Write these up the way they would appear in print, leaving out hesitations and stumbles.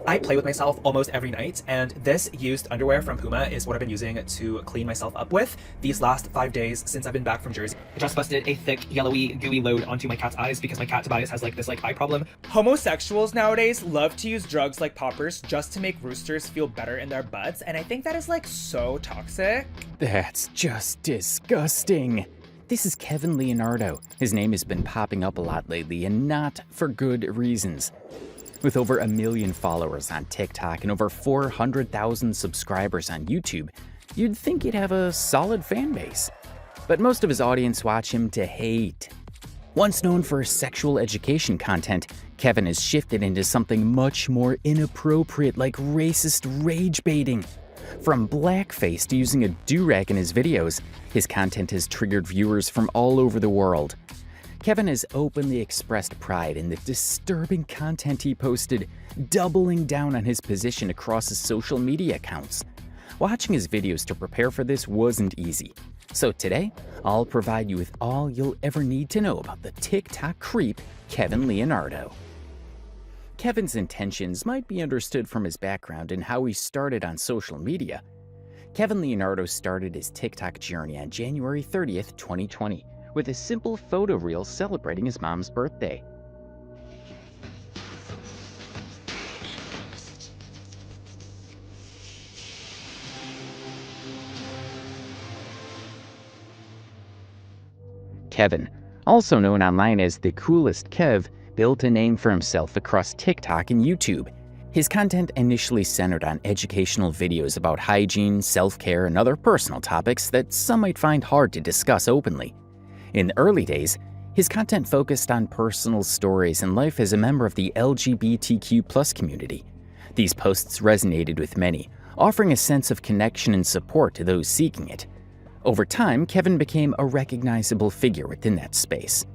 I play with myself almost every night, and this used underwear from Puma is what I've been using to clean myself up with these last 5 days since I've been back from Jersey. I just busted a thick, yellowy, gooey load onto my cat's eyes because my cat Tobias has this eye problem. Homosexuals nowadays love to use drugs like poppers just to make roosters feel better in their butts, and I think that is so toxic. That's just disgusting. This is Kevin Leonardo. His name has been popping up a lot lately, and not for good reasons. With over 1 million followers on TikTok and over 400,000 subscribers on YouTube, you'd think he'd have a solid fan base. But most of his audience watch him to hate. Once known for sexual education content, Kevin has shifted into something much more inappropriate like racist rage baiting. From blackface to using a do-rag in his videos, his content has triggered viewers from all over the world. Kevin has openly expressed pride in the disturbing content he posted, doubling down on his position across his social media accounts. Watching his videos to prepare for this wasn't easy. So today, I'll provide you with all you'll ever need to know about the TikTok creep, Kevin Leonardo. Kevin's intentions might be understood from his background and how he started on social media. Kevin Leonardo started his TikTok journey on January 30th, 2020. With a simple photo reel celebrating his mom's birthday. Kevin, also known online as the Coolest Kev, built a name for himself across TikTok and YouTube. His content initially centered on educational videos about hygiene, self-care, and other personal topics that some might find hard to discuss openly. In the early days, his content focused on personal stories and life as a member of the LGBTQ+ community. These posts resonated with many, offering a sense of connection and support to those seeking it. Over time, Kevin became a recognizable figure within that space.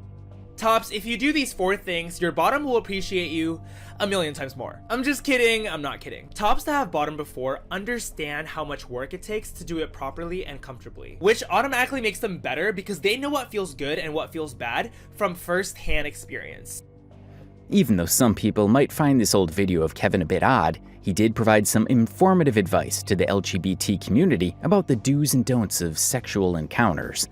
Tops, if you do these 4 things, your bottom will appreciate you 1,000,000 times more. I'm just kidding, I'm not kidding. Tops that have bottom before understand how much work it takes to do it properly and comfortably, which automatically makes them better because they know what feels good and what feels bad from first-hand experience. Even though some people might find this old video of Kevin a bit odd, he did provide some informative advice to the LGBT community about the do's and don'ts of sexual encounters.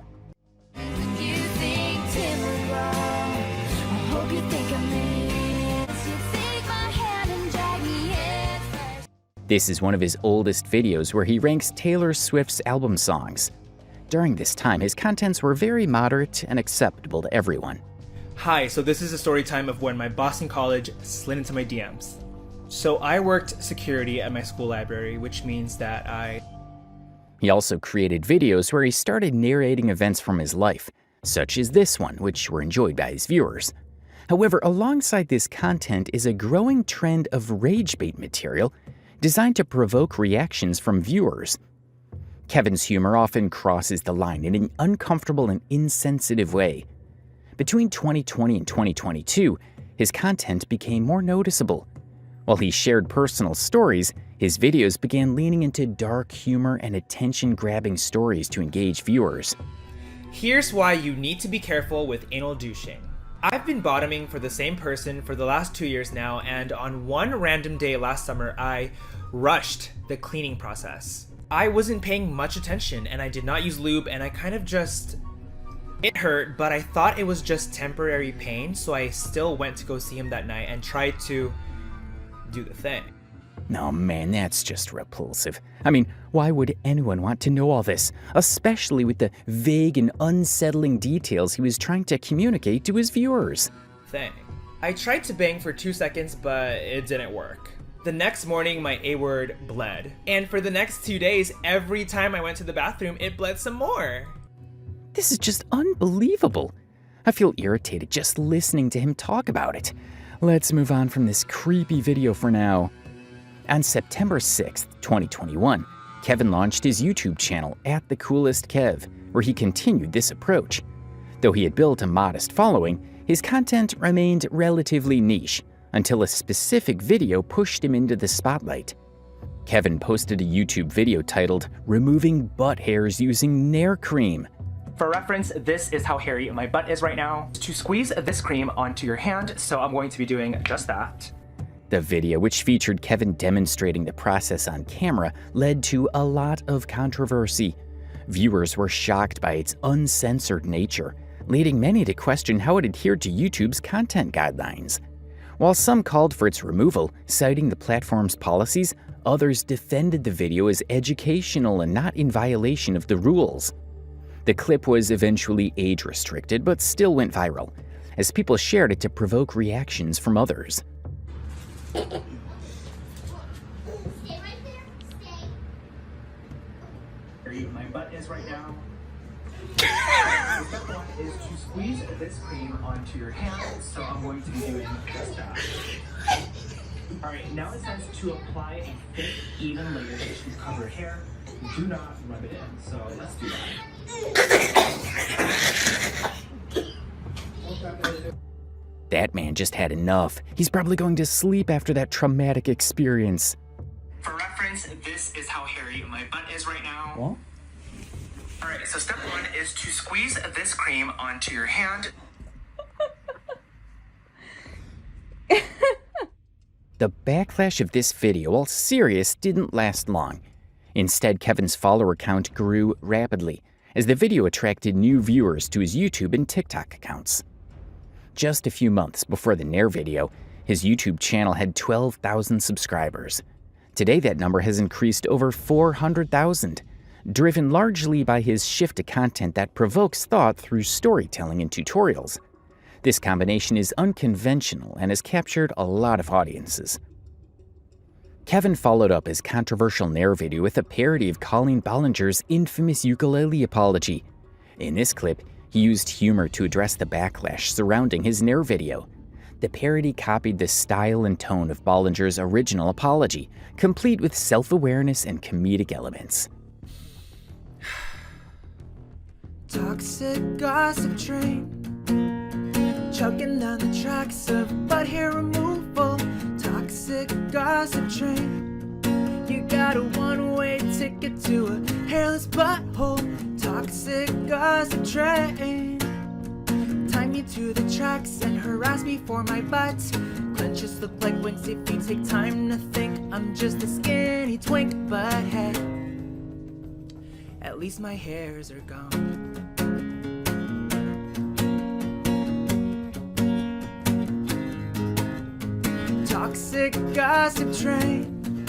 This is one of his oldest videos where he ranks Taylor Swift's album songs. During this time, his contents were very moderate and acceptable to everyone. Hi, so this is a story time of when my boss in college slid into my DMs. So I worked security at my school library, which means that He also created videos where he started narrating events from his life, such as this one, which were enjoyed by his viewers. However, alongside this content is a growing trend of rage bait material designed to provoke reactions from viewers. Kevin's humor often crosses the line in an uncomfortable and insensitive way. Between 2020 and 2022, his content became more noticeable. While he shared personal stories, his videos began leaning into dark humor and attention-grabbing stories to engage viewers. Here's why you need to be careful with anal douching. I've been bottoming for the same person for the last 2 years now, and on one random day last summer, I rushed the cleaning process. I wasn't paying much attention, and I did not use lube, and I it hurt, but I thought it was just temporary pain, so I still went to go see him that night and tried to do the thing. No, man, that's just repulsive. I mean, why would anyone want to know all this, especially with the vague and unsettling details he was trying to communicate to his viewers? I tried to bang for 2 seconds, but it didn't work. The next morning, my A-word bled. And for the next 2 days, every time I went to the bathroom, it bled some more. This is just unbelievable. I feel irritated just listening to him talk about it. Let's move on from this creepy video for now. On September 6th, 2021, Kevin launched his YouTube channel at The Coolest Kev, where he continued this approach. Though he had built a modest following, his content remained relatively niche until a specific video pushed him into the spotlight. Kevin posted a YouTube video titled "Removing Butt Hairs Using Nair Cream." For reference, this is how hairy my butt is right now. To squeeze this cream onto your hand, so I'm going to be doing just that. The video, which featured Kevin demonstrating the process on camera, led to a lot of controversy. Viewers were shocked by its uncensored nature, leading many to question how it adhered to YouTube's content guidelines. While some called for its removal, citing the platform's policies, others defended the video as educational and not in violation of the rules. The clip was eventually age-restricted, but still went viral, as people shared it to provoke reactions from others. Stay right there. Stay. My butt is right now. Step one is to squeeze this cream onto your hand, so I'm going to be doing just that. Alright, now it says to apply a thick, even layer to cover hair. Do not rub it in, so let's do that. That man just had enough. He's probably going to sleep after that traumatic experience. For reference, this is how hairy my butt is right now. What? Alright, so step one is to squeeze this cream onto your hand. The backlash of this video, while serious, didn't last long. Instead, Kevin's follower count grew rapidly, as the video attracted new viewers to his YouTube and TikTok accounts. Just a few months before the Nair video, his YouTube channel had 12,000 subscribers. Today, that number has increased over 400,000, driven largely by his shift to content that provokes thought through storytelling and tutorials. This combination is unconventional and has captured a lot of audiences. Kevin followed up his controversial Nair video with a parody of Colleen Ballinger's infamous ukulele apology. In this clip, he used humor to address the backlash surrounding his Nair video. The parody copied the style and tone of Ballinger's original apology, complete with self-awareness and comedic elements. Toxic gossip train, chugging down the tracks of butt hair removal. Toxic gossip train, you got a one-way ticket to a hairless butthole. Toxic gossip train, tie me to the tracks and harass me for my butt. Clenches look like winks if you take time to think. I'm just a skinny twink, but hey, at least my hairs are gone. Toxic gossip train,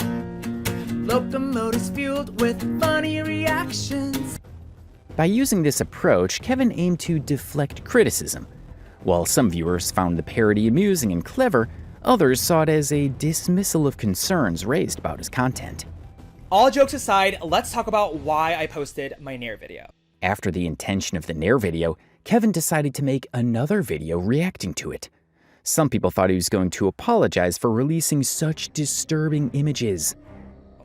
locomotives fueled with funny reactions. By using this approach, Kevin aimed to deflect criticism. While some viewers found the parody amusing and clever, others saw it as a dismissal of concerns raised about his content. All jokes aside, let's talk about why I posted my Nair video. After the intention of the Nair video, Kevin decided to make another video reacting to it. Some people thought he was going to apologize for releasing such disturbing images.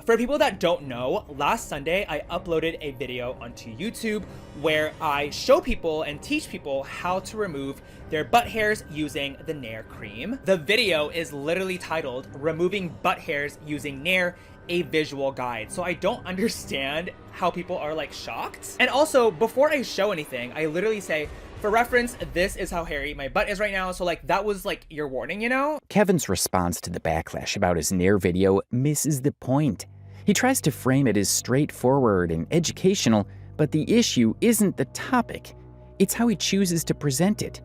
For people that don't know, last Sunday I uploaded a video onto YouTube where I show people and teach people how to remove their butt hairs using the Nair cream. The video is literally titled "Removing Butt Hairs Using Nair, a Visual Guide." So I don't understand how people are like shocked. And also, before I show anything, I literally say, for reference, this is how hairy my butt is right now. So like that was like your warning, you know? Kevin's response to the backlash about his Nair video misses the point. He tries to frame it as straightforward and educational, but the issue isn't the topic. It's how he chooses to present it.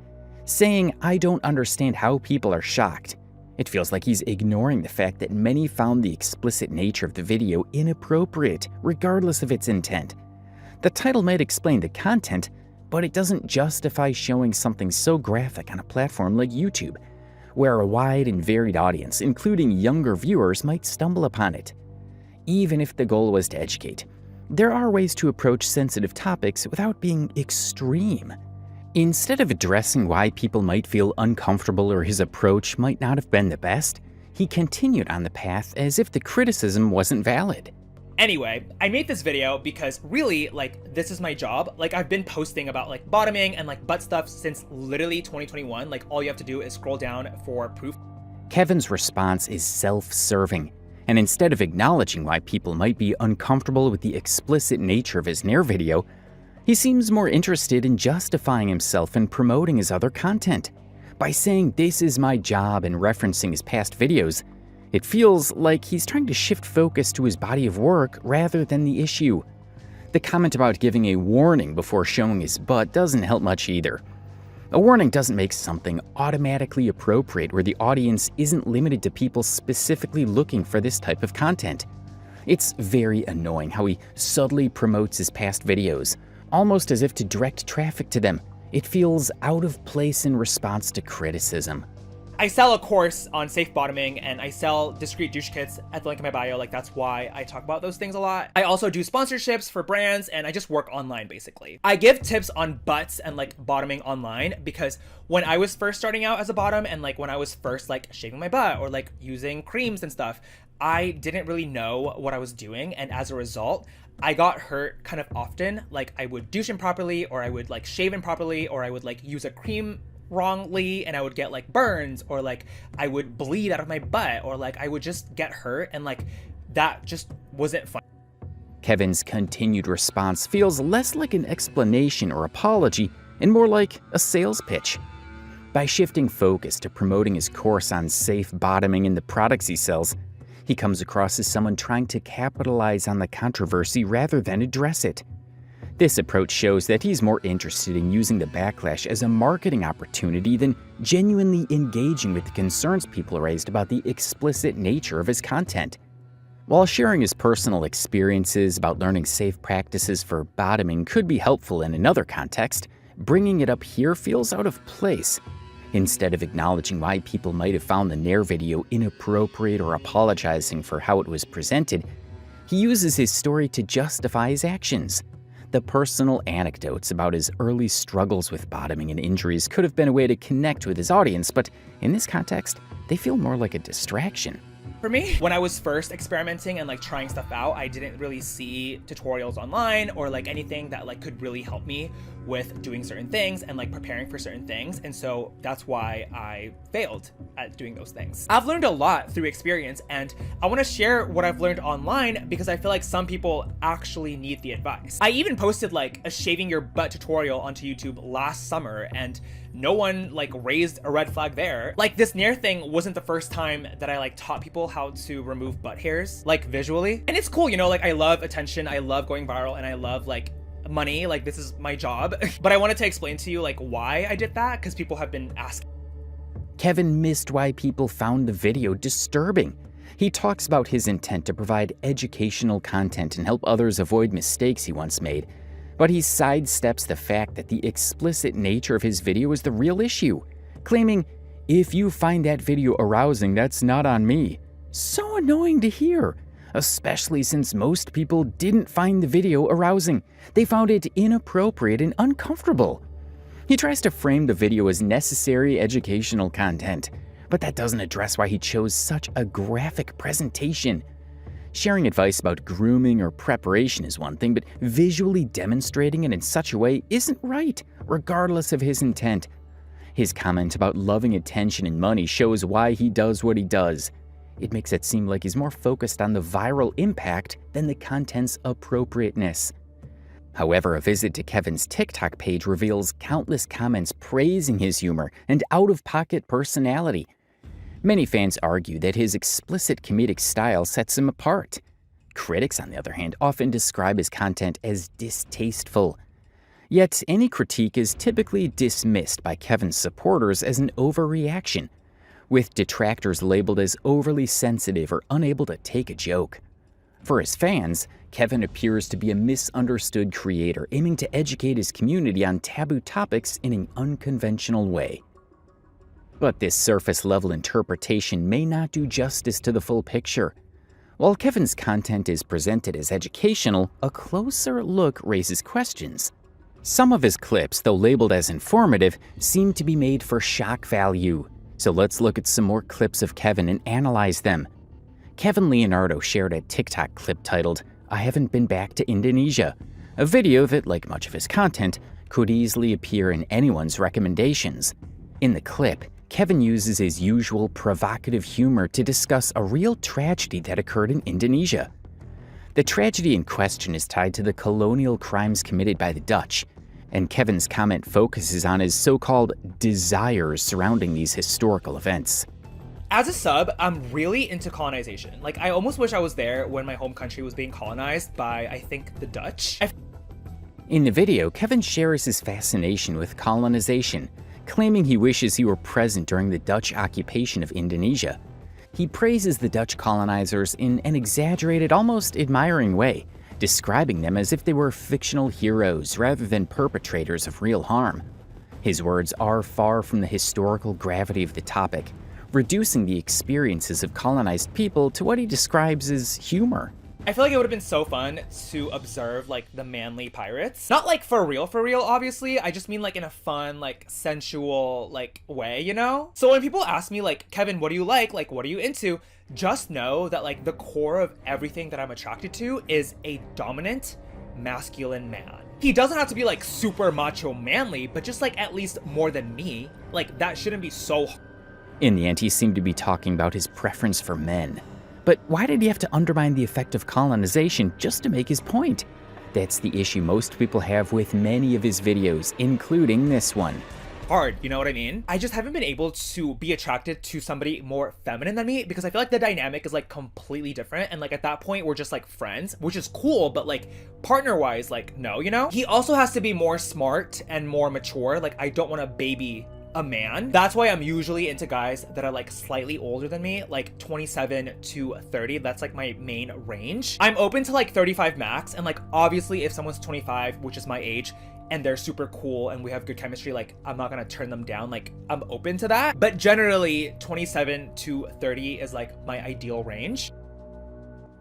Saying, "I don't understand how people are shocked." It feels like he's ignoring the fact that many found the explicit nature of the video inappropriate, regardless of its intent. The title might explain the content, but it doesn't justify showing something so graphic on a platform like YouTube, where a wide and varied audience, including younger viewers, might stumble upon it. Even if the goal was to educate, there are ways to approach sensitive topics without being extreme. Instead of addressing why people might feel uncomfortable or his approach might not have been the best, he continued on the path as if the criticism wasn't valid. Anyway, I made this video because really, like, this is my job. Like, I've been posting about like bottoming and like butt stuff since literally 2021. Like, all you have to do is scroll down for proof. Kevin's response is self-serving, and instead of acknowledging why people might be uncomfortable with the explicit nature of his Nair video, he seems more interested in justifying himself and promoting his other content. By saying this is my job and referencing his past videos, It feels like he's trying to shift focus to his body of work rather than the issue. The comment about giving a warning before showing his butt doesn't help much either. A warning doesn't make something automatically appropriate where the audience isn't limited to people specifically looking for this type of content. It's very annoying how he subtly promotes his past videos, almost as if to direct traffic to them. It feels out of place in response to criticism. I sell a course on safe bottoming, and I sell discreet douche kits at the link in my bio. Like, that's why I talk about those things a lot. I also do sponsorships for brands, and I just work online, basically. I give tips on butts and like bottoming online because when I was first starting out as a bottom and like when I was first like shaving my butt or like using creams and stuff, I didn't really know what I was doing, and as a result, I got hurt kind of often. Like, I would douche improperly, or I would like shave improperly, or I would like use a cream wrongly and I would get like burns, or like I would bleed out of my butt, or like I would just get hurt, and like that just wasn't fun. Kevin's continued response feels less like an explanation or apology and more like a sales pitch. By shifting focus to promoting his course on safe bottoming and the products he sells, he comes across as someone trying to capitalize on the controversy rather than address it. This approach shows that he's more interested in using the backlash as a marketing opportunity than genuinely engaging with the concerns people raised about the explicit nature of his content. While sharing his personal experiences about learning safe practices for bottoming could be helpful in another context, bringing it up here feels out of place. Instead of acknowledging why people might have found the Nair video inappropriate or apologizing for how it was presented, he uses his story to justify his actions. The personal anecdotes about his early struggles with bottoming and injuries could have been a way to connect with his audience, but in this context, they feel more like a distraction. For me, when I was first experimenting and like trying stuff out, I didn't really see tutorials online or like anything that like could really help me with doing certain things and like preparing for certain things. And so that's why I failed at doing those things. I've learned a lot through experience, and I want to share what I've learned online because I feel like some people actually need the advice. I even posted like a shaving your butt tutorial onto YouTube last summer, and no one like raised a red flag there. Like, this Nair thing wasn't the first time that I like taught people how to remove butt hairs like visually. And it's cool, you know, like I love attention, I love going viral, and I love like money, like this is my job. But I wanted to explain to you like why I did that, because people have been asking. Kevin missed why people found the video disturbing. He talks about his intent to provide educational content and help others avoid mistakes he once made, but he sidesteps the fact that the explicit nature of his video is the real issue, claiming, "If you find that video arousing, that's not on me." So annoying to hear, especially since most people didn't find the video arousing. They found it inappropriate and uncomfortable. He tries to frame the video as necessary educational content, but that doesn't address why he chose such a graphic presentation. Sharing advice about grooming or preparation is one thing, but visually demonstrating it in such a way isn't right, regardless of his intent. His comment about loving attention and money shows why he does what he does. It makes it seem like he's more focused on the viral impact than the content's appropriateness. However, a visit to Kevin's TikTok page reveals countless comments praising his humor and out-of-pocket personality. Many fans argue that his explicit comedic style sets him apart. Critics, on the other hand, often describe his content as distasteful. Yet, any critique is typically dismissed by Kevin's supporters as an overreaction, with detractors labeled as overly sensitive or unable to take a joke. For his fans, Kevin appears to be a misunderstood creator aiming to educate his community on taboo topics in an unconventional way. But this surface-level interpretation may not do justice to the full picture. While Kevin's content is presented as educational, a closer look raises questions. Some of his clips, though labeled as informative, seem to be made for shock value. So let's look at some more clips of Kevin and analyze them. Kevin Leonardo shared a TikTok clip titled, "I Haven't Been Back to Indonesia," a video that, like much of his content, could easily appear in anyone's recommendations. In the clip, Kevin uses his usual provocative humor to discuss a real tragedy that occurred in Indonesia. The tragedy in question is tied to the colonial crimes committed by the Dutch, and Kevin's comment focuses on his so-called desires surrounding these historical events. As a sub, I'm really into colonization. Like, I almost wish I was there when my home country was being colonized by, I think, the Dutch. In the video, Kevin shares his fascination with colonization, claiming he wishes he were present during the Dutch occupation of Indonesia. He praises the Dutch colonizers in an exaggerated, almost admiring way, describing them as if they were fictional heroes rather than perpetrators of real harm. His words are far from the historical gravity of the topic, reducing the experiences of colonized people to what he describes as humor. I feel like it would have been so fun to observe like the manly pirates. Not like for real, obviously. I just mean like in a fun, like sensual, like way, you know? So when people ask me like, Kevin, what do you like? Like, what are you into? Just know that like the core of everything that I'm attracted to is a dominant, masculine man. He doesn't have to be like super macho manly, but just like at least more than me. Like that shouldn't be so hard. In the end, he seemed to be talking about his preference for men. But why did he have to undermine the effect of colonization just to make his point? That's the issue most people have with many of his videos, including this one. Hard, you know what I mean? I just haven't been able to be attracted to somebody more feminine than me because I feel like the dynamic is like completely different, and like at that point we're just like friends, which is cool, but like partner-wise, like no, you know? He also has to be more smart and more mature. Like I don't want to baby a man. That's why I'm usually into guys that are like slightly older than me, like 27 to 30. That's like my main range. I'm open to like 35 max, and like obviously if someone's 25, which is my age, and they're super cool and we have good chemistry, like I'm not gonna turn them down. Like I'm open to that, but generally 27 to 30 is like my ideal range.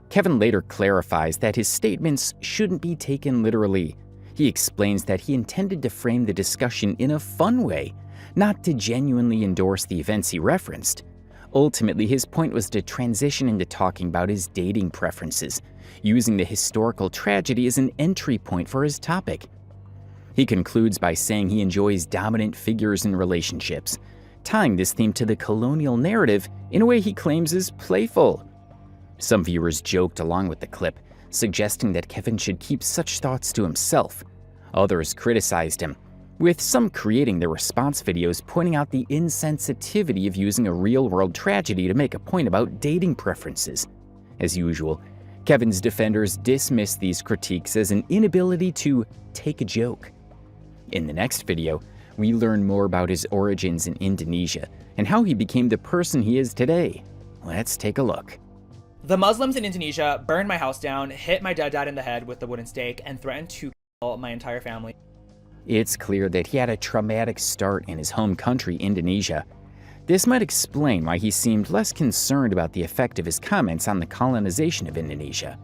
Kevin later clarifies that his statements shouldn't be taken literally. He explains that he intended to frame the discussion in a fun way, not to genuinely endorse the events he referenced. Ultimately, his point was to transition into talking about his dating preferences, using the historical tragedy as an entry point for his topic. He concludes by saying he enjoys dominant figures in relationships, tying this theme to the colonial narrative in a way he claims is playful. Some viewers joked along with the clip, suggesting that Kevin should keep such thoughts to himself. Others criticized him, with some creating their response videos pointing out the insensitivity of using a real-world tragedy to make a point about dating preferences. As usual, Kevin's defenders dismissed these critiques as an inability to take a joke. In the next video, we learn more about his origins in Indonesia and how he became the person he is today. Let's take a look. The Muslims in Indonesia burned my house down, hit my dead dad in the head with the wooden stake, and threatened to kill my entire family. It's clear that he had a traumatic start in his home country, Indonesia. This might explain why he seemed less concerned about the effect of his comments on the colonization of Indonesia.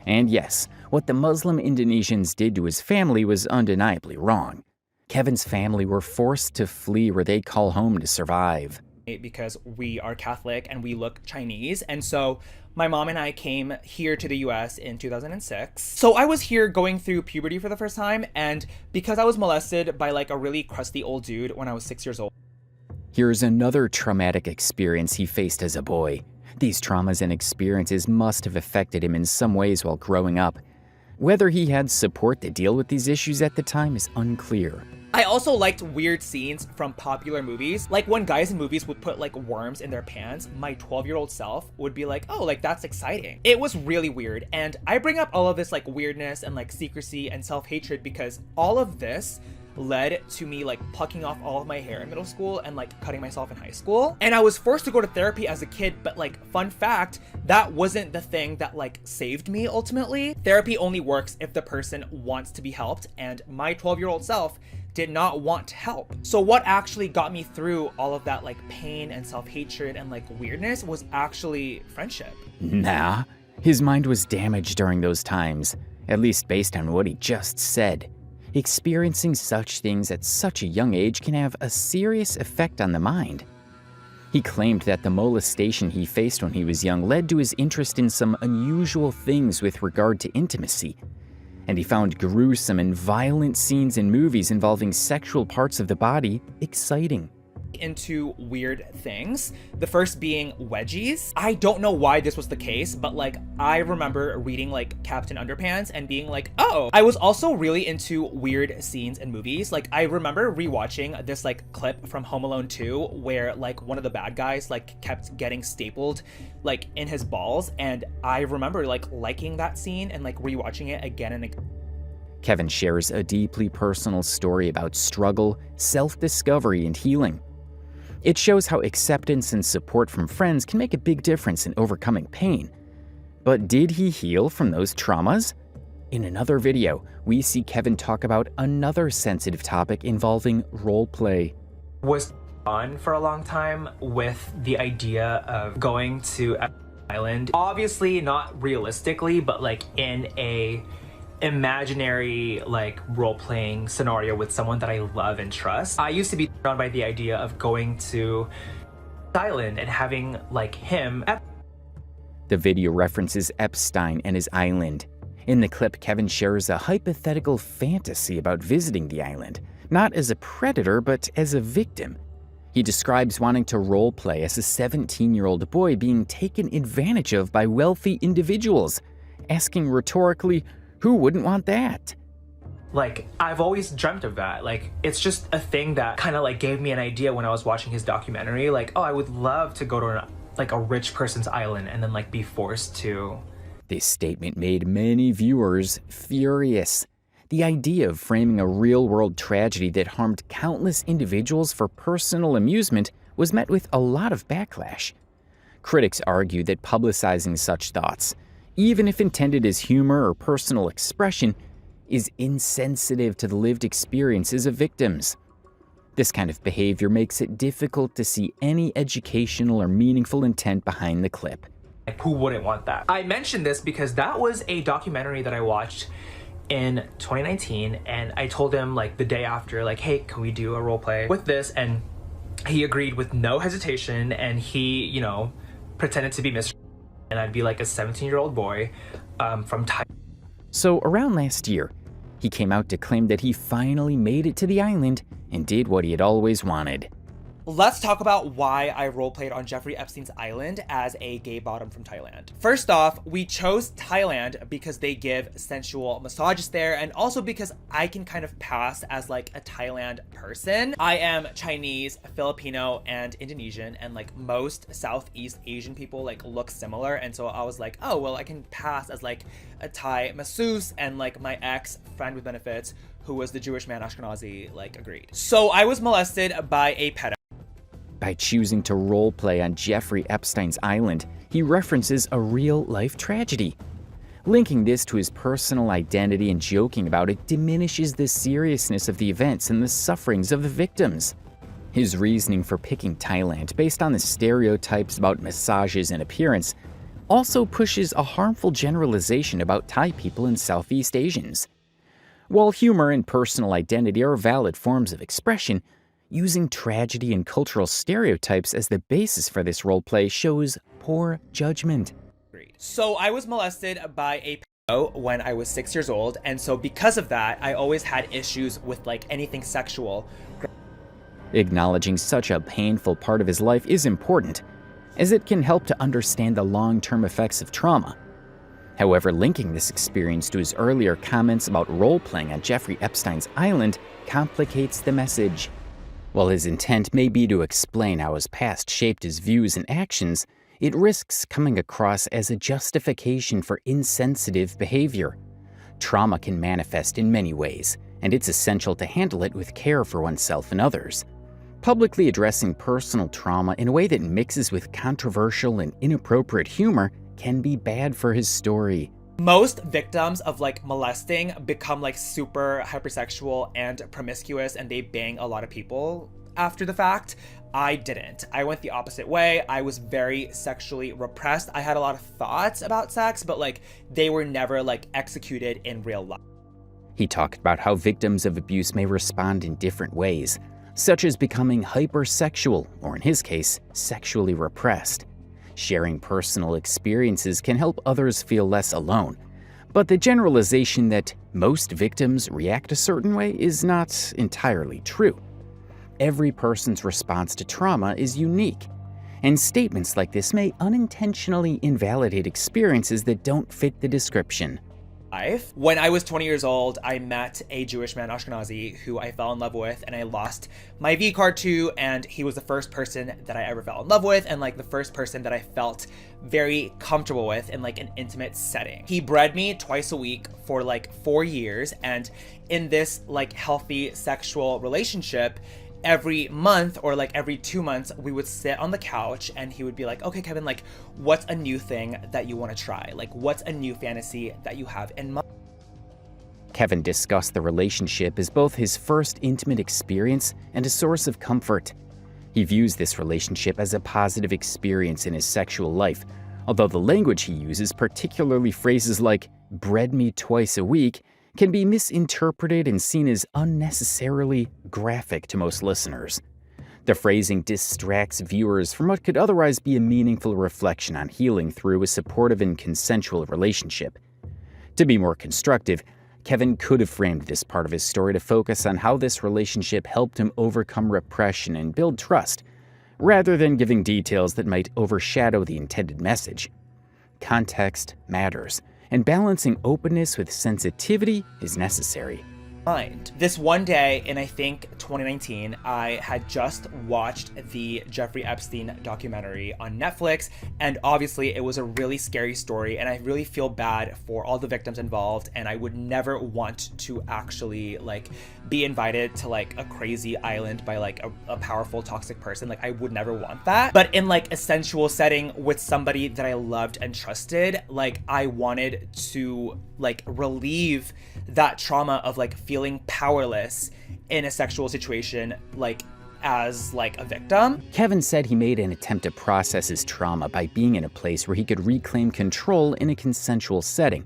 And yes, what the Muslim Indonesians did to his family was undeniably wrong. Kevin's family were forced to flee where they call home to survive. Because we are Catholic and we look Chinese, and so my mom and I came here to the US in 2006. So I was here going through puberty for the first time, and because I was molested by like a really crusty old dude when I was 6 years old. Here's another traumatic experience he faced as a boy. These traumas and experiences must have affected him in some ways while growing up. Whether he had support to deal with these issues at the time is unclear. I also liked weird scenes from popular movies. Like when guys in movies would put like worms in their pants, my 12-year-old self would be like, oh, like that's exciting. It was really weird. And I bring up all of this like weirdness and like secrecy and self-hatred because all of this led to me like plucking off all of my hair in middle school and like cutting myself in high school. And I was forced to go to therapy as a kid, but like fun fact, that wasn't the thing that like saved me ultimately. Therapy only works if the person wants to be helped, and my 12-year-old self did not want help. So what actually got me through all of that like pain and self-hatred and like weirdness was actually friendship. Nah, his mind was damaged during those times, at least based on what he just said. Experiencing such things at such a young age can have a serious effect on the mind. He claimed that the molestation he faced when he was young led to his interest in some unusual things with regard to intimacy, and he found gruesome and violent scenes in movies involving sexual parts of the body exciting. into weird things. The first being wedgies. I don't know why this was the case, but like I remember reading like Captain Underpants and being like, oh. I was also really into weird scenes in movies. Like I remember rewatching this like clip from Home Alone 2 where like one of the bad guys like kept getting stapled like in his balls, and I remember like liking that scene and like rewatching it again and again. Kevin shares a deeply personal story about struggle, self-discovery, and healing. It shows how acceptance and support from friends can make a big difference in overcoming pain. But did he heal from those traumas? In another video, we see Kevin talk about another sensitive topic involving role play. Was on for a long time with the idea of going to an island. Obviously not realistically, but like in a imaginary like role-playing scenario with someone that I love and trust. I used to be drawn by the idea of going to island and having like him. The video references Epstein and his island. In the clip, Kevin shares a hypothetical fantasy about visiting the island, not as a predator, but as a victim. He describes wanting to role-play as a 17-year-old boy being taken advantage of by wealthy individuals, asking rhetorically, who wouldn't want that? Like, I've always dreamt of that. Like, it's just a thing that kind of like gave me an idea when I was watching his documentary. Like, oh, I would love to go to like a rich person's island and then like be forced to. This statement made many viewers furious. The idea of framing a real-world tragedy that harmed countless individuals for personal amusement was met with a lot of backlash. Critics argue that publicizing such thoughts, even if intended as humor or personal expression, is insensitive to the lived experiences of victims. This kind of behavior makes it difficult to see any educational or meaningful intent behind the clip. Like, who wouldn't want that? I mentioned this because that was a documentary that I watched in 2019, and I told him like the day after, like, hey, can we do a role play with this? And he agreed with no hesitation, and he, you know, pretended to be Mr. and I'd be like a 17-year-old boy from Thailand. So around last year, he came out to claim that he finally made it to the island and did what he had always wanted. Let's talk about why I roleplayed on Jeffrey Epstein's island as a gay bottom from Thailand. First off, we chose Thailand because they give sensual massages there, and also because I can kind of pass as like a Thailand person. I am Chinese, Filipino, and Indonesian, and like most Southeast Asian people like look similar, and so I was like, oh, well, I can pass as like a Thai masseuse, and like my ex friend with benefits, who was the Jewish man Ashkenazi, like agreed. So I was molested by a pedophile. By choosing to roleplay on Jeffrey Epstein's island, he references a real-life tragedy. Linking this to his personal identity and joking about it diminishes the seriousness of the events and the sufferings of the victims. His reasoning for picking Thailand based on the stereotypes about massages and appearance also pushes a harmful generalization about Thai people and Southeast Asians. While humor and personal identity are valid forms of expression, using tragedy and cultural stereotypes as the basis for this roleplay shows poor judgment. So I was molested by a pedo when I was 6 years old, and so because of that, I always had issues with like anything sexual. Acknowledging such a painful part of his life is important, as it can help to understand the long-term effects of trauma. However, linking this experience to his earlier comments about role-playing on Jeffrey Epstein's island complicates the message. While his intent may be to explain how his past shaped his views and actions, it risks coming across as a justification for insensitive behavior. Trauma can manifest in many ways, and it's essential to handle it with care for oneself and others. Publicly addressing personal trauma in a way that mixes with controversial and inappropriate humor can be bad for his story. Most victims of like molesting become like super hypersexual and promiscuous, and they bang a lot of people after the fact. I didn't. I went the opposite way. I was very sexually repressed. I had a lot of thoughts about sex, but like they were never like executed in real life. He talked about how victims of abuse may respond in different ways, such as becoming hypersexual, or in his case, sexually repressed. Sharing personal experiences can help others feel less alone, but the generalization that most victims react a certain way is not entirely true. every person's response to trauma is unique, and statements like this may unintentionally invalidate experiences that don't fit the description. When I was 20 years old, I met a Jewish man, Ashkenazi, who I fell in love with, and I lost my V card to, and he was the first person that I ever fell in love with, and like the first person that I felt very comfortable with in like an intimate setting. He bred me twice a week for like 4 years, and in this like healthy sexual relationship, every month or like every 2 months, we would sit on the couch and he would be like, okay, Kevin, like, what's a new thing that you want to try? Like, what's a new fantasy that you have in mind? Kevin discussed the relationship as both his first intimate experience and a source of comfort. He views this relationship as a positive experience in his sexual life, although the language he uses, particularly phrases like "bred me twice a week," can be misinterpreted and seen as unnecessarily graphic to most listeners. The phrasing distracts viewers from what could otherwise be a meaningful reflection on healing through a supportive and consensual relationship. To be more constructive, Kevin could have framed this part of his story to focus on how this relationship helped him overcome repression and build trust, rather than giving details that might overshadow the intended message. Context matters, and balancing openness with sensitivity is necessary. This one day in, I think, 2019, I had just watched the Jeffrey Epstein documentary on Netflix, and obviously it was a really scary story, and I really feel bad for all the victims involved, and I would never want to actually like be invited to like a crazy island by like a powerful toxic person. Like, I would never want that. But in like a sensual setting with somebody that I loved and trusted, like I wanted to like relieve that trauma of like feeling powerless in a sexual situation, like as like a victim. Kevin said he made an attempt to process his trauma by being in a place where he could reclaim control in a consensual setting.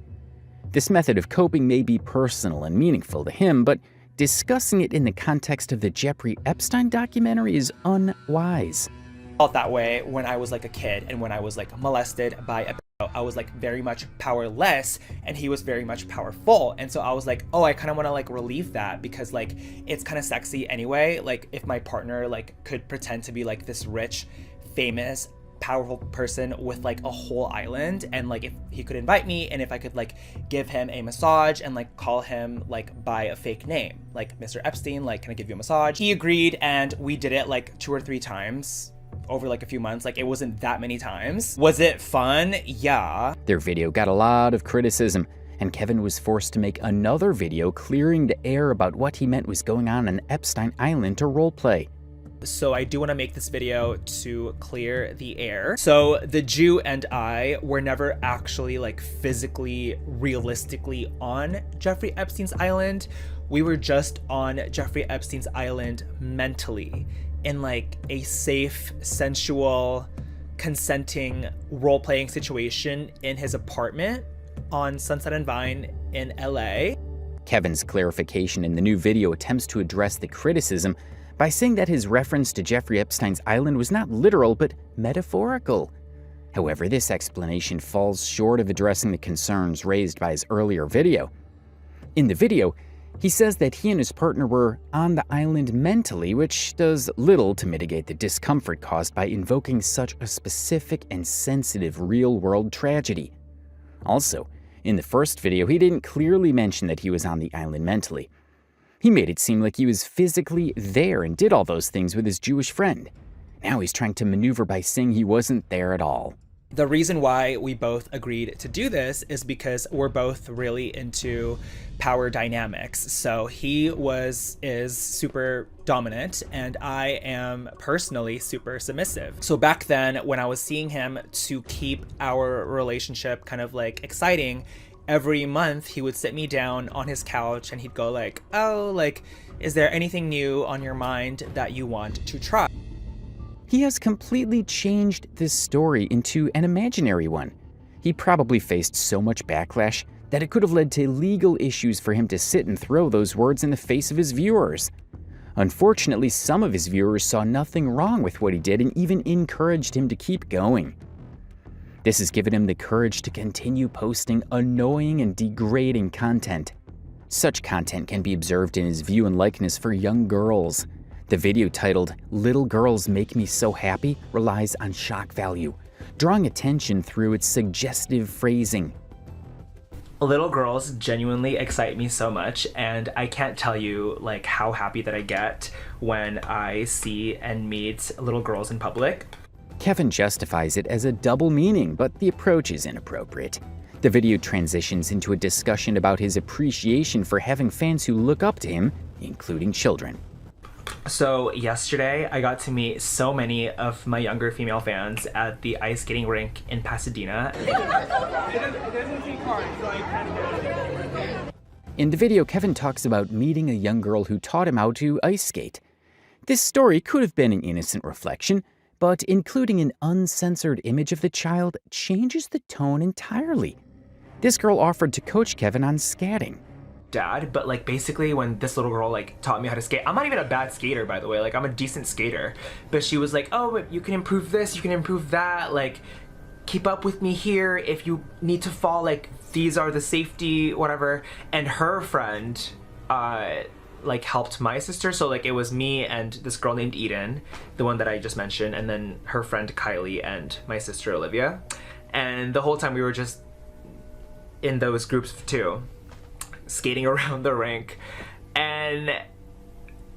This method of coping may be personal and meaningful to him, but discussing it in the context of the Jeffrey Epstein documentary is unwise. Felt that way when I was like a kid and when I was like molested by a I was like very much powerless and he was very much powerful, and so I was like, oh, I kind of want to like relieve that because like it's kind of sexy anyway, like if my partner like could pretend to be like this rich, famous, powerful person with like a whole island, and like if he could invite me and if I could like give him a massage and like call him like by a fake name, like Mr. Epstein, like can I give you a massage? He agreed, and we did it like 2 or 3 times over like a few months. Like it wasn't that many times. Was it fun? Yeah. Their video got a lot of criticism, and Kevin was forced to make another video clearing the air about what he meant was going on Epstein Island to roleplay. So I do want to make this video to clear the air. So the Jew and I were never actually like physically, realistically on Jeffrey Epstein's island. We were just on Jeffrey Epstein's island mentally, in like a safe, sensual, consenting role-playing situation in his apartment on Sunset and Vine in LA. Kevin's clarification in the new video attempts to address the criticism by saying that his reference to Jeffrey Epstein's island was not literal but metaphorical. However, this explanation falls short of addressing the concerns raised by his earlier video. In the video, he says that he and his partner were on the island mentally, which does little to mitigate the discomfort caused by invoking such a specific and sensitive real-world tragedy. Also, in the first video, he didn't clearly mention that he was on the island mentally. He made it seem like he was physically there and did all those things with his Jewish friend. Now he's trying to maneuver by saying he wasn't there at all. The reason why we both agreed to do this is because we're both really into power dynamics. So he is super dominant and I am personally super submissive. So back then when I was seeing him, to keep our relationship kind of like exciting, every month he would sit me down on his couch and he'd go like, oh, like, is there anything new on your mind that you want to try? He has completely changed this story into an imaginary one. He probably faced so much backlash that it could have led to legal issues for him to sit and throw those words in the face of his viewers. Unfortunately, some of his viewers saw nothing wrong with what he did and even encouraged him to keep going. This has given him the courage to continue posting annoying and degrading content. Such content can be observed in his view and likeness for young girls. The video titled "Little Girls Make Me So Happy" relies on shock value, drawing attention through its suggestive phrasing. Little girls genuinely excite me so much, and I can't tell you like how happy that I get when I see and meet little girls in public. Kevin justifies it as a double meaning, but the approach is inappropriate. The video transitions into a discussion about his appreciation for having fans who look up to him, including children. So yesterday, I got to meet so many of my younger female fans at the ice skating rink in Pasadena. In the video, Kevin talks about meeting a young girl who taught him how to ice skate. This story could have been an innocent reflection, but including an uncensored image of the child changes the tone entirely. This girl offered to coach Kevin on skating. Dad, but like basically when this little girl like taught me how to skate, I'm not even a bad skater, by the way, like I'm a decent skater, but she was like, oh, but you can improve this, you can improve that, like keep up with me here, if you need to fall, like these are the safety whatever. And her friend like helped my sister, so like it was me and this girl named Eden, the one that I just mentioned, and then her friend Kylie and my sister Olivia, and the whole time we were just in those groups of two skating around the rink. And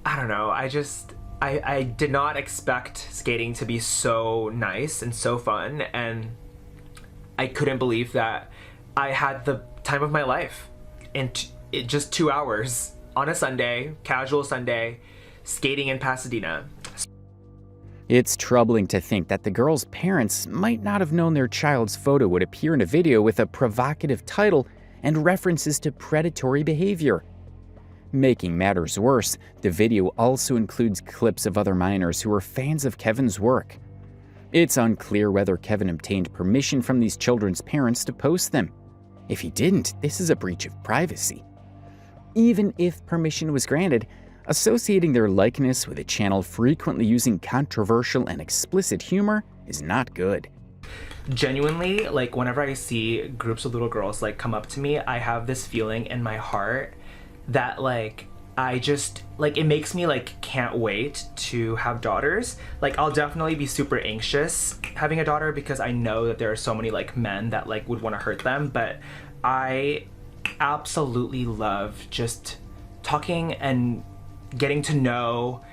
I don't know, I did not expect skating to be so nice and so fun, and I couldn't believe that I had the time of my life in just 2 hours on a Sunday, casual Sunday, skating in Pasadena. It's troubling to think that the girl's parents might not have known their child's photo would appear in a video with a provocative title and references to predatory behavior. Making matters worse, the video also includes clips of other minors who are fans of Kevin's work. It's unclear whether Kevin obtained permission from these children's parents to post them. If he didn't, this is a breach of privacy. Even if permission was granted, associating their likeness with a channel frequently using controversial and explicit humor is not good. Genuinely, like whenever I see groups of little girls like come up to me, I have this feeling in my heart that like I just like it makes me like can't wait to have daughters. Like I'll definitely be super anxious having a daughter because I know that there are so many like men that like would want to hurt them, but I absolutely love just talking and getting to know.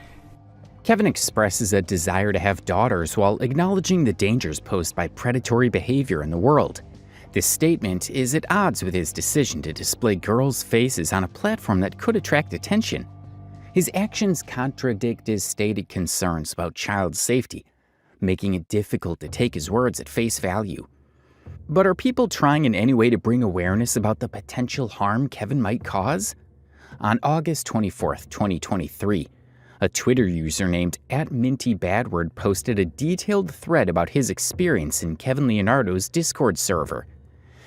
Kevin expresses a desire to have daughters while acknowledging the dangers posed by predatory behavior in the world. This statement is at odds with his decision to display girls' faces on a platform that could attract attention. His actions contradict his stated concerns about child safety, making it difficult to take his words at face value. But are people trying in any way to bring awareness about the potential harm Kevin might cause? On August 24th, 2023, a Twitter user named @MintyBadword posted a detailed thread about his experience in Kevin Leonardo's Discord server.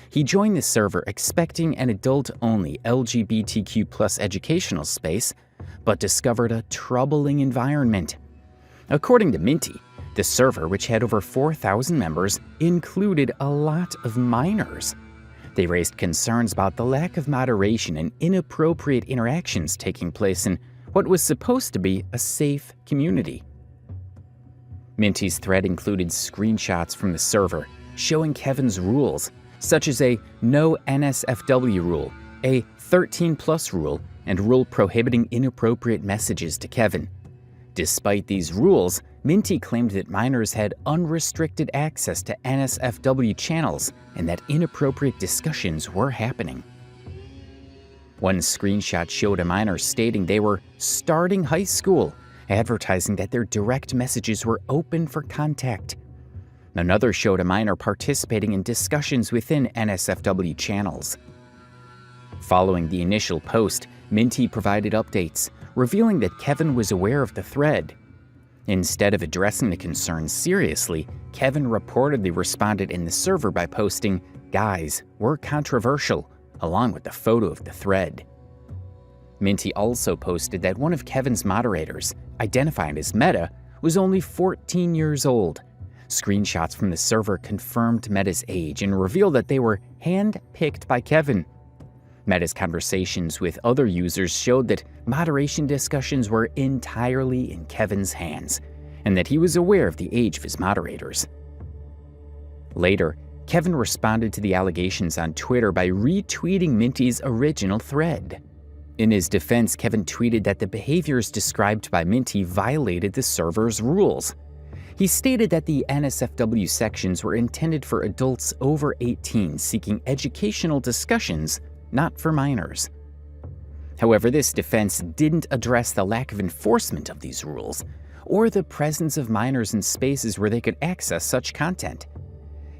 He joined the server expecting an adult-only LGBTQ+ educational space, but discovered a troubling environment. According to Minty, the server, which had over 4,000 members, included a lot of minors. They raised concerns about the lack of moderation and inappropriate interactions taking place in what was supposed to be a safe community. Minty's thread included screenshots from the server showing Kevin's rules, such as a no NSFW rule, a 13+ rule, and rule prohibiting inappropriate messages to Kevin. Despite these rules, Minty claimed that minors had unrestricted access to NSFW channels and that inappropriate discussions were happening. One screenshot showed a minor stating they were starting high school, advertising that their direct messages were open for contact. Another showed a minor participating in discussions within NSFW channels. Following the initial post, Minty provided updates, revealing that Kevin was aware of the thread. Instead of addressing the concerns seriously, Kevin reportedly responded in the server by posting, "Guys, we're controversial," along with the photo of the thread. Minty also posted that one of Kevin's moderators, identified as Meta, was only 14 years old. Screenshots from the server confirmed Meta's age and revealed that they were hand-picked by Kevin. Meta's conversations with other users showed that moderation discussions were entirely in Kevin's hands, and that he was aware of the age of his moderators. Later, Kevin responded to the allegations on Twitter by retweeting Minty's original thread. In his defense, Kevin tweeted that the behaviors described by Minty violated the server's rules. He stated that the NSFW sections were intended for adults over 18 seeking educational discussions, not for minors. However, this defense didn't address the lack of enforcement of these rules, or the presence of minors in spaces where they could access such content.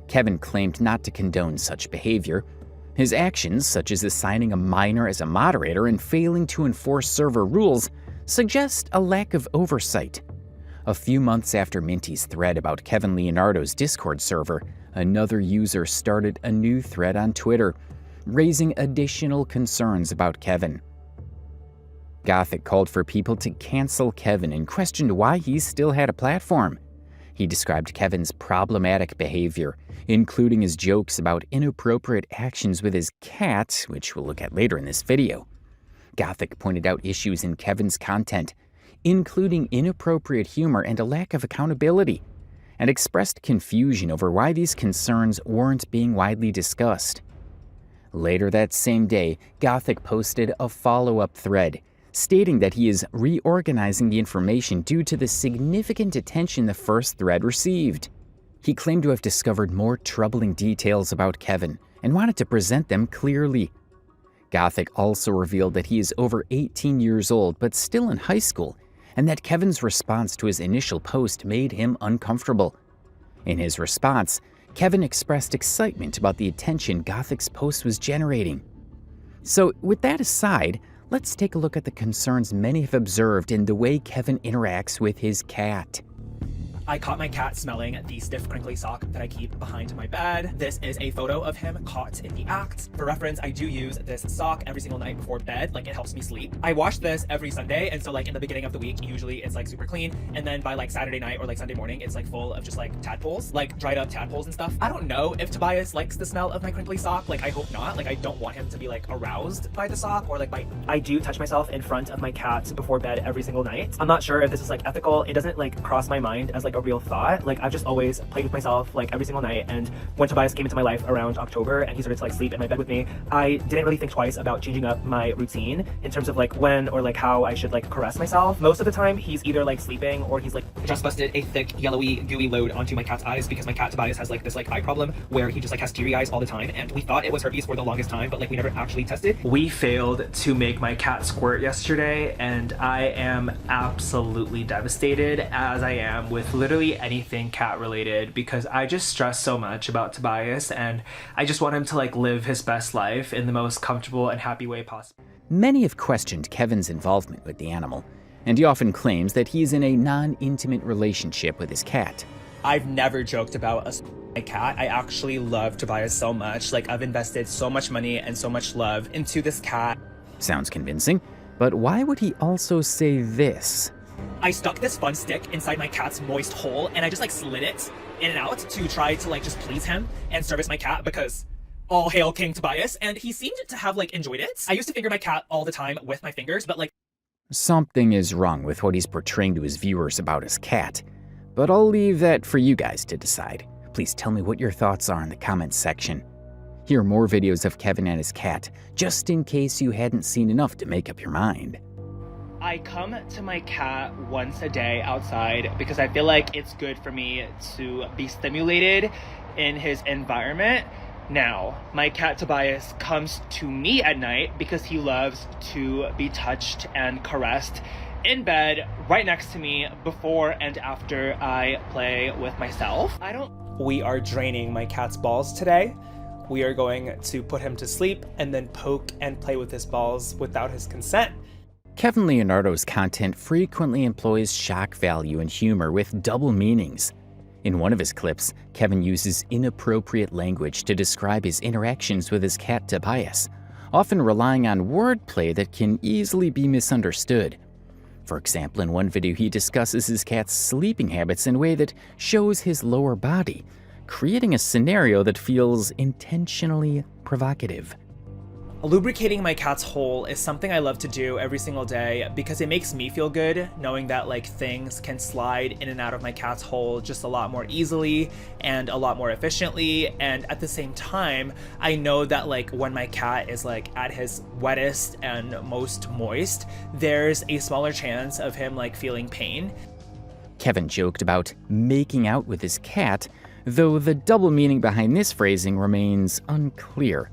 Kevin claimed not to condone such behavior. His actions, such as assigning a minor as a moderator and failing to enforce server rules, suggest a lack of oversight. A few months after Minty's thread about Kevin Leonardo's Discord server, another user started a new thread on Twitter, raising additional concerns about Kevin. Gothic called for people to cancel Kevin and questioned why he still had a platform. He described Kevin's problematic behavior, including his jokes about inappropriate actions with his cat, which we'll look at later in this video. Gothic pointed out issues in Kevin's content, including inappropriate humor and a lack of accountability, and expressed confusion over why these concerns weren't being widely discussed. Later that same day, Gothic posted a follow-up thread, stating that he is reorganizing the information due to the significant attention the first thread received. He claimed to have discovered more troubling details about Kevin and wanted to present them clearly. Gothic also revealed that he is over 18 years old but still in high school, and that Kevin's response to his initial post made him uncomfortable. In his response, Kevin expressed excitement about the attention Gothic's post was generating. So, with that aside, let's take a look at the concerns many have observed in the way Kevin interacts with his cat. I caught my cat smelling the stiff, crinkly sock that I keep behind my bed. This is a photo of him caught in the act. For reference, I do use this sock every single night before bed. Like, it helps me sleep. I wash this every Sunday, and so like in the beginning of the week, usually it's like super clean, and then by like Saturday night or like Sunday morning, it's like full of just like tadpoles, like dried up tadpoles and stuff. I don't know if Tobias likes the smell of my crinkly sock. Like, I hope not. Like, I don't want him to be like aroused by the sock or like by... I do touch myself in front of my cat before bed every single night. I'm not sure if this is like ethical. It doesn't like cross my mind as like a real thought. Like, I've just always played with myself like every single night, and when Tobias came into my life around October and he started to like sleep in my bed with me, I didn't really think twice about changing up my routine in terms of like when or like how I should like caress myself. Most of the time he's either like sleeping or he's like... Just busted a thick yellowy gooey load onto my cat's eyes because my cat Tobias has like this like eye problem where he just like has teary eyes all the time, and we thought it was herpes for the longest time, but like we never actually tested. We failed to make my cat squirt yesterday, and I am absolutely devastated, as I am with literally anything cat related, because I just stress so much about Tobias and I just want him to like live his best life in the most comfortable and happy way possible. Many have questioned Kevin's involvement with the animal, and he often claims that he's in a non-intimate relationship with his cat. I've never joked about my cat. I actually love Tobias so much. Like, I've invested so much money and so much love into this cat. Sounds convincing, but why would he also say this? I stuck this fun stick inside my cat's moist hole and I just like slid it in and out to try to like just please him and service my cat, because all hail King Tobias, and he seemed to have like enjoyed it. I used to finger my cat all the time with my fingers, but like... Something is wrong with what he's portraying to his viewers about his cat, but I'll leave that for you guys to decide. Please tell me what your thoughts are in the comments section. Here are more videos of Kevin and his cat, just in case you hadn't seen enough to make up your mind. I come to my cat once a day outside because I feel like it's good for me to be stimulated in his environment. Now, my cat Tobias comes to me at night because he loves to be touched and caressed in bed right next to me before and after I play with myself. We are draining my cat's balls today. We are going to put him to sleep and then poke and play with his balls without his consent. Kevin Leonardo's content frequently employs shock value and humor with double meanings. In one of his clips, Kevin uses inappropriate language to describe his interactions with his cat Tobias, often relying on wordplay that can easily be misunderstood. For example, in one video he discusses his cat's sleeping habits in a way that shows his lower body, creating a scenario that feels intentionally provocative. Lubricating my cat's hole is something I love to do every single day because it makes me feel good knowing that like things can slide in and out of my cat's hole just a lot more easily and a lot more efficiently. And at the same time, I know that like when my cat is like at his wettest and most moist, there's a smaller chance of him like feeling pain. Kevin joked about making out with his cat, though the double meaning behind this phrasing remains unclear.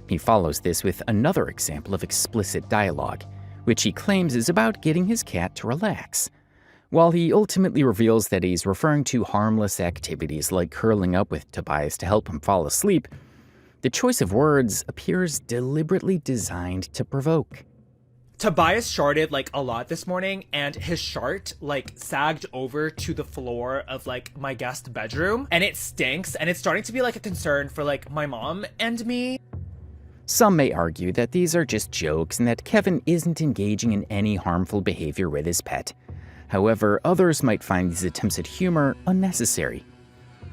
He follows this with another example of explicit dialogue, which he claims is about getting his cat to relax. While he ultimately reveals that he's referring to harmless activities like curling up with Tobias to help him fall asleep, the choice of words appears deliberately designed to provoke. Tobias sharted like a lot this morning, and his shart like sagged over to the floor of like my guest bedroom, and it stinks, and it's starting to be like a concern for like my mom and me. Some may argue that these are just jokes and that Kevin isn't engaging in any harmful behavior with his pet. However, others might find these attempts at humor unnecessary.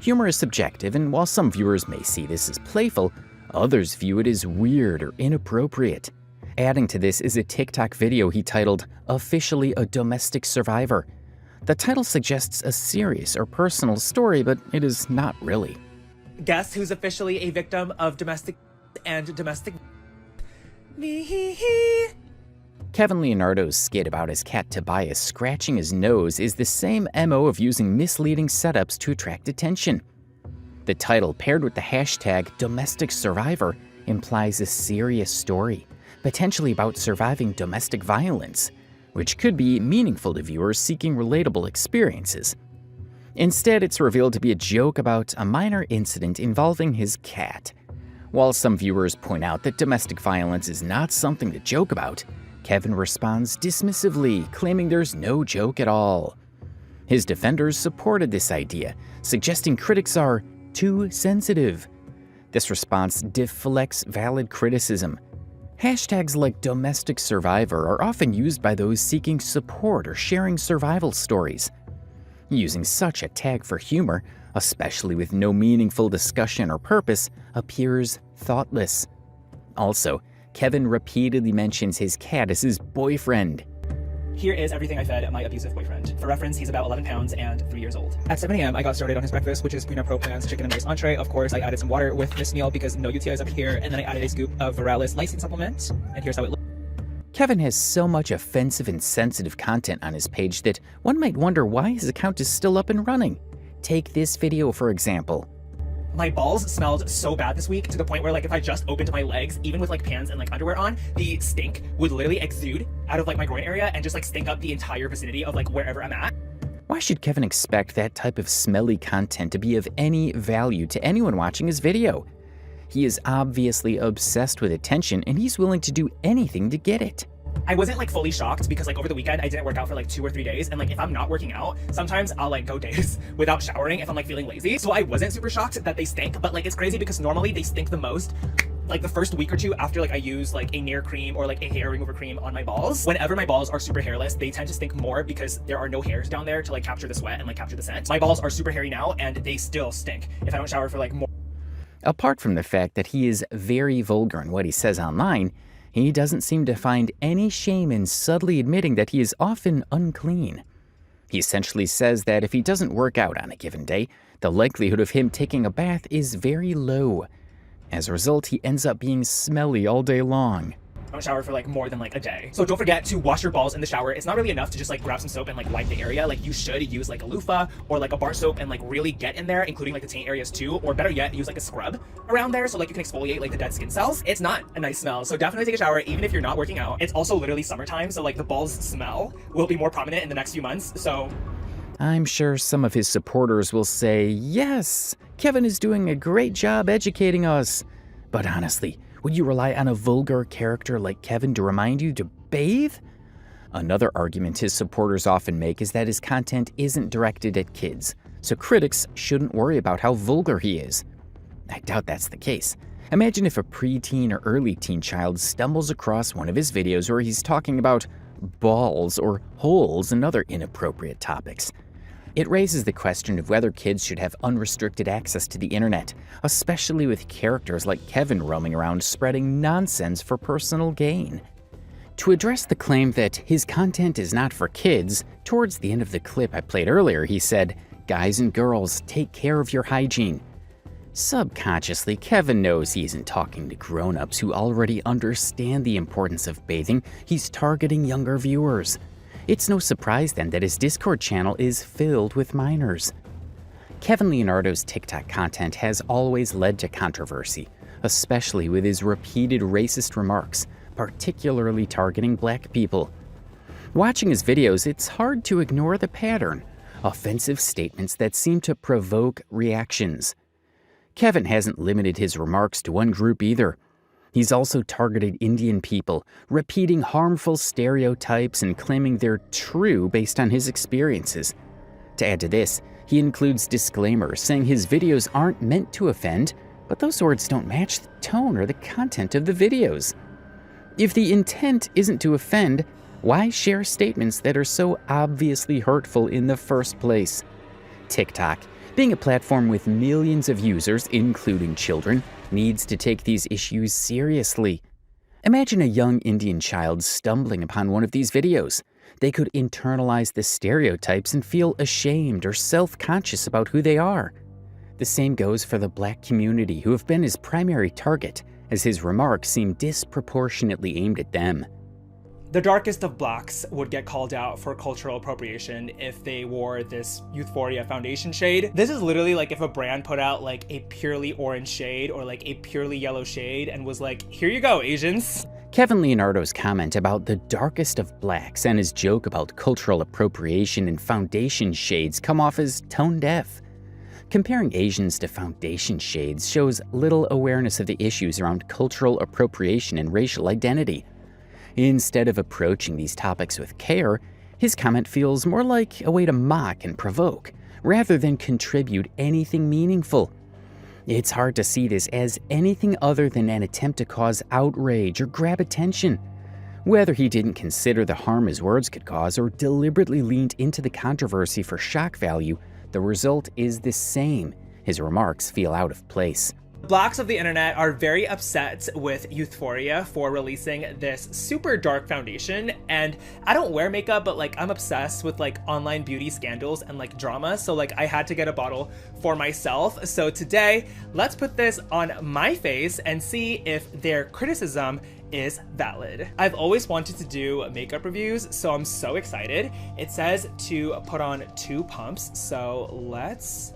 Humor is subjective, and while some viewers may see this as playful, others view it as weird or inappropriate. Adding to this is a TikTok video he titled, "Officially a Domestic Survivor." The title suggests a serious or personal story, but it is not really. Guess who's officially a victim of domestic me? Kevin Leonardo's skit about his cat Tobias scratching his nose is the same MO of using misleading setups to attract attention. The title, paired with the hashtag domestic survivor, implies a serious story, potentially about surviving domestic violence, which could be meaningful to viewers seeking relatable experiences. Instead, it's revealed to be a joke about a minor incident involving his cat. While some viewers point out that domestic violence is not something to joke about, Kevin responds dismissively, claiming there's no joke at all. His defenders supported this idea, suggesting critics are too sensitive. This response deflects valid criticism. Hashtags like domestic survivor are often used by those seeking support or sharing survival stories. Using such a tag for humor, especially with no meaningful discussion or purpose, appears thoughtless. Also, Kevin repeatedly mentions his cat as his boyfriend. Here is everything I fed my abusive boyfriend. For reference, he's about 11 pounds and 3 years old. At 7 a.m., I got started on his breakfast, which is Puna Pro Plans chicken and rice entree. Of course, I added some water with this meal because no UTIs up here, and then I added a scoop of Viralis lysine supplement, and here's how it looks. Kevin has so much offensive and sensitive content on his page that one might wonder why his account is still up and running. Take this video, for example. My balls smelled so bad this week to the point where like if I just opened my legs, even with like pants and like underwear on, the stink would literally exude out of like my groin area and just like stink up the entire vicinity of like wherever I'm at. Why should Kevin expect that type of smelly content to be of any value to anyone watching his video? He is obviously obsessed with attention, and he's willing to do anything to get it. I wasn't like fully shocked because like over the weekend I didn't work out for like 2 or 3 days, and like if I'm not working out, sometimes I'll like go days without showering if I'm like feeling lazy. So I wasn't super shocked that they stink, but like it's crazy because normally they stink the most like the first week or two after like I use like a Nair cream or like a hair remover cream on my balls. Whenever my balls are super hairless, they tend to stink more because there are no hairs down there to like capture the sweat and like capture the scent. My balls are super hairy now, and they still stink if I don't shower for like more. Apart from the fact that he is very vulgar in what he says online, he doesn't seem to find any shame in subtly admitting that he is often unclean. He essentially says that if he doesn't work out on a given day, the likelihood of him taking a bath is very low. As a result, he ends up being smelly all day long. I don't shower for like more than like a day. So don't forget to wash your balls in the shower. It's not really enough to just like grab some soap and like wipe the area. Like you should use like a loofah or like a bar soap and like really get in there, including like the taint areas too, or better yet, use like a scrub around there so like you can exfoliate like the dead skin cells. It's not a nice smell, so definitely take a shower even if you're not working out. It's also literally summertime, so like the balls smell will be more prominent in the next few months, so. I'm sure some of his supporters will say, yes, Kevin is doing a great job educating us. But honestly, would you rely on a vulgar character like Kevin to remind you to bathe? Another argument his supporters often make is that his content isn't directed at kids, so critics shouldn't worry about how vulgar he is. I doubt that's the case. Imagine if a preteen or early teen child stumbles across one of his videos where he's talking about balls or holes and other inappropriate topics. It raises the question of whether kids should have unrestricted access to the internet, especially with characters like Kevin roaming around spreading nonsense for personal gain. To address the claim that his content is not for kids, towards the end of the clip I played earlier, he said, "Guys and girls, take care of your hygiene." Subconsciously, Kevin knows he isn't talking to grown-ups who already understand the importance of bathing. He's targeting younger viewers. It's no surprise then that his Discord channel is filled with minors. Kevin Leonardo's TikTok content has always led to controversy, especially with his repeated racist remarks, particularly targeting black people. Watching his videos, it's hard to ignore the pattern: offensive statements that seem to provoke reactions. Kevin hasn't limited his remarks to one group either. He's also targeted Indian people, repeating harmful stereotypes and claiming they're true based on his experiences. To add to this, he includes disclaimers saying his videos aren't meant to offend, but those words don't match the tone or the content of the videos. If the intent isn't to offend, why share statements that are so obviously hurtful in the first place? TikTok, being a platform with millions of users, including children, needs to take these issues seriously. Imagine a young Indian child stumbling upon one of these videos. They could internalize the stereotypes and feel ashamed or self-conscious about who they are. The same goes for the black community, who have been his primary target, as his remarks seem disproportionately aimed at them. The darkest of blacks would get called out for cultural appropriation if they wore this Youthforia foundation shade. This is literally like if a brand put out like a purely orange shade or like a purely yellow shade and was like, "Here you go, Asians." Kevin Leonardo's comment about the darkest of blacks and his joke about cultural appropriation and foundation shades come off as tone-deaf. Comparing Asians to foundation shades shows little awareness of the issues around cultural appropriation and racial identity. Instead of approaching these topics with care, his comment feels more like a way to mock and provoke, rather than contribute anything meaningful. It's hard to see this as anything other than an attempt to cause outrage or grab attention. Whether he didn't consider the harm his words could cause or deliberately leaned into the controversy for shock value, the result is the same. His remarks feel out of place. Blacks of the internet are very upset with Youthforia for releasing this super dark foundation, and I don't wear makeup, but like I'm obsessed with like online beauty scandals and like drama, so like I had to get a bottle for myself. So today, let's put this on my face and see if their criticism is valid. I've always wanted to do makeup reviews, so I'm so excited. It says to put on 2 pumps, so let's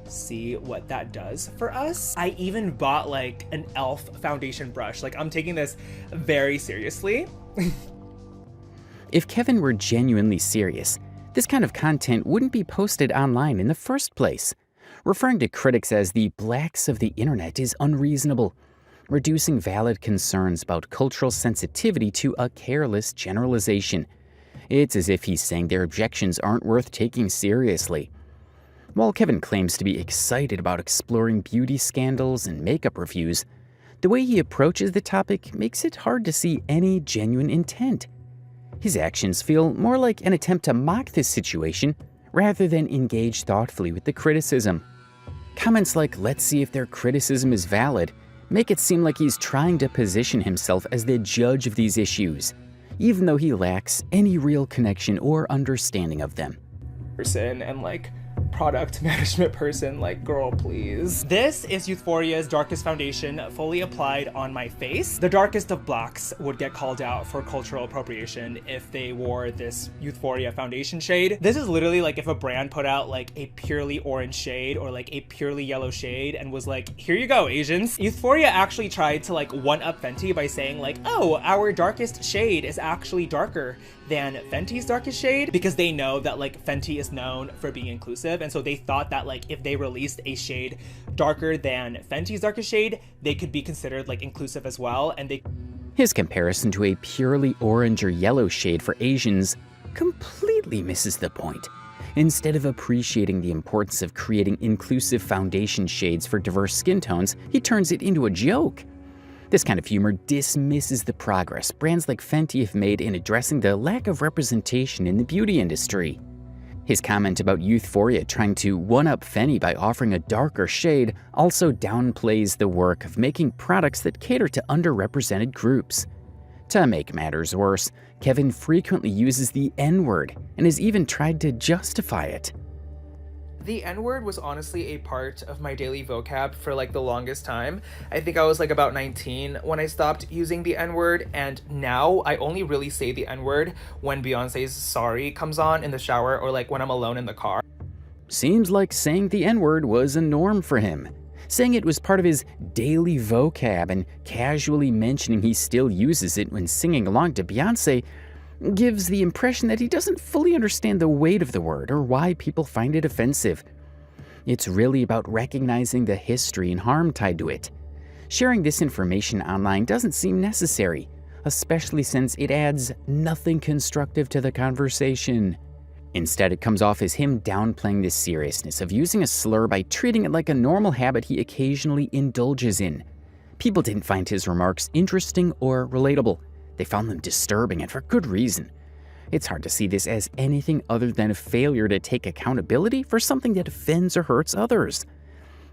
see what that does for us. I even bought like an e.l.f. foundation brush. Like I'm taking this very seriously. If Kevin were genuinely serious, this kind of content wouldn't be posted online in the first place. Referring to critics as the blacks of the internet is unreasonable, reducing valid concerns about cultural sensitivity to a careless generalization. It's as if he's saying their objections aren't worth taking seriously. While Kevin claims to be excited about exploring beauty scandals and makeup reviews, the way he approaches the topic makes it hard to see any genuine intent. His actions feel more like an attempt to mock this situation rather than engage thoughtfully with the criticism. Comments like, "Let's see if their criticism is valid," make it seem like he's trying to position himself as the judge of these issues, even though he lacks any real connection or understanding of them. And like product management person, like, girl, please. This is Youthforia's darkest foundation, fully applied on my face. The darkest of blacks would get called out for cultural appropriation if they wore this Youthforia foundation shade. This is literally like if a brand put out like a purely orange shade or like a purely yellow shade and was like, "Here you go, Asians." Youthforia actually tried to like one-up Fenty by saying like, "Oh, our darkest shade is actually darker than Fenty's darkest shade," because they know that like Fenty is known for being inclusive, and so they thought that like if they released a shade darker than Fenty's darkest shade, they could be considered like inclusive as well. And his comparison to a purely orange or yellow shade for Asians completely misses the point. Instead of appreciating the importance of creating inclusive foundation shades for diverse skin tones, he turns it into a joke. This kind of humor dismisses the progress brands like Fenty have made in addressing the lack of representation in the beauty industry. His comment about Youthphoria trying to one-up Fenny by offering a darker shade also downplays the work of making products that cater to underrepresented groups. To make matters worse, Kevin frequently uses the N-word and has even tried to justify it. The N-word was honestly a part of my daily vocab for like the longest time. I think I was like about 19 when I stopped using the N-word, and now I only really say the N-word when Beyonce's Sorry comes on in the shower or like when I'm alone in the car. Seems like saying the N-word was a norm for him. Saying it was part of his daily vocab and casually mentioning he still uses it when singing along to Beyonce gives the impression that he doesn't fully understand the weight of the word or why people find it offensive. It's really about recognizing the history and harm tied to it. Sharing this information online doesn't seem necessary, especially since it adds nothing constructive to the conversation. Instead, it comes off as him downplaying the seriousness of using a slur by treating it like a normal habit he occasionally indulges in. People didn't find his remarks interesting or relatable. They found them disturbing, and for good reason. It's hard to see this as anything other than a failure to take accountability for something that offends or hurts others.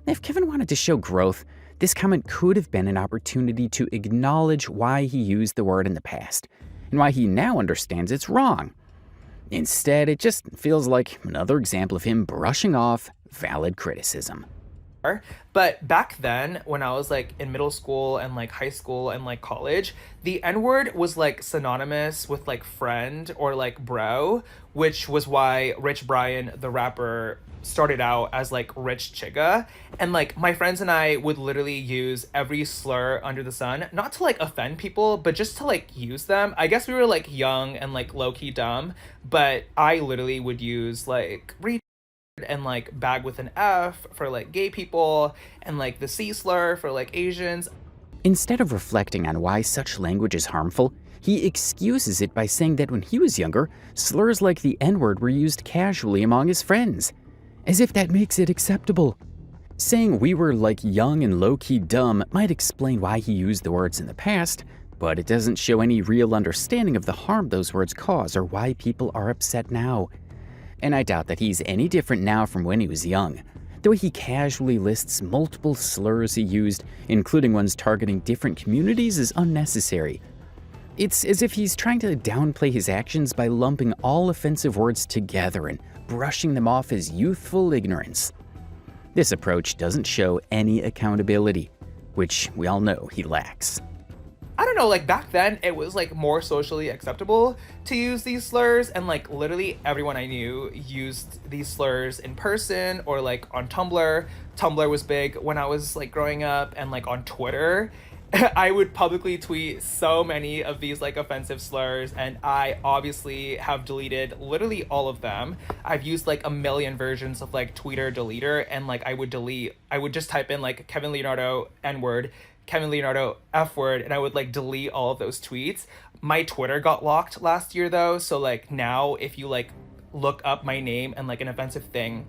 If Kevin wanted to show growth, this comment could have been an opportunity to acknowledge why he used the word in the past, and why he now understands it's wrong. Instead, it just feels like another example of him brushing off valid criticism. But back then, when I was like in middle school and like high school and like college, the N-word was like synonymous with like friend or like bro, which was why Rich Brian, the rapper, started out as like Rich Chigga. And like my friends and I would literally use every slur under the sun, not to like offend people, but just to like use them. I guess we were like young and like low-key dumb, but I literally would use like and like bag with an F for like gay people, and like the C slur for like Asians. Instead of reflecting on why such language is harmful, he excuses it by saying that when he was younger, slurs like the N-word were used casually among his friends, as if that makes it acceptable. Saying we were like young and low-key dumb might explain why he used the words in the past, but it doesn't show any real understanding of the harm those words cause or why people are upset now. And I doubt that he's any different now from when he was young. The way he casually lists multiple slurs he used, including ones targeting different communities, is unnecessary. It's as if he's trying to downplay his actions by lumping all offensive words together and brushing them off as youthful ignorance. This approach doesn't show any accountability, which we all know he lacks. I don't know, like back then it was like more socially acceptable to use these slurs, and like literally everyone I knew used these slurs in person or like on Tumblr. Tumblr was big when I was like growing up, and like on Twitter. I would publicly tweet so many of these like offensive slurs, and I obviously have deleted literally all of them. I've used like a million versions of like Tweeter deleter, and like I would just type in like Kevin Leonardo N-word, Kevin Leonardo F-word, and I would like delete all of those tweets. My Twitter got locked last year though, so like now if you like look up my name and like an offensive thing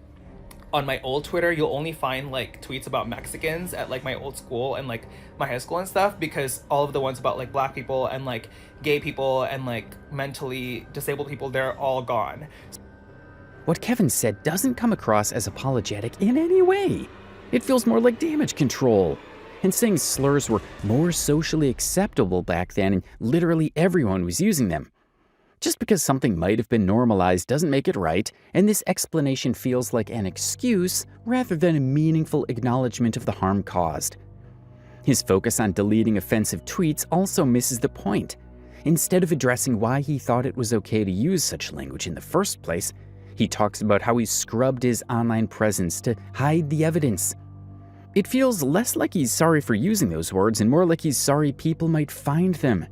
on my old Twitter, you'll only find like tweets about Mexicans at like my old school and like my high school and stuff, because all of the ones about like black people and like gay people and like mentally disabled people, they're all gone. What Kevin said doesn't come across as apologetic in any way. It feels more like damage control. And saying slurs were more socially acceptable back then and literally everyone was using them. Just because something might have been normalized doesn't make it right, and this explanation feels like an excuse rather than a meaningful acknowledgement of the harm caused. His focus on deleting offensive tweets also misses the point. Instead of addressing why he thought it was okay to use such language in the first place, he talks about how he scrubbed his online presence to hide the evidence. It feels less like he's sorry for using those words and more like he's sorry people might find them.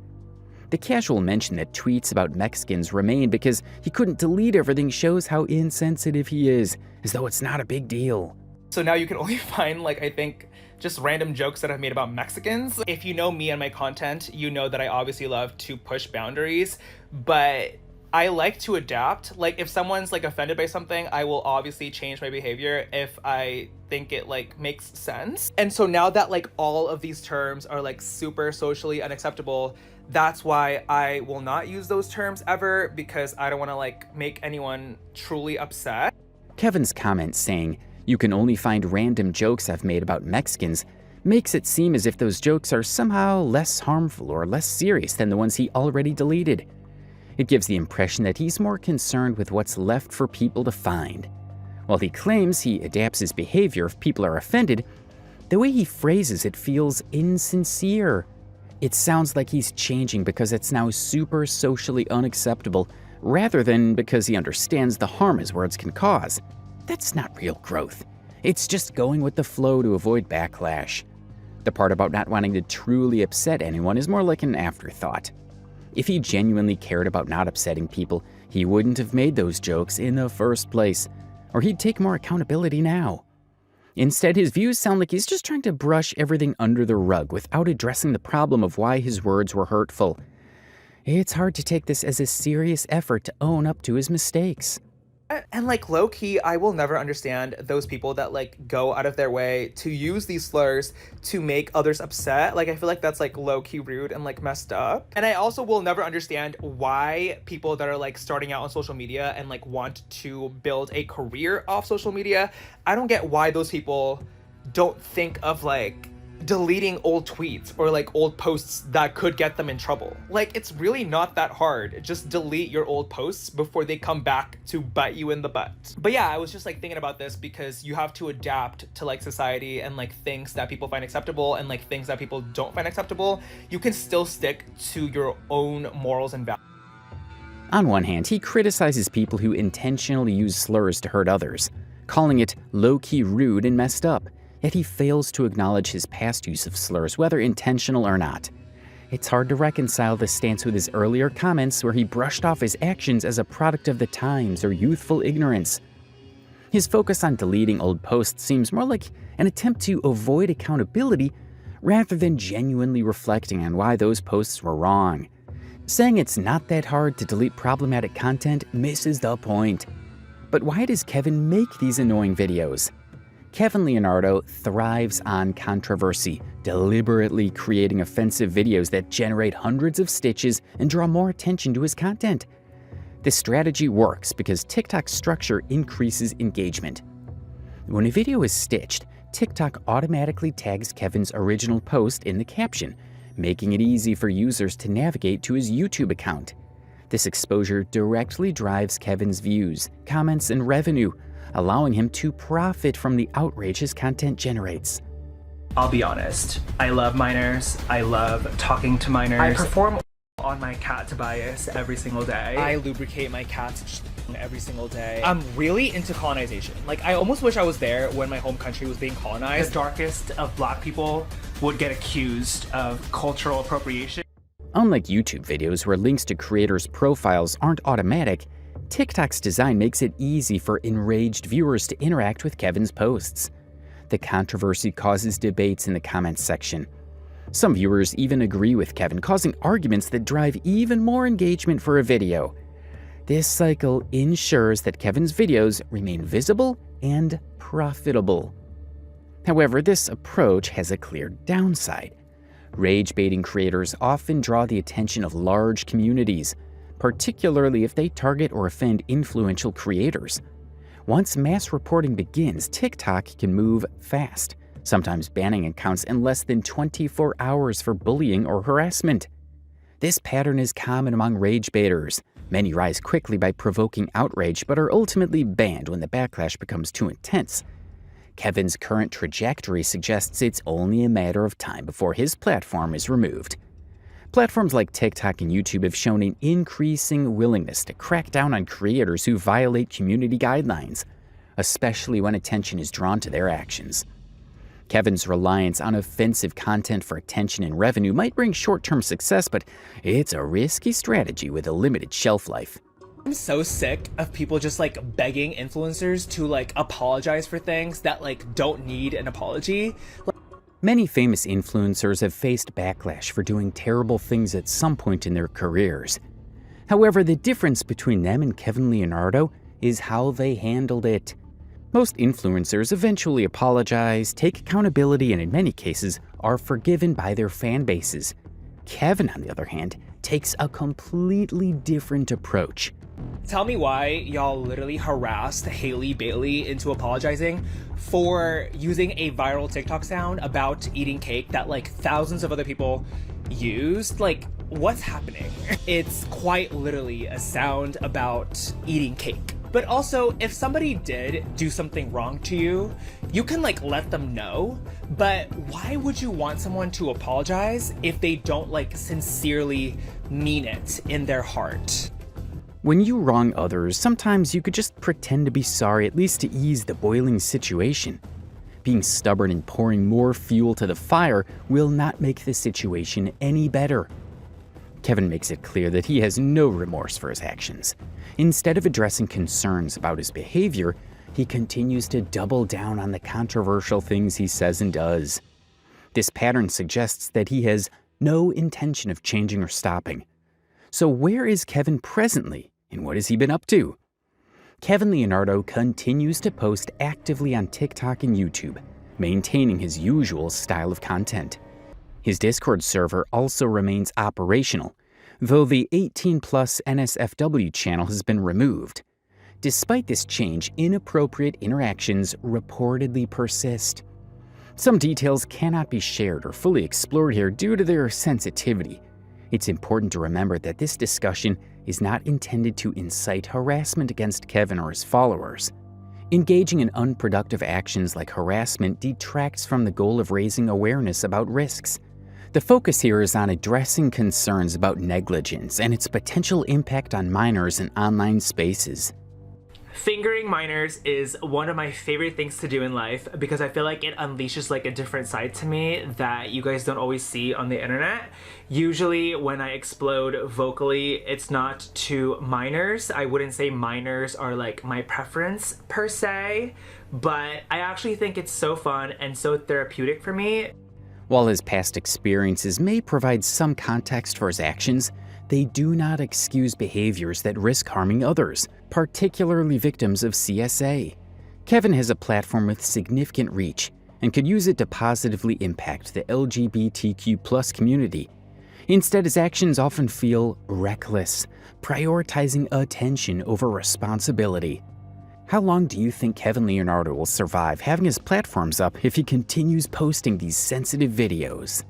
The casual mention that tweets about Mexicans remain because he couldn't delete everything shows how insensitive he is, as though it's not a big deal. So now you can only find like, I think, just random jokes that I've made about Mexicans. If you know me and my content, you know that I obviously love to push boundaries, but I like to adapt. Like if someone's like offended by something, I will obviously change my behavior if I think it like makes sense. And so now that like all of these terms are like super socially unacceptable, that's why I will not use those terms ever, because I don't want to like make anyone truly upset. Kevin's comment saying, "You can only find random jokes I've made about Mexicans," makes it seem as if those jokes are somehow less harmful or less serious than the ones he already deleted. It gives the impression that he's more concerned with what's left for people to find. While he claims he adapts his behavior if people are offended, the way he phrases it feels insincere. It sounds like he's changing because it's now super socially unacceptable, rather than because he understands the harm his words can cause. That's not real growth. It's just going with the flow to avoid backlash. The part about not wanting to truly upset anyone is more like an afterthought. If he genuinely cared about not upsetting people, he wouldn't have made those jokes in the first place, or he'd take more accountability now. Instead, his views sound like he's just trying to brush everything under the rug without addressing the problem of why his words were hurtful. It's hard to take this as a serious effort to own up to his mistakes. And like low key, I will never understand those people that like go out of their way to use these slurs to make others upset. Like I feel like that's like low key rude and like messed up. And I also will never understand why people that are like starting out on social media and like want to build a career off social media, I don't get why those people don't think of like deleting old tweets or like old posts that could get them in trouble. Like it's really not that hard. Just delete your old posts before they come back to bite you in the butt. But yeah, I was just like thinking about this because you have to adapt to like society and like things that people find acceptable and like things that people don't find acceptable. You can still stick to your own morals and values. On one hand, he criticizes people who intentionally use slurs to hurt others, calling it low-key rude and messed up. Yet he fails to acknowledge his past use of slurs, whether intentional or not. It's hard to reconcile this stance with his earlier comments where he brushed off his actions as a product of the times or youthful ignorance. His focus on deleting old posts seems more like an attempt to avoid accountability rather than genuinely reflecting on why those posts were wrong. Saying it's not that hard to delete problematic content misses the point. But why does Kevin make these annoying videos? Kevin Leonardo thrives on controversy, deliberately creating offensive videos that generate hundreds of stitches and draw more attention to his content. This strategy works because TikTok's structure increases engagement. When a video is stitched, TikTok automatically tags Kevin's original post in the caption, making it easy for users to navigate to his YouTube account. This exposure directly drives Kevin's views, comments, and revenue, allowing him to profit from the outrage his content generates. I'll be honest, I love minors. I love talking to minors. I perform on my cat Tobias every single day. I lubricate my cat's every single day. I'm really into colonization. Like I almost wish I was there when my home country was being colonized. The darkest of Black people would get accused of cultural appropriation. Unlike YouTube videos where links to creators' profiles aren't automatic, TikTok's design makes it easy for enraged viewers to interact with Kevin's posts. The controversy causes debates in the comments section. Some viewers even agree with Kevin, causing arguments that drive even more engagement for a video. This cycle ensures that Kevin's videos remain visible and profitable. However, this approach has a clear downside. Rage-baiting creators often draw the attention of large communities, particularly if they target or offend influential creators. Once mass reporting begins, TikTok can move fast, sometimes banning accounts in less than 24 hours for bullying or harassment. This pattern is common among rage baiters. Many rise quickly by provoking outrage, but are ultimately banned when the backlash becomes too intense. Kevin's current trajectory suggests it's only a matter of time before his platform is removed. Platforms like TikTok and YouTube have shown an increasing willingness to crack down on creators who violate community guidelines, especially when attention is drawn to their actions. Kevin's reliance on offensive content for attention and revenue might bring short-term success, but it's a risky strategy with a limited shelf life. I'm so sick of people just like begging influencers to like apologize for things that like don't need an apology. Many famous influencers have faced backlash for doing terrible things at some point in their careers. However, the difference between them and Kevin Leonardo is how they handled it. Most influencers eventually apologize, take accountability, and in many cases are forgiven by their fan bases. Kevin, on the other hand, takes a completely different approach. Tell me why y'all literally harassed Haley Bailey into apologizing for using a viral TikTok sound about eating cake that like thousands of other people used. Like, what's happening? It's quite literally a sound about eating cake. But also, if somebody did do something wrong to you, you can like let them know. But why would you want someone to apologize if they don't like sincerely mean it in their heart? When you wrong others, sometimes you could just pretend to be sorry, at least to ease the boiling situation. Being stubborn and pouring more fuel to the fire will not make the situation any better. Kevin makes it clear that he has no remorse for his actions. Instead of addressing concerns about his behavior, he continues to double down on the controversial things he says and does. This pattern suggests that he has no intention of changing or stopping. So where is Kevin presently, and what has he been up to? Kevin Leonardo continues to post actively on TikTok and YouTube, maintaining his usual style of content. His Discord server also remains operational, though the 18-plus NSFW channel has been removed. Despite this change, inappropriate interactions reportedly persist. Some details cannot be shared or fully explored here due to their sensitivity. It's important to remember that this discussion is not intended to incite harassment against Kevin or his followers. Engaging in unproductive actions like harassment detracts from the goal of raising awareness about risks. The focus here is on addressing concerns about negligence and its potential impact on minors in online spaces. Fingering minors is one of my favorite things to do in life because I feel like it unleashes like a different side to me that you guys don't always see on the internet. Usually when I explode vocally, it's not to minors. I wouldn't say minors are like my preference per se, but I actually think it's so fun and so therapeutic for me. While his past experiences may provide some context for his actions, they do not excuse behaviors that risk harming others, particularly victims of CSA. Kevin has a platform with significant reach and could use it to positively impact the LGBTQ+ community. Instead, his actions often feel reckless, prioritizing attention over responsibility. How long do you think Kevin Leonardo will survive having his platforms up if he continues posting these sensitive videos?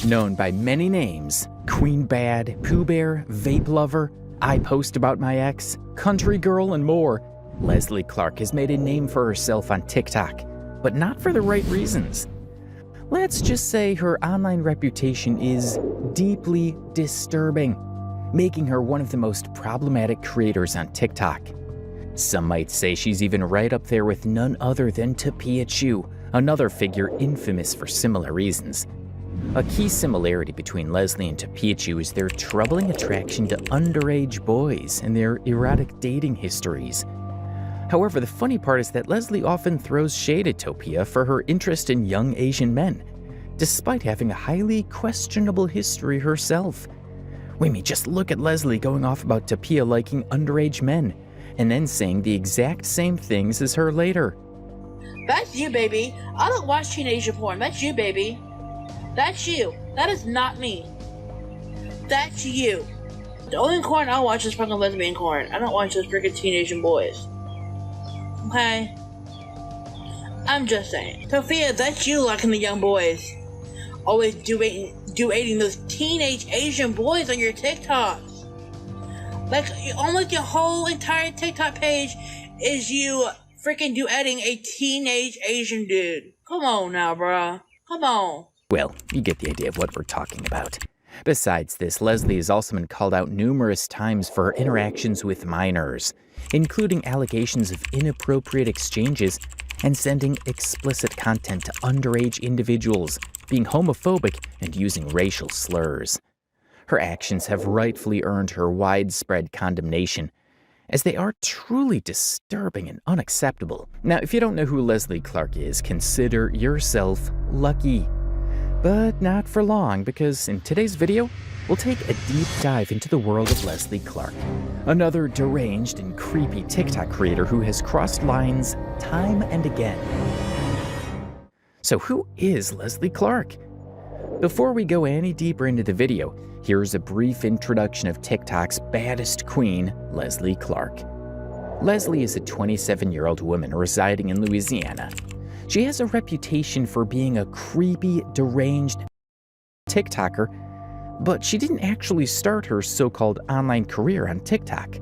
Known by many names, Queen Bad, Pooh Bear, Vape Lover, I Post About My Ex, Country Girl, and more, Leslie Clark has made a name for herself on TikTok, but not for the right reasons. Let's just say her online reputation is deeply disturbing, making her one of the most problematic creators on TikTok. Some might say she's even right up there with none other than Tapia Chu, another figure infamous for similar reasons. A key similarity between Leslie and Tapia Chu is their troubling attraction to underage boys and their erotic dating histories. However, the funny part is that Leslie often throws shade at Tapia for her interest in young Asian men, despite having a highly questionable history herself. We may just look at Leslie going off about Tapia liking underage men, and then saying the exact same things as her later. That's you, baby. I don't watch teenager porn. That's you, baby. That's you. That is not me. That's you. The only corn I watch is fucking lesbian corn. I don't watch those freaking teenage boys. Okay? I'm just saying. Sophia, that's you liking the young boys. Always dueting those teenage Asian boys on your TikToks. Like, almost your whole entire TikTok page is you freaking duetting a teenage Asian dude. Come on now, bruh. Come on. Well, you get the idea of what we're talking about. Besides this, Leslie has also been called out numerous times for her interactions with minors, including allegations of inappropriate exchanges and sending explicit content to underage individuals being homophobic, and using racial slurs. Her actions have rightfully earned her widespread condemnation, as they are truly disturbing and unacceptable. Now, if you don't know who Leslie Clark is, consider yourself lucky. But not for long, because in today's video, we'll take a deep dive into the world of Leslie Clark, another deranged and creepy TikTok creator who has crossed lines time and again. So who is Leslie Clark? Before we go any deeper into the video, here's a brief introduction of TikTok's baddest queen, Leslie Clark. Leslie is a 27-year-old woman residing in Louisiana. She has a reputation for being a creepy, deranged TikToker, but she didn't actually start her so-called online career on TikTok.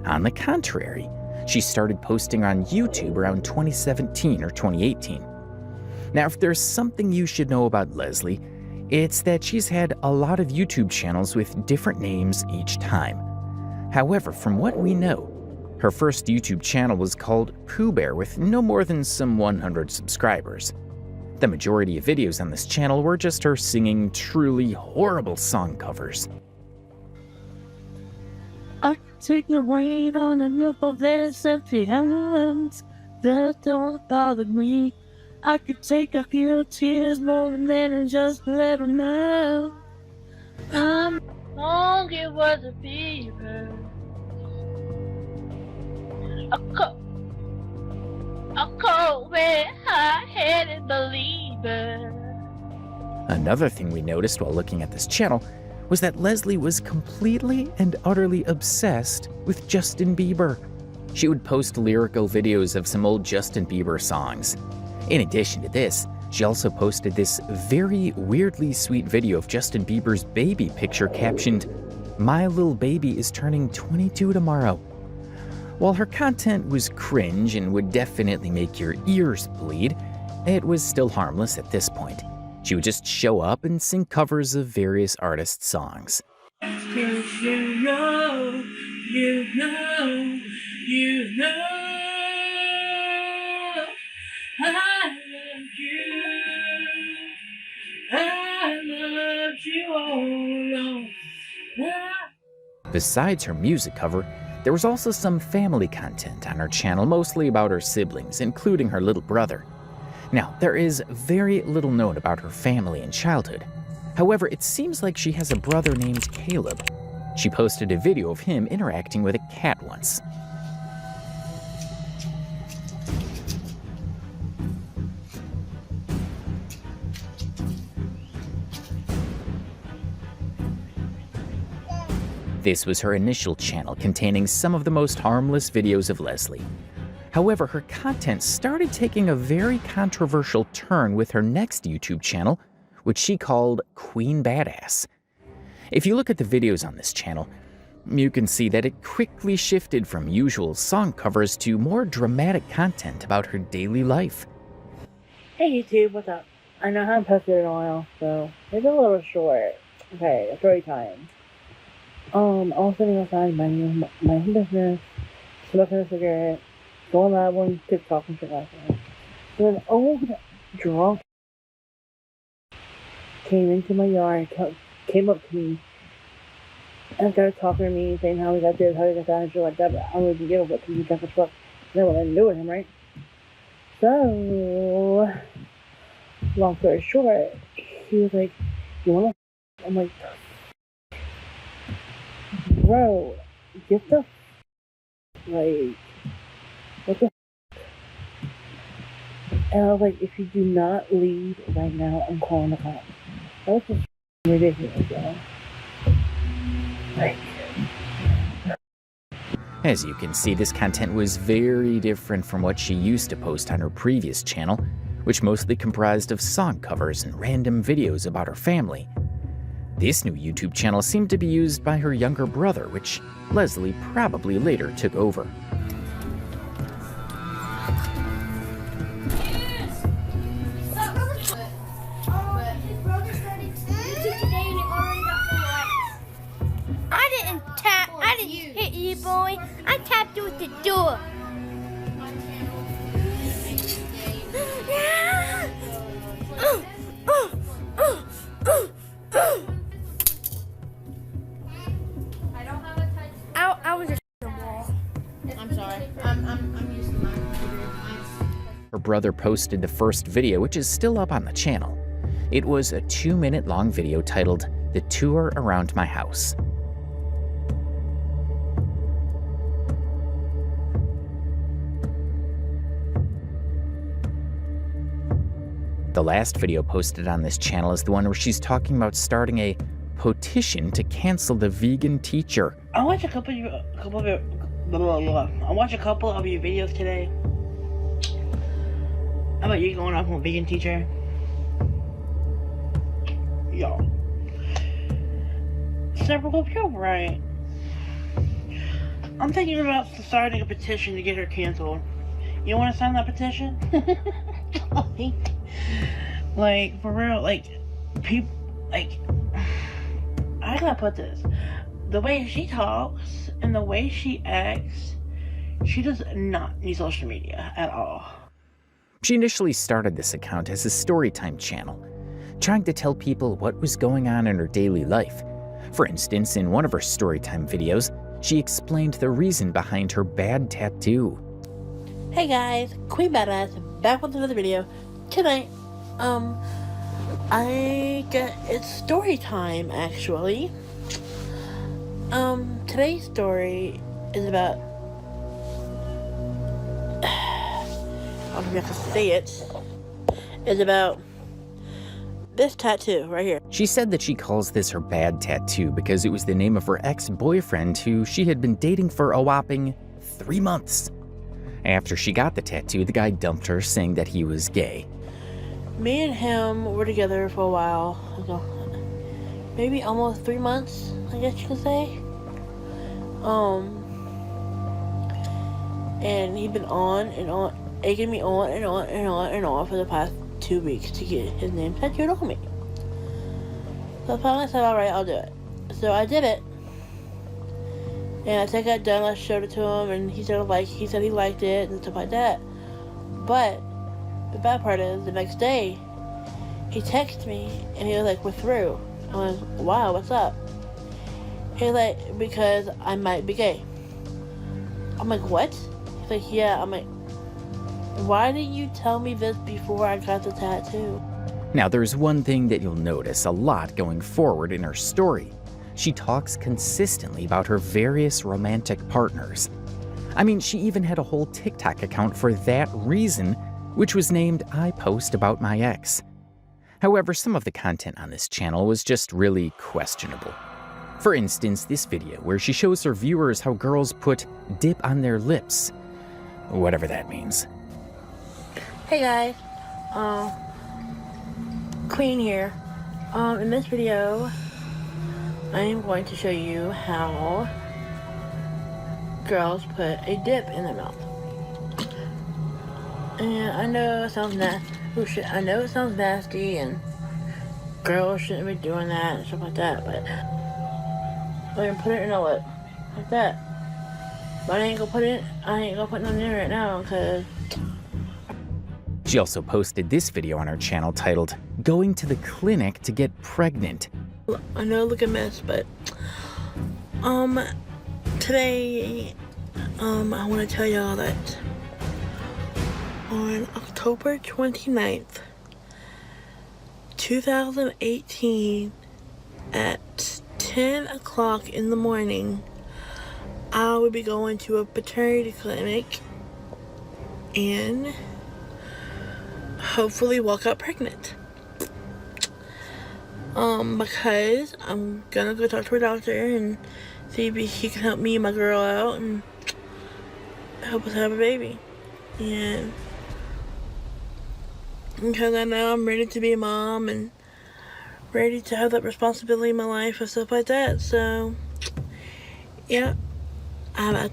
On the contrary, she started posting on YouTube around 2017 or 2018. Now, if there's something you should know about Leslie, it's that she's had a lot of YouTube channels with different names each time. However, from what we know, her first YouTube channel was called Pooh Bear with no more than some 100 subscribers. The majority of videos on this channel were just her singing truly horrible song covers. I take the weight on the nipple that's empty hands that don't bother me. I could take a few tears more than that and just let them know. I'm long it was a fever. A cold, red, hot-headed believer. Another thing we noticed while looking at this channel was that Leslie was completely and utterly obsessed with Justin Bieber. She would post lyrical videos of some old Justin Bieber songs. In addition to this, she also posted this very weirdly sweet video of Justin Bieber's baby picture captioned, "My little baby is turning 22 tomorrow." While her content was cringe and would definitely make your ears bleed, it was still harmless at this point. She would just show up and sing covers of various artists' songs. You know, you know, you know, I love you all along. Besides her music cover, there was also some family content on her channel, mostly about her siblings, including her little brother. Now, there is very little known about her family and childhood. However, it seems like she has a brother named Caleb. She posted a video of him interacting with a cat once. This was her initial channel, containing some of the most harmless videos of Leslie. However, her content started taking a very controversial turn with her next YouTube channel, which she called Queen Badass. If you look at the videos on this channel, you can see that it quickly shifted from usual song covers to more dramatic content about her daily life. Hey YouTube, what's up? I know I haven't posted in a while, so it's a little short. Okay, story time. I was sitting outside minding business, smoking a cigarette, going live on TikTok and shit like that. So an old drunk came into my yard, came up to me, and started talking to me, saying how he got this, how he got that, and shit like that, but I wouldn't give a fuck because he got the fuck. Then what I didn't do with him, right? So, long story short, he was like, "You wanna?" I'm like, "Bro, get the like, what the?" And I was like, "If you do not leave right now, I'm calling the cops." That was just ridiculous, y'all. Like, As you can see, this content was very different from what she used to post on her previous channel, which mostly comprised of song covers and random videos about her family. This new YouTube channel seemed to be used by her younger brother, which Leslie probably later took over. I didn't hit you, boy. I tapped you with the door. brother posted the first video, which is still up on the channel. It was a 2-minute long video titled "The Tour Around My House." The last video posted on this channel is the one where she's talking about starting a petition to cancel the vegan teacher. I watched a couple of your videos today about you going off on a vegan teacher. Yo. Several of you, right? I'm thinking about starting a petition to get her canceled. You want to sign that petition? Like, for real, like, people, like, I gotta put this. The way she talks and the way she acts, she does not need social media at all. She initially started this account as a storytime channel, trying to tell people what was going on in her daily life. For instance, in one of her storytime videos, she explained the reason behind her bad tattoo. Hey guys, Queen Badass back with another video. Tonight, it's story time actually. Today's story is about, I don't know if I can say it. It's about this tattoo right here. She said that she calls this her bad tattoo because it was the name of her ex-boyfriend who she had been dating for a whopping 3 months. After she got the tattoo, the guy dumped her, saying that he was gay. Me and him were together for a while. Maybe almost 3 months, I guess you could say. And he'd been on and on, egging me on and on and on and on for the past 2 weeks to get his name tattooed on me. So I finally said, alright, I'll do it. So I did it. And I think I got done, I showed it to him, and he said he liked it and stuff like that. But the bad part is, the next day, he texted me and he was like, "We're through." I was like, "Wow, what's up?" He was like, "Because I might be gay." I'm like, "What?" He's like, "Yeah." I'm like, "Why didn't you tell me this before I got the tattoo?" Now, there's one thing that you'll notice a lot going forward in her story. She talks consistently about her various romantic partners. I mean, she even had a whole TikTok account for that reason, which was named "I Post About My Ex." However, some of the content on this channel was just really questionable. For instance, this video where she shows her viewers how girls put dip on their lips, whatever that means. Hey guys, Queen here. In this video, I am going to show you how girls put a dip in their mouth. And I know it sounds nasty. I know it sounds nasty, and girls shouldn't be doing that and stuff like that. But we're gonna put it in a lip like that. But I ain't gonna put nothing in right now, cause. She also posted this video on her channel titled "Going to the Clinic to Get Pregnant." I know, look a mess, but today I want to tell y'all that on October 29th, 2018, at 10 o'clock in the morning, I will be going to a paternity clinic and hopefully walk out pregnant. Because I'm gonna go talk to a doctor and see if he can help me and my girl out and help us have a baby. And because I know I'm ready to be a mom and ready to have that responsibility in my life and stuff like that. So, yeah, I'm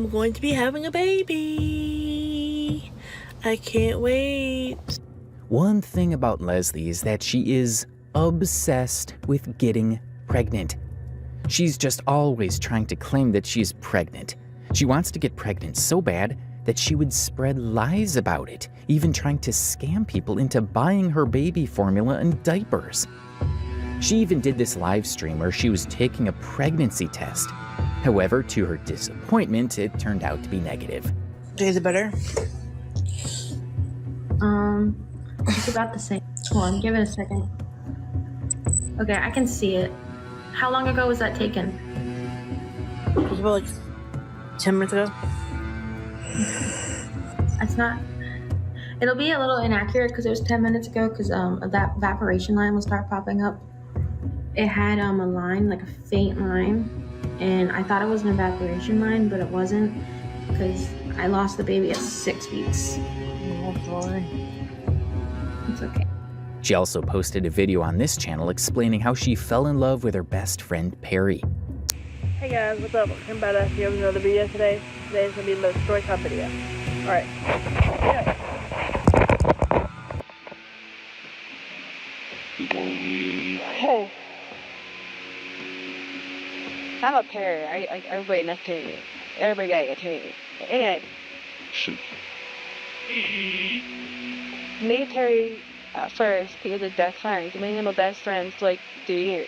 going to be having a baby. I can't wait. One thing about Leslie is that she is obsessed with getting pregnant. She's just always trying to claim that she's pregnant. She wants to get pregnant so bad that she would spread lies about it, even trying to scam people into buying her baby formula and diapers. She even did this live stream where she was taking a pregnancy test. However, to her disappointment, it turned out to be negative. Is it better? It's about the same. Hold on, give it a second. Okay, I can see it. How long ago was that taken? It was about like 10 minutes ago. It's not. It'll be a little inaccurate because it was 10 minutes ago because that evaporation line will start popping up. It had a line, like a faint line, and I thought it was an evaporation line, but it wasn't because I lost the baby at 6 weeks. Oh, sorry. It's okay. She also posted a video on this channel explaining how she fell in love with her best friend Perry. Hey guys, what's up? I'm badass here with another video today. Today's gonna be another story time video. Alright. Yeah. Hey. I'm a Perry. Everybody knows Perry. Everybody got a Perry. Anyway. Me and Terry at first because of best friends. Me and him were best friends for like 3 years.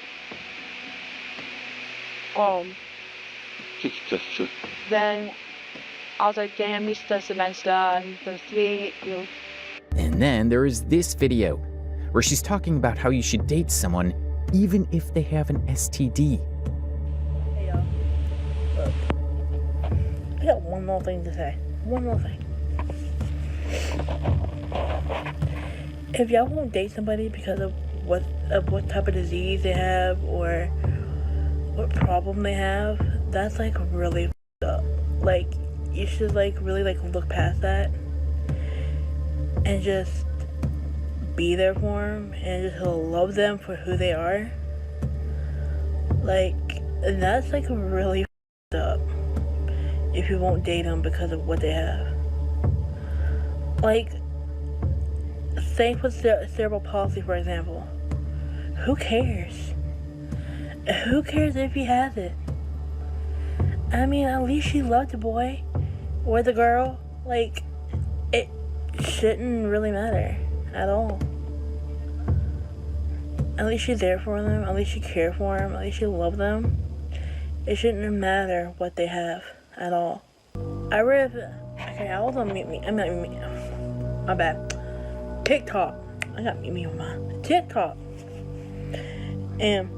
Then I was like, damn, we still semester and for 3 years. And then there is this video where she's talking about how you should date someone even if they have an STD. Hey y'all. Look. I got one more thing to say. One more thing. If y'all won't date somebody because of what type of disease they have or what problem they have, that's like really f***ed up. Like, you should like really like look past that and just be there for them and just love them for who they are. Like, that's like really f***ed up if you won't date them because of what they have. Like, same with cerebral palsy, for example. Who cares? Who cares if he has it? I mean, at least she loved the boy or the girl. Like, it shouldn't really matter at all. At least you're there for them. At least you care for them. At least you love them. It shouldn't matter what they have at all. I was on my bad. TikTok. I got me on my TikTok. And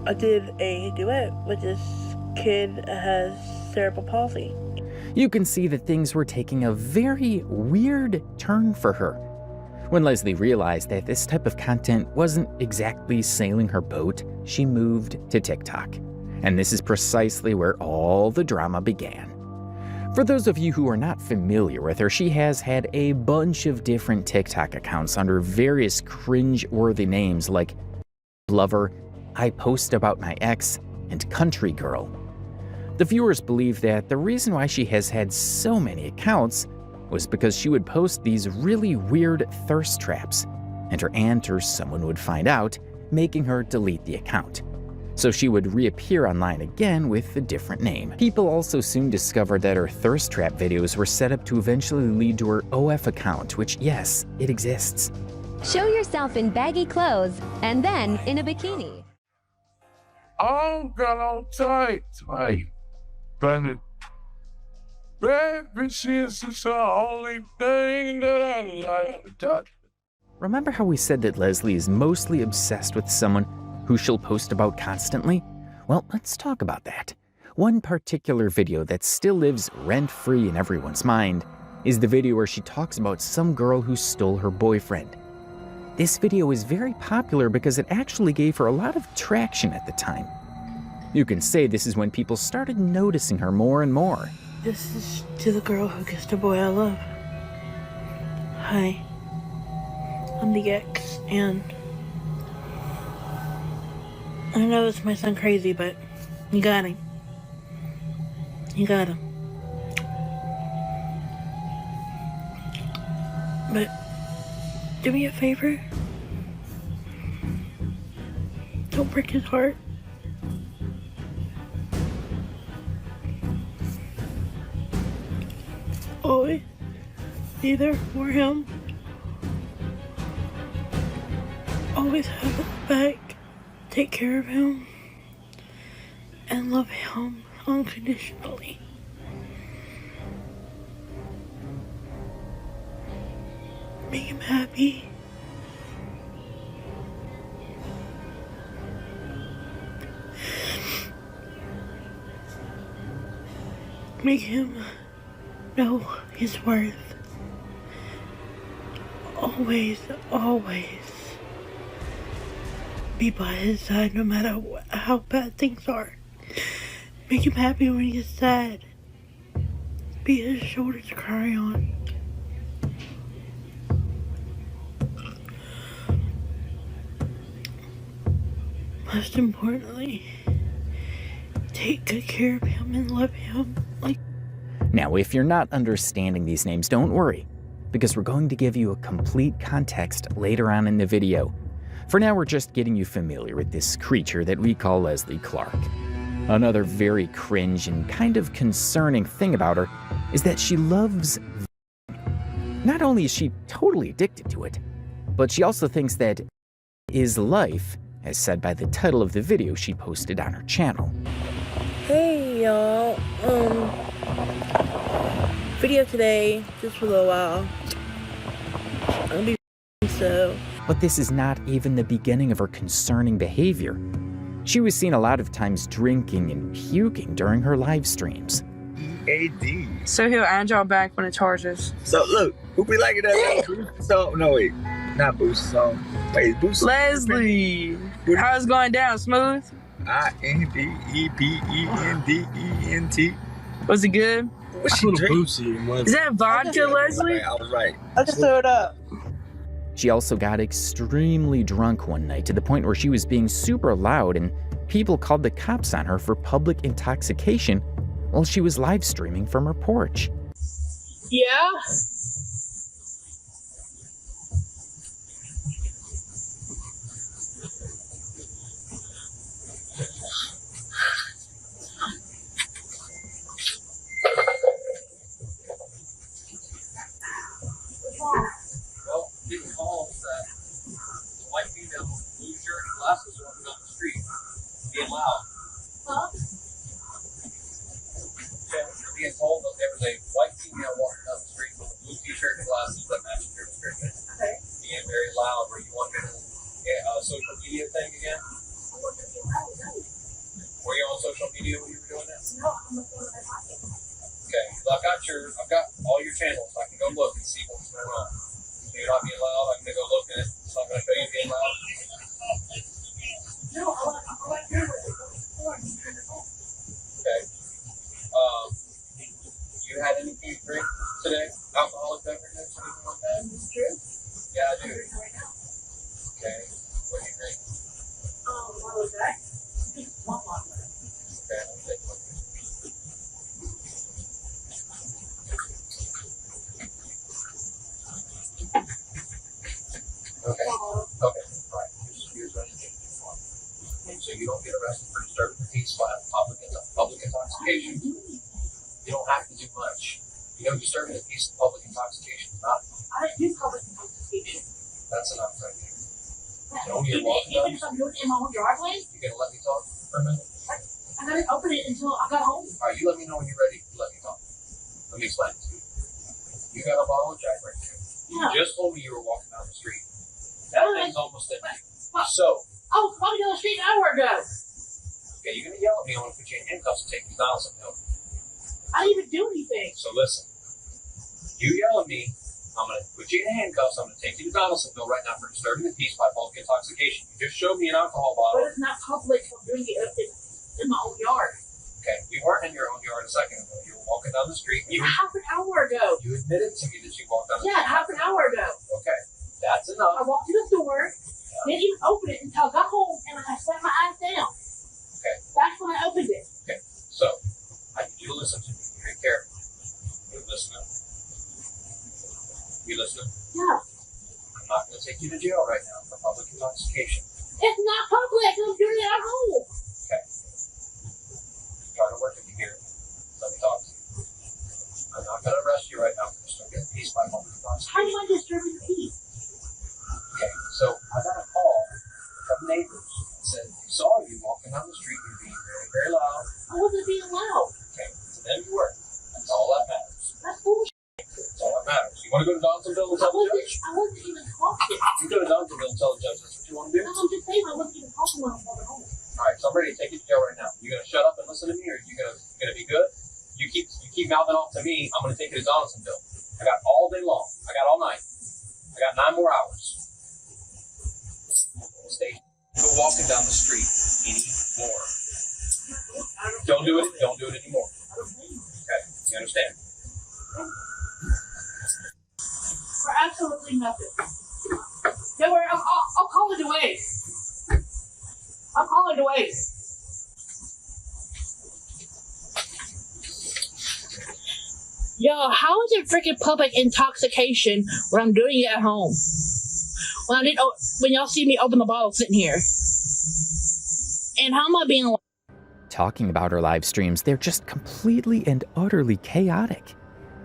I did a duet with this kid that has cerebral palsy. You can see that things were taking a very weird turn for her. When Leslie realized that this type of content wasn't exactly sailing her boat, she moved to TikTok. And this is precisely where all the drama began. For those of you who are not familiar with her, she has had a bunch of different TikTok accounts under various cringe-worthy names like Lover, I Post About My Ex, and Country Girl. The viewers believe that the reason why she has had so many accounts was because she would post these really weird thirst traps, and her aunt or someone would find out, making her delete the account. So she would reappear online again with a different name. People also soon discovered that her thirst trap videos were set up to eventually lead to her OF account, which, yes, it exists. Show yourself in baggy clothes and then in a bikini. I'm gonna tight, mate. But baby, she's the only thing that I like to touch. Remember how we said that Leslie is mostly obsessed with someone who she'll post about constantly? Well, let's talk about that. One particular video that still lives rent-free in everyone's mind is the video where she talks about some girl who stole her boyfriend. This video is very popular because it actually gave her a lot of traction at the time. You can say this is when people started noticing her more and more. This is to the girl who kissed the boy I love. Hi. I'm the ex, and I know this might sound crazy, but you got him. You got him. But do me a favor. Don't break his heart. Always be there for him. Always have his back. Take care of him. And love him unconditionally. Make him happy. Make him know his worth. Always, always be by his side no matter how bad things are. Make him happy when he gets sad. Be his shoulder to cry on. Most importantly, take good care of him and love him like. Now, if you're not understanding these names, don't worry, because we're going to give you a complete context later on in the video. For now, we're just getting you familiar with this creature that we call Leslie Clark. Another very cringe and kind of concerning thing about her is that she loves. Not only is she totally addicted to it, but she also thinks that is life, as said by the title of the video she posted on her channel. Hey y'all, video today, just for a little while. I'll be so. But this is not even the beginning of her concerning behavior. She was seen a lot of times drinking and puking during her live streams. AD. So he'll add y'all back when it charges. So look, who be liking that Boost song? No wait, not Boost song. Wait, Boost. Leslie, how's it going down? Smooth? INDEPENDENT. Was it good? What's she drinking? Is that vodka, Leslie? I was right. I just threw it up. She also got extremely drunk one night to the point where she was being super loud and people called the cops on her for public intoxication while she was live streaming from her porch. Yeah? Well, getting calls that white female, blue shirt and glasses walking down the street, being loud. Huh? You're being told that there was a white female walking down the street with a blue t-shirt and glasses that matched your description. Okay. Being very loud. Were you on your social media thing again? Were you on social media when you were doing that? No, I'm a phone in my pocket. Okay, so I've got all your channels. I can go look and see what's going on. So you're not being loud. I'm gonna go look at it. It's not gonna show you being loud. No, I want to hear what it's going. Okay. You had anything to drink today? Alcoholic beverages, anything like that? It's true. Yeah, I do. Right now. Okay. What do you drink? What was that? One bottle. Okay, let me take a look. Okay. Okay. All right. Here's what I need you for. So you don't get arrested for disturbing the peace by public intoxication. You don't have to do much. You know, disturbing the peace of public intoxication is not. I didn't do public intoxication. That's enough right there. You know, you're walking down. Even if I'm doing it in my own driveway, You gonna let me talk for a minute? I didn't open it until I got home. All right, you let me know when you're ready. Let me talk. Let me explain it to you. You got a bottle of Jack right there. Yeah. You just told me you were walking down the street. That thing's almost empty. What? So, I was walking down the street an hour ago. okay, you're gonna yell at me. I want to put you in handcuffs and take you down some hill. I didn't even do anything. So listen, you yell at me. I'm gonna put you in handcuffs. I'm gonna take you to Donaldsonville right now for disturbing the peace by public intoxication. You just showed me an alcohol But bottle. it's not public. I'm doing it in my own yard. Okay, you weren't in your own yard a second ago. You were walking down the street. Half an hour ago. You admitted to me that you walked down the Yeah, street. half an hour ago. Okay, that's I enough. walked to the door, didn't even open it until I got home, and I sat my ass down. Okay. That's when I opened it. Okay, so I need you to listen to me very carefully. You listening? You listening? Yeah. I'm not going to take you to jail right now for public intoxication. It's not public. I'm doing it at home. Okay. I'm trying to work with you here. Let me talk to you. I'm not going to arrest you right now for disturbing the peace by public How intoxication. am I disturbing the peace? Okay, so I got a call from neighbors that said they saw you walking down the street. You're being very, very loud. I wasn't being loud. Okay, to them you were. That's all that matters. That's bullshit. That's all that matters. You want to go to Donaldsonville and tell the judge? I wasn't even talking. You could have gone to the and tell the judge that's what you want to do. No, I'm just saying I wasn't even talking when I was home. Alright, so I'm ready to take you to jail right now. You gonna shut up and listen to me, or you gonna be good? You keep mouthing off to me, I'm gonna take you to Donaldsonville. I got all day long. I got all night. I got 9 more hours. Stay. Go walking down the street anymore. Don't do it. Don't do it anymore. Okay, you understand? For absolutely nothing. Don't worry, I'll call it away. I'll call it away. Yo, how is it freaking public intoxication when I'm doing it at home? When y'all see me open the bottle sitting here? And how am I being? Talking about her live streams, they're just completely and utterly chaotic.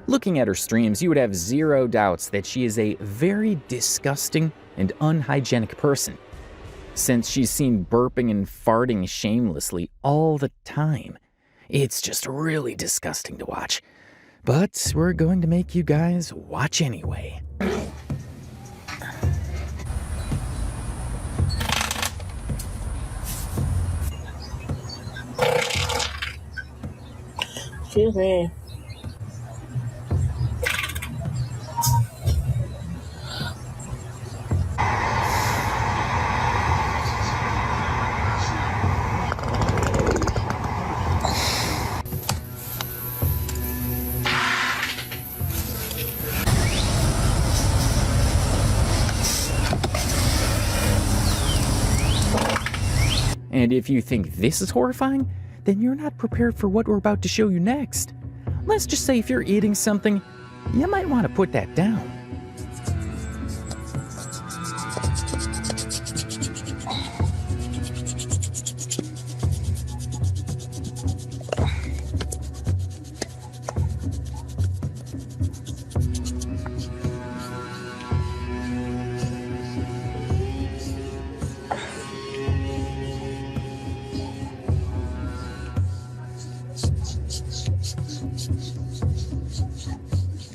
Looking at her streams, you would have zero doubts that she is a very disgusting and unhygienic person, since she's seen burping and farting shamelessly all the time. It's just really disgusting to watch. But we're going to make you guys watch anyway. Excuse me. And if you think this is horrifying, then you're not prepared for what we're about to show you next. Let's just say if you're eating something, you might want to put that down.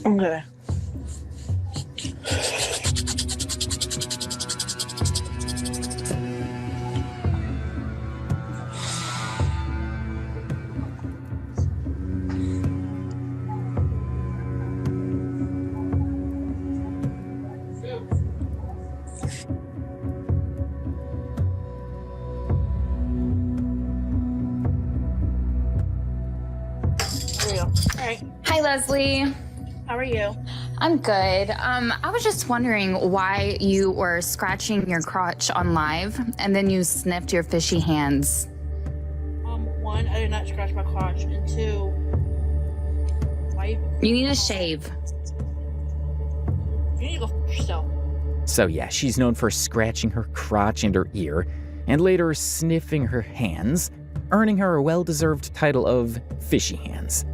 Okay. Hi, Leslie. How are you? I'm good. I was just wondering why you were scratching your crotch on live and then you sniffed your fishy hands. One, I did not scratch my crotch, and two, why you need to shave. You need to go f yourself. So yeah, she's known for scratching her crotch and her ear, and later sniffing her hands, earning her a well-deserved title of Fishy Hands.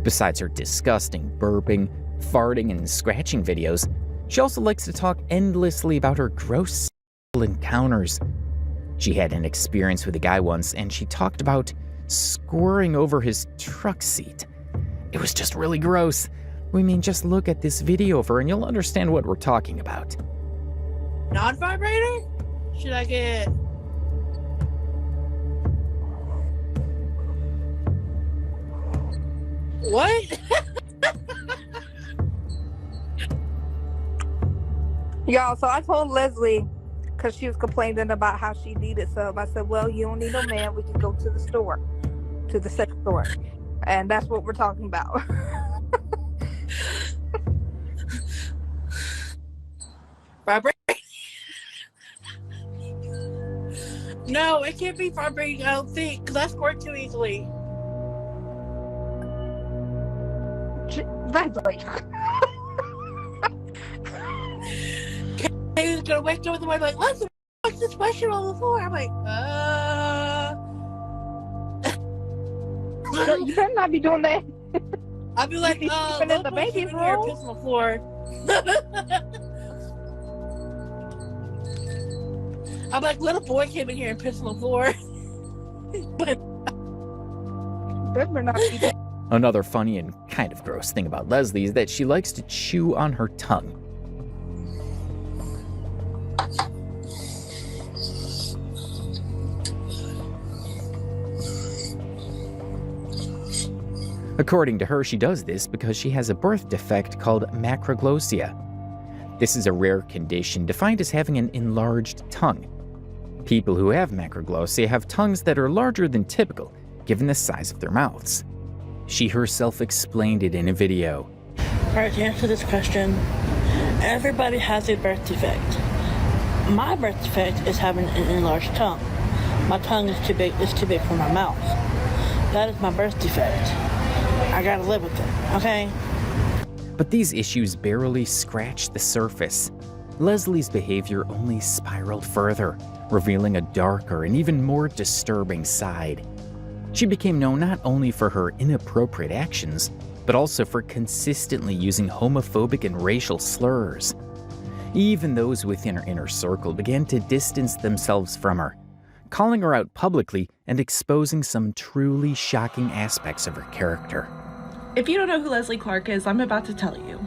Besides her disgusting burping, farting, and scratching videos, she also likes to talk endlessly about her gross sexual encounters. She had an experience with a guy once, and she talked about squirring over his truck seat. It was just really gross. I mean, just look at this video of her and you'll understand what we're talking about. Non-vibrator? Should I get... What? Y'all, so I told Leslie, because she was complaining about how she needed some. I said, well, you don't need no man. We can go to the store, to the sex store. And that's what we're talking about. Vibrate? No, it can't be vibrating, I don't think, because I squirt too easily. Vibrate. He's gonna wake up with the wife like, what's this question on the floor? I'm like, You better not be doing that. I'll be like, in the baby's room here, room. piss on the floor. I'm like, little boy came in here and pissed on the floor. But better not be that. Another funny and kind of gross thing about Leslie is that she likes to chew on her tongue. According to her, she does this because she has a birth defect called macroglossia. This is a rare condition defined as having an enlarged tongue. People who have macroglossia have tongues that are larger than typical, given the size of their mouths. She herself explained it in a video. Alright, to answer this question, everybody has a birth defect. My birth defect is having an enlarged tongue. My tongue is too big for my mouth. That is my birth defect. I gotta live with it, okay? But these issues barely scratched the surface. Leslie's behavior only spiraled further, revealing a darker and even more disturbing side. She became known not only for her inappropriate actions, but also for consistently using homophobic and racial slurs. Even those within her inner circle began to distance themselves from her, calling her out publicly and exposing some truly shocking aspects of her character. If you don't know who Leslie Clark is, I'm about to tell you.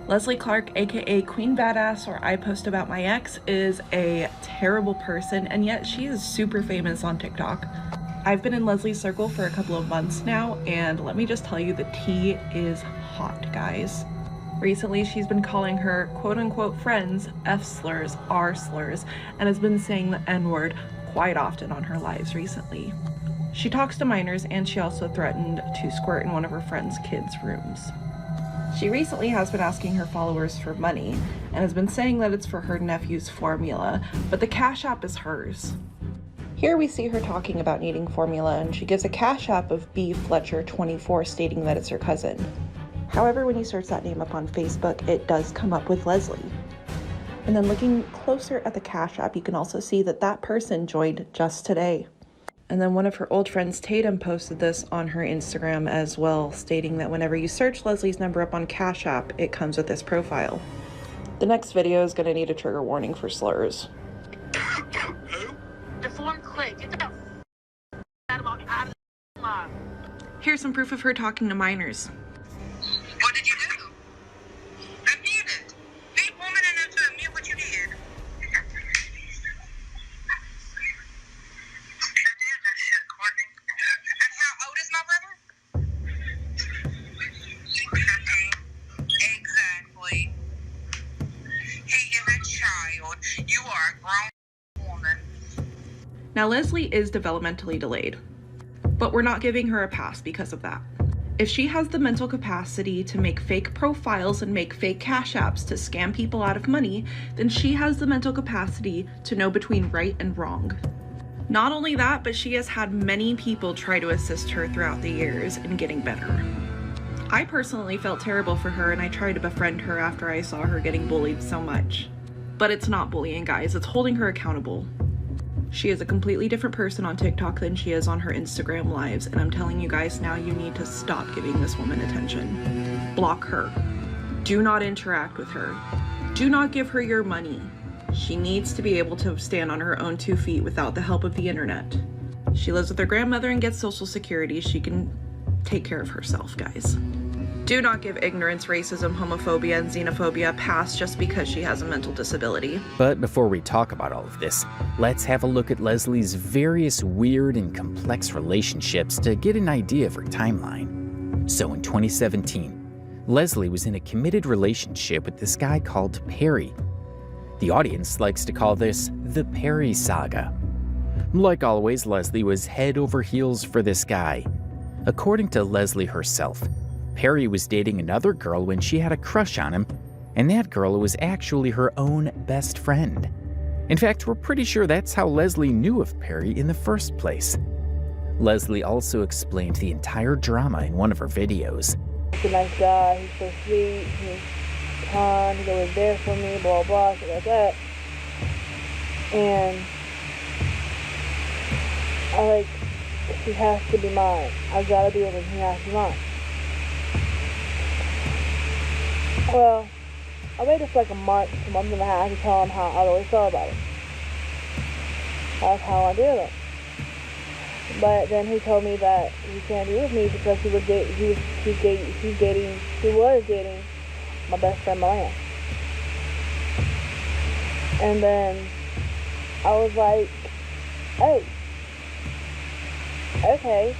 Leslie Clark, aka Queen Badass, or I Post About My Ex, is a terrible person, and yet she is super famous on TikTok. I've been in Leslie's circle for a couple of months now, and let me just tell you, the tea is hot, guys. Recently, she's been calling her quote-unquote friends F slurs, R slurs, and has been saying the N-word quite often on her lives recently. She talks to minors, and she also threatened to squirt in one of her friend's kids' rooms. She recently has been asking her followers for money, and has been saying that it's for her nephew's formula, but the Cash App is hers. Here we see her talking about needing formula, and she gives a Cash App of B Fletcher 24 stating that it's her cousin. However, when you search that name up on Facebook, it does come up with Leslie. And then looking closer at the Cash App, you can also see that that person joined just today. And then one of her old friends, Tatum, posted this on her Instagram as well, stating that whenever you search Leslie's number up on Cash App, it comes with this profile. The next video is going to need a trigger warning for slurs. Here's some proof of her talking to minors. What did you do? Unmute it. Be woman enough to admit what you did. And how old is my brother? 15. Exactly. He is a child. You are a grown woman. Now, Leslie is developmentally delayed, but we're not giving her a pass because of that. If she has the mental capacity to make fake profiles and make fake Cash Apps to scam people out of money, then she has the mental capacity to know between right and wrong. Not only that, but she has had many people try to assist her throughout the years in getting better. I personally felt terrible for her, and I tried to befriend her after I saw her getting bullied so much. But it's not bullying, guys, it's holding her accountable. She is a completely different person on TikTok than she is on her Instagram lives, and I'm telling you guys now, you need to stop giving this woman attention. Block her. Do not interact with her. Do not give her your money. She needs to be able to stand on her own 2 feet without the help of the internet. She lives with her grandmother and gets Social Security. She can take care of herself, guys. Do not give ignorance, racism, homophobia, and xenophobia a pass just because she has a mental disability. But before we talk about all of this, let's have a look at Leslie's various weird and complex relationships to get an idea of her timeline. So in 2017, Leslie was in a committed relationship with this guy called Perry. The audience likes to call this the Perry saga. Like always, Leslie was head over heels for this guy. According to Leslie herself, Perry was dating another girl when she had a crush on him, and that girl was actually her own best friend. In fact, we're pretty sure that's how Leslie knew of Perry in the first place. Leslie also explained the entire drama in one of her videos. He's a nice guy, he's so sweet, he's kind, he's always there for me, blah, blah, shit like that. And he has to be mine. I gotta be with him, he has to be mine. Well, I waited for like a month and a half to tell him how I always felt about him. That's how I did it. But then he told me that he can't be with me because he was dating my best friend Milan. And then I was like, hey, okay.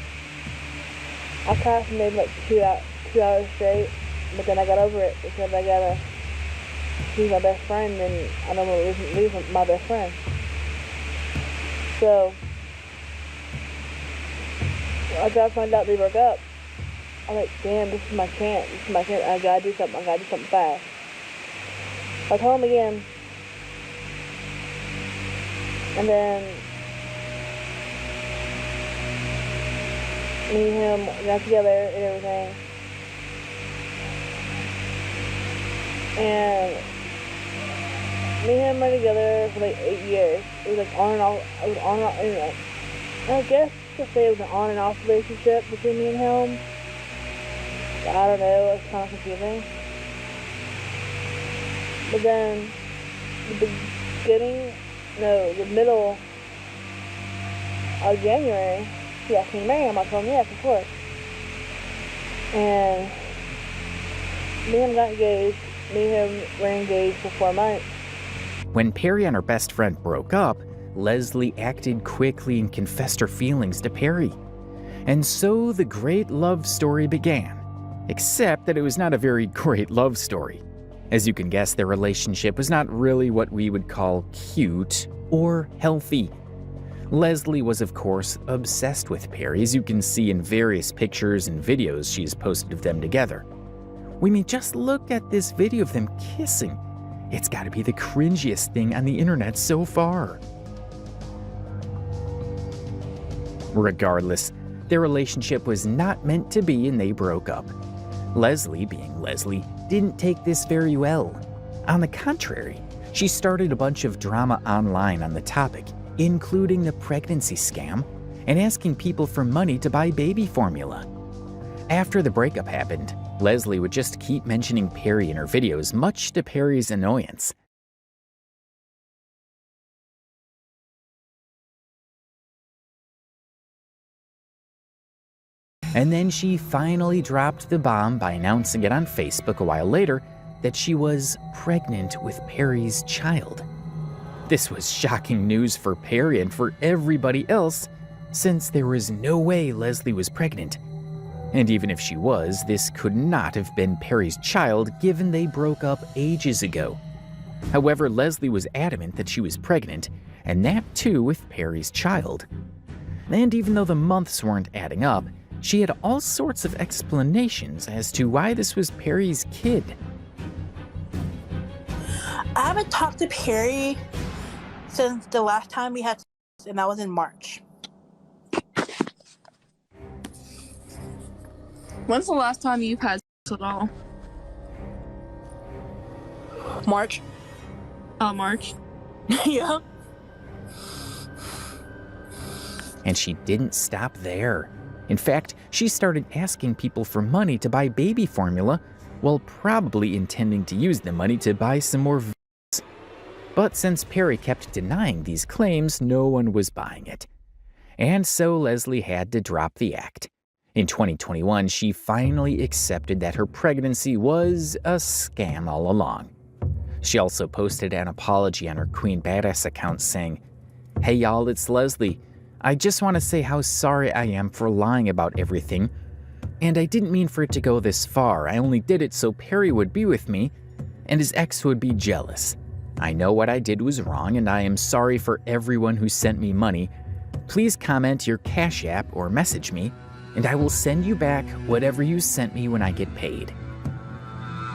I cried for maybe like 2 hours straight, but then I got over it because he's my best friend, and I don't want to lose my best friend. So, after I found out they broke up, I'm like, damn, this is my chance. I gotta do something fast. I told him again, and then me and him got together and everything. And me and him were together for like 8 years. It was like on and off. It was on and off. Anyway, I guess to say it was an on and off relationship between me and him. I don't know. It's kind of confusing. But then the middle of January, he asked me to marry him. I told him yes, of course. And me and him got engaged. Me and him were engaged for 4 months. When Perry and her best friend broke up, Leslie acted quickly and confessed her feelings to Perry. And so the great love story began. Except that it was not a very great love story. As you can guess, their relationship was not really what we would call cute or healthy. Leslie was, of course, obsessed with Perry, as you can see in various pictures and videos she's posted of them together. We mean, just look at this video of them kissing. It's got to be the cringiest thing on the internet so far. Regardless, their relationship was not meant to be and they broke up. Leslie, being Leslie, didn't take this very well. On the contrary, she started a bunch of drama online on the topic, including the pregnancy scam and asking people for money to buy baby formula. After the breakup happened, Leslie would just keep mentioning Perry in her videos, much to Perry's annoyance. And then she finally dropped the bomb by announcing it on Facebook a while later that she was pregnant with Perry's child. This was shocking news for Perry and for everybody else, since there was no way Leslie was pregnant. And even if she was, this could not have been Perry's child, given they broke up ages ago. However, Leslie was adamant that she was pregnant, and that too with Perry's child. And even though the months weren't adding up, she had all sorts of explanations as to why this was Perry's kid. I haven't talked to Perry since the last time we had sex, and that was in March. When's the last time you've had sex at all? March. Oh, March? Yeah. And she didn't stop there. In fact, she started asking people for money to buy baby formula, while probably intending to use the money to buy some more v***s. But since Perry kept denying these claims, no one was buying it. And so Leslie had to drop the act. In 2021, she finally accepted that her pregnancy was a scam all along. She also posted an apology on her Queen Badass account saying, "Hey y'all, it's Leslie. I just want to say how sorry I am for lying about everything. And I didn't mean for it to go this far. I only did it so Perry would be with me and his ex would be jealous. I know what I did was wrong and I am sorry for everyone who sent me money. Please comment your Cash App or message me and I will send you back whatever you sent me when I get paid."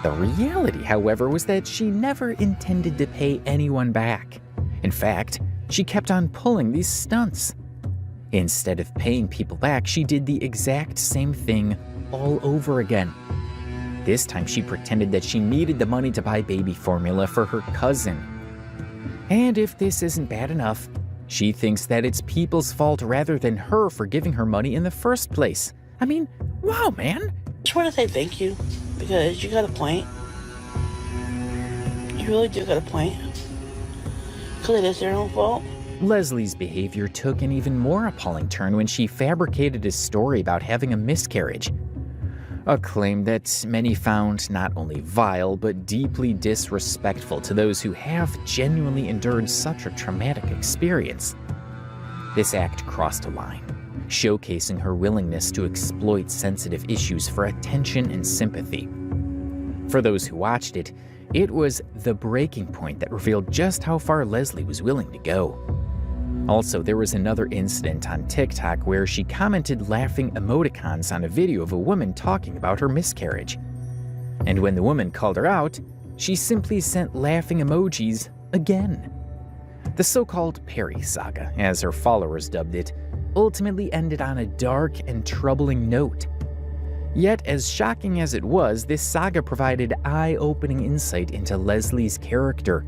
The reality, however, was that she never intended to pay anyone back. In fact, she kept on pulling these stunts. Instead of paying people back, she did the exact same thing all over again. This time she pretended that she needed the money to buy baby formula for her cousin. And if this isn't bad enough, she thinks that it's people's fault rather than her for giving her money in the first place. I mean, wow, man. I just want to say thank you, because you got a point. You really do got a point. Because it is their own fault. Leslie's behavior took an even more appalling turn when she fabricated a story about having a miscarriage. A claim that many found not only vile, but deeply disrespectful to those who have genuinely endured such a traumatic experience. This act crossed a line. showcasing her willingness to exploit sensitive issues for attention and sympathy. For those who watched it, it was the breaking point that revealed just how far Leslie was willing to go. Also, there was another incident on TikTok where she commented laughing emoticons on a video of a woman talking about her miscarriage. And when the woman called her out, she simply sent laughing emojis again. The so-called Perry saga, as her followers dubbed it, ultimately ended on a dark and troubling note. Yet, as shocking as it was, this saga provided eye-opening insight into Leslie's character.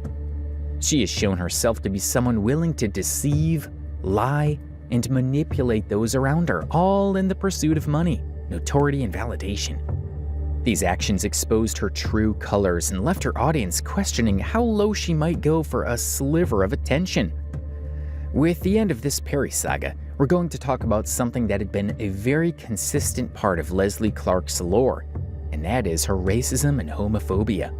She has shown herself to be someone willing to deceive, lie, and manipulate those around her, all in the pursuit of money, notoriety, and validation. These actions exposed her true colors and left her audience questioning how low she might go for a sliver of attention. With the end of this Perry saga, we're going to talk about something that had been a very consistent part of Leslie Clark's lore, and that is her racism and homophobia.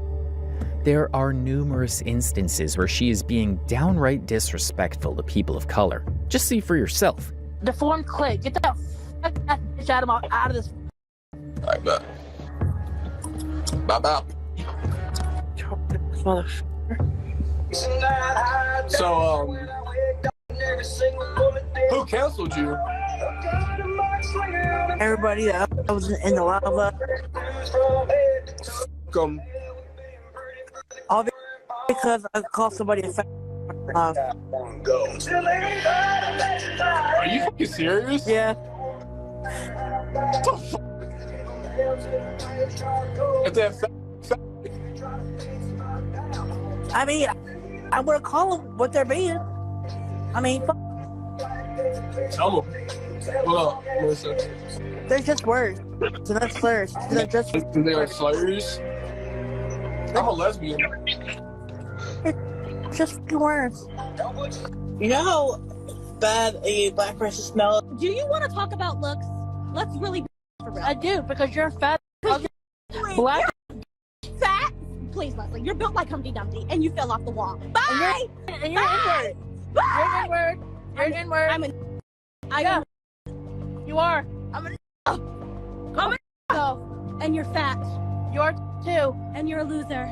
There are numerous instances where she is being downright disrespectful to people of color. Just see for yourself. Deformed click. Get that bitch out of this. Alright, bet. Bye. So, who canceled you? Everybody that was in the lava. All because I called somebody a fat. Are you fucking serious? Yeah. What the fuck? If that I mean, I'm gonna call them what they're being. I mean, tell them. Hold up, Melissa. they're just words. They're not slurs. They're just. They are slurs. I'm a lesbian. Just fucking words. You know how bad a black person smells? Do you want to talk about looks? Let's really be for real. I do, because you're fat. Black. You're fat? Please, Leslie. You're built like Humpty Dumpty, and you fell off the wall. Bye! And you're N-word. You're an N-word. You're an N-word. I'm an... Yeah. You are. I'm an... And you're fat. You are too. And you're a loser.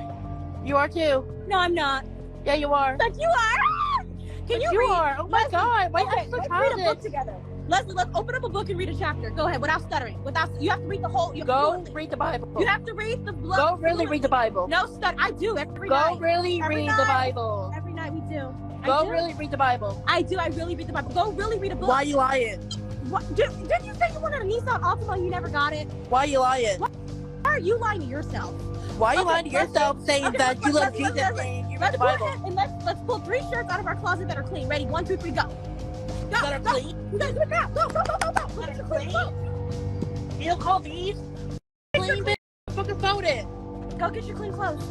You are too. No, I'm not. Yeah, you are. But you are! Can you read? are. Oh my God. Why Okay, let's read a book together. Leslie, let's open up a book and read a chapter. Go ahead, without stuttering. You have to read the whole. Read the Bible. You have to read the book. Go really read the Bible. No stutter. I do every night. Go really read the Bible. Every night we do. Go really read the Bible. I do. I really read the Bible. Go really read a book. Why you lying? What? Didn't you say you wanted a Nissan Altima and you never got it? Why you lying? Why are you lying to yourself? Why are you lying to yourself saying that you love Jesus and you read the Bible? And let's pull 3 shirts out of our closet that are clean. Ready? 1, 2, 3, go. That are clean? You guys do it now. Go. That are clean? You don't call these clean, bitch? Fucking sold it. Go get your clean clothes.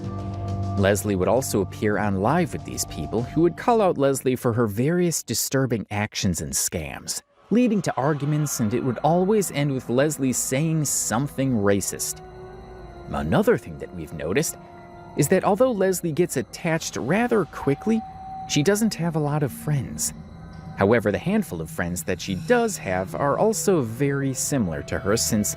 Leslie would also appear on live with these people who would call out Leslie for her various disturbing actions and scams, leading to arguments, and it would always end with Leslie saying something racist. Another thing that we've noticed is that although Leslie gets attached rather quickly, she doesn't have a lot of friends. However, the handful of friends that she does have are also very similar to her, since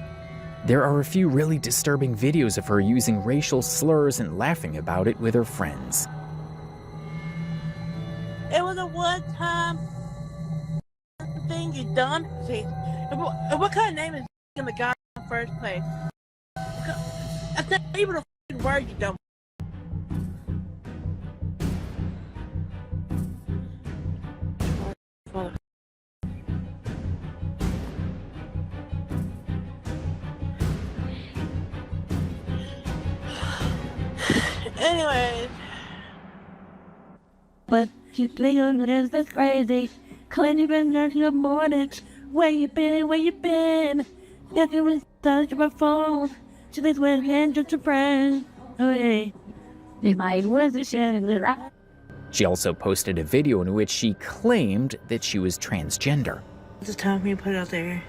there are a few really disturbing videos of her using racial slurs and laughing about it with her friends. It was a one-time thing you done. See, what kind of name is in the guy in the first place? That's not even a fucking word, you dumb. Anyways. But you think this is crazy. Claim you been in the morning. Where you been? If you was touch my phone. To this one hand just a friend. Oh hey. She also posted a video in which she claimed that she was transgender. It's time for me to put it out there.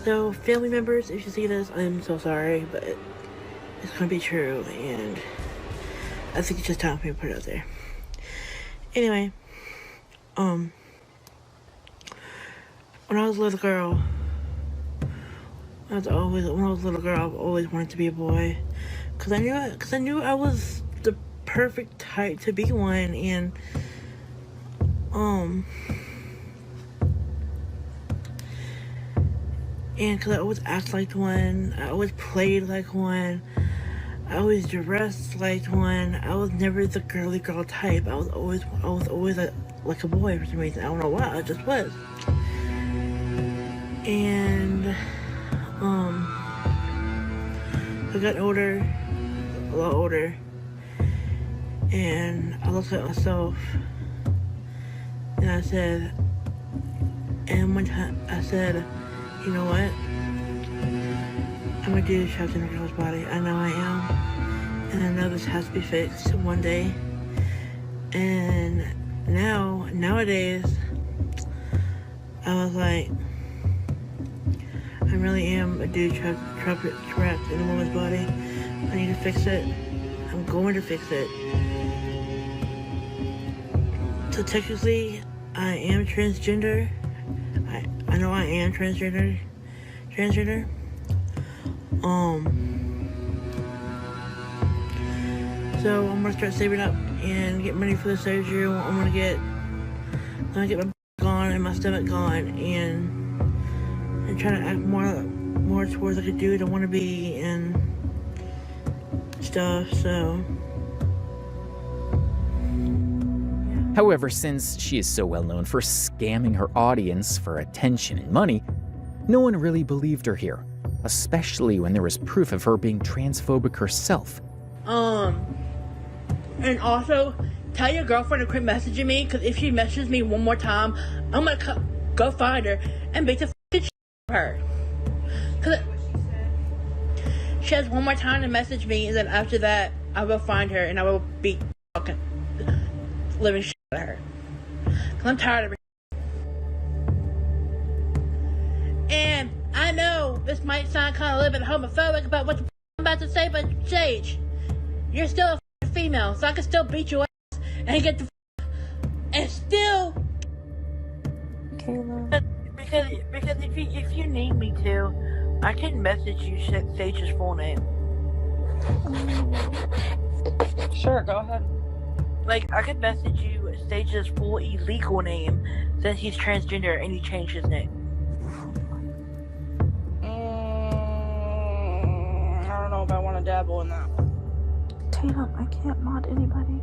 So, family members, if you see this, I'm so sorry, but it's gonna be true, and I think it's just time for me to put it out there. when I was a little girl, I've always wanted to be a boy, cause I knew I was the perfect type to be one, and cause I always acted like one, I always played like one, I always dressed like one. I was never the girly girl type. I was always like a boy for some reason. I don't know why. I just was. And I got older, a lot older, and I looked at myself, and I said, one time I said, you know what? I'm a dude trapped in a girl's body. I know I am, and I know this has to be fixed one day. And nowadays, I was like, I really am a dude trapped in a woman's body. I need to fix it. I'm going to fix it. So technically, I am transgender. I know I am transgender. So I'm gonna start saving up and get money for the surgery. I'm gonna get my back gone and my stomach gone, and try to act more towards like a dude I want to be and stuff. So. However, since she is so well known for scamming her audience for attention and money, no one really believed her here, especially when there was proof of her being transphobic herself. And also, tell your girlfriend to quit messaging me, because if she messages me one more time, I'm gonna go find her and beat the shit out of her. Because she has one more time to message me, and then after that, I will find her and I will beat fucking living shit out of her. Because I'm tired of her. And I know this might sound kind of a little bit homophobic about what I'm about to say, but Sage, you're still a female, so I can still beat your ass and get the and still. Kayla. Because if you need me to, I can message you Sage's full name. Sure, go ahead. Like, I could message you Sage's full illegal name since he's transgender and he changed his name. I don't know if I want to dabble in that one. Tatum, I can't mod anybody.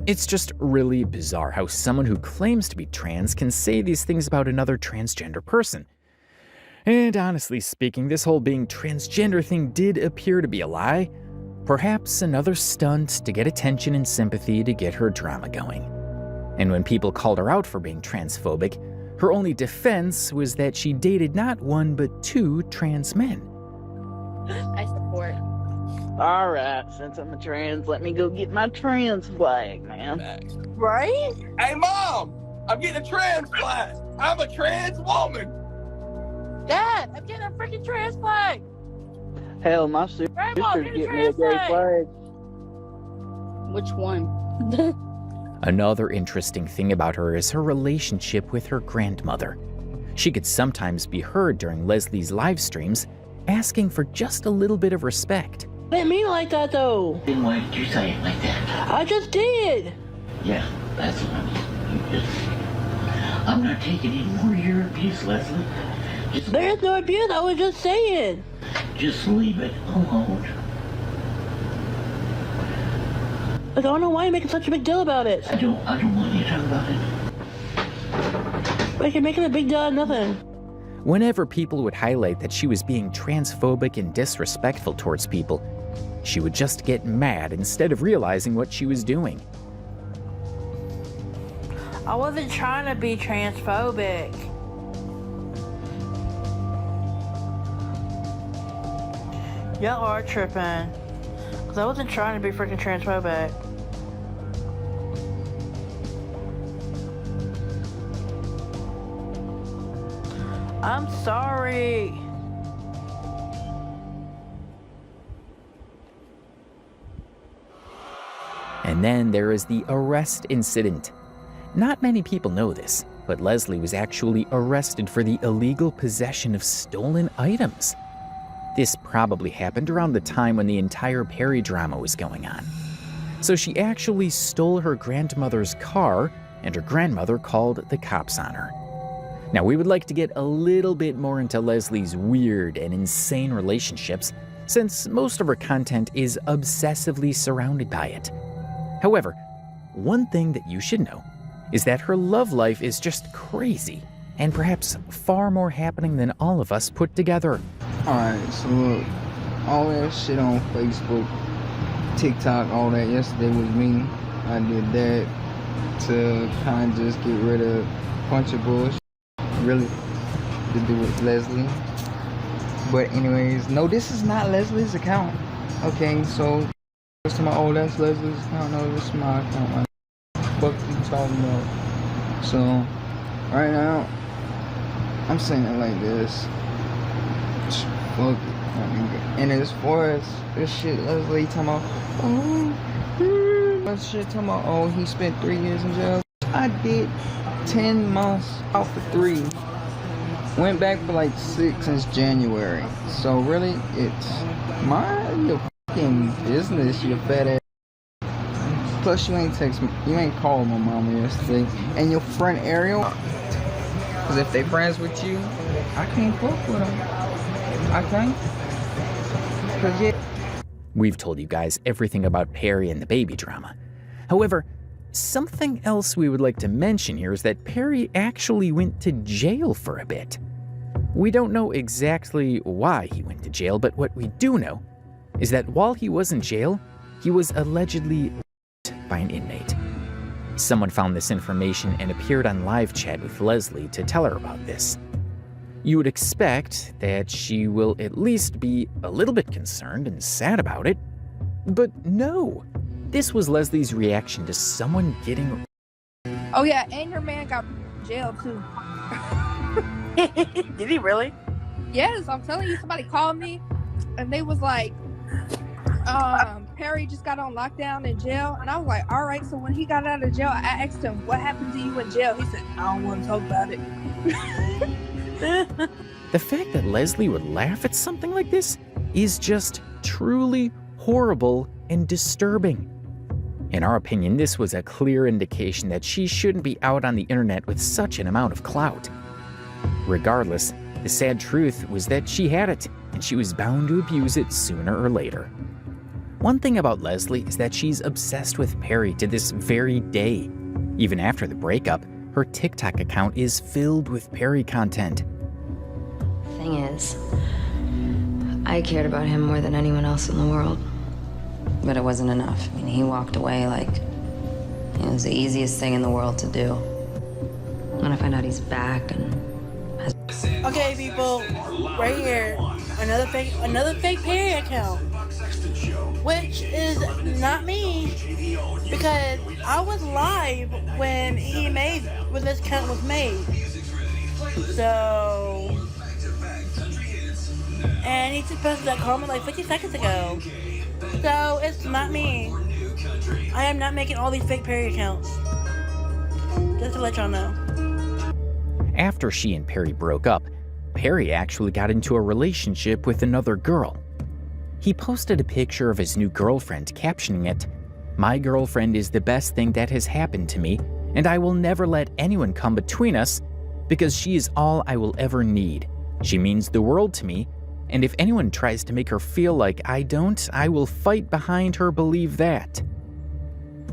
It's just really bizarre how someone who claims to be trans can say these things about another transgender person. And honestly speaking, this whole being transgender thing did appear to be a lie. Perhaps another stunt to get attention and sympathy to get her drama going. And when people called her out for being transphobic, her only defense was that she dated not one but two trans men. I support. Alright, since I'm a trans, let me go get my trans flag, man. Right? Hey, Mom! I'm getting a trans flag! I'm a trans woman! Dad, I'm getting a freaking trans flag! Hell, my sister's getting me a gay flag. Which one? Another interesting thing about her is her relationship with her grandmother. She could sometimes be heard during Leslie's live streams asking for just a little bit of respect. I didn't mean it like that, though. Then why did you say it like that? I just did. Yeah, that's what I'm not taking any more of your abuse, Leslie. There's no abuse, I was just saying. Just leave it alone. Like, I don't know why you're making such a big deal about it. I don't want you to talk about it. Like, you're making a big deal out of nothing. Whenever people would highlight that she was being transphobic and disrespectful towards people, she would just get mad instead of realizing what she was doing. I wasn't trying to be transphobic. Y'all are tripping. Because I wasn't trying to be freaking transphobic. I'm sorry. And then there is the arrest incident. Not many people know this, but Leslie was actually arrested for the illegal possession of stolen items. This probably happened around the time when the entire Perry drama was going on. So she actually stole her grandmother's car, and her grandmother called the cops on her. Now, we would like to get a little bit more into Leslie's weird and insane relationships, since most of her content is obsessively surrounded by it. However, one thing that you should know is that her love life is just crazy, and perhaps far more happening than all of us put together. Alright, so look, all that shit on Facebook, TikTok, all that yesterday was me. I did that to kind of just get rid of a bunch of bullshit, really, to do with Leslie. But anyways, no, this is not Leslie's account. Okay, so, to my, oh, that's Leslie's account. No, this is my account. What the fuck are you talking about? So, right now, I'm saying it like this. Fuck it. And as far as this shit, Leslie talking about, that shit talking about, oh, he spent 3 years in jail. I did 10 months out for 3. Went back for like 6 since January. So really, it's mind your fucking business, you fat ass. Plus, you ain't text me, you ain't called my mama yesterday. And your friend Ariel, because if they friends with you, I can't fuck with them. I can't. Cause yeah. We've told you guys everything about Perry and the baby drama. However, something else we would like to mention here is that Perry actually went to jail for a bit. We don't know exactly why he went to jail, but what we do know is that while he was in jail, he was allegedly raped by an inmate. Someone found this information and appeared on live chat with Leslie to tell her about this. You would expect that she will at least be a little bit concerned and sad about it, but no. This was Leslie's reaction to someone getting... Oh yeah, and your man got in jail too. Did he really? Yes, I'm telling you, somebody called me and they was like, Perry just got on lockdown in jail. And I was like, all right, so when he got out of jail, I asked him, what happened to you in jail? He said, I don't want to talk about it. The fact that Leslie would laugh at something like this is just truly horrible and disturbing. In our opinion, this was a clear indication that she shouldn't be out on the internet with such an amount of clout. Regardless, the sad truth was that she had it, and she was bound to abuse it sooner or later. One thing about Leslie is that she's obsessed with Perry to this very day. Even after the breakup, her TikTok account is filled with Perry content. The thing is, I cared about him more than anyone else in the world. But it wasn't enough. I mean, he walked away like it was the easiest thing in the world to do. When I find out he's back and has... Okay, people, right here, another fake Perry account, which is not me, because I was live when this account was made. So, and he just posted that comment like 50 seconds ago. So, it's not me. I am not making all these fake Perry accounts. Just to let y'all know. After she and Perry broke up, Perry actually got into a relationship with another girl. He posted a picture of his new girlfriend, captioning it, "My girlfriend is the best thing that has happened to me, and I will never let anyone come between us because she is all I will ever need. She means the world to me, and if anyone tries to make her feel like I don't, I will fight behind her, believe that."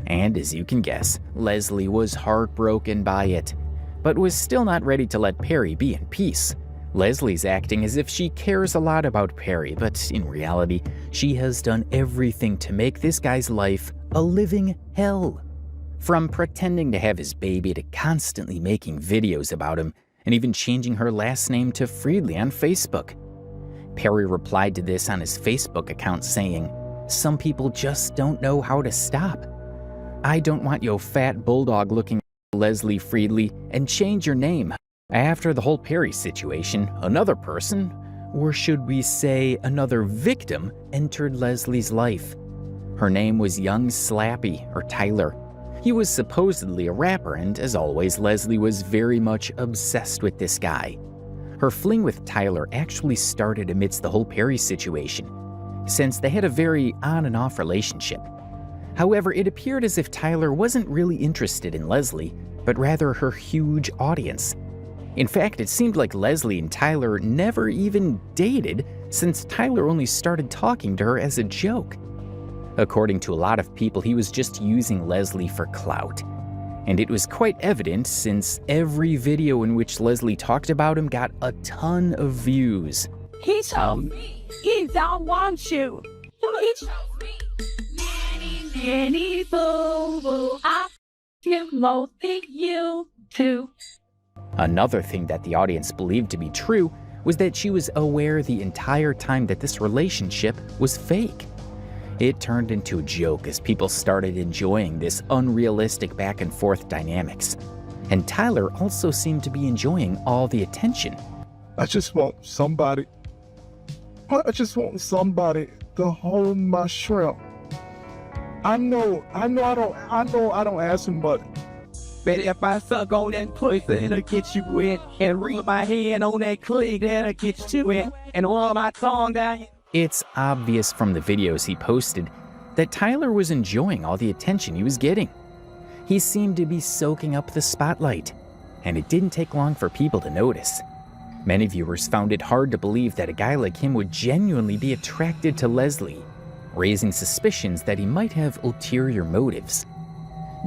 And as you can guess, Leslie was heartbroken by it, but was still not ready to let Perry be in peace. Leslie's acting as if she cares a lot about Perry, but in reality, she has done everything to make this guy's life a living hell. From pretending to have his baby to constantly making videos about him, and even changing her last name to Friedley on Facebook. Perry replied to this on his Facebook account saying, "Some people just don't know how to stop. I don't want your fat bulldog looking Leslie Friedley and change your name." After the whole Perry situation, another person, or should we say another victim, entered Leslie's life. Her name was Young Slappy, or Tyler. He was supposedly a rapper, and as always, Leslie was very much obsessed with this guy. Her fling with Tyler actually started amidst the whole Perry situation, since they had a very on and off relationship. However, it appeared as if Tyler wasn't really interested in Leslie, but rather her huge audience. In fact, it seemed like Leslie and Tyler never even dated, since Tyler only started talking to her as a joke. According to a lot of people, he was just using Leslie for clout. And it was quite evident since every video in which Leslie talked about him got a ton of views. He told me he don't want you. He told me Nanny boo boo. I feel more than you too. Another thing that the audience believed to be true was that she was aware the entire time that this relationship was fake. It turned into a joke as people started enjoying this unrealistic back and forth dynamics. And Tyler also seemed to be enjoying all the attention. I just want somebody to hold my shrimp. I know I don't ask him much. But if I suck on that pussy, it'll get you in, and read my hand on that clit, that'll get you in, and roll my tongue down. It's obvious from the videos he posted that Tyler was enjoying all the attention he was getting. He seemed to be soaking up the spotlight, and it didn't take long for people to notice. Many viewers found it hard to believe that a guy like him would genuinely be attracted to Leslie, raising suspicions that he might have ulterior motives.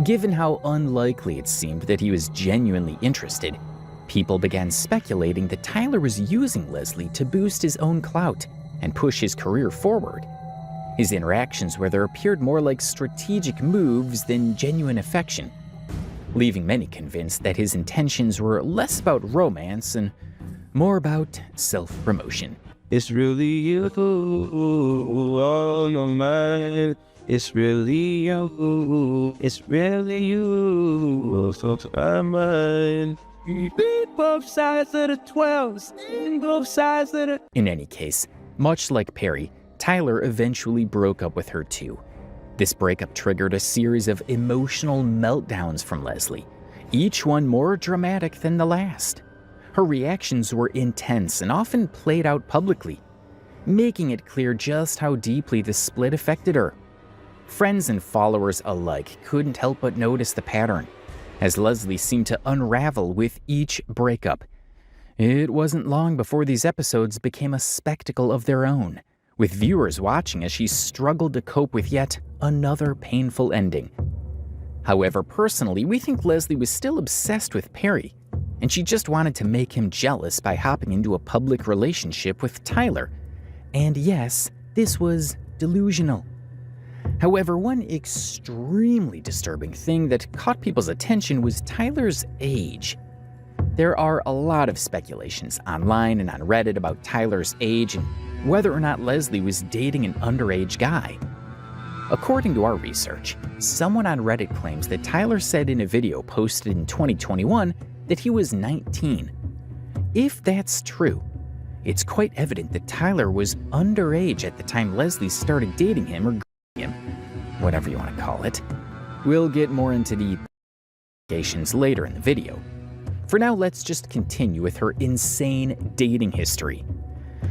Given how unlikely it seemed that he was genuinely interested, people began speculating that Tyler was using Leslie to boost his own clout and push his career forward. His interactions with her appeared more like strategic moves than genuine affection, leaving many convinced that his intentions were less about romance and more about self-promotion. It's really you, oh no man. It's really you. It's really you. So I'm both sides of the 12s. Both sides of the. In any case, much like Perry, Tyler eventually broke up with her too. This breakup triggered a series of emotional meltdowns from Leslie, each one more dramatic than the last. Her reactions were intense and often played out publicly, making it clear just how deeply the split affected her. Friends and followers alike couldn't help but notice the pattern, as Leslie seemed to unravel with each breakup. It wasn't long before these episodes became a spectacle of their own, with viewers watching as she struggled to cope with yet another painful ending. However, personally, we think Leslie was still obsessed with Perry, and she just wanted to make him jealous by hopping into a public relationship with Tyler. And yes, this was delusional. However, one extremely disturbing thing that caught people's attention was Tyler's age. There are a lot of speculations online and on Reddit about Tyler's age and whether or not Leslie was dating an underage guy. According to our research, someone on Reddit claims that Tyler said in a video posted in 2021 that he was 19. If that's true, it's quite evident that Tyler was underage at the time Leslie started dating him or him, whatever you want to call it. We'll get more into the implications later in the video. For now, let's just continue with her insane dating history.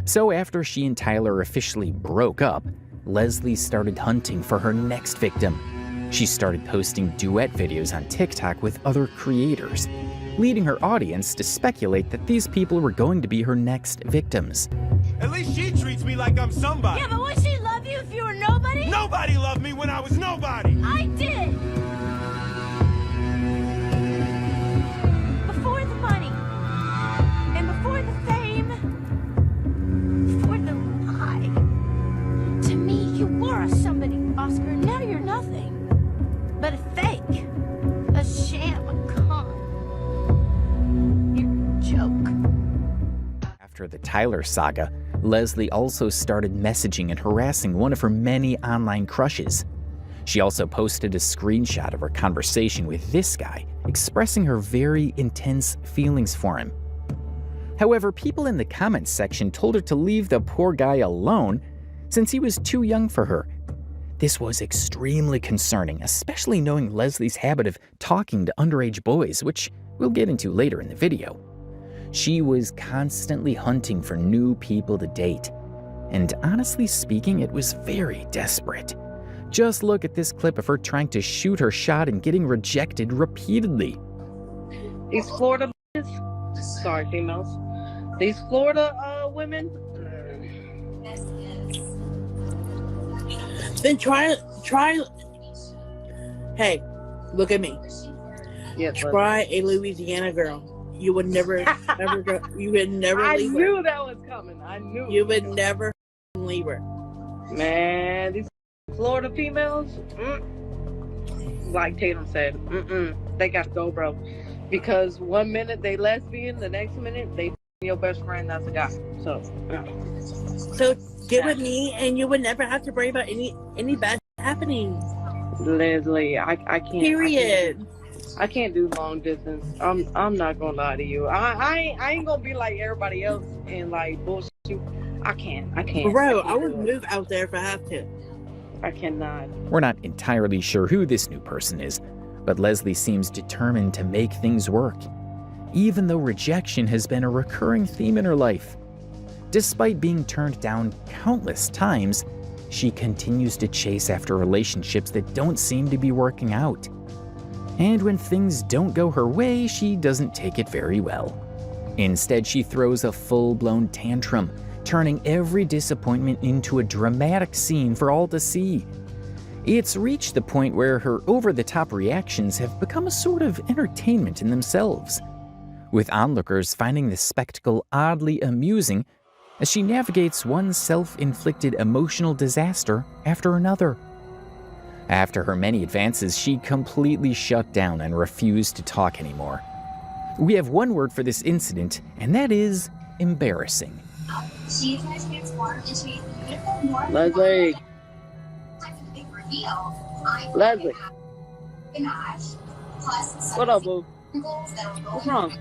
So after she and Tyler officially broke up, Leslie started hunting for her next victim. She started posting duet videos on TikTok with other creators, leading her audience to speculate that these people were going to be her next victims. At least she treats me like I'm somebody. Yeah, but would she love you if you were nobody? Nobody loved me when I was nobody. I did. Before the money, and before the fame, before the lie. To me, you were a somebody, Oscar. Now you're nothing but a fake, a sham, a con. You're a joke. After the Tyler saga, Leslie also started messaging and harassing one of her many online crushes. She also posted a screenshot of her conversation with this guy, expressing her very intense feelings for him. However, people in the comments section told her to leave the poor guy alone since he was too young for her. This was extremely concerning, especially knowing Leslie's habit of talking to underage boys, which we'll get into later in the video. She was constantly hunting for new people to date, and honestly speaking, it was very desperate. Just look at this clip of her trying to shoot her shot and getting rejected repeatedly. These Florida sorry, females. These Florida women. Then try. Hey, look at me. Yeah, try a Louisiana girl. You would never, ever go. You would never I leave her. knew that was coming. I knew. You would never leave her. Man, these Florida females, like Tatum said, they got to go, bro. Because one minute they lesbian, the next minute they your best friend that's a guy. So get with me, and you would never have to worry about any bad happening. Leslie, I can't. Period. I can't do long distance. I'm not gonna lie to you. I ain't gonna be like everybody else and like bullshit. I can't. Bro, I would move out there if I have to. I cannot. We're not entirely sure who this new person is, but Leslie seems determined to make things work, even though rejection has been a recurring theme in her life. Despite being turned down countless times, she continues to chase after relationships that don't seem to be working out. And when things don't go her way, she doesn't take it very well. Instead, she throws a full-blown tantrum, turning every disappointment into a dramatic scene for all to see. It's reached the point where her over-the-top reactions have become a sort of entertainment in themselves, with onlookers finding the spectacle oddly amusing as she navigates one self-inflicted emotional disaster after another. After her many advances, she completely shut down and refused to talk anymore. We have one word for this incident, and that is embarrassing. She is going to transform into a beautiful, more Leslie. Leslie. What up, boo? What's wrong?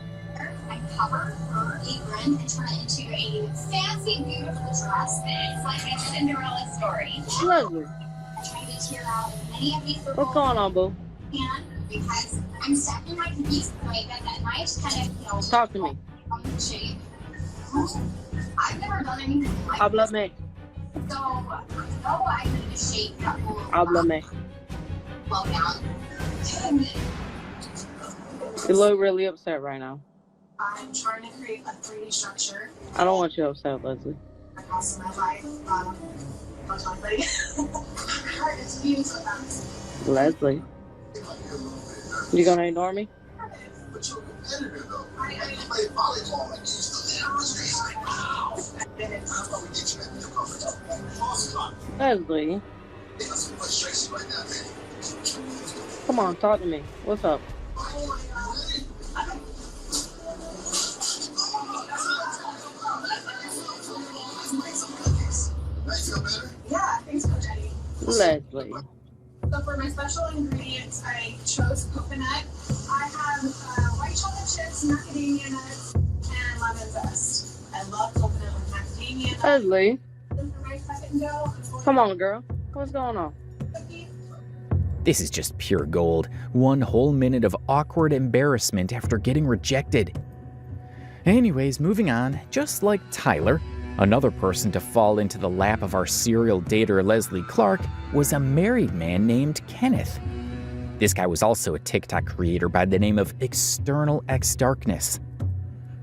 And cover her apron and turn it into a fancy, beautiful dress. It's like a Cinderella story. Leslie. Trying to tear out many of these. What's going on, boo? And because I'm stuck in my piece like that night, kind of, talk to me. Shape. I've never done anything like Habla me. So, no, I'm in a shape that will Habla me. well down. You look really upset right now. I'm trying to create a 3D structure. I don't want you upset, Leslie. Across my life. Don't tell anybody. My heart is beating so fast. Leslie. You gonna ignore me? Leslie. Come on, talk to me. What's up? Yeah, thanks, Coach Eddie. Leslie. So for my special ingredients, I chose coconut. I have white chocolate chips, macadamia nuts, and lemon zest. I love coconut with macadamia nuts. Leslie. For my second dough, Come on, girl. What's going on? This is just pure gold. One whole minute of awkward embarrassment after getting rejected. Anyways, moving on, just like Tyler, another person to fall into the lap of our serial dater Leslie Clark was a married man named Kenneth. This guy was also a TikTok creator by the name of External X Darkness.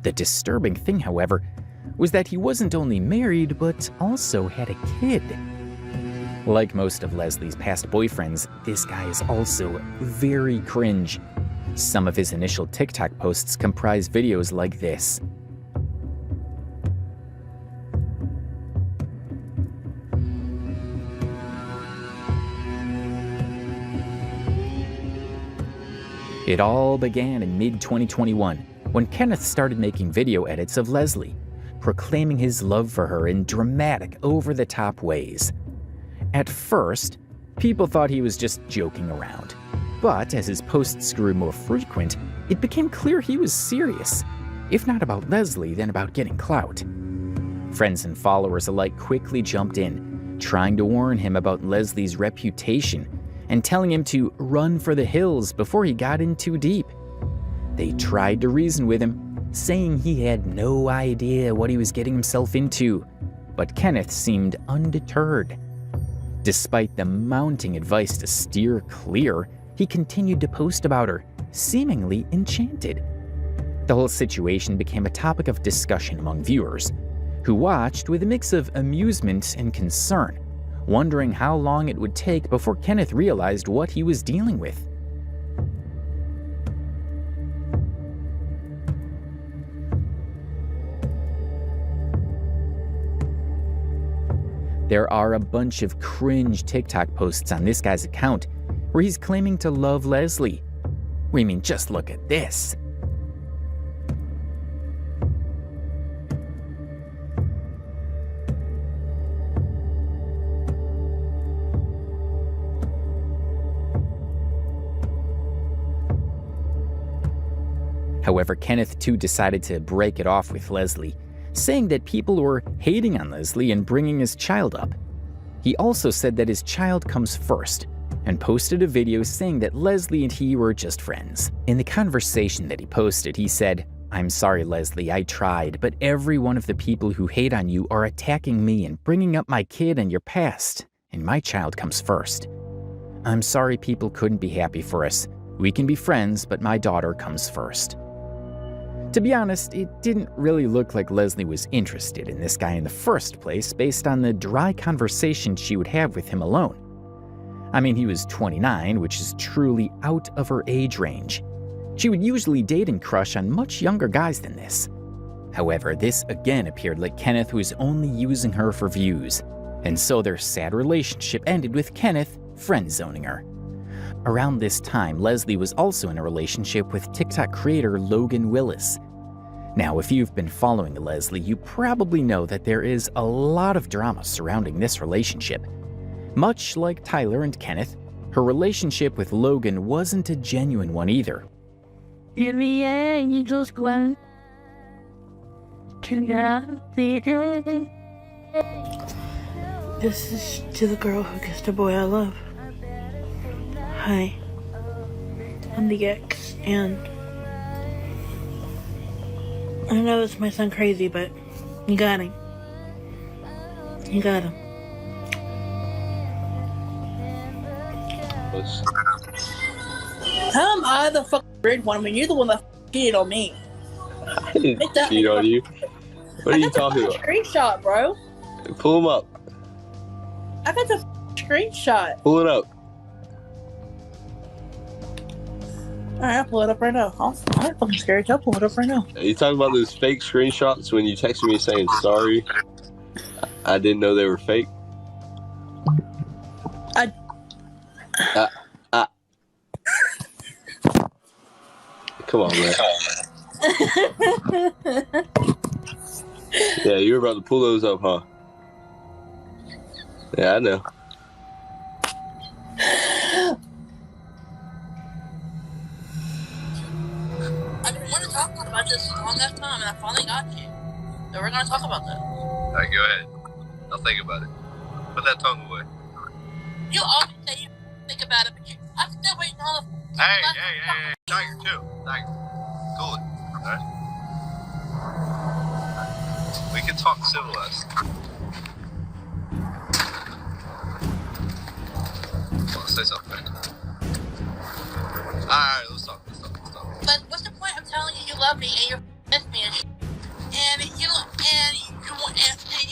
The disturbing thing, however, was that he wasn't only married, but also had a kid. Like most of Leslie's past boyfriends, this guy is also very cringe. Some of his initial TikTok posts comprise videos like this. It all began in mid-2021 when Kenneth started making video edits of Leslie, proclaiming his love for her in dramatic, over-the-top ways. At first, people thought he was just joking around, but as his posts grew more frequent, it became clear he was serious, if not about Leslie, then about getting clout. Friends and followers alike quickly jumped in, trying to warn him about Leslie's reputation and telling him to run for the hills before he got in too deep. They tried to reason with him, saying he had no idea what he was getting himself into, but Kenneth seemed undeterred. Despite the mounting advice to steer clear, he continued to post about her, seemingly enchanted. The whole situation became a topic of discussion among viewers, who watched with a mix of amusement and concern, wondering how long it would take before Kenneth realized what he was dealing with. There are a bunch of cringe TikTok posts on this guy's account where he's claiming to love Leslie. We mean, just look at this. However, Kenneth too decided to break it off with Leslie, saying that people were hating on Leslie and bringing his child up. He also said that his child comes first, and posted a video saying that Leslie and he were just friends. In the conversation that he posted, he said, "I'm sorry, Leslie, I tried, but every one of the people who hate on you are attacking me and bringing up my kid and your past, and my child comes first. I'm sorry people couldn't be happy for us. We can be friends, but my daughter comes first." To be honest, it didn't really look like Leslie was interested in this guy in the first place based on the dry conversation she would have with him alone. I mean, he was 29, which is truly out of her age range. She would usually date and crush on much younger guys than this. However, this again appeared like Kenneth was only using her for views, and so their sad relationship ended with Kenneth friend-zoning her. Around this time, Leslie was also in a relationship with TikTok creator Logan Willis. Now, if you've been following Leslie, you probably know that there is a lot of drama surrounding this relationship. Much like Tyler and Kenneth, her relationship with Logan wasn't a genuine one either. In the end, you just glad. This is to the girl who kissed the boy I love. Hi, I'm the ex, and I know this might sound crazy, but you got him. You got him. How am I the fucking weird one when you're the one that cheated on me? I didn't cheat on you. What are you talking about? Screenshot, bro. Pull him up. I got the screenshot. Pull it up. Alright, I'll pull it up right now. I'm not fucking scared. I'll pull it up right now. Are you talking about those fake screenshots when you texted me saying sorry? I didn't know they were fake. Come on, man. Yeah, you were about to pull those up, huh? Yeah, I know. I've been wanting to talk about this a long enough time, and I finally got you. So we're going to talk about that. All right, go ahead. I'll think about it. Put that tongue away. You always say you think about it, but I'm still waiting on the... Hey, Tiger, too. Tiger. Cool it, alright? We can talk civilized. Come on, say something. Alright, let's talk. But what's the point of telling you love me and you're with me and shit? And you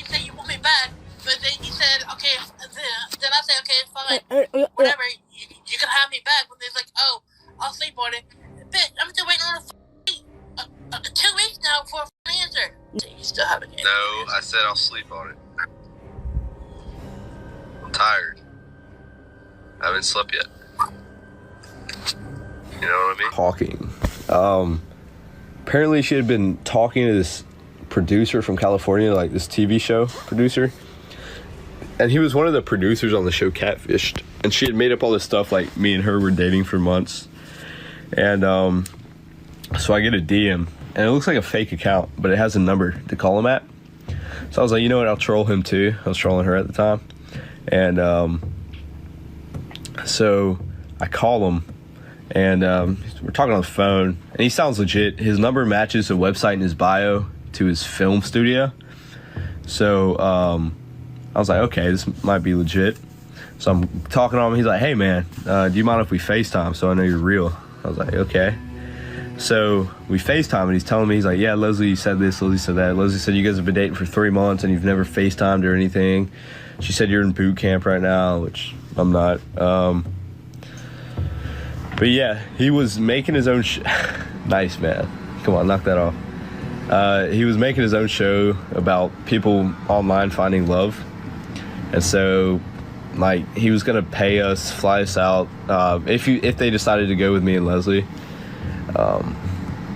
say you want me back, but then you said, okay, then I say, okay, fine, whatever, you can have me back, but it's like, oh, I'll sleep on it. Bitch, I'm still waiting on 2 weeks now for an answer. You still haven't answered. No, I said I'll sleep on it. I'm tired. I haven't slept yet. You know what I mean? Talking. Apparently she had been talking to this producer from California, like this TV show producer. And he was one of the producers on the show Catfished. And she had made up all this stuff like me and her were dating for months. And so I get a DM. And it looks like a fake account, but it has a number to call him at. So I was like, you know what, I'll troll him too. I was trolling her at the time. And so I call him, and we're talking on the phone, and he sounds legit. His number matches the website in his bio to his film studio. So I was like, okay, this might be legit. So I'm talking to him. He's like, hey, man, do you mind if we FaceTime so I know you're real? I was like, okay. So we FaceTime, and he's telling me, he's like, yeah, Leslie said this, Leslie said that. Leslie said you guys have been dating for 3 months and you've never FaceTimed or anything. She said you're in boot camp right now, which I'm not. But yeah, he was making his own Nice, man. Come on, knock that off. He was making his own show about people online finding love. And so, like, he was gonna pay us, fly us out, if they decided to go with me and Leslie.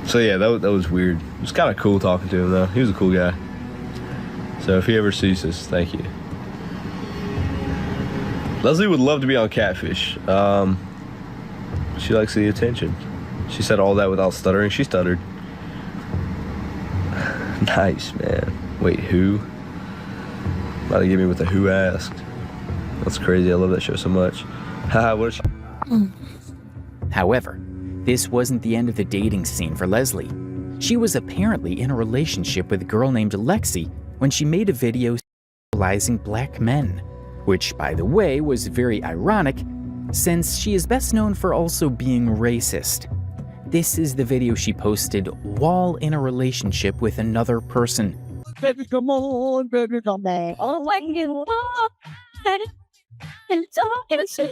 So yeah, that was weird. It was kind of cool talking to him, though. He was a cool guy. So if he ever sees this, thank you. Leslie would love to be on Catfish. She likes the attention. She said all that without stuttering. She stuttered. Nice, man. Wait, who? About to get me with the who asked. That's crazy. I love that show so much. Haha, what a However, this wasn't the end of the dating scene for Leslie. She was apparently in a relationship with a girl named Lexi when she made a video sexualizing black men, which, by the way, was very ironic since she is best known for also being racist. This is the video she posted while in a relationship with another person. Baby, come on, baby, come on. Oh, like you want and it's all innocent.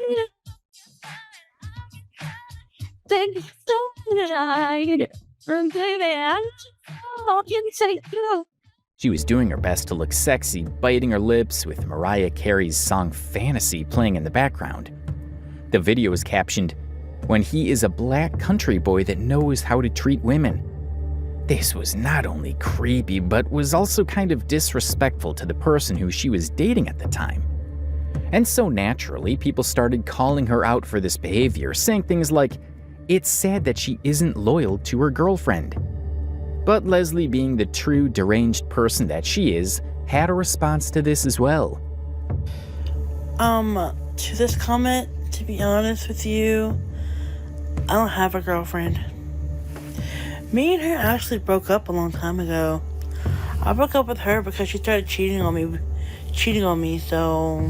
Thank you so much. She was doing her best to look sexy, biting her lips with Mariah Carey's song Fantasy playing in the background. The video is captioned, "When he is a black country boy that knows how to treat women." This was not only creepy, but was also kind of disrespectful to the person who she was dating at the time. And so naturally, people started calling her out for this behavior, saying things like, "It's sad that she isn't loyal to her girlfriend." But Leslie, being the true deranged person that she is, had a response to this as well. To this comment, to be honest with you, I don't have a girlfriend. Me and her actually broke up a long time ago. I broke up with her because she started cheating on me, so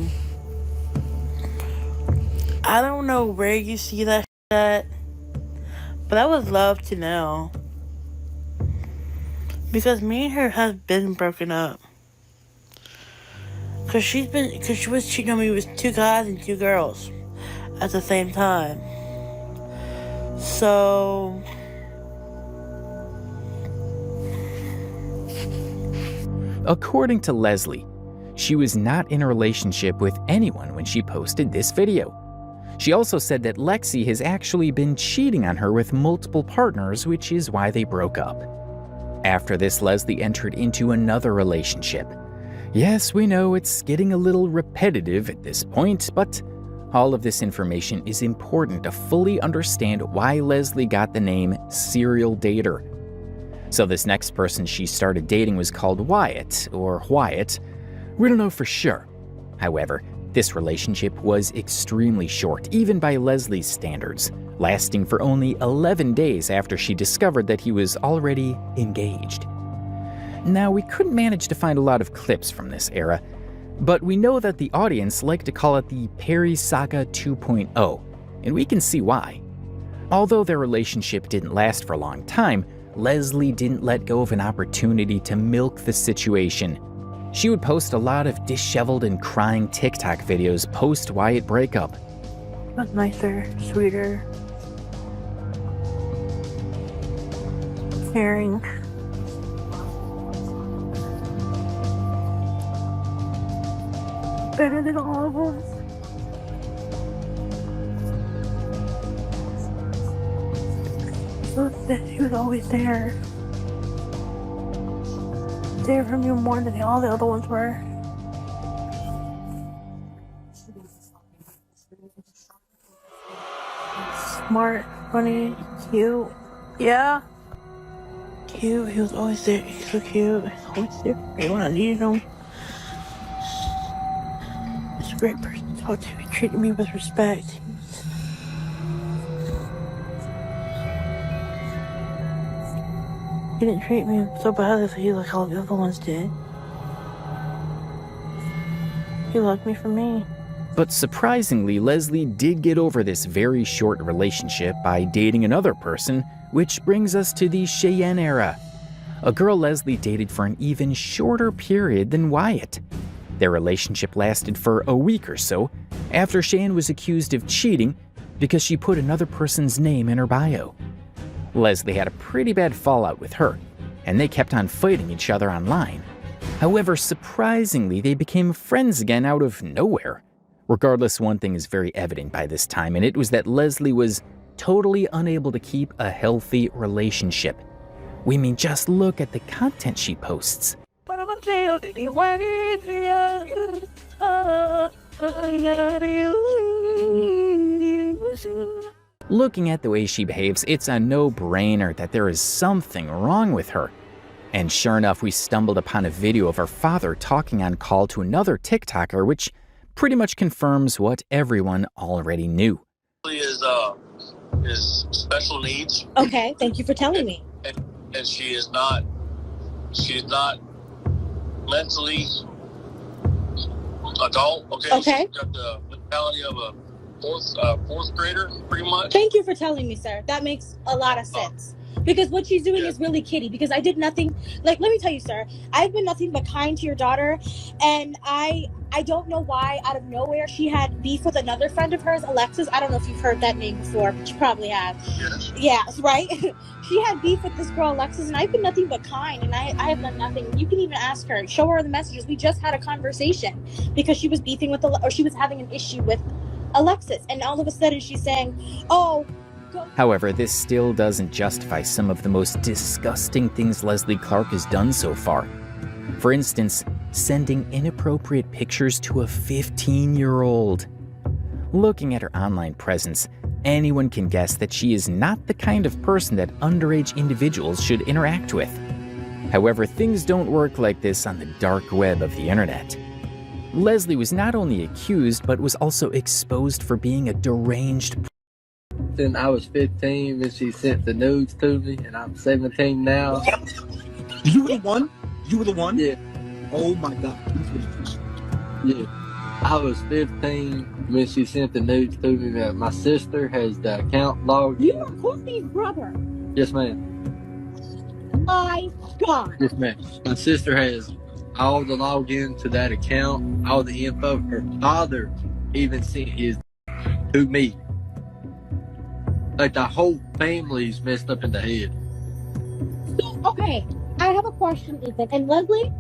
I don't know where you see that at, but I would love to know. Because me and her have been broken up. Cause she was cheating on me with 2 guys and 2 girls at the same time. So according to Leslie, she was not in a relationship with anyone when she posted this video. She also said that Lexi has actually been cheating on her with multiple partners, which is why they broke up. After this, Leslie entered into another relationship. Yes, we know it's getting a little repetitive at this point, but all of this information is important to fully understand why Leslie got the name serial dater. So this next person she started dating was called Wyatt, or Wyatt. We don't know for sure. However, this relationship was extremely short, even by Leslie's standards, lasting for only 11 days after she discovered that he was already engaged. Now, we couldn't manage to find a lot of clips from this era, but we know that the audience liked to call it the Perry Saga 2.0, and we can see why. Although their relationship didn't last for a long time, Leslie didn't let go of an opportunity to milk the situation. She would post a lot of disheveled and crying TikTok videos post-Wyatt breakup. But nicer, sweeter, caring. Better than all of us. So that he was always there. There for me more than all the other ones were. Smart, funny, cute. Yeah. Cute. He was always there. He's so cute. He's always there for me when I needed him. a great person to talk to. He treated me with respect. He didn't treat me so badly like all the other ones did. He loved me for me. But surprisingly, Leslie did get over this very short relationship by dating another person, which brings us to the Cheyenne era. A girl Leslie dated for an even shorter period than Wyatt. Their relationship lasted for a week or so after Cheyenne was accused of cheating because she put another person's name in her bio. Leslie had a pretty bad fallout with her, and they kept on fighting each other online. However, surprisingly, they became friends again out of nowhere. Regardless, one thing is very evident by this time, and it was that Leslie was totally unable to keep a healthy relationship. We mean, just look at the content she posts. Looking at the way she behaves, it's a no-brainer that there is something wrong with her. And sure enough, we stumbled upon a video of her father talking on call to another TikToker, which pretty much confirms what everyone already knew. Is special needs. Okay, thank you for telling me. And she's not mentally adult. Okay. She's got the mentality of a fourth grader, pretty much. Thank you for telling me, sir. That makes a lot of sense. Because what she's doing is really kiddie. Because I did nothing. Like, let me tell you, sir, I've been nothing but kind to your daughter, and I don't know why, out of nowhere, she had beef with another friend of hers, Alexis. I don't know if you've heard that name before, but you probably have. Yes. Yeah, right? She had beef with this girl, Alexis, and I've been nothing but kind, and I have done nothing. You can even ask her, show her the messages. We just had a conversation because she was beefing with, or she was having an issue with Alexis, and all of a sudden she's saying, oh, However, this still doesn't justify some of the most disgusting things Leslie Clark has done so far. For instance, sending inappropriate pictures to a 15-year-old. Looking at her online presence, anyone can guess that she is not the kind of person that underage individuals should interact with. However, things don't work like this on the dark web of the internet. Leslie was not only accused, but was also exposed for being a deranged. Then I was 15 when she sent the nudes to me, and I'm 17 now. You were the one? You were the one? Yeah. Oh my God. Yeah. I was 15 when she sent the nudes to me. My sister has the account logged. You are Courtney's brother. Yes, ma'am. My God. Yes, ma'am. My sister has all the login to that account, all the info. Her father even sent his to me. Like, the whole family's messed up in the head. So, okay, I have a question, Ethan. And Leslie,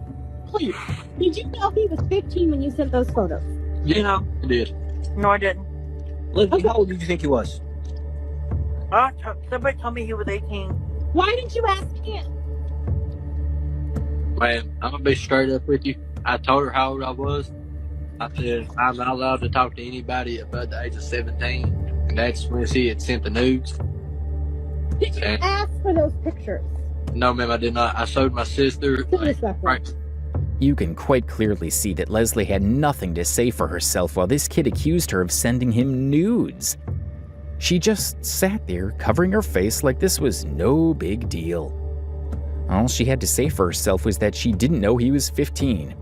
please, did you know he was 15 when you sent those photos? Yeah, no, I did. No, I didn't. Leslie, how old did you think he was? Somebody told me he was 18. Why didn't you ask him? Man, I'm gonna be straight up with you. I told her how old I was. I said, I'm not allowed to talk to anybody above the age of 17. And that's when she had sent the nudes. Did you ask for those pictures? No, ma'am, I did not. I showed my sister. Right. You can quite clearly see that Leslie had nothing to say for herself while this kid accused her of sending him nudes. She just sat there covering her face like this was no big deal. All she had to say for herself was that she didn't know he was 15.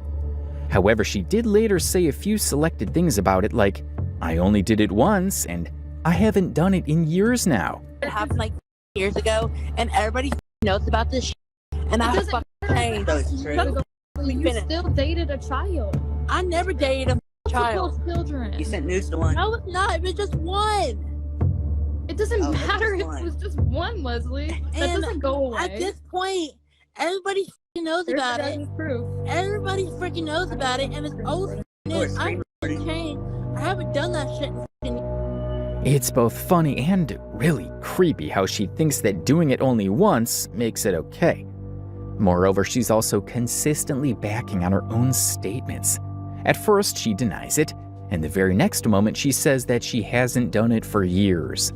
However, she did later say a few selected things about it, like, I only did it once, and I haven't done it in years now. It happened like years ago, and everybody knows about this shit, and I fucking changed. You still dated a child. I never dated a child. Children. You sent news to one. No, it's not. It was just one. It doesn't matter if it was just one, Leslie. That doesn't go away. At this point, everybody knows about it. Proof. Everybody freaking knows about it, and it's old news. I'm changed. I haven't done that shit in It's both funny and really creepy how she thinks that doing it only once makes it okay. Moreover, she's also consistently backing on her own statements. At first, she denies it, and the very next moment she says that she hasn't done it for years.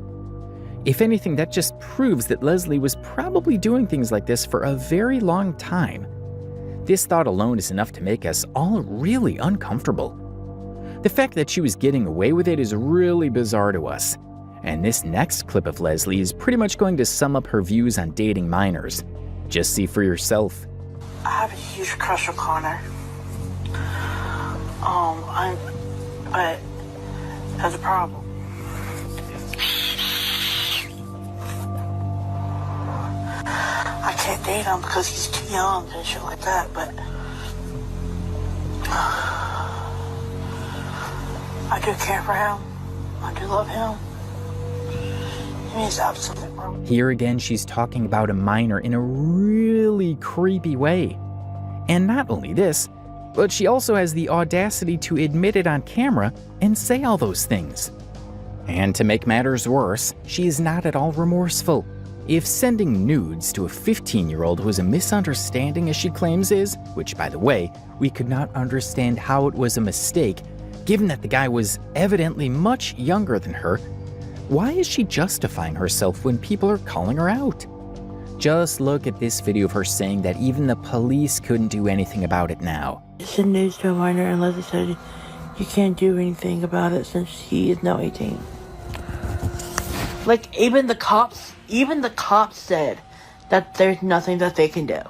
If anything, that just proves that Leslie was probably doing things like this for a very long time. This thought alone is enough to make us all really uncomfortable. The fact that she was getting away with it is really bizarre to us. And this next clip of Leslie is pretty much going to sum up her views on dating minors. Just see for yourself. I have a huge crush on Connor. But there's a problem. I can't date him because he's too young and shit like that, but I do care for him. I do love him. He means absolutely wrong. Here again, she's talking about a minor in a really creepy way. And not only this, but she also has the audacity to admit it on camera and say all those things. And to make matters worse, she is not at all remorseful. If sending nudes to a 15-year-old was a misunderstanding as she claims is, which by the way, we could not understand how it was a mistake, given that the guy was evidently much younger than her, why is she justifying herself when people are calling her out? Just look at this video of her saying that even the police couldn't do anything about it now. Send news to a minor and Leslie said you can't do anything about it since he is now 18. Like, even the cops said that there's nothing that they can do.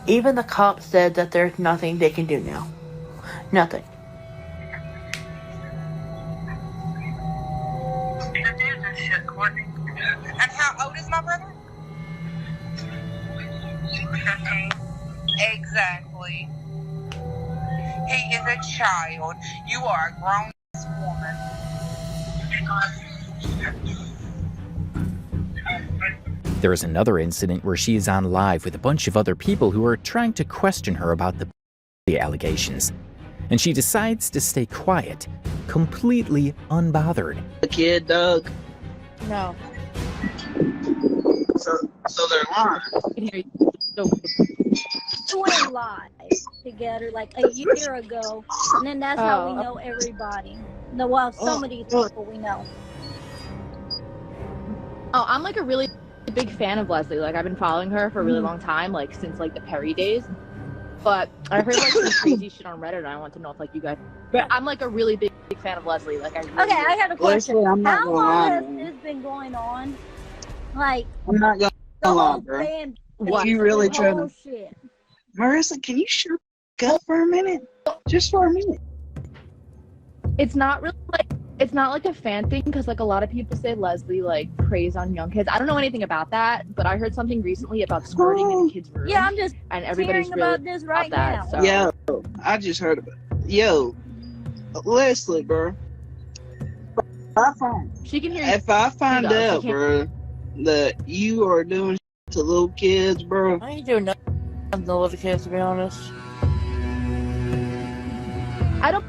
Even the cops said that there's nothing they can do now. Nothing. And how old is my brother? 15. Exactly. He is a child. You are a grown woman. There is another incident where she is on live with a bunch of other people who are trying to question her about the allegations. And she decides to stay quiet, completely unbothered. The kid, Doug. No. So they're lying. Twin live together like a year ago, and then that's how we know everybody. Well, some of these people we know. Oh, I'm like a really big fan of Leslie. Like, I've been following her for a really long time, like since like the Perry days. But I heard like some crazy shit on Reddit, and I want to know if like you guys. But I'm like a really big fan of Leslie. Like, I really Okay, I got a question. I'm not How gonna long lie, has man. this been going on? Like, I'm not gonna the lie, whole bro. band. What? You really the trying whole to... shit. Marissa, can you shut up for a minute? Just for a minute. it's not really like a fan thing, because like a lot of people say Leslie like preys on young kids. I don't know anything about that, but I heard something recently about squirting in a kid's room. Yeah, I'm just and everybody's hearing really about this right about that. now. So. Yo, I just heard about it. Yo, Leslie, bro. She can hear you. If I find She out, can't- bro, that you are doing to little kids, bro. I ain't doing nothing to little kids, to be honest. I don't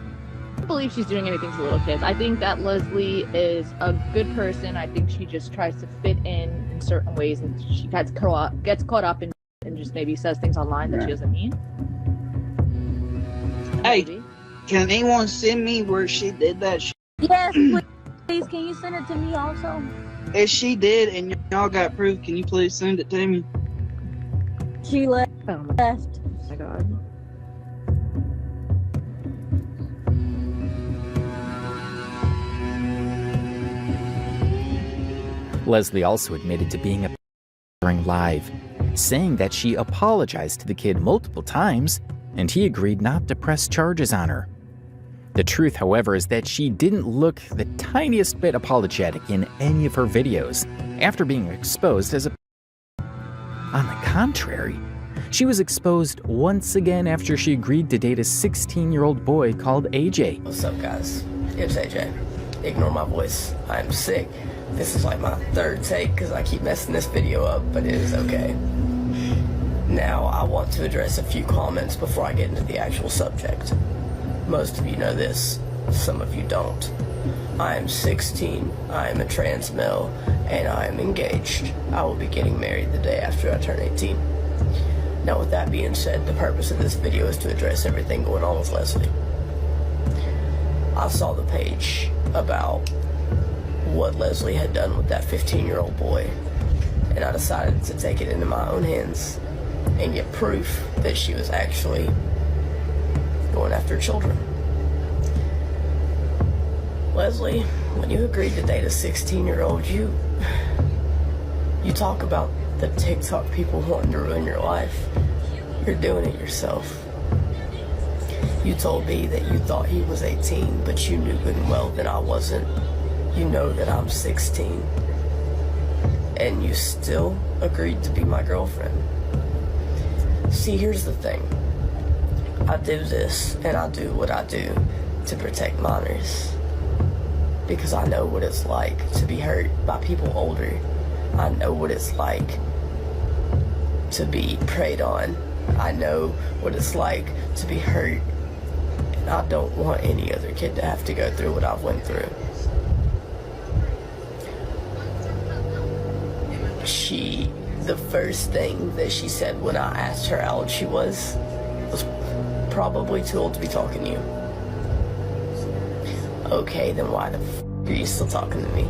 believe she's doing anything to little kids. I think that Leslie is a good person. I think she just tries to fit in certain ways, and she gets caught up in and just maybe says things online that she doesn't mean. Hey, Maybe. can anyone send me where she did that shit? Yes, please. Can you send it to me also? If she did and y'all got proof, can you please send it to me? She left. Oh my god. Leslie also admitted to being a during live, saying that she apologized to the kid multiple times, and he agreed not to press charges on her. The truth, however, is that she didn't look the tiniest bit apologetic in any of her videos after being exposed as a. On the contrary, she was exposed once again after she agreed to date a 16-year-old boy called AJ. What's up, guys? It's AJ. Ignore my voice. I'm sick. This is like my third take because I keep messing this video up, but it is okay. Now, I want to address a few comments before I get into the actual subject. Most of you know this, some of you don't. I am 16, I am a trans male, and I am engaged. I will be getting married the day after I turn 18. Now, with that being said, the purpose of this video is to address everything going on with Leslie. I saw the page about what Leslie had done with that 15-year-old boy, and I decided to take it into my own hands and get proof that she was actually going after children. Leslie, when you agreed to date a 16-year-old, you talk about the TikTok people wanting to ruin your life. You're doing it yourself. You told me that you thought he was 18, but you knew good and well that I wasn't. You know that I'm 16. And you still agreed to be my girlfriend. See, here's the thing. I do this, and I do what I do to protect minors. Because I know what it's like to be hurt by people older. I know what it's like to be preyed on. I know what it's like to be hurt. And I don't want any other kid to have to go through what I've went through. The first thing that she said when I asked her how old she was probably too old to be talking to you. Okay, then why the f are you still talking to me?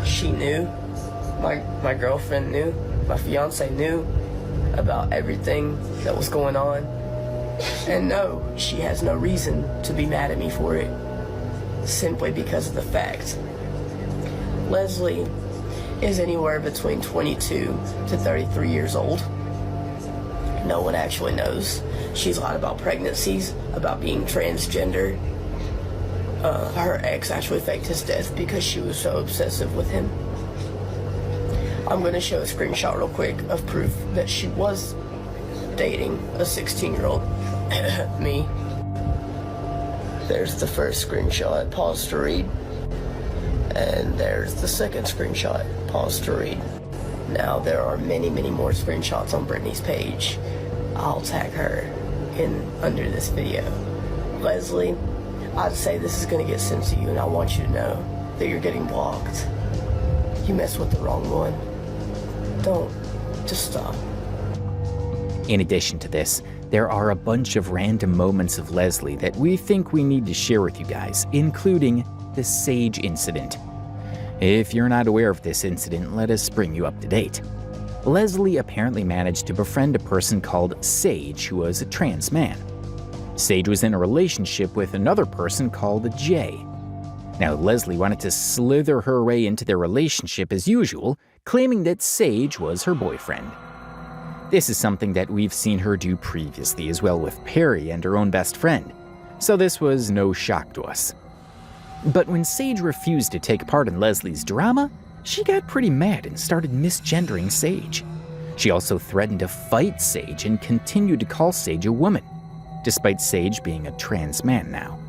She knew, my girlfriend knew, my fiance knew about everything that was going on. And no, she has no reason to be mad at me for it, simply because of the fact Leslie is anywhere between 22 to 33 years old. No one actually knows. She's lied about pregnancies, about being transgender. Her ex actually faked his death because she was so obsessive with him. I'm going to show a screenshot real quick of proof that she was dating a 16-year-old. Me. There's the first screenshot. Pause to read. And there's the second screenshot. Pause to read. Now there are many, many more screenshots on Brittany's page. I'll tag her in under this video. Leslie, I'd say this is gonna get sent to you, and I want you to know that you're getting blocked. You messed with the wrong one. Don't. Just stop. In addition to this, there are a bunch of random moments of Leslie that we think we need to share with you guys, including the Sage incident. If you're not aware of this incident, let us bring you up to date. Leslie apparently managed to befriend a person called Sage, who was a trans man. Sage was in a relationship with another person called Jay. Now, Leslie wanted to slither her way into their relationship as usual, claiming that Sage was her boyfriend. This is something that we've seen her do previously as well with Perry and her own best friend, so this was no shock to us. But when Sage refused to take part in Leslie's drama, she got pretty mad and started misgendering Sage. She also threatened to fight Sage and continued to call Sage a woman, despite Sage being a trans man now.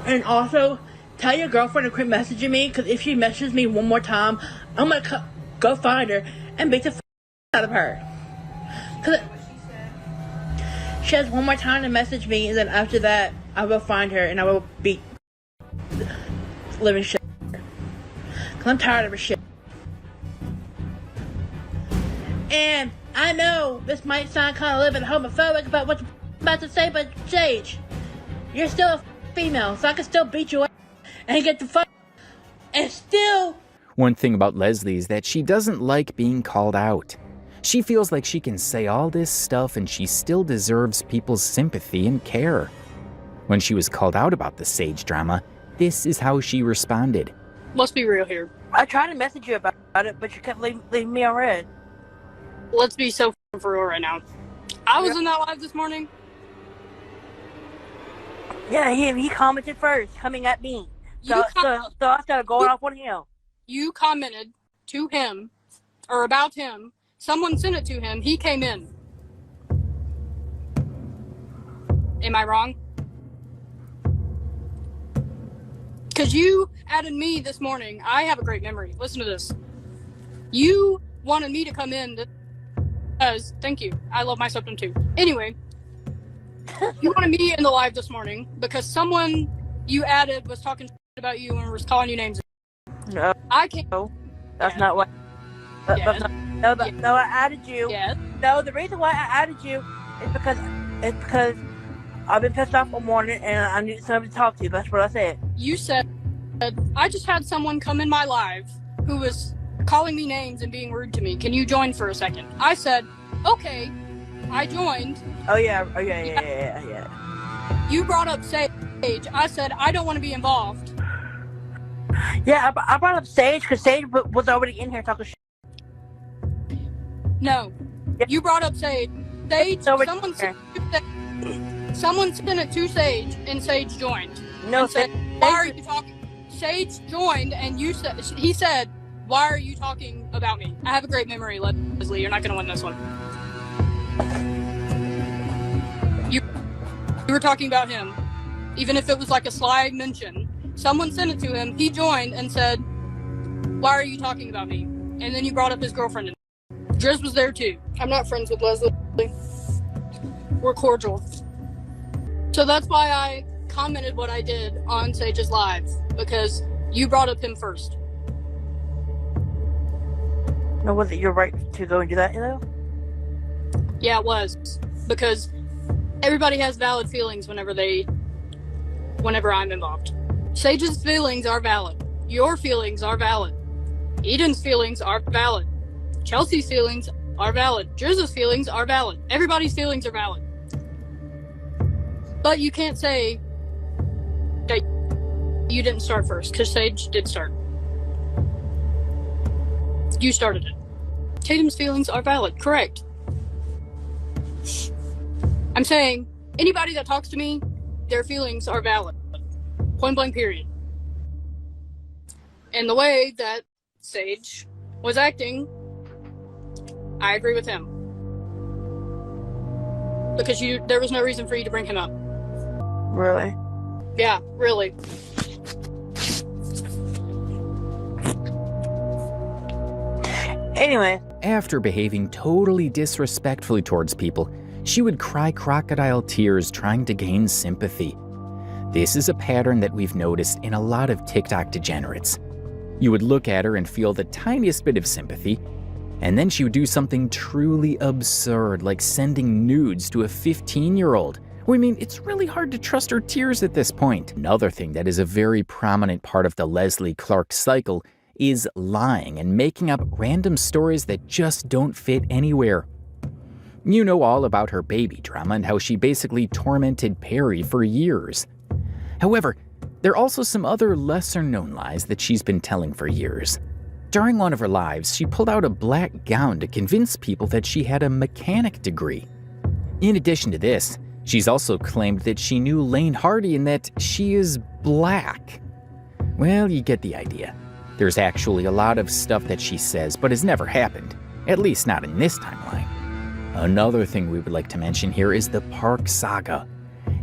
And also, tell your girlfriend to quit messaging me, because if she messages me one more time, I'm going to go find her and beat the f*** out of her. Because she has one more time to message me, and then after that, I will find her and I will beat living shit. Because I'm tired of her shit. And I know this might sound kind of a little bit homophobic about what you're about to say, but Sage, you're still a female, so I can still beat you and get the fuck and still. One thing about Leslie is that she doesn't like being called out. She feels like she can say all this stuff and she still deserves people's sympathy and care. When she was called out about the Sage drama, this is how she responded. Let's be real here. I tried to message you about it, but you kept leaving me on red. Let's be so for real right now. I was in that live this morning. Yeah, he commented first, coming at me. So I started going off on him. You commented to him, or about him. Someone sent it to him. He came in. Am I wrong? Because you added me this morning. I have a great memory. Listen to this. You wanted me to come in because, thank you. I love my septum too. Anyway, you wanted me in the live this morning because someone you added was talking about you and was calling you names. No. I can't. No. That's not what. No, I added you. Yes. No, the reason why I added you is because I've been pissed off all morning and I need somebody to talk to. That's what I said. You said, I just had someone come in my live who was calling me names and being rude to me. Can you join for a second? I said, okay. I joined. Oh yeah. You brought up Sage. I said I don't want to be involved. Yeah, I brought up Sage because Sage was already in here talking shit. No, you brought up Sage. Sage. Someone sent it to Sage, and Sage joined. No, and said, "Why are you talking?" Sage joined, and he said, "Why are you talking about me?" I have a great memory, Leslie. You're not going to win this one. You were talking about him, even if it was like a sly mention. Someone sent it to him. He joined and said, "Why are you talking about me?" And then you brought up his girlfriend. Driz was there too. I'm not friends with Leslie. We're cordial. So that's why I commented what I did on Sage's Live, because you brought up him first. No, was it your right to go and do that, you know? Yeah, it was. Because everybody has valid feelings whenever I'm involved. Sage's feelings are valid. Your feelings are valid. Eden's feelings are valid. Chelsea's feelings are valid. Driz's feelings are valid. Everybody's feelings are valid. But you can't say that you didn't start first, because Sage did start. You started it. Tatum's feelings are valid, correct. I'm saying, anybody that talks to me, their feelings are valid. Point blank, period. And the way that Sage was acting, I agree with him. Because there was no reason for you to bring him up. Really? Yeah, really. Anyway. After behaving totally disrespectfully towards people, she would cry crocodile tears trying to gain sympathy. This is a pattern that we've noticed in a lot of TikTok degenerates. You would look at her and feel the tiniest bit of sympathy, and then she would do something truly absurd, like sending nudes to a 15-year-old. I mean, it's really hard to trust her tears at this point. Another thing that is a very prominent part of the Leslie Clark cycle is lying and making up random stories that just don't fit anywhere. You know all about her baby drama and how she basically tormented Perry for years. However, there are also some other lesser-known lies that she's been telling for years. During one of her lives, she pulled out a black gown to convince people that she had a mechanic degree. In addition to this, she's also claimed that she knew Lane Hardy and that she is black. Well, you get the idea. There's actually a lot of stuff that she says but has never happened, at least not in this timeline. Another thing we would like to mention here is the Park Saga.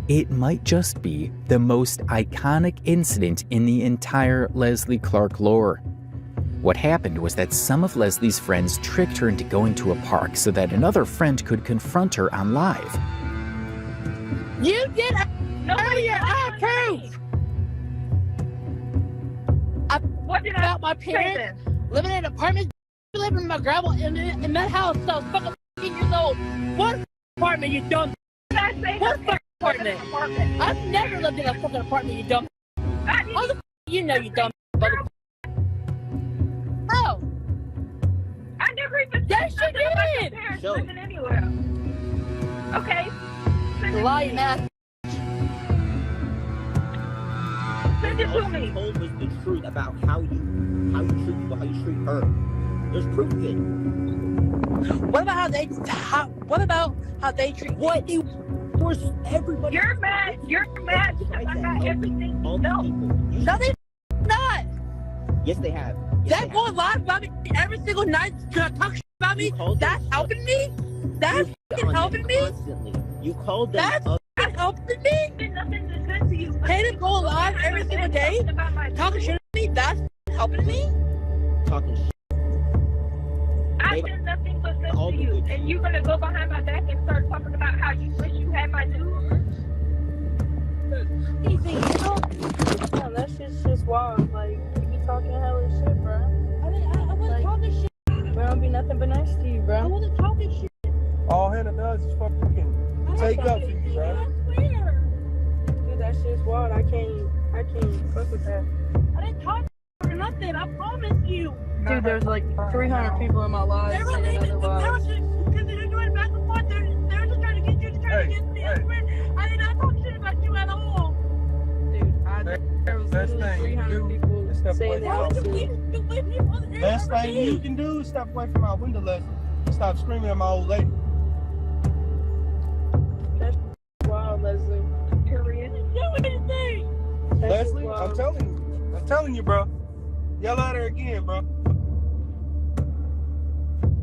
It might just be the most iconic incident in the entire Leslie Clark lore. What happened was that some of Leslie's friends tricked her into going to a park so that another friend could confront her on live. You did earlier, I approve. What did about my parents living in an apartment, living in my grandma in that house till I was fucking 15 years old. What apartment, you dumb? What fucking apartment? I've never lived in a fucking apartment, you dumb. How the you know, you dumb mother. Oh. I never even yes, you did. Parents living anywhere. Okay. Lying ass. Send it to me. Told was the truth about how you treat people, how you treat her. There's proof of it. What about how they treat what you? Force everybody. You're mad because I got everything. No, they not. Yes, they have. Yes, that going live about me every single night, gonna talk shit about me. That's helping me. That's helping me. Constantly. You called them. That's helping me. Nothing is good to you. Hey, to go live every single day, talking shit about me. That's helping me. Talking shit. I did nothing but good to you, and you're gonna go behind my back and start talking about how you wish you had my news. Easy, you know? Yeah, that shit's just wild. Like, you be talking hella shit, bro. I wasn't talking shit. Bro, don't be nothing but nice to you, bro. I wasn't talking shit. All Hannah does is fucking take up for you, bro. Dude, that shit's wild. I can't fuck with that. I didn't talk or nothing. I promise you. Dude, there's like 300 people in my life. They were leaving. They were just doing back and forth. They were just trying to get you to try to get me. I did not talk shit about you. Best thing you can do is step away from my window. Best thing you can do is step away from my window, Leslie. Stop screaming at my old lady. That's wild, Leslie. Korean didn't do anything. Leslie, I'm telling you, bro. Yell at her again, bro.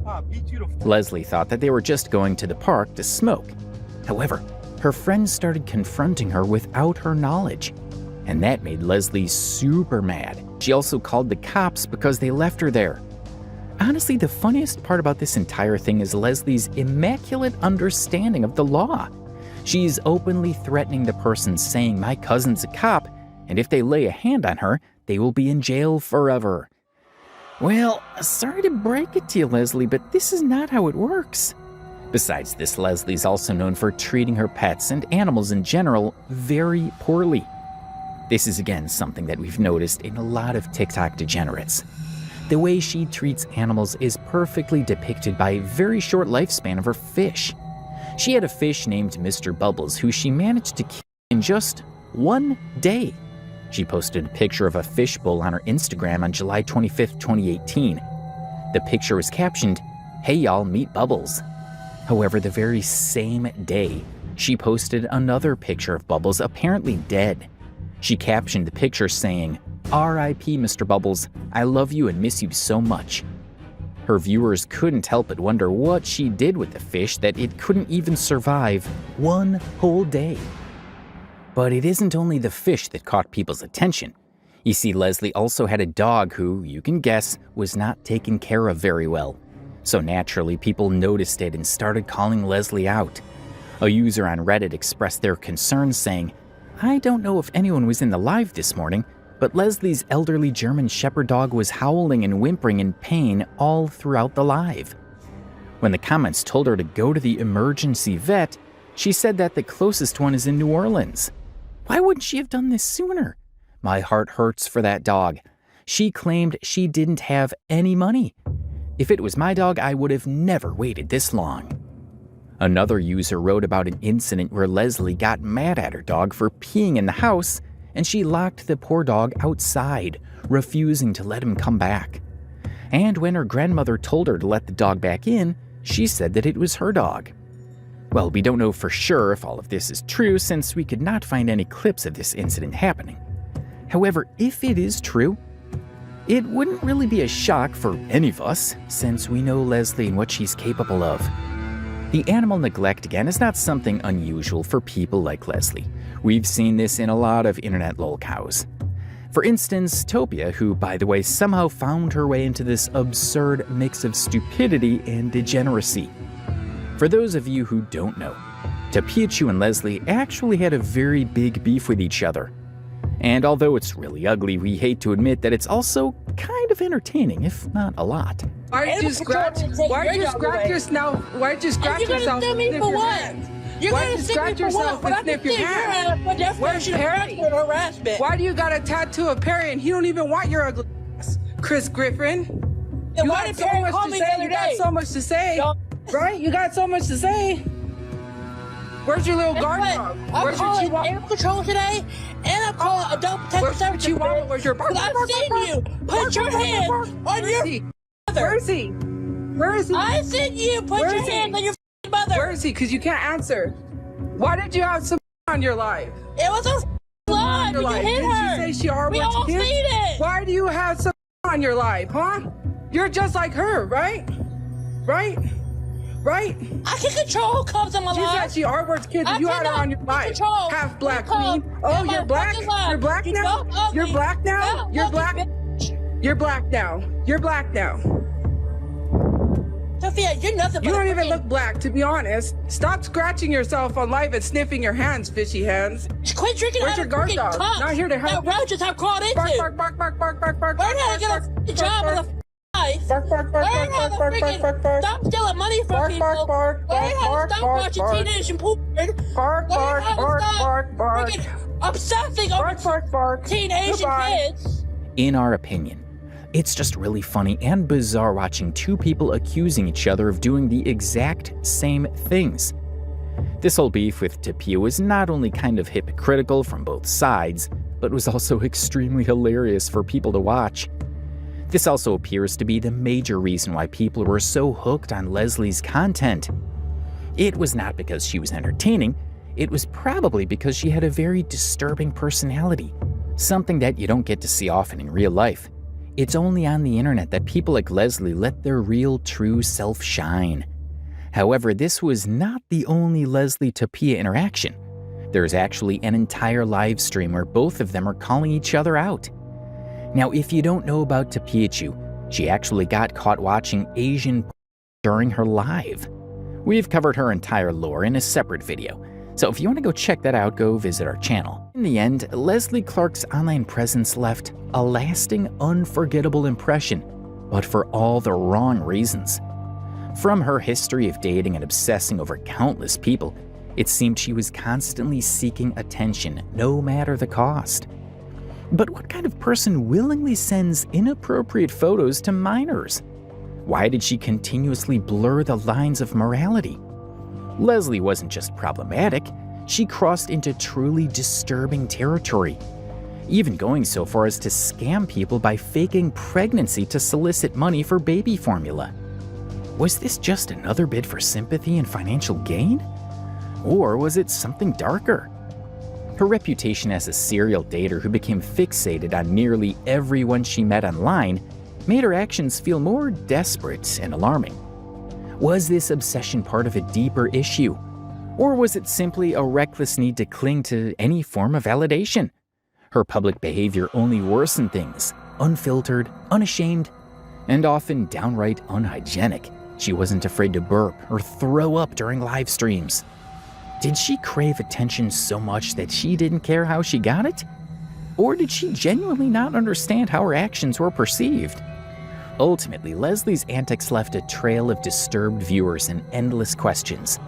I'll beat you to Leslie thought that they were just going to the park to smoke. However, her friends started confronting her without her knowledge, and that made Leslie super mad. She also called the cops because they left her there. Honestly, the funniest part about this entire thing is Leslie's immaculate understanding of the law. She's openly threatening the person, saying, "My cousin's a cop, and if they lay a hand on her, they will be in jail forever." Well, sorry to break it to you, Leslie, but this is not how it works. Besides this, Leslie's also known for treating her pets and animals in general very poorly. This is again something that we've noticed in a lot of TikTok degenerates. The way she treats animals is perfectly depicted by a very short lifespan of her fish. She had a fish named Mr. Bubbles who she managed to kill in just one day. She posted a picture of a fishbowl on her Instagram on July 25th, 2018. The picture was captioned, "Hey y'all, meet Bubbles." However, the very same day, she posted another picture of Bubbles apparently dead. She captioned the picture saying, "R.I.P. Mr. Bubbles, I love you and miss you so much." Her viewers couldn't help but wonder what she did with the fish that it couldn't even survive one whole day. But it isn't only the fish that caught people's attention. You see, Leslie also had a dog who, you can guess, was not taken care of very well. So naturally, people noticed it and started calling Leslie out. A user on Reddit expressed their concerns saying, "I don't know if anyone was in the live this morning, but Leslie's elderly German Shepherd dog was howling and whimpering in pain all throughout the live." When the comments told her to go to the emergency vet, she said that the closest one is in New Orleans. Why wouldn't she have done this sooner? My heart hurts for that dog. She claimed she didn't have any money. If it was my dog, I would have never waited this long. Another user wrote about an incident where Leslie got mad at her dog for peeing in the house, and she locked the poor dog outside, refusing to let him come back. And when her grandmother told her to let the dog back in, she said that it was her dog. Well, we don't know for sure if all of this is true since we could not find any clips of this incident happening. However, if it is true, it wouldn't really be a shock for any of us since we know Leslie and what she's capable of. The animal neglect, again, is not something unusual for people like Leslie. We've seen this in a lot of internet lolcows. For instance, Topia, who, by the way, somehow found her way into this absurd mix of stupidity and degeneracy. For those of you who don't know, Tapiachu and Leslie actually had a very big beef with each other. And although it's really ugly, we hate to admit that it's also kind of entertaining, if not a lot. Why did you scratch yourself? Why did you scratch yourself and sniff your hand? Why did you scratch yourself and sniff your hand? Where's Perry? Why do you got a tattoo of Perry and he don't even want your ugly ass, Chris Griffin? You got so much to say. You got so much to say, right? You got so much to say. Where's your little guard dog? Where's your chihuahua? Animal control today, and I'm calling adult protective services. Where's your chihuahua? Where's your bark? I've seen you put your hand on your mother. Where is he? Where is he? I seen you put your hand on your mother. Where is he? Because you can't answer. Why did you have some on your life? It was a lie. You hit her. Did she say she already We all seen it. Why do you have some on your life, huh? You're just like her, right? Right? Right? I can control who comes in my life. She said she R-words kids and you had her on your life. Half black queen. Oh, you're black? You're black now? You're black now? You're black? You're black now. You're black now. Sophia, you're nothing but you don't even look black, to be honest. Stop scratching yourself on live and sniffing your hands, fishy hands. Quit drinking Where's your guard dog? Not here to help. That roaches have crawled into. Bark, bark, bark, bark, bark, bark, bark. Learn how to get a job in the life. Bark, bark, bark, Learn how to freaking stop stealing money from people. Learn how to stop watching teenage porn. Bark, bark, bark, bark, bark. Obsessing over teen Asian kids. In our opinion, it's just really funny and bizarre watching two people accusing each other of doing the exact same things. This whole beef with Tapia was not only kind of hypocritical from both sides, but was also extremely hilarious for people to watch. This also appears to be the major reason why people were so hooked on Leslie's content. It was not because she was entertaining, it was probably because she had a very disturbing personality, something that you don't get to see often in real life. It's only on the internet that people like Leslie let their real, true self shine. However, this was not the only Leslie Tapia interaction. There's actually an entire live stream where both of them are calling each other out. Now, if you don't know about Tapiachu, she actually got caught watching Asian during her live. We've covered her entire lore in a separate video, so if you want to go check that out, go visit our channel. In the end, Leslie Clark's online presence left a lasting, unforgettable impression, but for all the wrong reasons. From her history of dating and obsessing over countless people, it seemed she was constantly seeking attention, no matter the cost. But what kind of person willingly sends inappropriate photos to minors? Why did she continuously blur the lines of morality? Leslie wasn't just problematic, she crossed into truly disturbing territory, even going so far as to scam people by faking pregnancy to solicit money for baby formula. Was this just another bid for sympathy and financial gain? Or was it something darker? Her reputation as a serial dater who became fixated on nearly everyone she met online made her actions feel more desperate and alarming. Was this obsession part of a deeper issue? Or was it simply a reckless need to cling to any form of validation? Her public behavior only worsened things, unfiltered, unashamed, and often downright unhygienic. She wasn't afraid to burp or throw up during live streams. Did she crave attention so much that she didn't care how she got it? Or did she genuinely not understand how her actions were perceived? Ultimately, Leslie's antics left a trail of disturbed viewers and endless questions.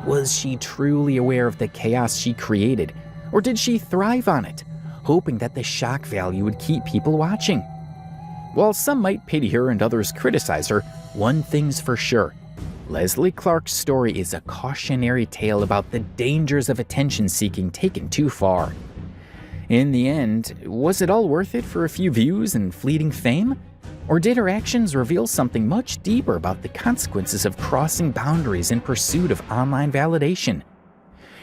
Was she truly aware of the chaos she created, or did she thrive on it, hoping that the shock value would keep people watching? While some might pity her and others criticize her, one thing's for sure. Leslie Clark's story is a cautionary tale about the dangers of attention-seeking taken too far. In the end, was it all worth it for a few views and fleeting fame? Or did her actions reveal something much deeper about the consequences of crossing boundaries in pursuit of online validation?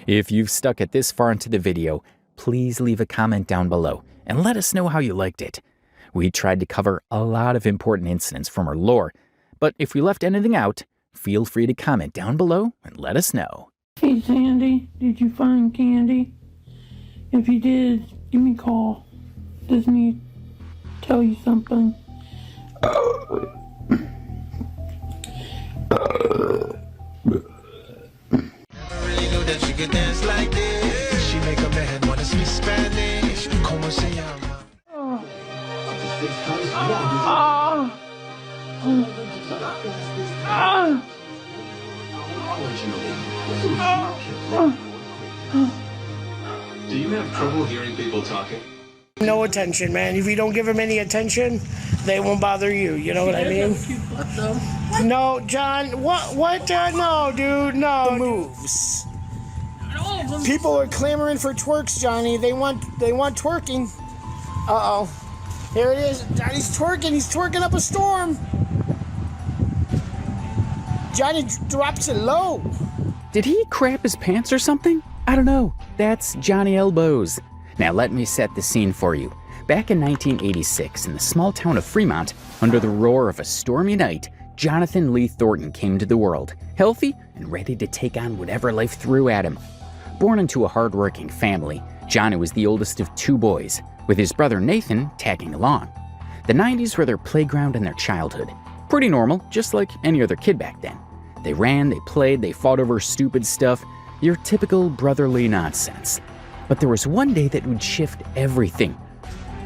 If you've stuck it this far into the video, please leave a comment down below and let us know how you liked it. We tried to cover a lot of important incidents from her lore, but if we left anything out, feel free to comment down below and let us know. Hey Sandy, did you find Candy? If you did, give me a call. Just need to tell you something. Do you have trouble hearing people talking? No attention, man. If you don't give them any attention, they won't bother you. You know what I mean? No, John. What? No, dude. No. Moves. People are clamoring for twerks, Johnny. They want twerking. Uh-oh. Here it is. Johnny's twerking. He's twerking up a storm. Johnny drops it low. Did he crap his pants or something? I don't know. That's Johnny Elbows. Now let me set the scene for you. Back in 1986, in the small town of Fremont, under the roar of a stormy night, Jonathan Lee Thornton came to the world, healthy and ready to take on whatever life threw at him. Born into a hard-working family, Johnny was the oldest of two boys, with his brother Nathan tagging along. The 90s were their playground and their childhood. Pretty normal, just like any other kid back then. They ran, they played, they fought over stupid stuff, your typical brotherly nonsense. But there was one day that would shift everything.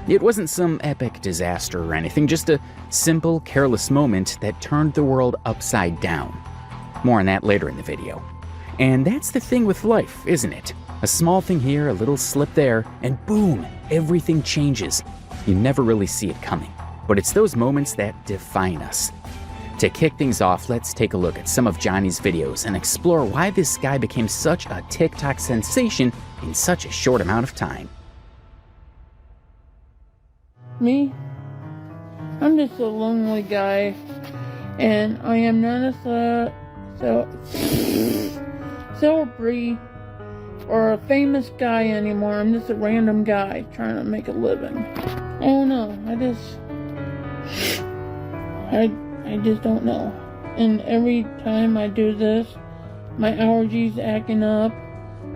It wasn't some epic disaster or anything, just a simple, careless moment that turned the world upside down. More on that later in the video. And that's the thing with life, isn't it? A small thing here, a little slip there, and boom, everything changes. You never really see it coming. But it's those moments that define us. To kick things off, let's take a look at some of Johnny's videos and explore why this guy became such a TikTok sensation in such a short amount of time. Me? I'm just a lonely guy, and I am not a celebrity or a famous guy anymore. I'm just a random guy trying to make a living. Oh no, I just don't know. And every time I do this, my allergies acting up.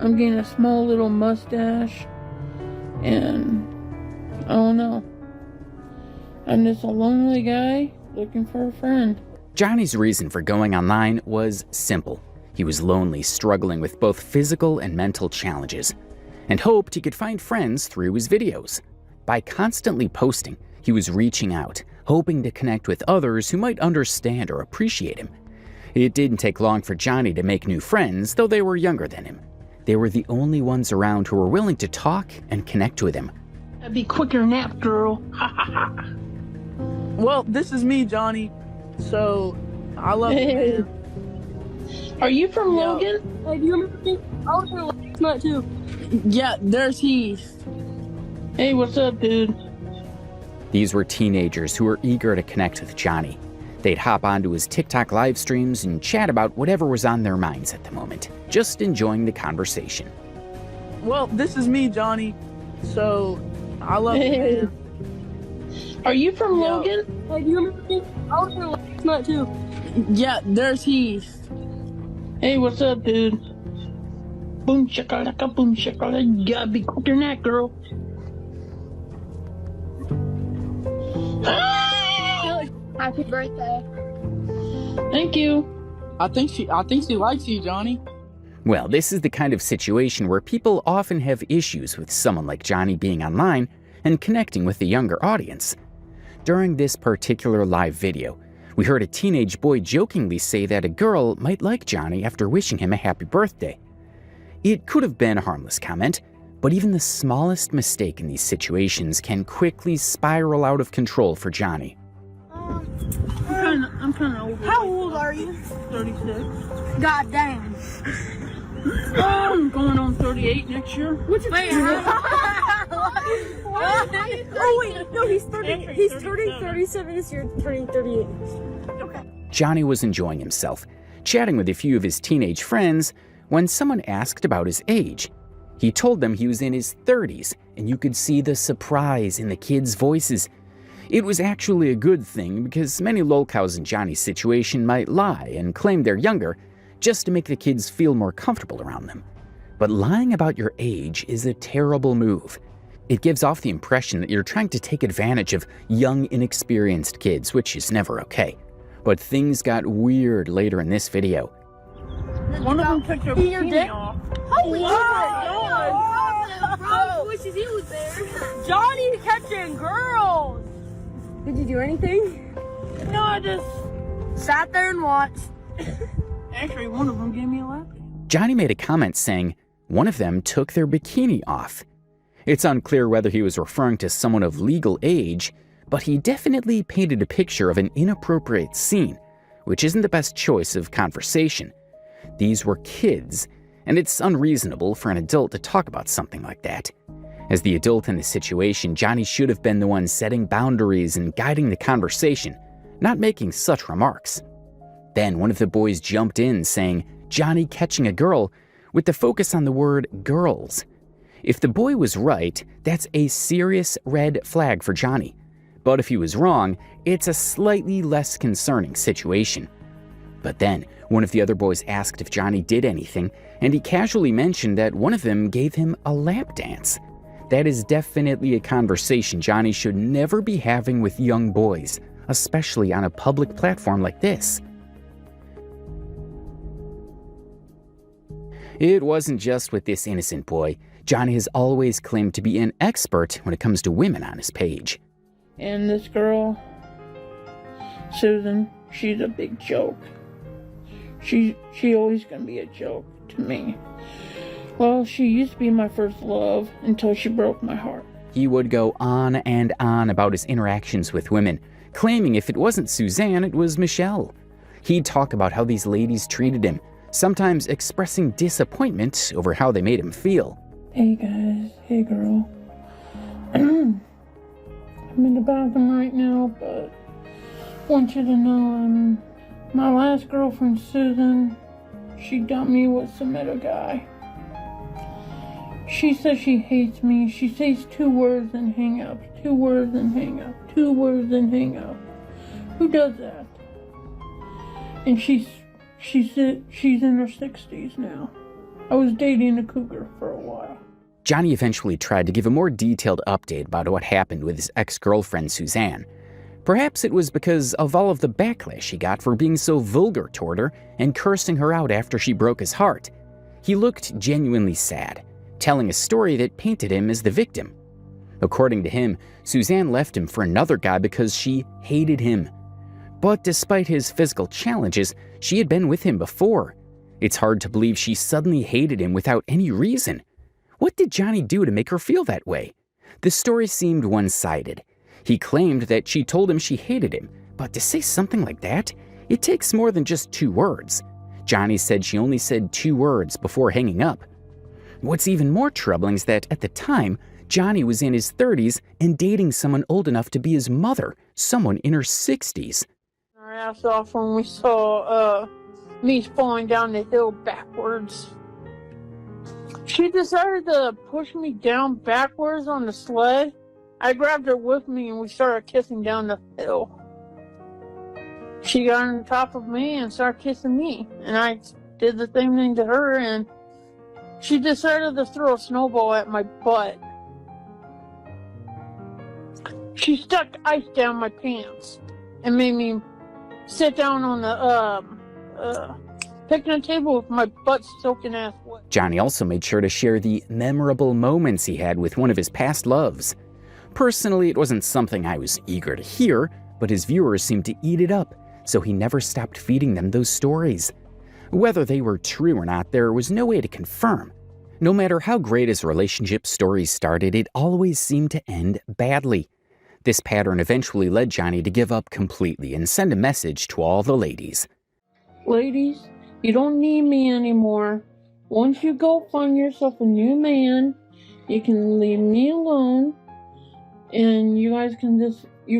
I'm getting a small little mustache, and I don't know. I'm just a lonely guy looking for a friend. Johnny's reason for going online was simple. He was lonely, struggling with both physical and mental challenges, and hoped he could find friends through his videos. By constantly posting, he was reaching out, hoping to connect with others who might understand or appreciate him. It didn't take long for Johnny to make new friends, though they were younger than him. They were the only ones around who were willing to talk and connect with him. I'd be quicker nap, girl. Well, this is me, Johnny. So, I love you, man. Are you from Yeah. Logan? Hey, do you remember me? I was here last night, too. Yeah, there's Heath. Hey, what's up, dude? These were teenagers who were eager to connect with Johnny. They'd hop onto his TikTok live streams and chat about whatever was on their minds at the moment, just enjoying the conversation. Well, this is me, Johnny. So, I love you, man. Are you from Yeah. Logan? Hey, do you remember me? I was here last night, too. Yeah, there's Heath. Hey, what's up, dude? Boom shakalaka, boom shakalaka. You gotta be quicker than that, girl. Happy birthday. Thank you. I think she likes you, Johnny. Well, this is the kind of situation where people often have issues with someone like Johnny being online and connecting with the younger audience. During this particular live video, we heard a teenage boy jokingly say that a girl might like Johnny after wishing him a happy birthday. It could have been a harmless comment, but even the smallest mistake in these situations can quickly spiral out of control for Johnny. I'm kind of old. How old are you? 36. God damn. I'm going on 38 next year. Wait, oh wait, no, he's 30. He's turning 37 this year, turning 38. Okay. Johnny was enjoying himself, chatting with a few of his teenage friends, when someone asked about his age. He told them he was in his 30s, and you could see the surprise in the kids' voices. It was actually a good thing because many lolcows in Johnny's situation might lie and claim they're younger just to make the kids feel more comfortable around them. But lying about your age is a terrible move. It gives off the impression that you're trying to take advantage of young, inexperienced kids, which is never okay. But things got weird later in this video. One of them took their bikini off. Holy shit! Wishes he was there. Johnny catching girls. Did you do anything? No, I just Sat there and watched. actually one of them gave me a lap. Johnny made a comment saying one of them took their bikini off. It's unclear whether he was referring to someone of legal age, but he definitely painted a picture of an inappropriate scene, which isn't the best choice of conversation. These were kids, and it's unreasonable for an adult to talk about something like that. As the adult in the situation, Johnny should have been the one setting boundaries and guiding the conversation, not making such remarks. Then one of the boys jumped in saying, "Johnny catching a girl," with the focus on the word girls. If the boy was right, that's a serious red flag for Johnny. But if he was wrong, it's a slightly less concerning situation. But then, one of the other boys asked if Johnny did anything, and he casually mentioned that one of them gave him a lap dance. That is definitely a conversation Johnny should never be having with young boys, especially on a public platform like this. It wasn't just with this innocent boy. Johnny has always claimed to be an expert when it comes to women on his page. And this girl, Susan, she's a big joke. She always gonna be a joke to me. Well, she used to be my first love until she broke my heart. He would go on and on about his interactions with women, claiming if it wasn't Suzanne, it was Michelle. He'd talk about how these ladies treated him, sometimes expressing disappointment over how they made him feel. Hey guys, hey girl. I'm in the bathroom right now, but I want you to know my last girlfriend, Susan, she dumped me with some other guy. She says she hates me. She says 2 words and hang up. 2 words and hang up. 2 words and hang up. Who does that? And she's in her 60s now. I was dating a cougar for a while. Johnny eventually tried to give a more detailed update about what happened with his ex-girlfriend, Suzanne. Perhaps it was because of all of the backlash he got for being so vulgar toward her and cursing her out after she broke his heart. He looked genuinely sad, telling a story that painted him as the victim. According to him, Suzanne left him for another guy because she hated him. But despite his physical challenges, she had been with him before. It's hard to believe she suddenly hated him without any reason. What did Johnny do to make her feel that way? The story seemed one-sided. He claimed that she told him she hated him, but to say something like that, it takes more than just 2 words. Johnny said she only said 2 words before hanging up. What's even more troubling is that at the time, Johnny was in his 30s and dating someone old enough to be his mother, someone in her 60s. Our ass off when we saw me falling down the hill backwards. She decided to push me down backwards on the sled. I grabbed her with me and we started kissing down the hill. She got on top of me and started kissing me. And I did the same thing to her, and she decided to throw a snowball at my butt. She stuck ice down my pants and made me sit down on the picnic table with my butt soaking ass wet. Johnny also made sure to share the memorable moments he had with one of his past loves. Personally, it wasn't something I was eager to hear, but his viewers seemed to eat it up, so he never stopped feeding them those stories. Whether they were true or not, there was no way to confirm. No matter how great his relationship stories started, it always seemed to end badly. This pattern eventually led Johnny to give up completely and send a message to all the ladies. Ladies, you don't need me anymore. Once you go find yourself a new man, you can leave me alone. And you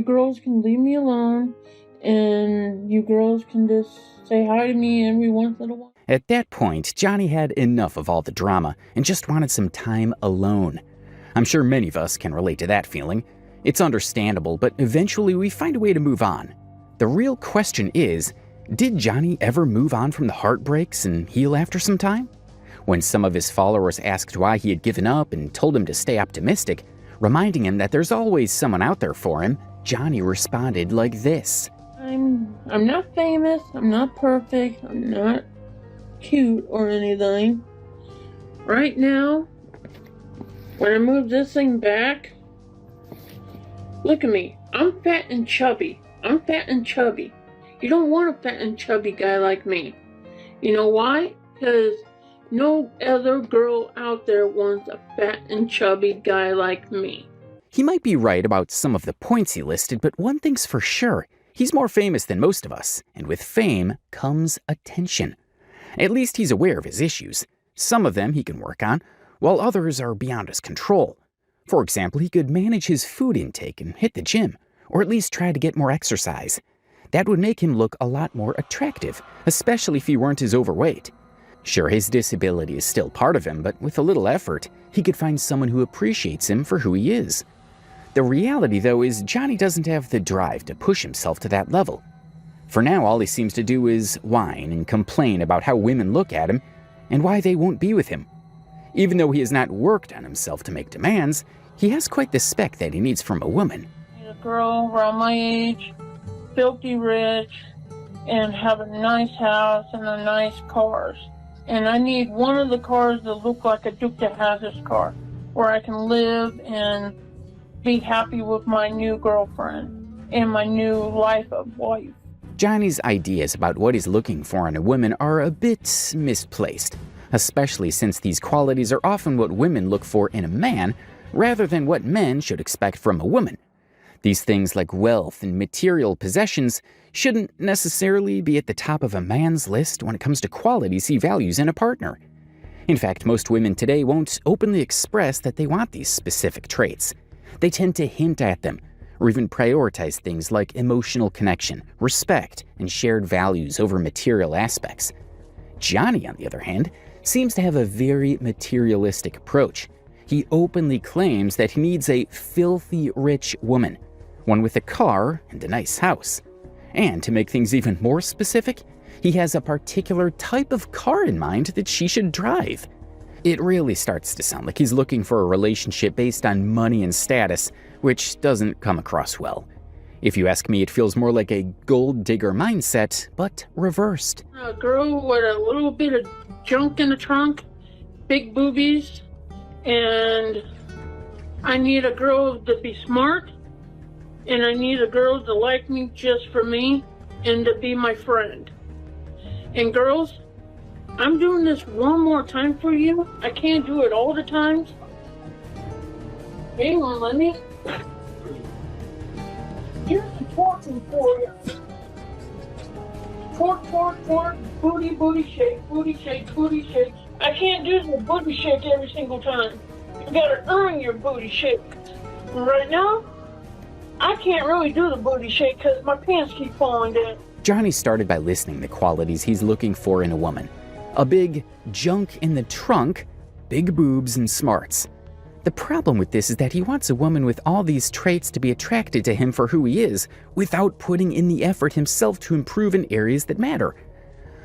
girls can leave me alone. And you girls can just say hi to me every once in a while. At that point, Johnny had enough of all the drama and just wanted some time alone. I'm sure many of us can relate to that feeling. It's understandable, but eventually we find a way to move on. The real question is, did Johnny ever move on from the heartbreaks and heal after some time? When some of his followers asked why he had given up and told him to stay optimistic, reminding him that there's always someone out there for him, Johnny responded like this. I'm not famous, I'm not perfect, I'm not cute or anything. Right now, when I move this thing back, look at me. I'm fat and chubby. I'm fat and chubby. You don't want a fat and chubby guy like me. You know why? Because no other girl out there wants a fat and chubby guy like me. He might be right about some of the points he listed, but one thing's for sure. He's more famous than most of us, and with fame comes attention. At least he's aware of his issues. Some of them he can work on, while others are beyond his control. For example, he could manage his food intake and hit the gym, or at least try to get more exercise. That would make him look a lot more attractive, especially if he weren't as overweight. Sure, his disability is still part of him, but with a little effort, he could find someone who appreciates him for who he is. The reality, though, is Johnny doesn't have the drive to push himself to that level. For now, all he seems to do is whine and complain about how women look at him and why they won't be with him. Even though he has not worked on himself to make demands, he has quite the spec that he needs from a woman. A girl around my age, filthy rich, and have a nice house and a nice cars. And I need one of the cars that look like a Duke de Hazzard's car, where I can live and be happy with my new girlfriend and my new life of wife. Johnny's ideas about what he's looking for in a woman are a bit misplaced, especially since these qualities are often what women look for in a man rather than what men should expect from a woman. These things like wealth and material possessions shouldn't necessarily be at the top of a man's list when it comes to qualities he values in a partner. In fact, most women today won't openly express that they want these specific traits. They tend to hint at them, or even prioritize things like emotional connection, respect, and shared values over material aspects. Johnny, on the other hand, seems to have a very materialistic approach. He openly claims that he needs a filthy rich woman, one with a car and a nice house. And to make things even more specific, he has a particular type of car in mind that she should drive. It really starts to sound like he's looking for a relationship based on money and status, which doesn't come across well. If you ask me, it feels more like a gold digger mindset, but reversed. A girl with a little bit of junk in the trunk, big boobies, and I need a girl to be smart, and I need a girl to like me just for me and to be my friend. And girls, I'm doing this one more time for you. I can't do it all the times. Hang on, let me. Here's the twerking for you. Twerk, twerk, twerk, booty, booty shake, booty shake, booty shake. I can't do the booty shake every single time. You gotta earn your booty shake. And right now, I can't really do the booty shake because my pants keep falling down. Johnny started by listing the qualities he's looking for in a woman. A big junk in the trunk, big boobs, and smarts. The problem with this is that he wants a woman with all these traits to be attracted to him for who he is, without putting in the effort himself to improve in areas that matter.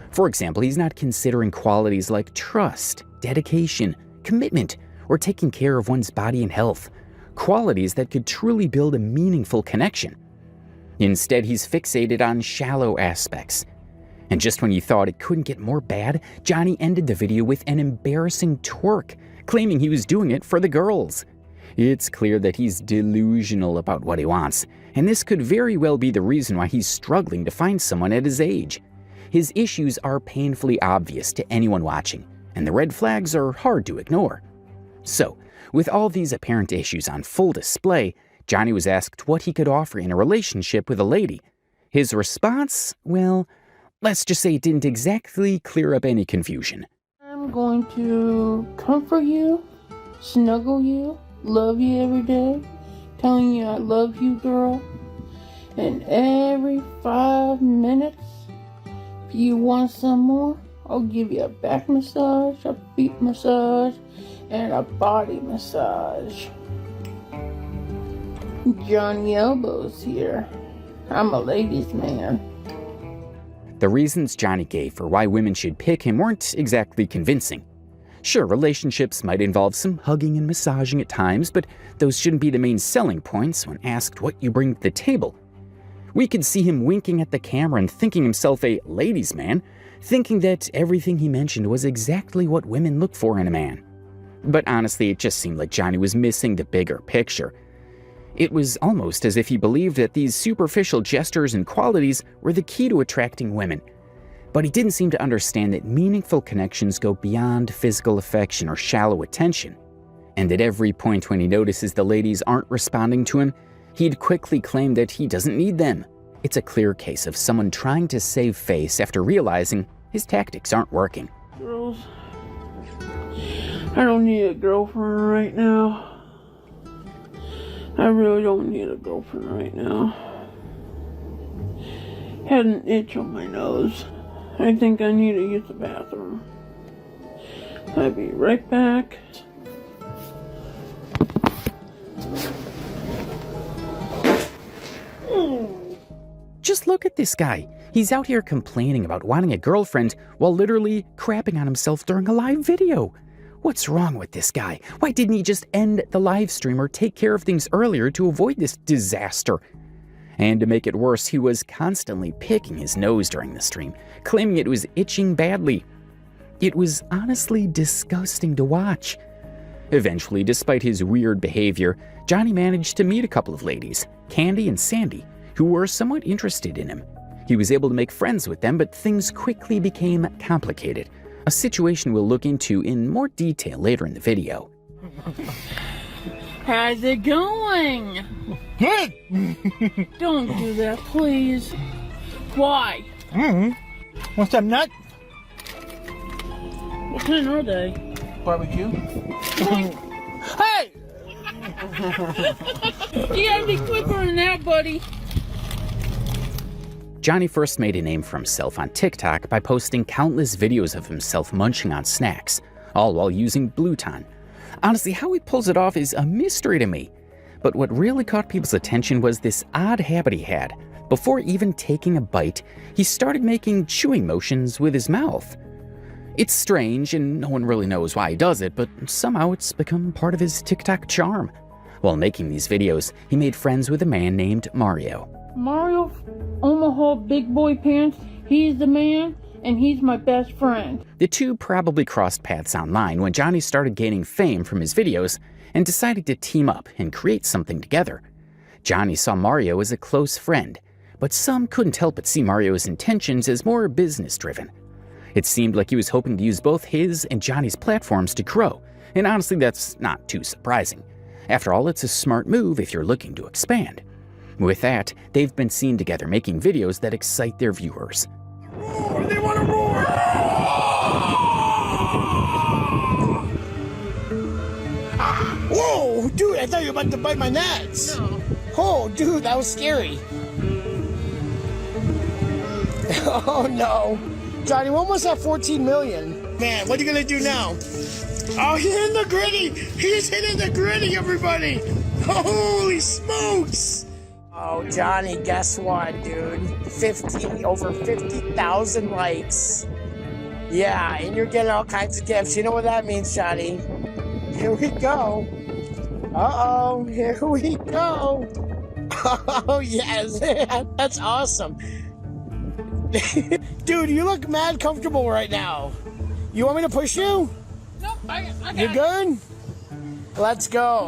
For example, he's not considering qualities like trust, dedication, commitment, or taking care of one's body and health, qualities that could truly build a meaningful connection. Instead, he's fixated on shallow aspects. And just when you thought it couldn't get more bad, Johnny ended the video with an embarrassing twerk, claiming he was doing it for the girls. It's clear that he's delusional about what he wants, and this could very well be the reason why he's struggling to find someone at his age. His issues are painfully obvious to anyone watching, and the red flags are hard to ignore. So, with all these apparent issues on full display, Johnny was asked what he could offer in a relationship with a lady. His response, well, let's just say it didn't exactly clear up any confusion. I'm going to comfort you, snuggle you, love you every day, telling you I love you, girl. And every 5 minutes, if you want some more, I'll give you a back massage, a feet massage, and a body massage. Johnny Elbows here. I'm a ladies' man. The reasons Johnny gave for why women should pick him weren't exactly convincing. Sure, relationships might involve some hugging and massaging at times, but those shouldn't be the main selling points when asked what you bring to the table. We could see him winking at the camera and thinking himself a ladies' man, thinking that everything he mentioned was exactly what women look for in a man. But honestly, it just seemed like Johnny was missing the bigger picture. It was almost as if he believed that these superficial gestures and qualities were the key to attracting women. But he didn't seem to understand that meaningful connections go beyond physical affection or shallow attention. And at every point when he notices the ladies aren't responding to him, he'd quickly claim that he doesn't need them. It's a clear case of someone trying to save face after realizing his tactics aren't working. Girls, I don't need a girlfriend right now. I really don't need a girlfriend right now. Had an itch on my nose. I think I need to use the bathroom. I'll be right back. Just look at this guy. He's out here complaining about wanting a girlfriend while literally crapping on himself during a live video. What's wrong with this guy? Why didn't he just end the live stream or take care of things earlier to avoid this disaster? And to make it worse, he was constantly picking his nose during the stream, claiming it was itching badly. It was honestly disgusting to watch. Eventually, despite his weird behavior, Johnny managed to meet a couple of ladies, Candy and Sandy, who were somewhat interested in him. He was able to make friends with them, but things quickly became complicated, a situation we'll look into in more detail later in the video. How's it going? Don't do that, please. Why? Want some nut? What kind are they? Barbecue. Hey! You gotta be quicker than that, buddy. Johnny first made a name for himself on TikTok by posting countless videos of himself munching on snacks, all while using Bluton. Honestly, how he pulls it off is a mystery to me. But what really caught people's attention was this odd habit he had. Before even taking a bite, he started making chewing motions with his mouth. It's strange, and no one really knows why he does it, but somehow it's become part of his TikTok charm. While making these videos, he made friends with a man named Mario. Mario, Omaha big boy pants, he's the man, and he's my best friend. The two probably crossed paths online when Johnny started gaining fame from his videos and decided to team up and create something together. Johnny saw Mario as a close friend, but some couldn't help but see Mario's intentions as more business-driven. It seemed like he was hoping to use both his and Johnny's platforms to grow, and honestly that's not too surprising. After all, it's a smart move if you're looking to expand. With that, they've been seen together making videos that excite their viewers. Roar, they want to roar! Whoa, dude, I thought you were about to bite my nuts. No. Oh, dude, that was scary. Oh, no. Johnny, we almost have 14 million. Man, what are you going to do now? Oh, he's hitting the gritty. He's hitting the gritty, everybody. Holy smokes. Oh, Johnny, guess what, dude? Over 50,000 likes. Yeah, and you're getting all kinds of gifts. You know what that means, Johnny? Here we go. Uh-oh, here we go. Oh, yes, that's awesome. Dude, you look mad comfortable right now. You want me to push you? No, I You good? Let's go.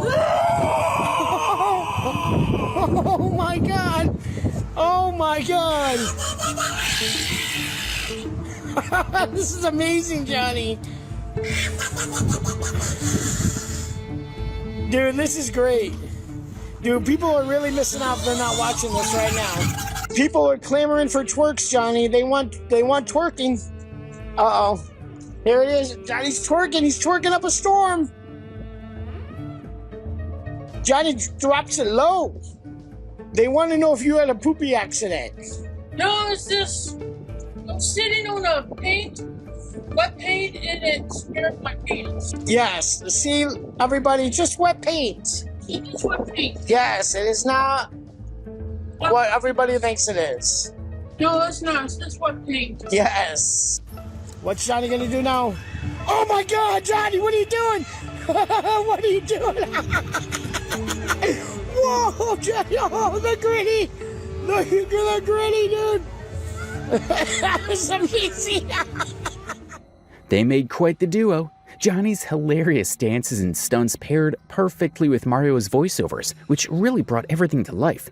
Oh my god. Oh my god. This is amazing, Johnny. Dude, this is great. Dude, people are really missing out if they're not watching this right now. People are clamoring for twerks, Johnny. They want twerking. Uh-oh. Here it is. Johnny's twerking. He's twerking up a storm. Johnny drops it low. They want to know if you had a poopy accident. No, it's just I'm sitting on a wet paint, and it smeared my pants. Yes. See, everybody, just wet paint. It's wet paint. Yes, it is not what everybody thinks it is. No, it's not. It's just wet paint. Yes. What's Johnny gonna do now? Oh my God, Johnny, what are you doing? What are you doing? Whoa, Johnny, oh, the gritty. Look at the gritty, dude. That was amazing. They made quite the duo. Johnny's hilarious dances and stunts paired perfectly with Mario's voiceovers, which really brought everything to life.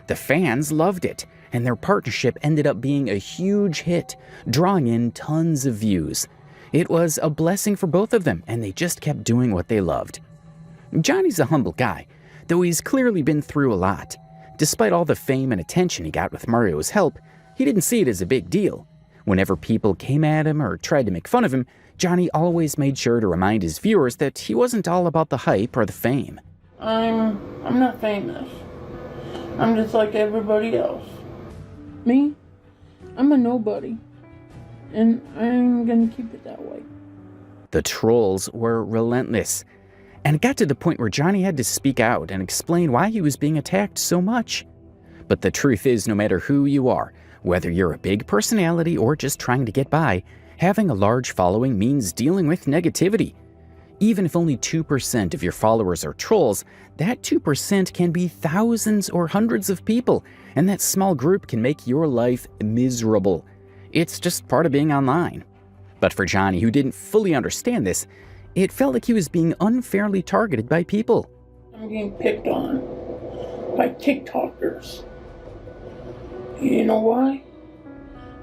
The fans loved it, and their partnership ended up being a huge hit, drawing in tons of views. It was a blessing for both of them, and they just kept doing what they loved. Johnny's a humble guy, though he's clearly been through a lot. Despite all the fame and attention he got with Mario's help, he didn't see it as a big deal. Whenever people came at him or tried to make fun of him, Johnny always made sure to remind his viewers that he wasn't all about the hype or the fame. I'm not famous. I'm just like everybody else. Me? I'm a nobody. And I'm gonna keep it that way. The trolls were relentless, and it got to the point where Johnny had to speak out and explain why he was being attacked so much. But the truth is, no matter who you are, whether you're a big personality or just trying to get by, having a large following means dealing with negativity. Even if only 2% of your followers are trolls, that 2% can be thousands or hundreds of people, and that small group can make your life miserable. It's just part of being online. But for Johnny, who didn't fully understand this, it felt like he was being unfairly targeted by people. I'm getting picked on by TikTokers. You know why?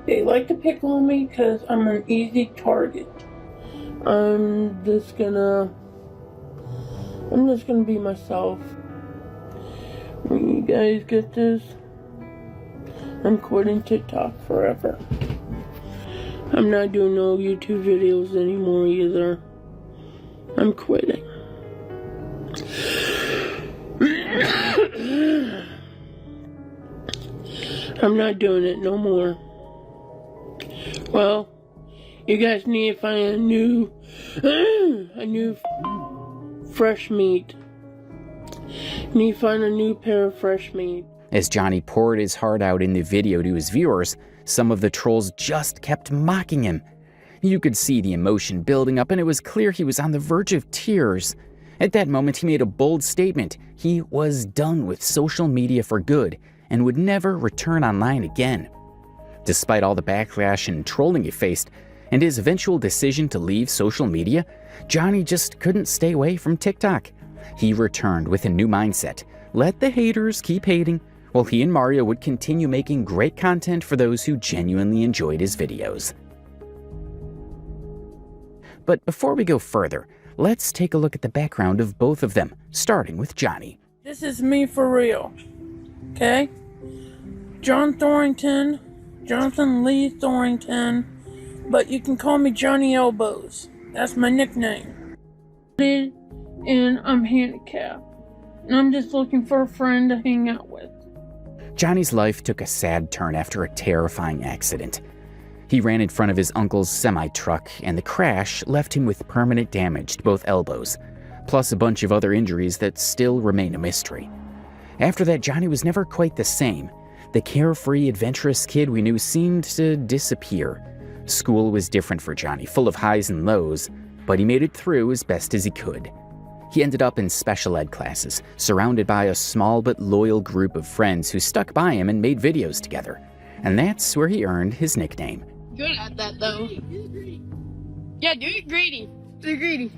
They like to pick on me because I'm an easy target. I'm just gonna be myself. When you guys get this, I'm quitting TikTok forever. I'm not doing no YouTube videos anymore either. I'm quitting. I'm not doing it no more. Well, you guys need to find a new fresh meat. You need to find a new pair of fresh meat. As Johnny poured his heart out in the video to his viewers, some of the trolls just kept mocking him. You could see the emotion building up, and it was clear he was on the verge of tears. At that moment, he made a bold statement. He was done with social media for good and would never return online again. Despite all the backlash and trolling he faced, and his eventual decision to leave social media, Johnny just couldn't stay away from TikTok. He returned with a new mindset. Let the haters keep hating, while he and Mario would continue making great content for those who genuinely enjoyed his videos. But before we go further, let's take a look at the background of both of them, starting with Johnny. This is me for real, okay? Jonathan Lee Thornton, but you can call me Johnny Elbows. That's my nickname. And I'm handicapped, and I'm just looking for a friend to hang out with. Johnny's life took a sad turn after a terrifying accident. He ran in front of his uncle's semi-truck, and the crash left him with permanent damage to both elbows, plus a bunch of other injuries that still remain a mystery. After that, Johnny was never quite the same. The carefree, adventurous kid we knew seemed to disappear. School was different for Johnny, full of highs and lows, but he made it through as best as he could. He ended up in special ed classes, surrounded by a small but loyal group of friends who stuck by him and made videos together. And that's where he earned his nickname. Good at that, though. Yeah, do it greedy. Do it greedy.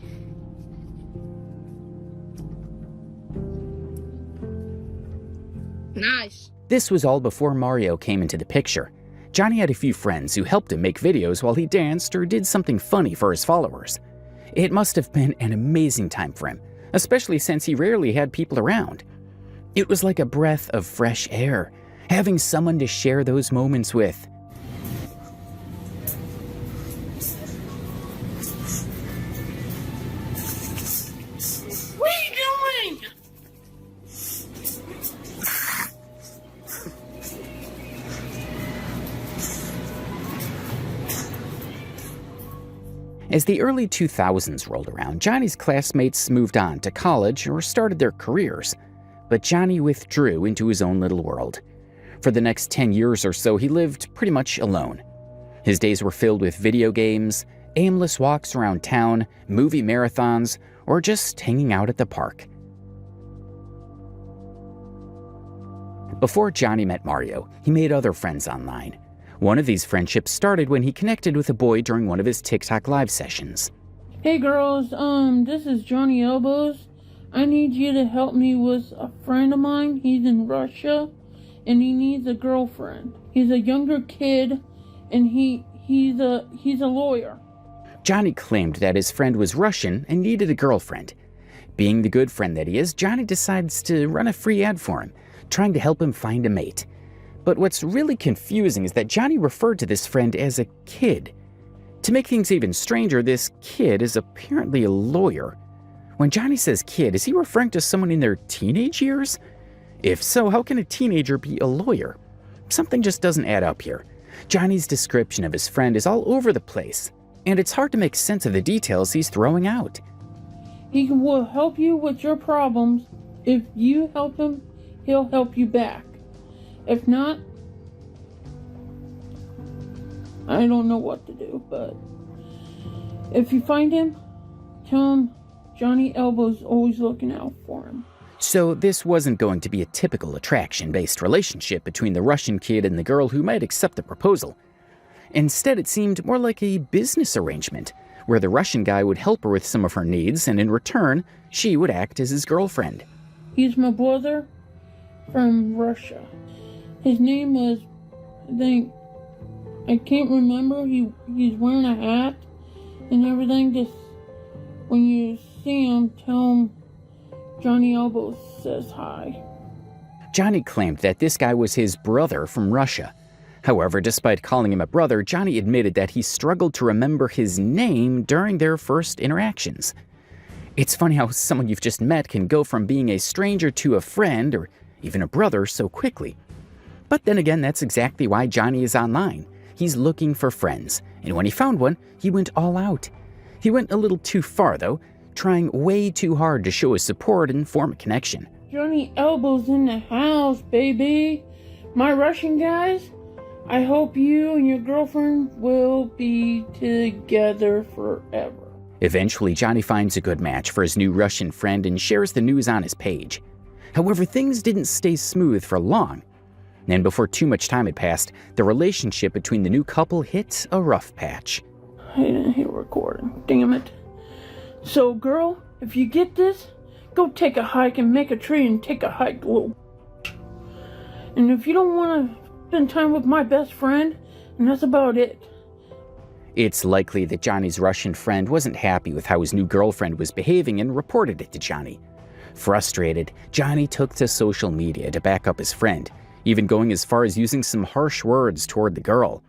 Nice. This was all before Mario came into the picture. Johnny had a few friends who helped him make videos while he danced or did something funny for his followers. It must have been an amazing time for him, especially since he rarely had people around. It was like a breath of fresh air, having someone to share those moments with. What are you doing? As the early 2000s rolled around, Johnny's classmates moved on to college or started their careers, but Johnny withdrew into his own little world. For the next 10 years or so, he lived pretty much alone. His days were filled with video games, aimless walks around town, movie marathons, or just hanging out at the park. Before Johnny met Mario, he made other friends online. One of these friendships started when he connected with a boy during one of his TikTok live sessions. Hey girls, this is Johnny Elbows. I need you to help me with a friend of mine. He's in Russia, and he needs a girlfriend. He's a younger kid, and he's a lawyer. Johnny claimed that his friend was Russian and needed a girlfriend. Being the good friend that he is, Johnny decides to run a free ad for him, trying to help him find a mate. But what's really confusing is that Johnny referred to this friend as a kid. To make things even stranger, this kid is apparently a lawyer. When Johnny says kid, is he referring to someone in their teenage years? If so, how can a teenager be a lawyer? Something just doesn't add up here. Johnny's description of his friend is all over the place, and it's hard to make sense of the details he's throwing out. He will help you with your problems. If you help him, he'll help you back. If not, I don't know what to do, but if you find him, tell him Johnny Elbow's always looking out for him. So this wasn't going to be a typical attraction-based relationship between the Russian kid and the girl who might accept the proposal. Instead, it seemed more like a business arrangement, where the Russian guy would help her with some of her needs, and in return, she would act as his girlfriend. He's my brother from Russia. His name was, I can't remember. He's wearing a hat and everything. Just when you see him, tell him Johnny Elbows says hi. Johnny claimed that this guy was his brother from Russia. However, despite calling him a brother, Johnny admitted that he struggled to remember his name during their first interactions. It's funny how someone you've just met can go from being a stranger to a friend or even a brother so quickly. But then again, that's exactly why Johnny is online. He's looking for friends, and when he found one, he went all out. He went a little too far, though, trying way too hard to show his support and form a connection. Johnny Elbows in the house, baby. My Russian guys, I hope you and your girlfriend will be together forever. Eventually, Johnny finds a good match for his new Russian friend and shares the news on his page. However, things didn't stay smooth for long. And before too much time had passed, the relationship between the new couple hit a rough patch. I didn't hit recording, damn it. So, girl, if you get this, go take a hike and make a tree and take a hike, little. And if you don't want to spend time with my best friend, and that's about it. It's likely that Johnny's Russian friend wasn't happy with how his new girlfriend was behaving and reported it to Johnny. Frustrated, Johnny took to social media to back up his friend, even going as far as using some harsh words toward the girl.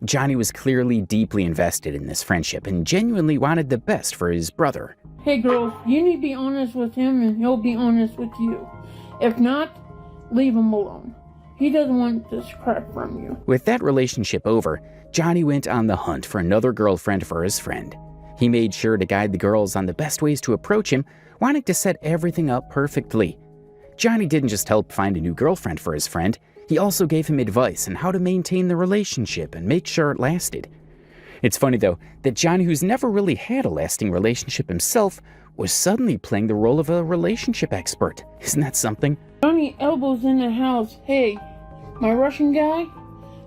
Johnny was clearly deeply invested in this friendship and genuinely wanted the best for his brother. Hey girls, you need to be honest with him and he'll be honest with you. If not, leave him alone. He doesn't want this crap from you. With that relationship over, Johnny went on the hunt for another girlfriend for his friend. He made sure to guide the girls on the best ways to approach him, wanting to set everything up perfectly. Johnny didn't just help find a new girlfriend for his friend, he also gave him advice on how to maintain the relationship and make sure it lasted. It's funny though, that Johnny, who's never really had a lasting relationship himself, was suddenly playing the role of a relationship expert. Isn't that something? Johnny Elbows in the house. Hey, my Russian guy,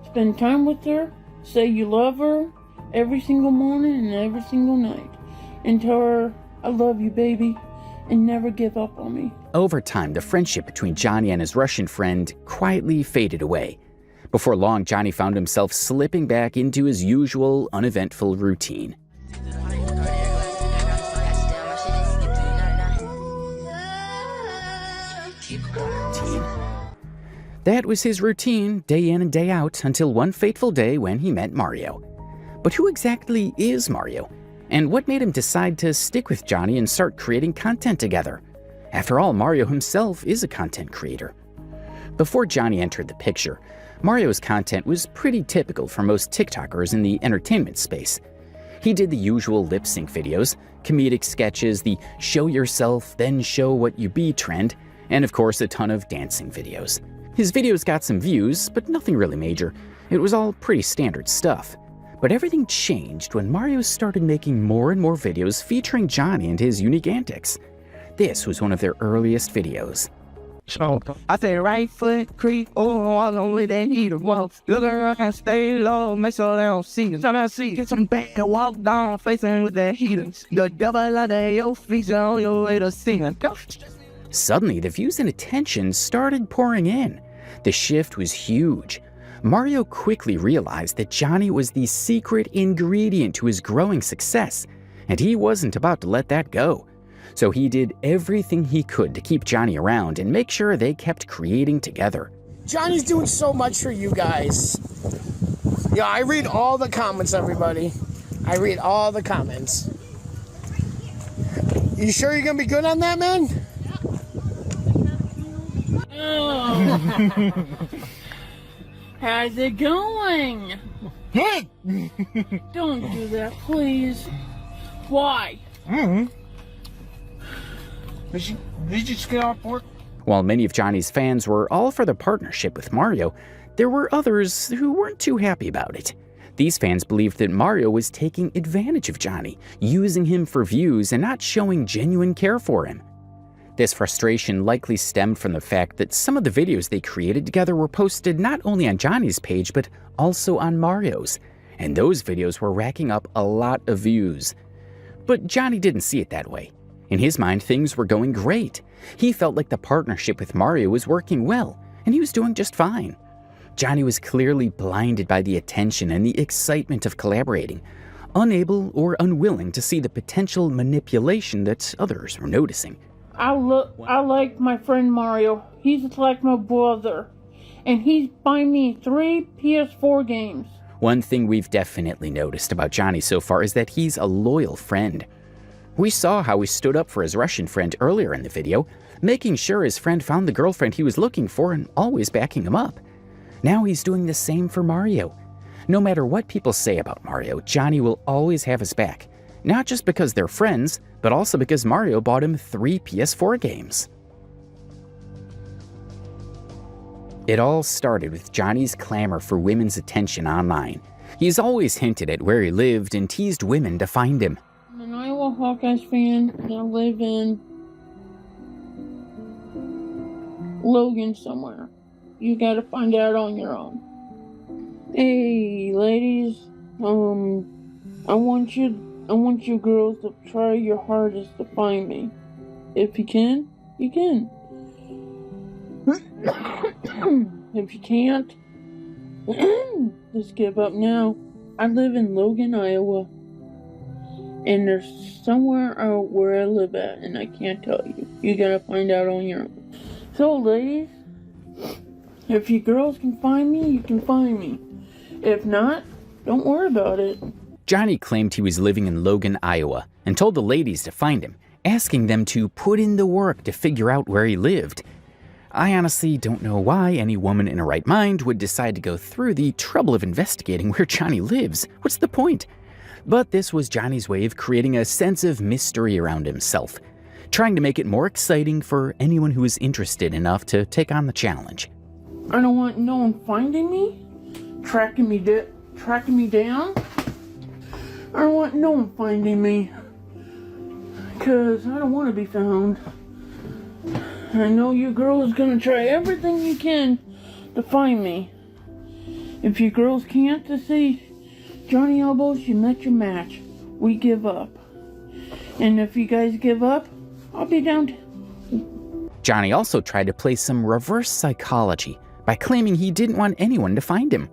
spend time with her, say you love her every single morning and every single night, and tell her, I love you, baby, and never give up on me. Over time, the friendship between Johnny and his Russian friend quietly faded away. Before long, Johnny found himself slipping back into his usual, uneventful routine. That was his routine, day in and day out, until one fateful day when he met Mario. But who exactly is Mario? And what made him decide to stick with Johnny and start creating content together? After all, Mario himself is a content creator. Before Johnny entered the picture, Mario's content was pretty typical for most TikTokers in the entertainment space. He did the usual lip sync videos, comedic sketches, the show yourself, then show what you be trend, and of course a ton of dancing videos. His videos got some views, but nothing really major. It was all pretty standard stuff. But everything changed when Mario started making more and more videos featuring Johnny and his unique antics. This was one of their earliest videos. So I say right foot creep, all over that heater. Well, look around and stay low, make sure they don't see us. I see, get some bad, walk down, facing with that heater. The devil out of your feet on your way to sing. Suddenly, the views and attention started pouring in. The shift was huge. Mario quickly realized that Johnny was the secret ingredient to his growing success, and he wasn't about to let that go. So he did everything he could to keep Johnny around and make sure they kept creating together. Johnny's doing so much for you guys. Yeah, I read all the comments, everybody. I read all the comments. You sure you're gonna be good on that, man? Oh. How's it going? Don't do that, please. Why? Did you just get off work? While many of Johnny's fans were all for the partnership with Mario, there were others who weren't too happy about it. These fans believed that Mario was taking advantage of Johnny, using him for views and not showing genuine care for him. This frustration likely stemmed from the fact that some of the videos they created together were posted not only on Johnny's page, but also on Mario's, and those videos were racking up a lot of views. But Johnny didn't see it that way. In his mind, things were going great. He felt like the partnership with Mario was working well, and he was doing just fine. Johnny was clearly blinded by the attention and the excitement of collaborating, unable or unwilling to see the potential manipulation that others were noticing. I like my friend Mario. He's like my brother. And he's buying me 3 PS4 games. One thing we've definitely noticed about Johnny so far is that he's a loyal friend. We saw how he stood up for his Russian friend earlier in the video, making sure his friend found the girlfriend he was looking for and always backing him up. Now he's doing the same for Mario. No matter what people say about Mario, Johnny will always have his back. Not just because they're friends, but also because Mario bought him 3 PS4 games. It all started with Johnny's clamor for women's attention online. He's always hinted at where he lived and teased women to find him. I'm an Iowa Hawkeyes fan, and I live in Logan somewhere. You gotta find out on your own. Hey, ladies, I want you girls to try your hardest to find me. If you can, you can. If you can't, just give up now. I live in Logan, Iowa, and there's somewhere out where I live at, and I can't tell you. You gotta find out on your own. So, ladies, if you girls can find me, you can find me. If not, don't worry about it. Johnny claimed he was living in Logan, Iowa, and told the ladies to find him, asking them to put in the work to figure out where he lived. I honestly don't know why any woman in her right mind would decide to go through the trouble of investigating where Johnny lives. What's the point? But this was Johnny's way of creating a sense of mystery around himself, trying to make it more exciting for anyone who is interested enough to take on the challenge. I don't want no one finding me, tracking me down. I don't want no one finding me, because I don't want to be found. I know you girls gonna try everything you can to find me. If you girls can't to say, Johnny Elbows, you met your match. We give up. And if you guys give up, I'll be down to... Johnny also tried to play some reverse psychology by claiming he didn't want anyone to find him.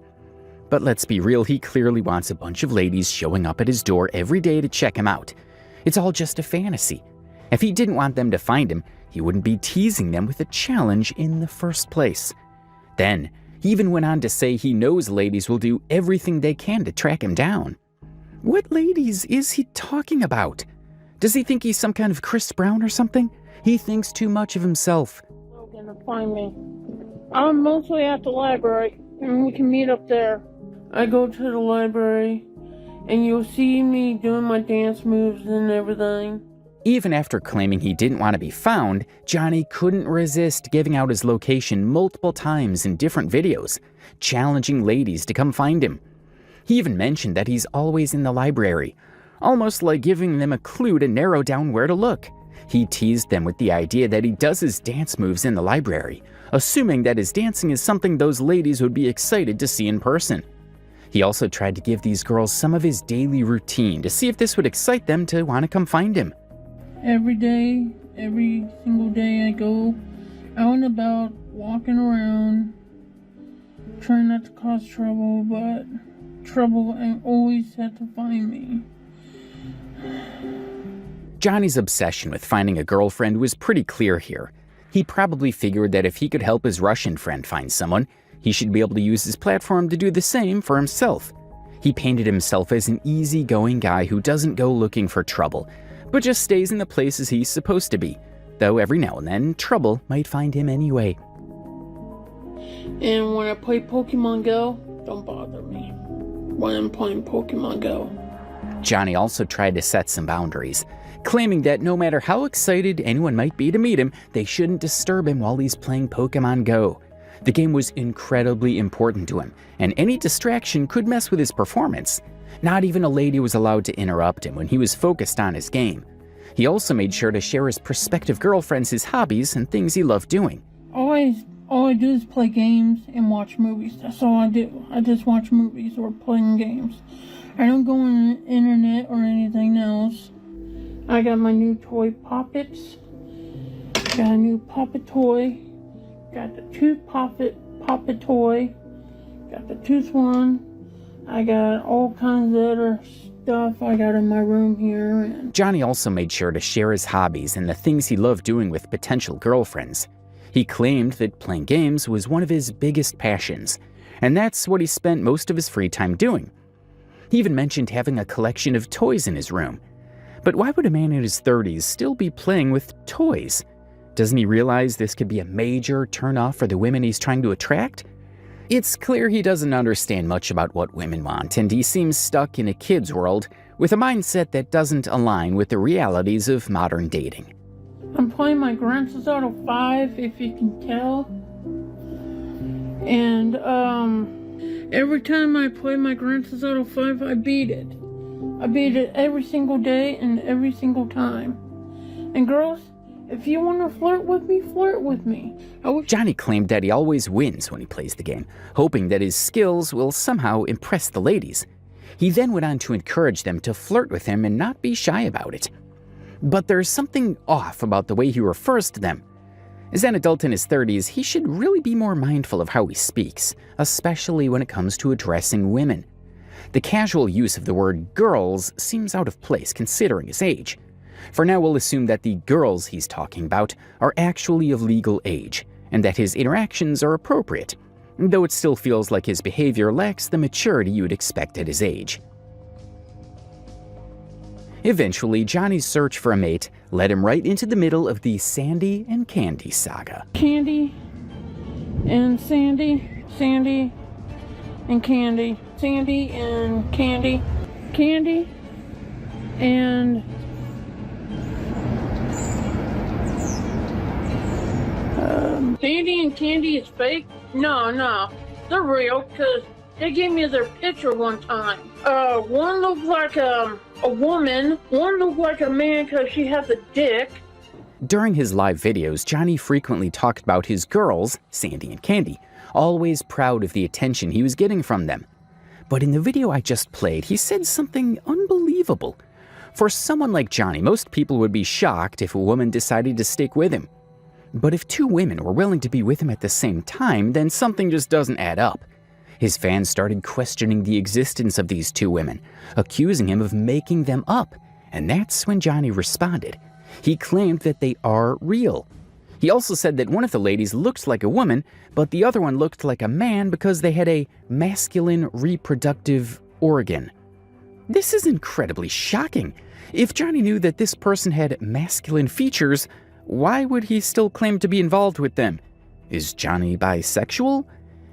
But let's be real, he clearly wants a bunch of ladies showing up at his door every day to check him out. It's all just a fantasy. If he didn't want them to find him, he wouldn't be teasing them with a challenge in the first place. Then, he even went on to say he knows ladies will do everything they can to track him down. What ladies is he talking about? Does he think he's some kind of Chris Brown or something? He thinks too much of himself. Gonna find me. I'm mostly at the library, and we can meet up there. I go to the library, and you'll see me doing my dance moves and everything. Even after claiming he didn't want to be found, Johnny couldn't resist giving out his location multiple times in different videos, challenging ladies to come find him. He even mentioned that he's always in the library, almost like giving them a clue to narrow down where to look. He teased them with the idea that he does his dance moves in the library, assuming that his dancing is something those ladies would be excited to see in person. He also tried to give these girls some of his daily routine to see if this would excite them to want to come find him. Every day, every single day I go out and about, walking around, trying not to cause trouble, but trouble ain't always had to find me. Johnny's obsession with finding a girlfriend was pretty clear here. He probably figured that if he could help his Russian friend find someone, he should be able to use his platform to do the same for himself. He painted himself as an easygoing guy who doesn't go looking for trouble, but just stays in the places he's supposed to be, though every now and then, trouble might find him anyway. And when I play Pokemon Go, don't bother me when I'm playing Pokemon Go. Johnny also tried to set some boundaries, claiming that no matter how excited anyone might be to meet him, they shouldn't disturb him while he's playing Pokemon Go. The game was incredibly important to him, and any distraction could mess with his performance. Not even a lady was allowed to interrupt him when he was focused on his game. He also made sure to share his prospective girlfriends his hobbies and things he loved doing. All I do is play games and watch movies. That's all I do. I just watch movies or playing games. I don't go on the internet or anything else. I got my new toy Poppets. Got a new Poppet toy. Got the tooth Poppet toy. Got the tooth one. I got all kinds of other stuff I got in my room here. And Johnny also made sure to share his hobbies and the things he loved doing with potential girlfriends. He claimed that playing games was one of his biggest passions, and that's what he spent most of his free time doing. He even mentioned having a collection of toys in his room. But why would a man in his 30s still be playing with toys? Doesn't he realize this could be a major turnoff for the women he's trying to attract? It's clear he doesn't understand much about what women want, and he seems stuck in a kid's world with a mindset that doesn't align with the realities of modern dating. I'm playing my Grand Theft Auto 5, if you can tell. And, every time I play my Grand Theft Auto 5, I beat it. I beat it every single day and every single time. And girls, if you want to flirt with me, flirt with me. Johnny claimed that he always wins when he plays the game, hoping that his skills will somehow impress the ladies. He then went on to encourage them to flirt with him and not be shy about it. But there's something off about the way he refers to them. As an adult in his 30s, he should really be more mindful of how he speaks, especially when it comes to addressing women. The casual use of the word girls seems out of place considering his age. For now, we'll assume that the girls he's talking about are actually of legal age, and that his interactions are appropriate, though it still feels like his behavior lacks the maturity you'd expect at his age. Eventually, Johnny's search for a mate led him right into the middle of the Sandy and Candy saga. Candy and Sandy, Sandy and Candy, Sandy and Candy, Candy and Sandy and Candy is fake? No, they're real because they gave me their picture one time. One looked like a woman, one looked like a man because she has a dick. During his live videos, Johnny frequently talked about his girls, Sandy and Candy, always proud of the attention he was getting from them. But in the video I just played, he said something unbelievable. For someone like Johnny, most people would be shocked if a woman decided to stick with him. But if two women were willing to be with him at the same time, then something just doesn't add up. His fans started questioning the existence of these two women, accusing him of making them up, and that's when Johnny responded. He claimed that they are real. He also said that one of the ladies looked like a woman, but the other one looked like a man because they had a masculine reproductive organ. This is incredibly shocking. If Johnny knew that this person had masculine features, why would he still claim to be involved with them? Is Johnny bisexual?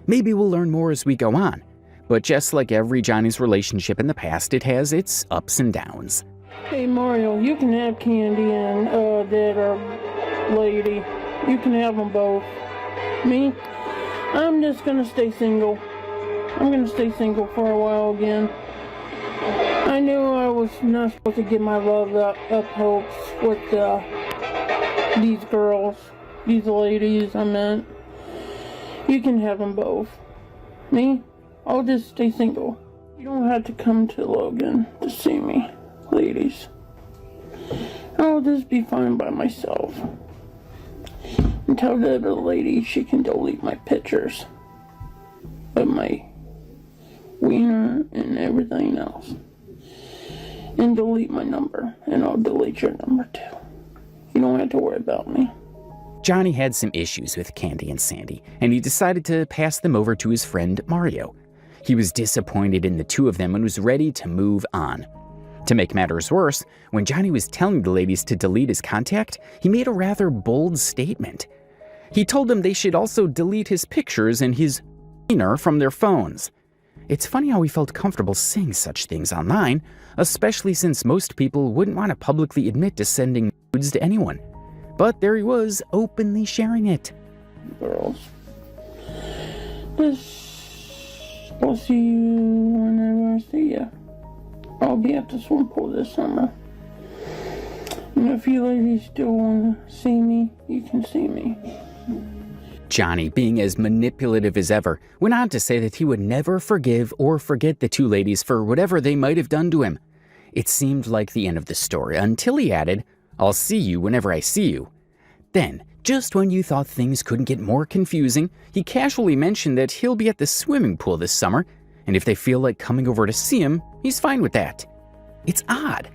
Maybe we'll learn more as we go on. But just like every Johnny's relationship in the past, it has its ups and downs. Hey Mario, you can have Candy and that lady. You can have them both. Me? I'm just gonna stay single. I'm gonna stay single for a while again. I knew I was not supposed to get my love up hopes with these girls, these ladies, I meant. You can have them both. Me? I'll just stay single. You don't have to come to Logan to see me, ladies. I'll just be fine by myself. And tell the other lady she can delete my pictures of my wiener and everything else. And delete my number, and I'll delete your number too. You don't have to worry about me. Johnny had some issues with Candy and Sandy, and he decided to pass them over to his friend Mario. He was disappointed in the two of them and was ready to move on. To make matters worse, when Johnny was telling the ladies to delete his contact, he made a rather bold statement. He told them they should also delete his pictures and his wiener from their phones. It's funny how he felt comfortable saying such things online, especially since most people wouldn't want to publicly admit to sending nudes to anyone. But there he was, openly sharing it. Girls, I'll see you whenever I see you. I'll be at the swim pool this summer. And if you ladies still want to see me, you can see me. Johnny, being as manipulative as ever, went on to say that he would never forgive or forget the two ladies for whatever they might have done to him. It seemed like the end of the story until he added, "I'll see you whenever I see you." Then, just when you thought things couldn't get more confusing, he casually mentioned that he'll be at the swimming pool this summer, and if they feel like coming over to see him, he's fine with that. It's odd.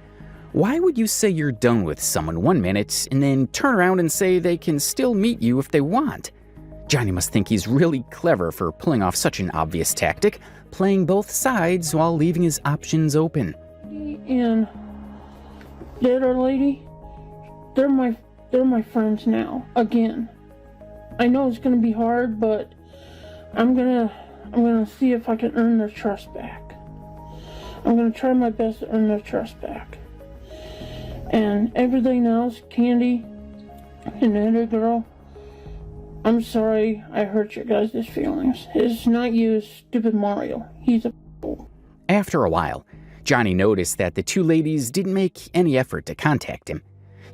Why would you say you're done with someone one minute and then turn around and say they can still meet you if they want? Johnny must think he's really clever for pulling off such an obvious tactic, playing both sides while leaving his options open. And the other lady, they're my friends now, again. I know it's gonna be hard, but I'm gonna I'm gonna see if I can earn their trust back. I'm gonna try my best to earn their trust back. And everything else, Candy and the other girl, I'm sorry I hurt your guys' feelings. It's not you, stupid Mario. He's a fool. After a while, Johnny noticed that the two ladies didn't make any effort to contact him.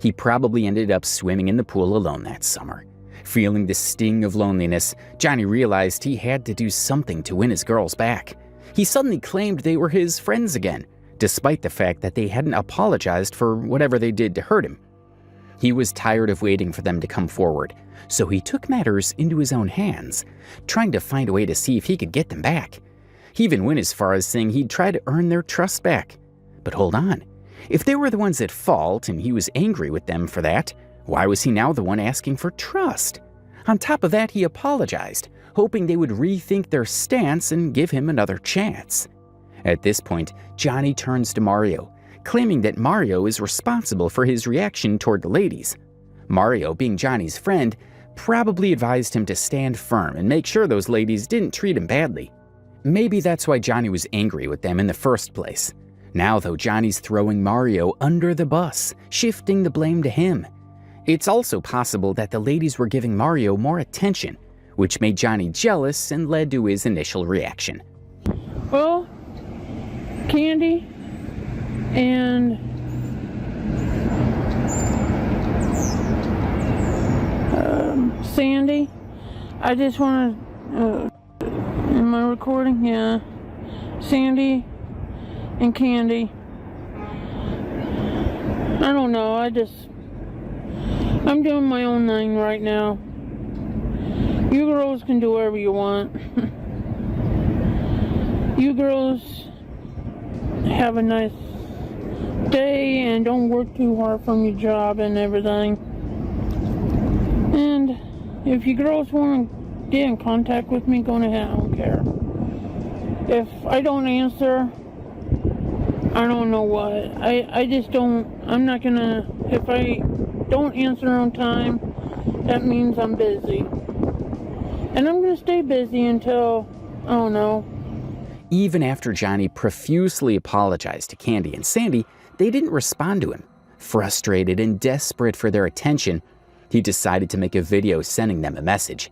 He probably ended up swimming in the pool alone that summer. Feeling the sting of loneliness, Johnny realized he had to do something to win his girls back. He suddenly claimed they were his friends again, despite the fact that they hadn't apologized for whatever they did to hurt him. He was tired of waiting for them to come forward, so he took matters into his own hands, trying to find a way to see if he could get them back. He even went as far as saying he'd try to earn their trust back. But hold on, if they were the ones at fault and he was angry with them for that, why was he now the one asking for trust? On top of that, he apologized, hoping they would rethink their stance and give him another chance. At this point, Johnny turns to Mario, claiming that Mario is responsible for his reaction toward the ladies. Mario, being Johnny's friend, probably advised him to stand firm and make sure those ladies didn't treat him badly. Maybe that's why Johnny was angry with them in the first place. Now, though, Johnny's throwing Mario under the bus, shifting the blame to him. It's also possible that the ladies were giving Mario more attention, which made Johnny jealous and led to his initial reaction. Well, Candy and Sandy, I just want to, am I recording? Yeah. Sandy and Candy. I don't know, I'm doing my own thing right now. You girls can do whatever you want. You girls have a nice day and don't work too hard from your job and everything. And if you girls want to get in contact with me, go ahead, I don't care. If I don't answer, I don't know what. I just don't, I'm not gonna, if I don't answer on time, that means I'm busy. And I'm gonna stay busy until, I don't know. Even after Johnny profusely apologized to Candy and Sandy, they didn't respond to him. Frustrated and desperate for their attention, he decided to make a video sending them a message.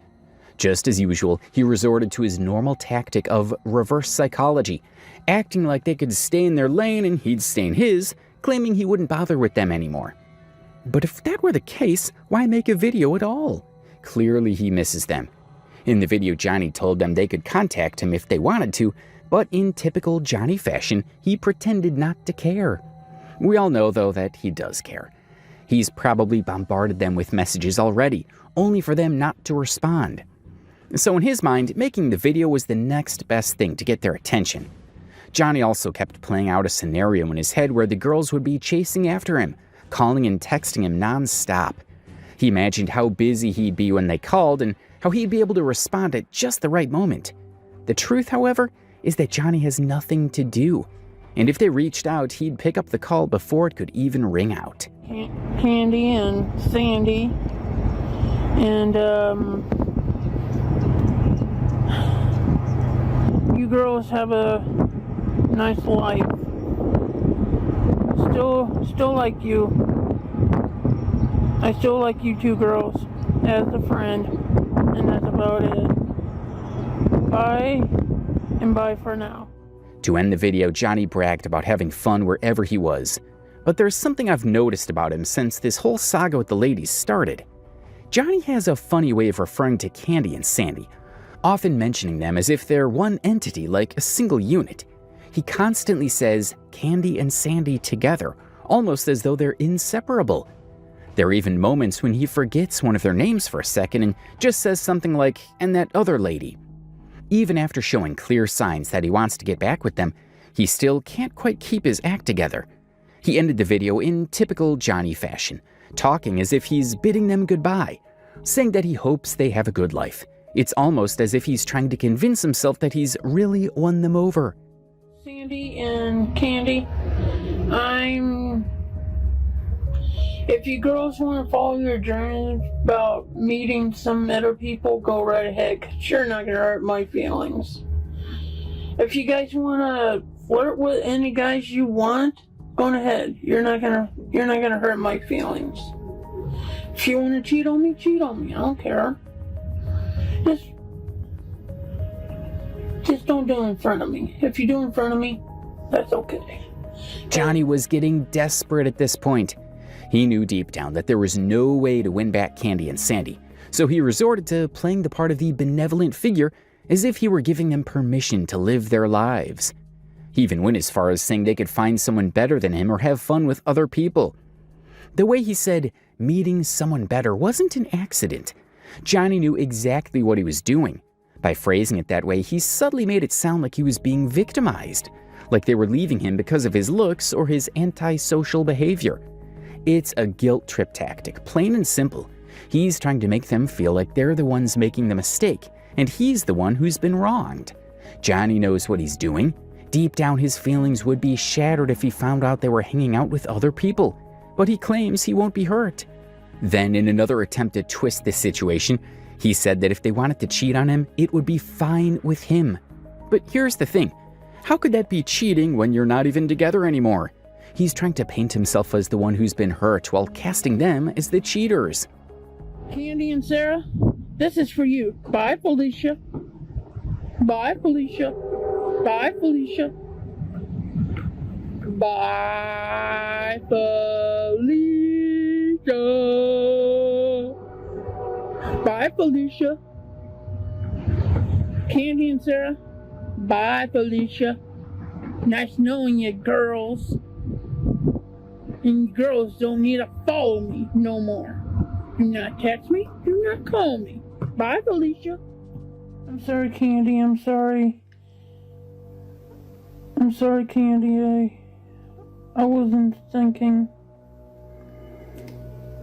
Just as usual, he resorted to his normal tactic of reverse psychology, acting like they could stay in their lane and he'd stay in his, claiming he wouldn't bother with them anymore. But if that were the case, why make a video at all? Clearly he misses them. In the video, Johnny told them they could contact him if they wanted to, but in typical Johnny fashion, he pretended not to care. We all know, though, that he does care. He's probably bombarded them with messages already, only for them not to respond. So in his mind, making the video was the next best thing to get their attention. Johnny also kept playing out a scenario in his head where the girls would be chasing after him, calling and texting him non-stop. He imagined how busy he'd be when they called and how he'd be able to respond at just the right moment. The truth, however, is that Johnny has nothing to do, and if they reached out, he'd pick up the call before it could even ring out. Candy and Sandy and you girls have a nice life. Still like you. I still like you two girls as a friend, and that's about it. Bye, and bye for now. To end the video, Johnny bragged about having fun wherever he was. But there's something I've noticed about him since this whole saga with the ladies started. Johnny has a funny way of referring to Candy and Sandy, often mentioning them as if they're one entity, like a single unit. He constantly says Candy and Sandy together, almost as though they're inseparable. There are even moments when he forgets one of their names for a second and just says something like, "and that other lady." Even after showing clear signs that he wants to get back with them, he still can't quite keep his act together. He ended the video in typical Johnny fashion, talking as if he's bidding them goodbye, saying that he hopes they have a good life. It's almost as if he's trying to convince himself that he's really won them over. Sandy and Candy, if you girls want to follow your journey about meeting some other people, go right ahead, 'cause you're not going to hurt my feelings. If you guys wanna flirt with any guys you want, go ahead. You're not gonna hurt my feelings. If you wanna cheat on me, cheat on me. I don't care. Just don't do it in front of me. If you do it in front of me, that's okay. Johnny was getting desperate at this point. He knew deep down that there was no way to win back Candy and Sandy, so he resorted to playing the part of the benevolent figure as if he were giving them permission to live their lives. He even went as far as saying they could find someone better than him or have fun with other people. The way he said meeting someone better wasn't an accident. Johnny knew exactly what he was doing. By phrasing it that way, he subtly made it sound like he was being victimized, like they were leaving him because of his looks or his antisocial behavior. It's a guilt trip tactic, plain and simple. He's trying to make them feel like they're the ones making the mistake, and he's the one who's been wronged. Johnny knows what he's doing. Deep down, his feelings would be shattered if he found out they were hanging out with other people, but he claims he won't be hurt. Then, in another attempt to twist this situation, he said that if they wanted to cheat on him, it would be fine with him. But here's the thing. How could that be cheating when you're not even together anymore? He's trying to paint himself as the one who's been hurt while casting them as the cheaters. Candy and Sarah, this is for you. Bye, Felicia. Bye, Felicia. Bye, Felicia. Bye, Felicia. Bye, Felicia. Candy and Sarah, bye, Felicia. Nice knowing you, girls. And girls don't need to follow me no more. Do not text me. Do not call me. Bye, Felicia. I'm sorry, Candy. I'm sorry. I'm sorry, Candy. I wasn't thinking.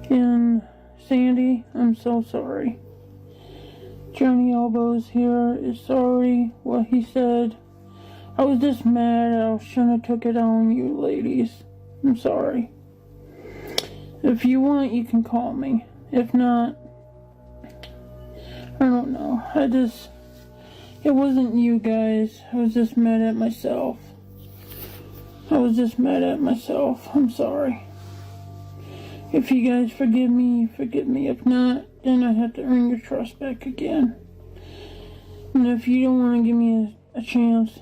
And Sandy, I'm so sorry. Johnny Elbows here is sorry what he said. I was just mad. I shouldn't have took it on you ladies. I'm sorry. If you want, you can call me. If not, I don't know. It wasn't you guys. I was just mad at myself. I'm sorry. If you guys forgive me, forgive me. If not, then I have to earn your trust back again. And if you don't want to give me a chance,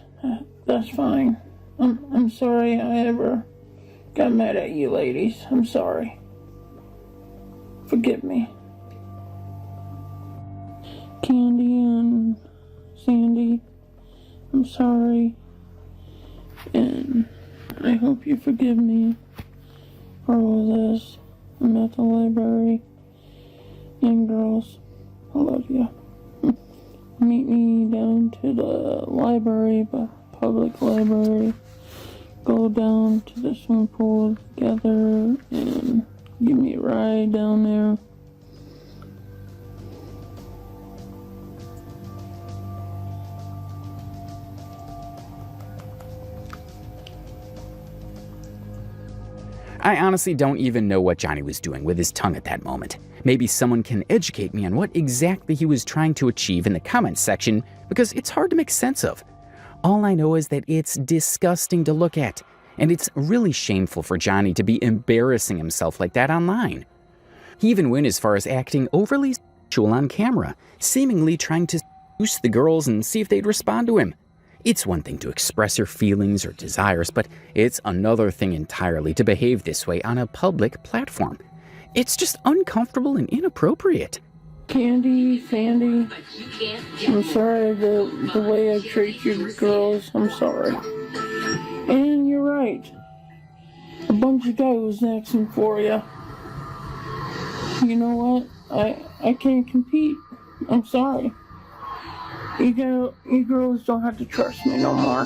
that's fine. I'm sorry I ever got mad at you ladies. I'm sorry. Forgive me. Candy and Sandy, I'm sorry. And I hope you forgive me for all this. I'm at the library. And girls, I love you. Meet me down to the library, the public library. Go down to the swimming pool together and give me a ride down there. I honestly don't even know what Johnny was doing with his tongue at that moment. Maybe someone can educate me on what exactly he was trying to achieve in the comments section, because it's hard to make sense of. All I know is that it's disgusting to look at, and it's really shameful for Johnny to be embarrassing himself like that online. He even went as far as acting overly sexual on camera, seemingly trying to seduce the girls and see if they'd respond to him. It's one thing to express your feelings or desires, but it's another thing entirely to behave this way on a public platform. It's just uncomfortable and inappropriate. Candy, Sandy, I'm sorry the way I treat you girls. I'm sorry. And you're right. A bunch of guys was asking for you. You know what? I can't compete. I'm sorry. You girls don't have to trust me no more.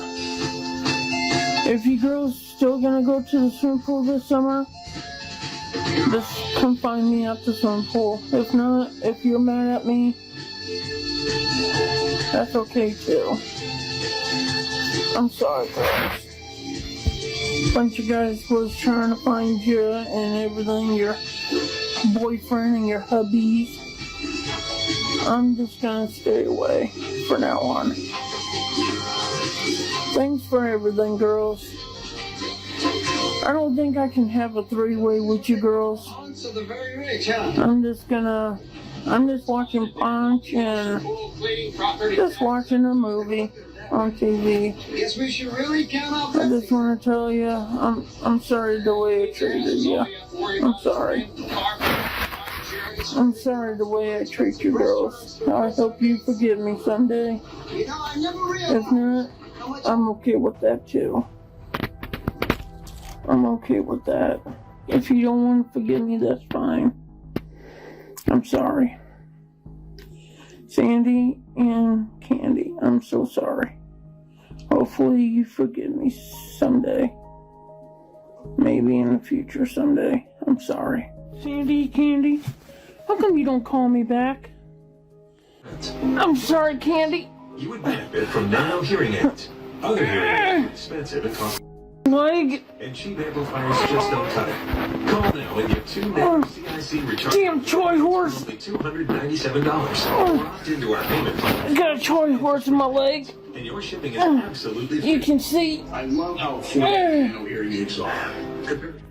If you girls still gonna go to the swimming pool this summer, just come find me at the swimming pool. If not, if you're mad at me, that's okay too. I'm sorry, girls. Bunch of guys was trying to find you and everything, your boyfriend and your hubbies. I'm just gonna stay away from now on. for everything, girls. I don't think I can have a three-way with you girls. I'm just watching Punch and just watching a movie on TV. Guess we should really count up. I just want to tell you, I'm sorry the way I treated you. I'm sorry. I'm sorry the way I treat you girls. I hope you forgive me someday. If not, I'm okay with that too. I'm okay with that. If you don't want to forgive me, that's fine. I'm sorry. Sandy and Candy, I'm so sorry. Hopefully you forgive me someday. Maybe in the future someday. I'm sorry. Sandy, Candy, how come you don't call me back? I'm sorry, Candy. You would benefit from nano hearing aids. Other hearing aids are expensive and cost. Leg. And cheap amplifiers just don't cut it. Call now and get 2 nano CIC recharge. Damn toy horse. Only $297. Locked into our payment plan. I got a toy horse in my leg. And your shipping is absolutely free. You can see. I love how affordable nano hearing aids are.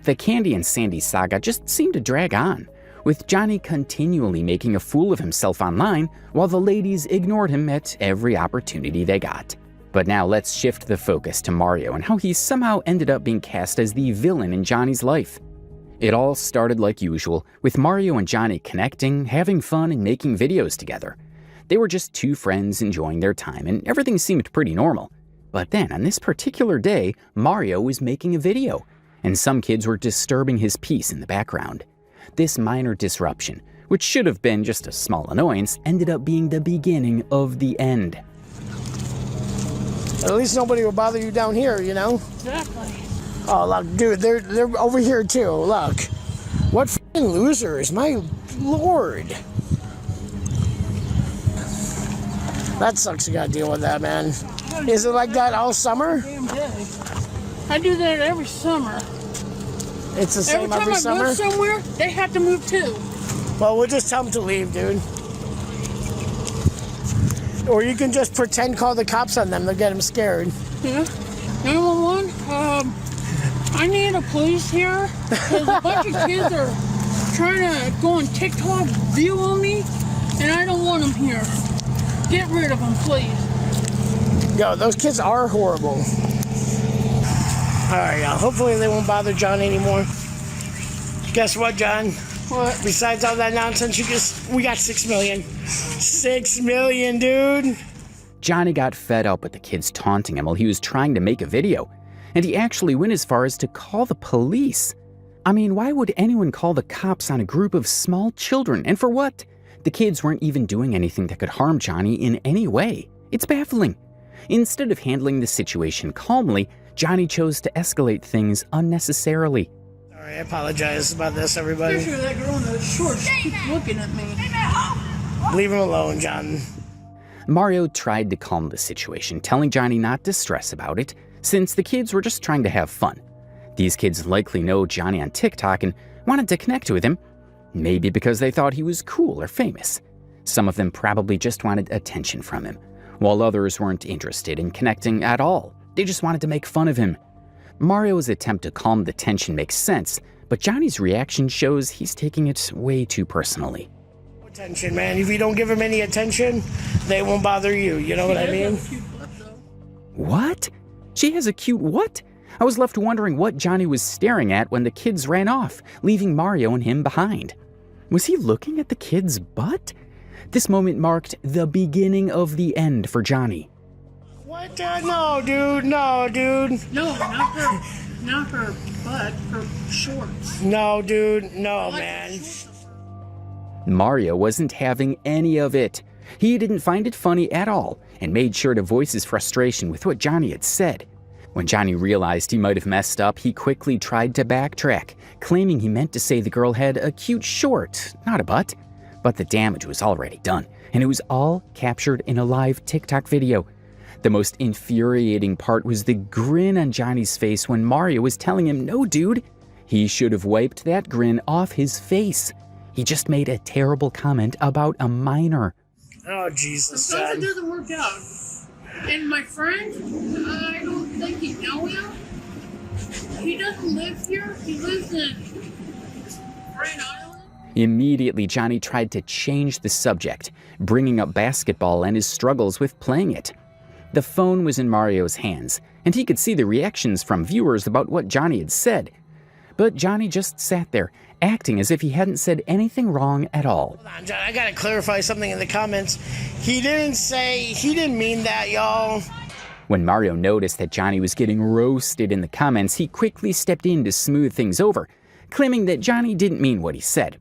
The Candy and Sandy saga just seemed to drag on, with Johnny continually making a fool of himself online while the ladies ignored him at every opportunity they got. But now let's shift the focus to Mario and how he somehow ended up being cast as the villain in Johnny's life. It all started like usual, with Mario and Johnny connecting, having fun, and making videos together. They were just two friends enjoying their time, and everything seemed pretty normal. But then, on this particular day, Mario was making a video, and some kids were disturbing his peace in the background. This minor disruption, which should have been just a small annoyance, ended up being the beginning of the end. At least nobody will bother you down here, you know? Exactly. Oh, look, dude, they're over here too. Look. What f***ing losers, my lord. That sucks, you gotta deal with that, man. Is it like that all summer? Damn day. I do that every summer. It's the same every summer? Every time I go somewhere, they have to move too. Well, we'll just tell them to leave, dude. Or you can just pretend call the cops on them. They'll get them scared. Yeah. 911, I need a police here because a bunch of kids are trying to go on TikTok, view on me, and I don't want them here. Get rid of them, please. Yo, those kids are horrible. All right, y'all. Hopefully they won't bother John anymore. Guess what, John? What? Besides all that nonsense, we got 6 million. 6 million, dude. Johnny got fed up with the kids taunting him while he was trying to make a video, and he actually went as far as to call the police. I mean, why would anyone call the cops on a group of small children, and for what? The kids weren't even doing anything that could harm Johnny in any way. It's baffling. Instead of handling the situation calmly, Johnny chose to escalate things unnecessarily. Sorry, I apologize about this, everybody. Especially that girl in the shorts keeps looking at me. Leave him alone, John. Mario tried to calm the situation, telling Johnny not to stress about it, since the kids were just trying to have fun. These kids likely know Johnny on TikTok and wanted to connect with him, maybe because they thought he was cool or famous. Some of them probably just wanted attention from him, while others weren't interested in connecting at all. They just wanted to make fun of him. Mario's attempt to calm the tension makes sense, but Johnny's reaction shows he's taking it way too personally. Attention, man. If you don't give them any attention, they won't bother you. You know what I mean? What? She has a cute what? I was left wondering what Johnny was staring at when the kids ran off, leaving Mario and him behind. Was he looking at the kid's butt? This moment marked the beginning of the end for Johnny. What? No, dude. No, dude. No, not her butt, her shorts. No, dude. No, man. Mario wasn't having any of it. He didn't find it funny at all and made sure to voice his frustration with what Johnny had said. When Johnny realized he might have messed up, he quickly tried to backtrack, claiming he meant to say the girl had a cute short, not a butt. But the damage was already done, and it was all captured in a live TikTok video. The most infuriating part was the grin on Johnny's face when Mario was telling him, no, dude, he should have wiped that grin off his face. He just made a terrible comment about a minor. Oh, Jesus, Sometimes John. it doesn't work out. And my friend, I don't think you know him. He doesn't live here. He lives in Grand Island. Immediately, Johnny tried to change the subject, bringing up basketball and his struggles with playing it. The phone was in Mario's hands, and he could see the reactions from viewers about what Johnny had said. But Johnny just sat there, acting as if he hadn't said anything wrong at all. Hold on, John, I gotta clarify something in the comments. He didn't mean that, y'all. When Mario noticed that Johnny was getting roasted in the comments, he quickly stepped in to smooth things over, claiming that Johnny didn't mean what he said.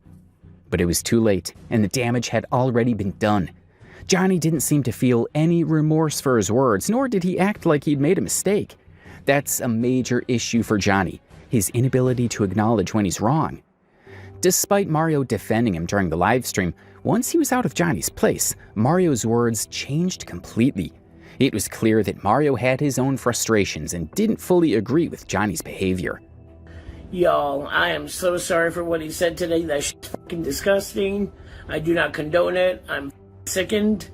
But it was too late, and the damage had already been done. Johnny didn't seem to feel any remorse for his words, nor did he act like he'd made a mistake. That's a major issue for Johnny, his inability to acknowledge when he's wrong. Despite Mario defending him during the live stream, once he was out of Johnny's place, Mario's words changed completely. It was clear that Mario had his own frustrations and didn't fully agree with Johnny's behavior. Y'all, I am so sorry for what he said today. That shit's fucking disgusting. I do not condone it. I'm sickened.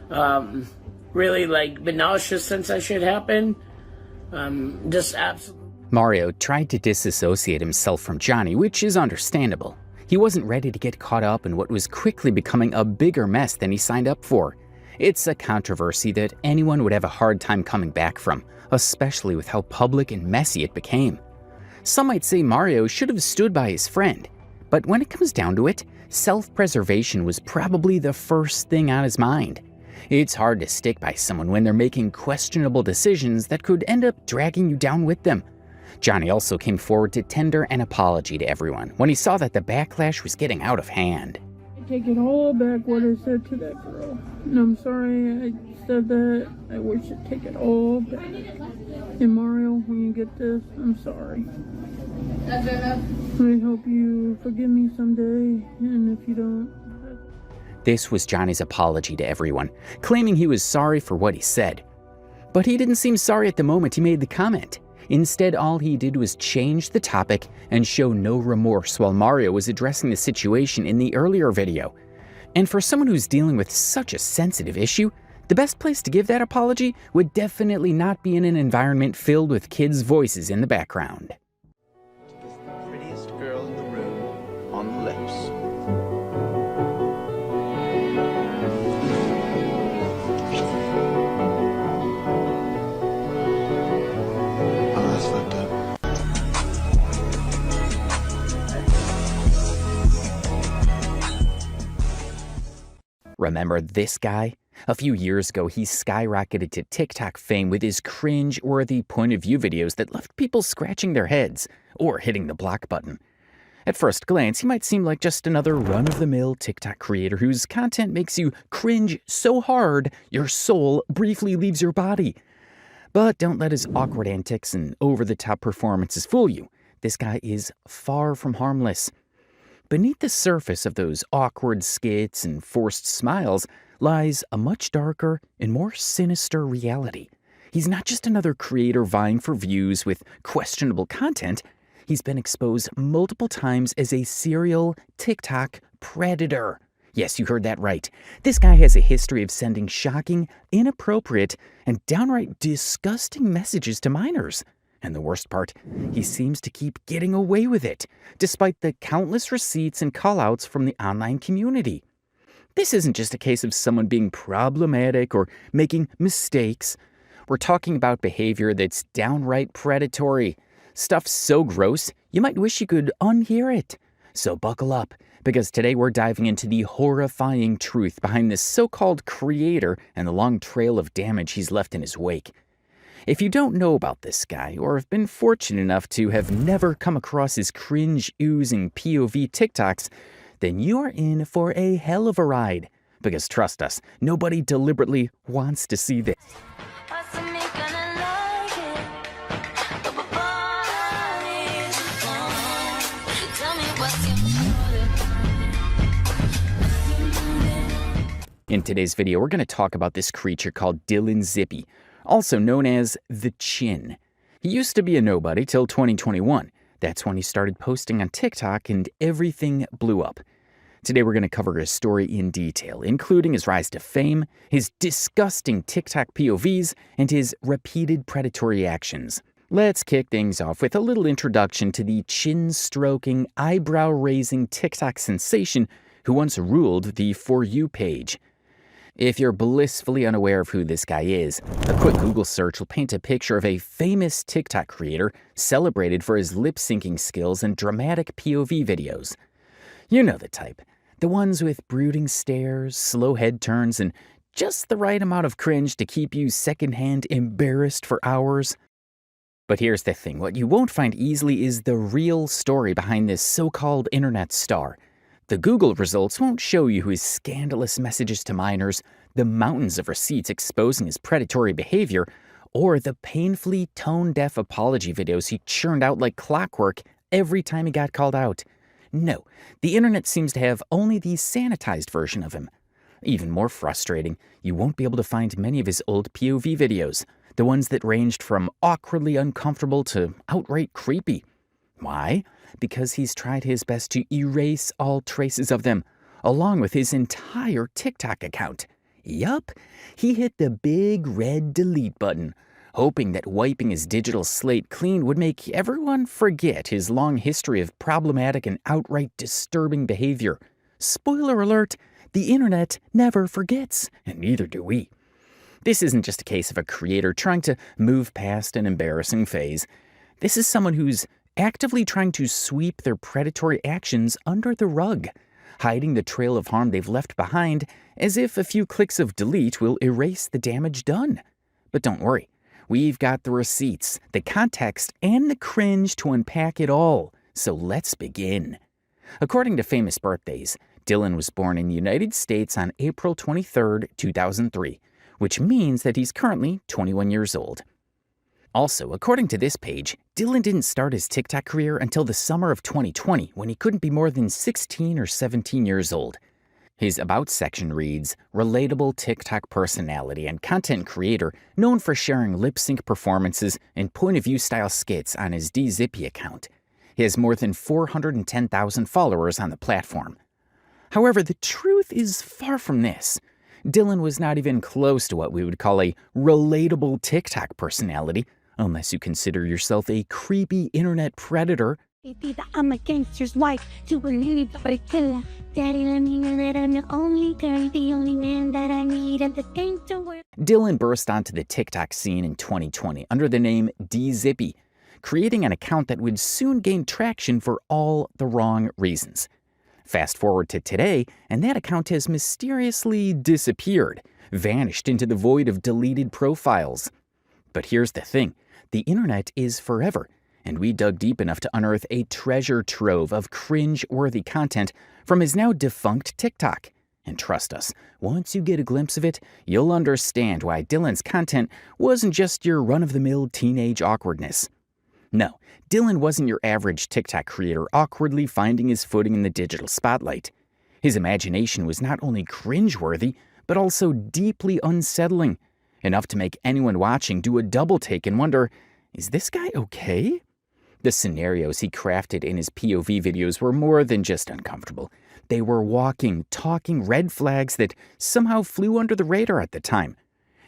Really, been nauseous since that shit happened. Just absolutely. Mario tried to disassociate himself from Johnny, which is understandable. He wasn't ready to get caught up in what was quickly becoming a bigger mess than he signed up for. It's a controversy that anyone would have a hard time coming back from, especially with how public and messy it became. Some might say Mario should have stood by his friend, but when it comes down to it, self-preservation was probably the first thing on his mind. It's hard to stick by someone when they're making questionable decisions that could end up dragging you down with them. Johnny also came forward to tender an apology to everyone when he saw that the backlash was getting out of hand. I take it all back what I said to that girl. And I'm sorry I said that. I wish I'd take it all back. And Mario, when you get this, I'm sorry. I hope you forgive me someday, and if you don't... This was Johnny's apology to everyone, claiming he was sorry for what he said. But he didn't seem sorry at the moment he made the comment. Instead, all he did was change the topic and show no remorse while Mario was addressing the situation in the earlier video. And for someone who's dealing with such a sensitive issue, the best place to give that apology would definitely not be in an environment filled with kids' voices in the background. The prettiest girl in the room on the lips. Oh, that's fucked up. Remember this guy? A few years ago, he skyrocketed to TikTok fame with his cringe-worthy point-of-view videos that left people scratching their heads or hitting the block button. At first glance, he might seem like just another run-of-the-mill TikTok creator whose content makes you cringe so hard your soul briefly leaves your body. But don't let his awkward antics and over-the-top performances fool you. This guy is far from harmless. Beneath the surface of those awkward skits and forced smiles lies a much darker and more sinister reality. He's not just another creator vying for views with questionable content. He's been exposed multiple times as a serial TikTok predator. Yes, you heard that right. This guy has a history of sending shocking, inappropriate, and downright disgusting messages to minors. And the worst part, he seems to keep getting away with it, despite the countless receipts and callouts from the online community. This isn't just a case of someone being problematic or making mistakes. We're talking about behavior that's downright predatory. Stuff so gross, you might wish you could unhear it. So buckle up, because today we're diving into the horrifying truth behind this so-called creator and the long trail of damage he's left in his wake. If you don't know about this guy, or have been fortunate enough to have never come across his cringe-oozing POV TikToks, then you are in for a hell of a ride. Because trust us, nobody deliberately wants to see this. In today's video, we're going to talk about this creature called Dylan Zippy, also known as The Chin. He used to be a nobody till 2021. That's when he started posting on TikTok and everything blew up. Today we're going to cover his story in detail, including his rise to fame, his disgusting TikTok POVs, and his repeated predatory actions. Let's kick things off with a little introduction to the chin-stroking, eyebrow-raising TikTok sensation who once ruled the For You page. If you're blissfully unaware of who this guy is, a quick Google search will paint a picture of a famous TikTok creator celebrated for his lip-syncing skills and dramatic POV videos. You know the type. The ones with brooding stares, slow head turns, and just the right amount of cringe to keep you secondhand embarrassed for hours. But here's the thing, what you won't find easily is the real story behind this so-called internet star. The Google results won't show you his scandalous messages to minors, the mountains of receipts exposing his predatory behavior, or the painfully tone-deaf apology videos he churned out like clockwork every time he got called out. No, the internet seems to have only the sanitized version of him. Even more frustrating, you won't be able to find many of his old POV videos, the ones that ranged from awkwardly uncomfortable to outright creepy. Why? Because he's tried his best to erase all traces of them, along with his entire TikTok account. Yup, he hit the big red delete button, hoping that wiping his digital slate clean would make everyone forget his long history of problematic and outright disturbing behavior. Spoiler alert, the internet never forgets, and neither do we. This isn't just a case of a creator trying to move past an embarrassing phase. This is someone who's actively trying to sweep their predatory actions under the rug, hiding the trail of harm they've left behind as if a few clicks of delete will erase the damage done. But don't worry. We've got the receipts, the context, and the cringe to unpack it all, so let's begin. According to famous birthdays, Dylan was born in the United States on April 23, 2003, which means that he's currently 21 years old. Also, according to this page, Dylan didn't start his TikTok career until the summer of 2020, when he couldn't be more than 16 or 17 years old. His About section reads, relatable TikTok personality and content creator known for sharing lip-sync performances and point-of-view style skits on his DZippy account. He has more than 410,000 followers on the platform. However, the truth is far from this. Dylan was not even close to what we would call a relatable TikTok personality, unless you consider yourself a creepy internet predator. I'm a gangster's wife to believe the killer. Daddy, let me know that I'm the only girl, the only man that I need and the thing to wear. Dylan burst onto the TikTok scene in 2020 under the name DZippy, creating an account that would soon gain traction for all the wrong reasons. Fast forward to today, and that account has mysteriously disappeared, vanished into the void of deleted profiles. But here's the thing, the internet is forever. And we dug deep enough to unearth a treasure trove of cringe-worthy content from his now defunct TikTok. And trust us, once you get a glimpse of it, you'll understand why Dylan's content wasn't just your run-of-the-mill teenage awkwardness. No, Dylan wasn't your average TikTok creator awkwardly finding his footing in the digital spotlight. His imagination was not only cringe-worthy, but also deeply unsettling, enough to make anyone watching do a double take and wonder, is this guy okay? The scenarios he crafted in his POV videos were more than just uncomfortable. They were walking, talking red flags that somehow flew under the radar at the time.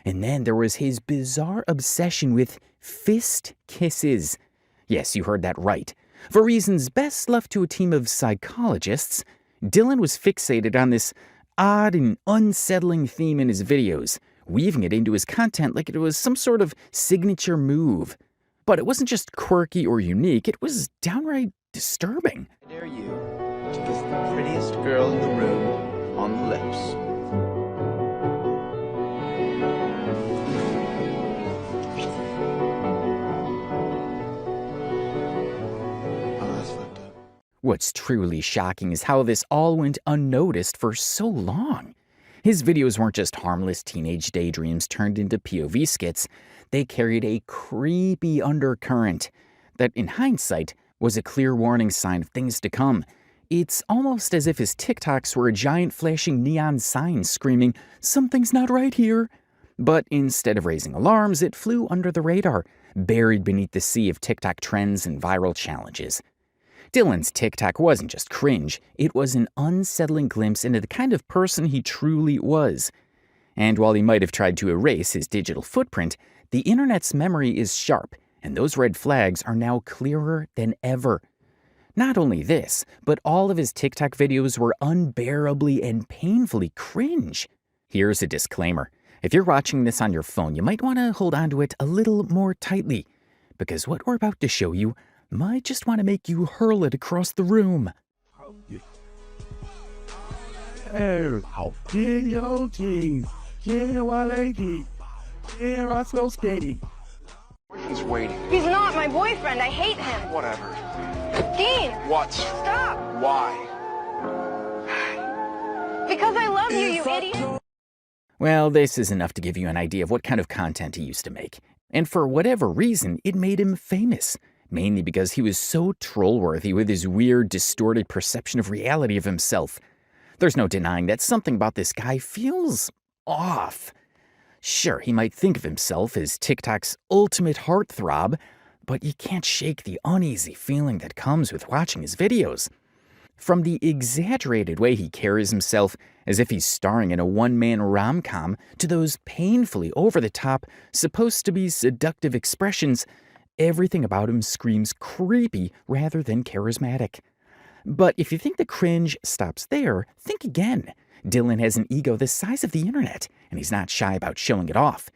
And then there was his bizarre obsession with fist kisses. Yes, you heard that right. For reasons best left to a team of psychologists, Dylan was fixated on this odd and unsettling theme in his videos, weaving it into his content like it was some sort of signature move. But it wasn't just quirky or unique, it was downright disturbing. I dare you to kiss the prettiest girl in the room on the lips. Oh, that's fucked up. What's truly shocking is how this all went unnoticed for so long. His videos weren't just harmless teenage daydreams turned into POV skits. They carried a creepy undercurrent that, in hindsight, was a clear warning sign of things to come. It's almost as if his TikToks were a giant flashing neon sign screaming, "Something's not right here." But instead of raising alarms, it flew under the radar, buried beneath the sea of TikTok trends and viral challenges. Dylan's TikTok wasn't just cringe, it was an unsettling glimpse into the kind of person he truly was. And while he might have tried to erase his digital footprint, the internet's memory is sharp, and those red flags are now clearer than ever. Not only this, but all of his TikTok videos were unbearably and painfully cringe. Here's a disclaimer. If you're watching this on your phone, you might want to hold on to it a little more tightly, because what we're about to show you might just want to make you hurl it across the room. He's waiting. He's not my boyfriend. I hate him. Whatever. Dean! What? Stop! Why? Because I love you, you idiot! Well, this is enough to give you an idea of what kind of content he used to make. And for whatever reason, it made him famous. Mainly because he was so troll-worthy with his weird, distorted perception of reality of himself. There's no denying that something about this guy feels off. Sure, he might think of himself as TikTok's ultimate heartthrob, but you can't shake the uneasy feeling that comes with watching his videos. From the exaggerated way he carries himself, as if he's starring in a one-man rom-com, to those painfully over-the-top, supposed-to-be seductive expressions, everything about him screams creepy rather than charismatic. But if you think the cringe stops there, think again. Dylan has an ego the size of the internet, and he's not shy about showing it off.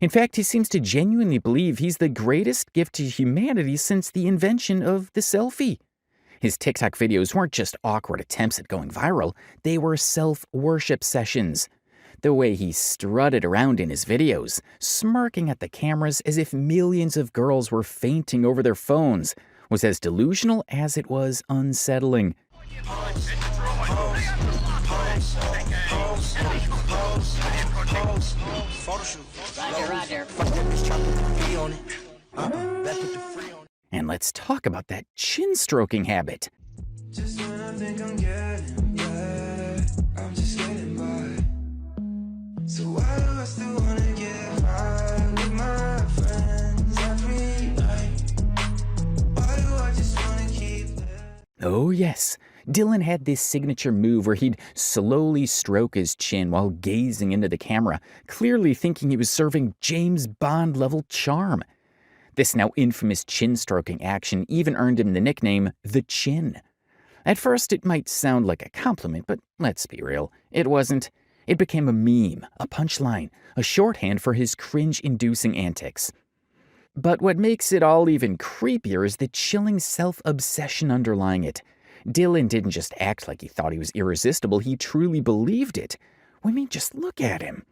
In fact, he seems to genuinely believe he's the greatest gift to humanity since the invention of the selfie. His TikTok videos weren't just awkward attempts at going viral, they were self-worship sessions. The way he strutted around in his videos, smirking at the cameras as if millions of girls were fainting over their phones, was as delusional as it was unsettling. And let's talk about that chin-stroking habit. Just when I think I'm getting better, I'm just getting by. So why do I still wanna get high with my friends every night? Why do I just wanna keep Oh yes, Dylan had this signature move where he'd slowly stroke his chin while gazing into the camera, clearly thinking he was serving James Bond-level charm. This now infamous chin-stroking action even earned him the nickname The Chin. At first, it might sound like a compliment, but let's be real, it wasn't. It became a meme, a punchline, a shorthand for his cringe-inducing antics. But what makes it all even creepier is the chilling self-obsession underlying it. Dylan didn't just act like he thought he was irresistible, he truly believed it. I mean, just look at him.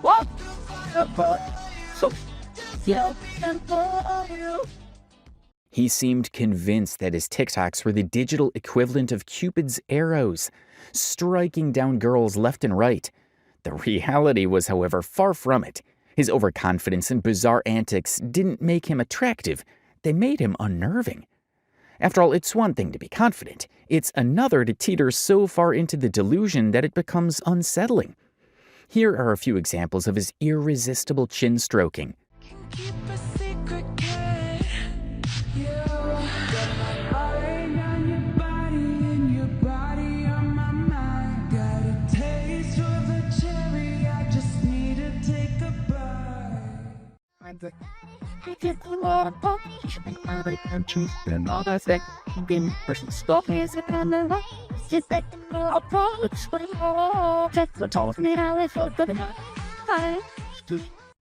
What? He seemed convinced that his TikToks were the digital equivalent of Cupid's arrows, striking down girls left and right. The reality was, however, far from it. His overconfidence and bizarre antics didn't make him attractive. They made him unnerving. After all, it's one thing to be confident. It's another to teeter so far into the delusion that it becomes unsettling. Here are a few examples of his irresistible chin stroking.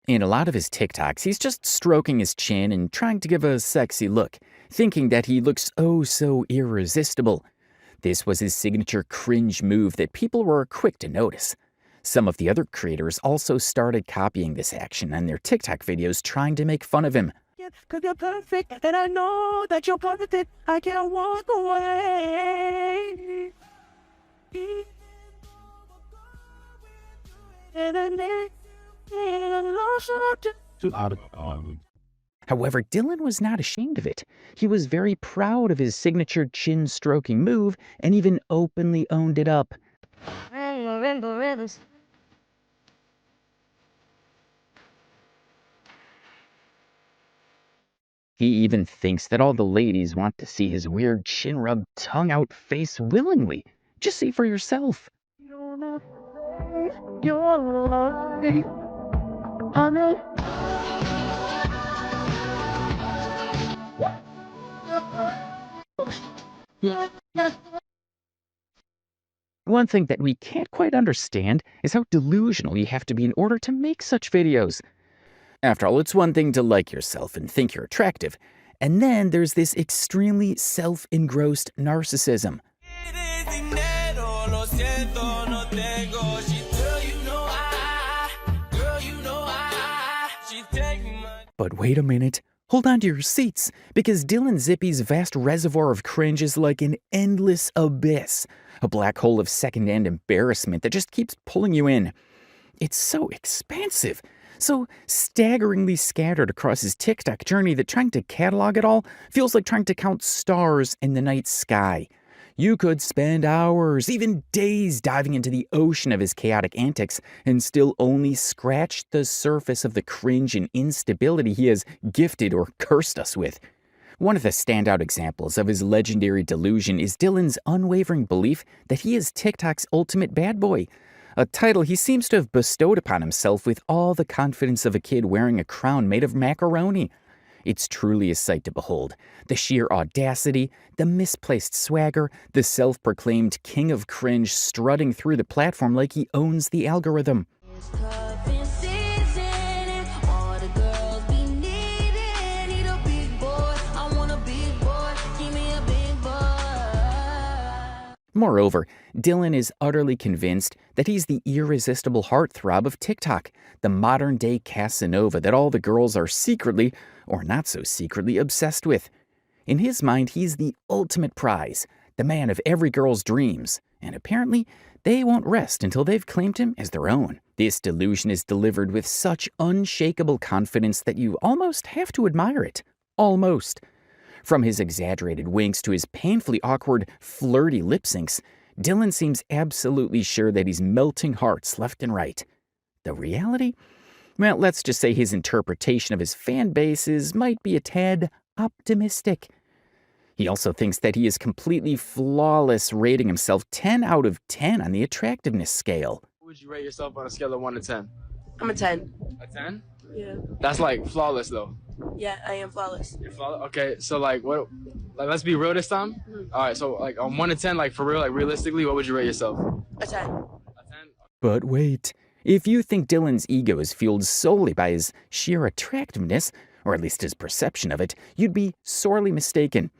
In a lot of his TikToks, he's just stroking his chin and trying to give a sexy look, thinking that he looks oh so irresistible. This was his signature cringe move that people were quick to notice. Some of the other creators also started copying this action on their TikTok videos, trying to make fun of him. Cause you're perfect, and I know that you're perfect. I can't walk away. However, Dylan was not ashamed of it. He was very proud of his signature chin-stroking move and even openly owned it up. He even thinks that all the ladies want to see his weird chin-rubbed, tongue-out face willingly. Just see for yourself. One thing that we can't quite understand is how delusional you have to be in order to make such videos. After all, it's one thing to like yourself and think you're attractive, and then there's this extremely self-engrossed narcissism. But wait a minute. Hold on to your seats, because Dylan Zippy's vast reservoir of cringe is like an endless abyss, a black hole of second-hand embarrassment that just keeps pulling you in. It's so expansive, so staggeringly scattered across his TikTok journey that trying to catalog it all feels like trying to count stars in the night sky. You could spend hours, even days, diving into the ocean of his chaotic antics and still only scratch the surface of the cringe and instability he has gifted or cursed us with. One of the standout examples of his legendary delusion is Dylan's unwavering belief that he is TikTok's ultimate bad boy, a title he seems to have bestowed upon himself with all the confidence of a kid wearing a crown made of macaroni. It's truly a sight to behold. The sheer audacity, the misplaced swagger, the self-proclaimed king of cringe strutting through the platform like he owns the algorithm. Moreover, Dylan is utterly convinced that he's the irresistible heartthrob of TikTok, the modern-day Casanova that all the girls are secretly, or not so secretly, obsessed with. In his mind, he's the ultimate prize, the man of every girl's dreams, and apparently, they won't rest until they've claimed him as their own. This delusion is delivered with such unshakable confidence that you almost have to admire it. Almost. From his exaggerated winks to his painfully awkward, flirty lip syncs, Dylan seems absolutely sure that he's melting hearts left and right. The reality? Well, let's just say his interpretation of his fan bases might be a tad optimistic. He also thinks that he is completely flawless, rating himself 10 out of 10 on the attractiveness scale. What would you rate yourself on a scale of 1 to 10? I'm a 10. A 10? Yeah. That's like flawless though. Yeah, I am flawless. You're flawless? Okay, so like what, like let's be real this time. Mm-hmm. All right, so like on 1 to 10, like for real, like realistically, what would you rate yourself? A 10. A 10? But wait, if you think Dylan's ego is fueled solely by his sheer attractiveness, or at least his perception of it, you'd be sorely mistaken.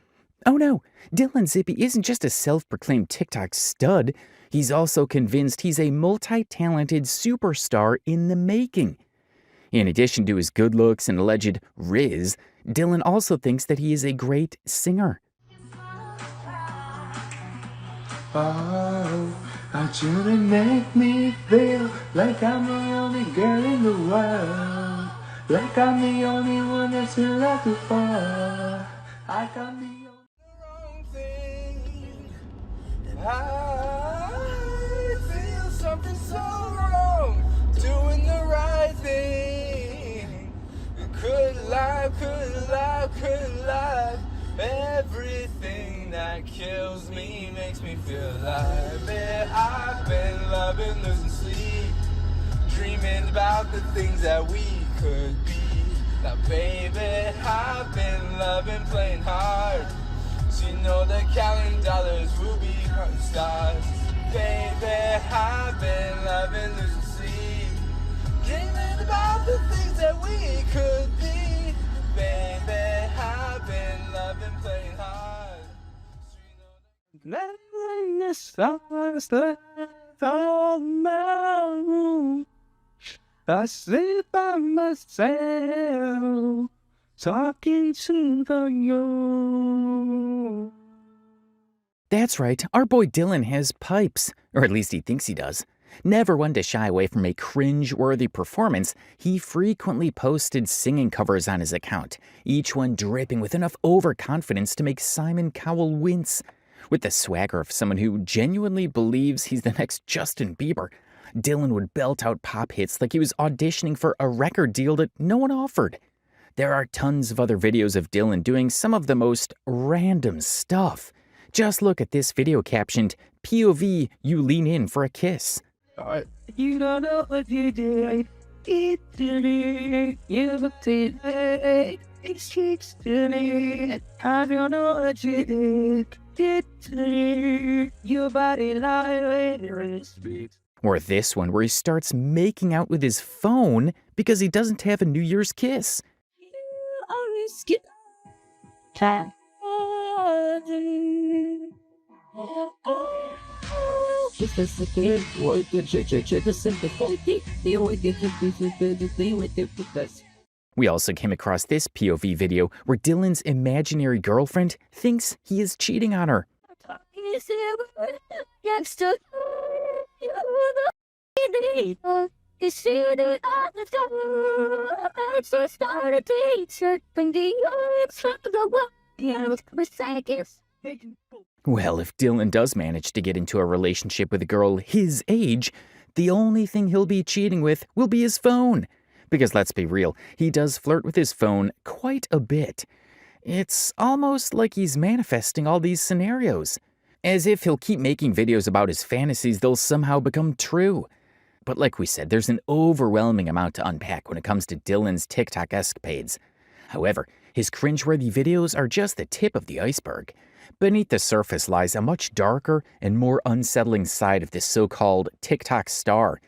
Oh no, Dylan Zippy isn't just a self-proclaimed TikTok stud, he's also convinced he's a multi-talented superstar in the making. In addition to his good looks and alleged riz, Dylan also thinks that he is a great singer. Oh, I try to make me feel like I'm the only girl in the world. Like I'm the only one that's in love before. Like I'm the wrong thing. I feel something so wrong. Doing the right thing. Could lie. Everything that kills me makes me feel alive. Yeah, I've been loving, losing sleep, dreaming about the things that we could be. Now, baby, I've been loving, playing hard. So you know the counting dollars will be counting stars. Baby, I've been loving, losing sleep, dreaming about the things that we could be. Baby, I've been loving, playing hard. I sit by myself, talking to the you. That's right, our boy Dylan has pipes, or at least he thinks he does. Never one to shy away from a cringe-worthy performance, he frequently posted singing covers on his account, each one dripping with enough overconfidence to make Simon Cowell wince. With the swagger of someone who genuinely believes he's the next Justin Bieber, Dylan would belt out pop hits like he was auditioning for a record deal that no one offered. There are tons of other videos of Dylan doing some of the most random stuff. Just look at this video captioned, POV, you lean in for a kiss. You don't know what you did. It to me. You looked in it speaks to me. I don't know what you did. Did to me. Your body like it speaks. Or this one where he starts making out with his phone because he doesn't have a New Year's kiss. We also came across this POV video where Dylan's imaginary girlfriend thinks he is cheating on her. Well, if Dylan does manage to get into a relationship with a girl his age, the only thing he'll be cheating with will be his phone. Because let's be real, he does flirt with his phone quite a bit. It's almost like he's manifesting all these scenarios. As if he'll keep making videos about his fantasies, they'll somehow become true. But like we said, there's an overwhelming amount to unpack when it comes to Dylan's TikTok escapades. However, his cringeworthy videos are just the tip of the iceberg. Beneath the surface lies a much darker and more unsettling side of this so-called TikTok star.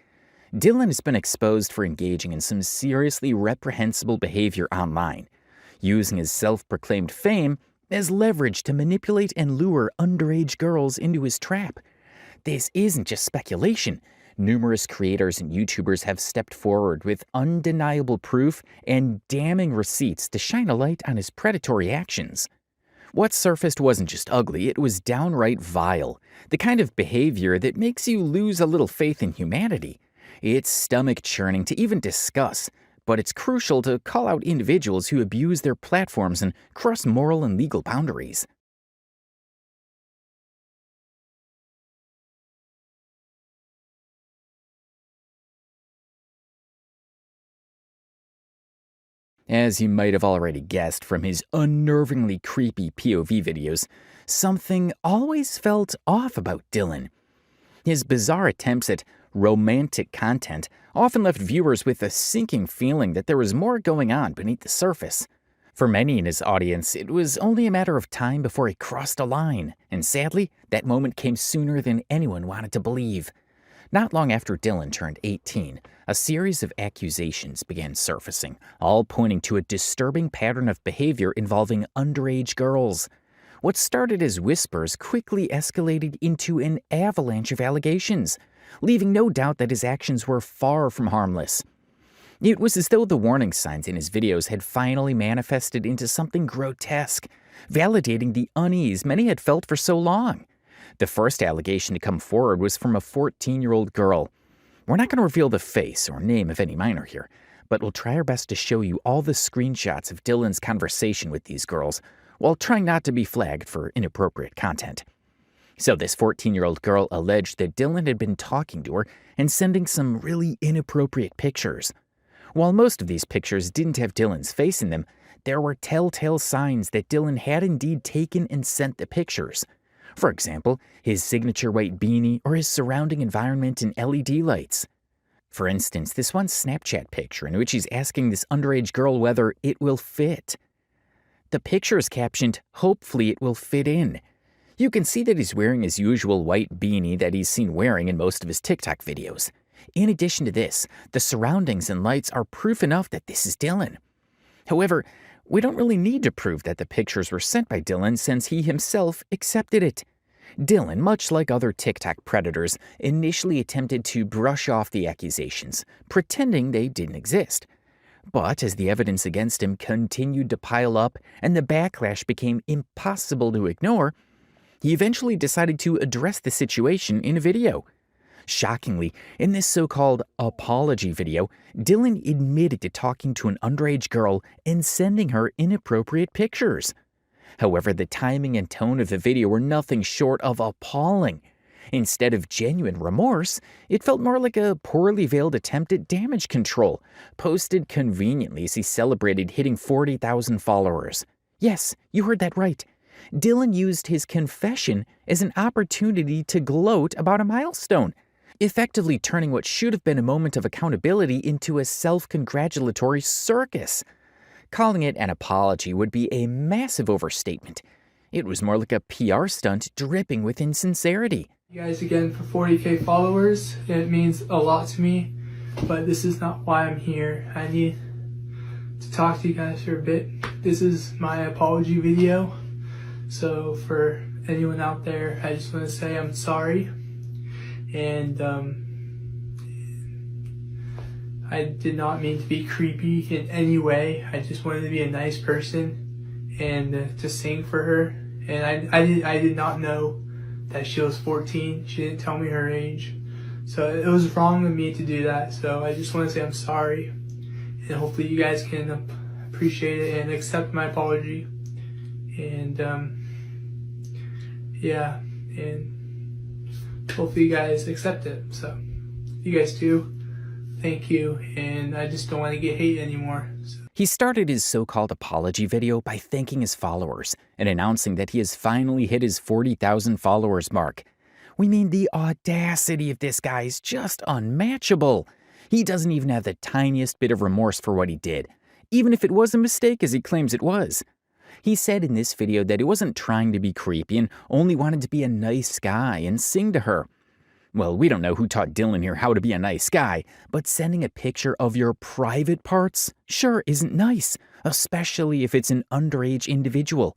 Dylan has been exposed for engaging in some seriously reprehensible behavior online, using his self-proclaimed fame as leverage to manipulate and lure underage girls into his trap. This isn't just speculation. Numerous creators and YouTubers have stepped forward with undeniable proof and damning receipts to shine a light on his predatory actions. What surfaced wasn't just ugly, it was downright vile, the kind of behavior that makes you lose a little faith in humanity. It's stomach-churning to even discuss, but it's crucial to call out individuals who abuse their platforms and cross moral and legal boundaries. As you might have already guessed from his unnervingly creepy POV videos, something always felt off about Dylan. His bizarre attempts at romantic content often left viewers with a sinking feeling that there was more going on beneath the surface. For many in his audience, it was only a matter of time before he crossed a line, and sadly, that moment came sooner than anyone wanted to believe. Not long after Dylan turned 18, a series of accusations began surfacing, all pointing to a disturbing pattern of behavior involving underage girls. What started as whispers quickly escalated into an avalanche of allegations, leaving no doubt that his actions were far from harmless. It was as though the warning signs in his videos had finally manifested into something grotesque, validating the unease many had felt for so long. The first allegation to come forward was from a 14-year-old girl. We're not going to reveal the face or name of any minor here, but we'll try our best to show you all the screenshots of Dylan's conversation with these girls, while trying not to be flagged for inappropriate content. So this 14-year-old girl alleged that Dylan had been talking to her and sending some really inappropriate pictures. While most of these pictures didn't have Dylan's face in them, there were telltale signs that Dylan had indeed taken and sent the pictures. For example, his signature white beanie or his surrounding environment in LED lights. For instance, this one Snapchat picture in which he's asking this underage girl whether it will fit. The picture is captioned, "Hopefully it will fit in." You can see that he's wearing his usual white beanie that he's seen wearing in most of his TikTok videos. In addition to this, the surroundings and lights are proof enough that this is Dylan. However, we don't really need to prove that the pictures were sent by Dylan since he himself accepted it. Dylan, much like other TikTok predators, initially attempted to brush off the accusations, pretending they didn't exist. But as the evidence against him continued to pile up and the backlash became impossible to ignore, he eventually decided to address the situation in a video. Shockingly, in this so-called apology video, Dylan admitted to talking to an underage girl and sending her inappropriate pictures. However, the timing and tone of the video were nothing short of appalling. Instead of genuine remorse, it felt more like a poorly veiled attempt at damage control, posted conveniently as he celebrated hitting 40,000 followers. Yes, you heard that right. Dylan used his confession as an opportunity to gloat about a milestone, effectively turning what should have been a moment of accountability into a self-congratulatory circus. Calling it an apology would be a massive overstatement. It was more like a PR stunt dripping with insincerity. You guys again for 40K followers. It means a lot to me, but this is not why I'm here. I need to talk to you guys for a bit. This is my apology video. So for anyone out there, I just want to say I'm sorry. And I did not mean to be creepy in any way. I just wanted to be a nice person and to sing for her. And I did not know that she was 14. She didn't tell me her age. So it was wrong of me to do that. So I just want to say I'm sorry. And hopefully you guys can appreciate it and accept my apology. And yeah, and hopefully you guys accept it. So if you guys do, thank you. And I just don't want to get hate anymore. So. He started his so-called apology video by thanking his followers and announcing that he has finally hit his 40,000 followers mark. We mean, the audacity of this guy is just unmatchable. He doesn't even have the tiniest bit of remorse for what he did, even if it was a mistake as he claims it was. He said in this video that he wasn't trying to be creepy and only wanted to be a nice guy and sing to her. Well, we don't know who taught Dylan here how to be a nice guy, but sending a picture of your private parts sure isn't nice, especially if it's an underage individual.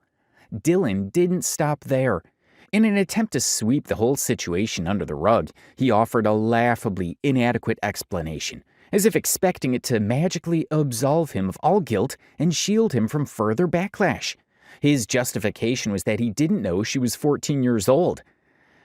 Dylan didn't stop there. In an attempt to sweep the whole situation under the rug, he offered a laughably inadequate explanation, as if expecting it to magically absolve him of all guilt and shield him from further backlash. His justification was that he didn't know she was 14 years old.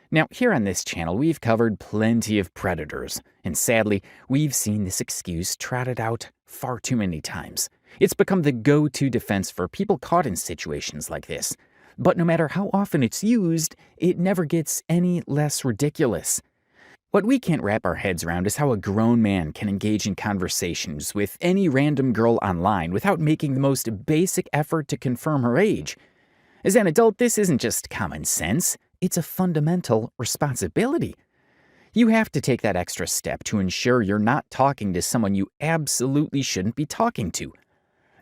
Now, here on this channel, we've covered plenty of predators, and sadly, we've seen this excuse trotted out far too many times. It's become the go-to defense for people caught in situations like this. But no matter how often it's used, it never gets any less ridiculous. What we can't wrap our heads around is how a grown man can engage in conversations with any random girl online without making the most basic effort to confirm her age. As an adult, this isn't just common sense. It's a fundamental responsibility. You have to take that extra step to ensure you're not talking to someone you absolutely shouldn't be talking to.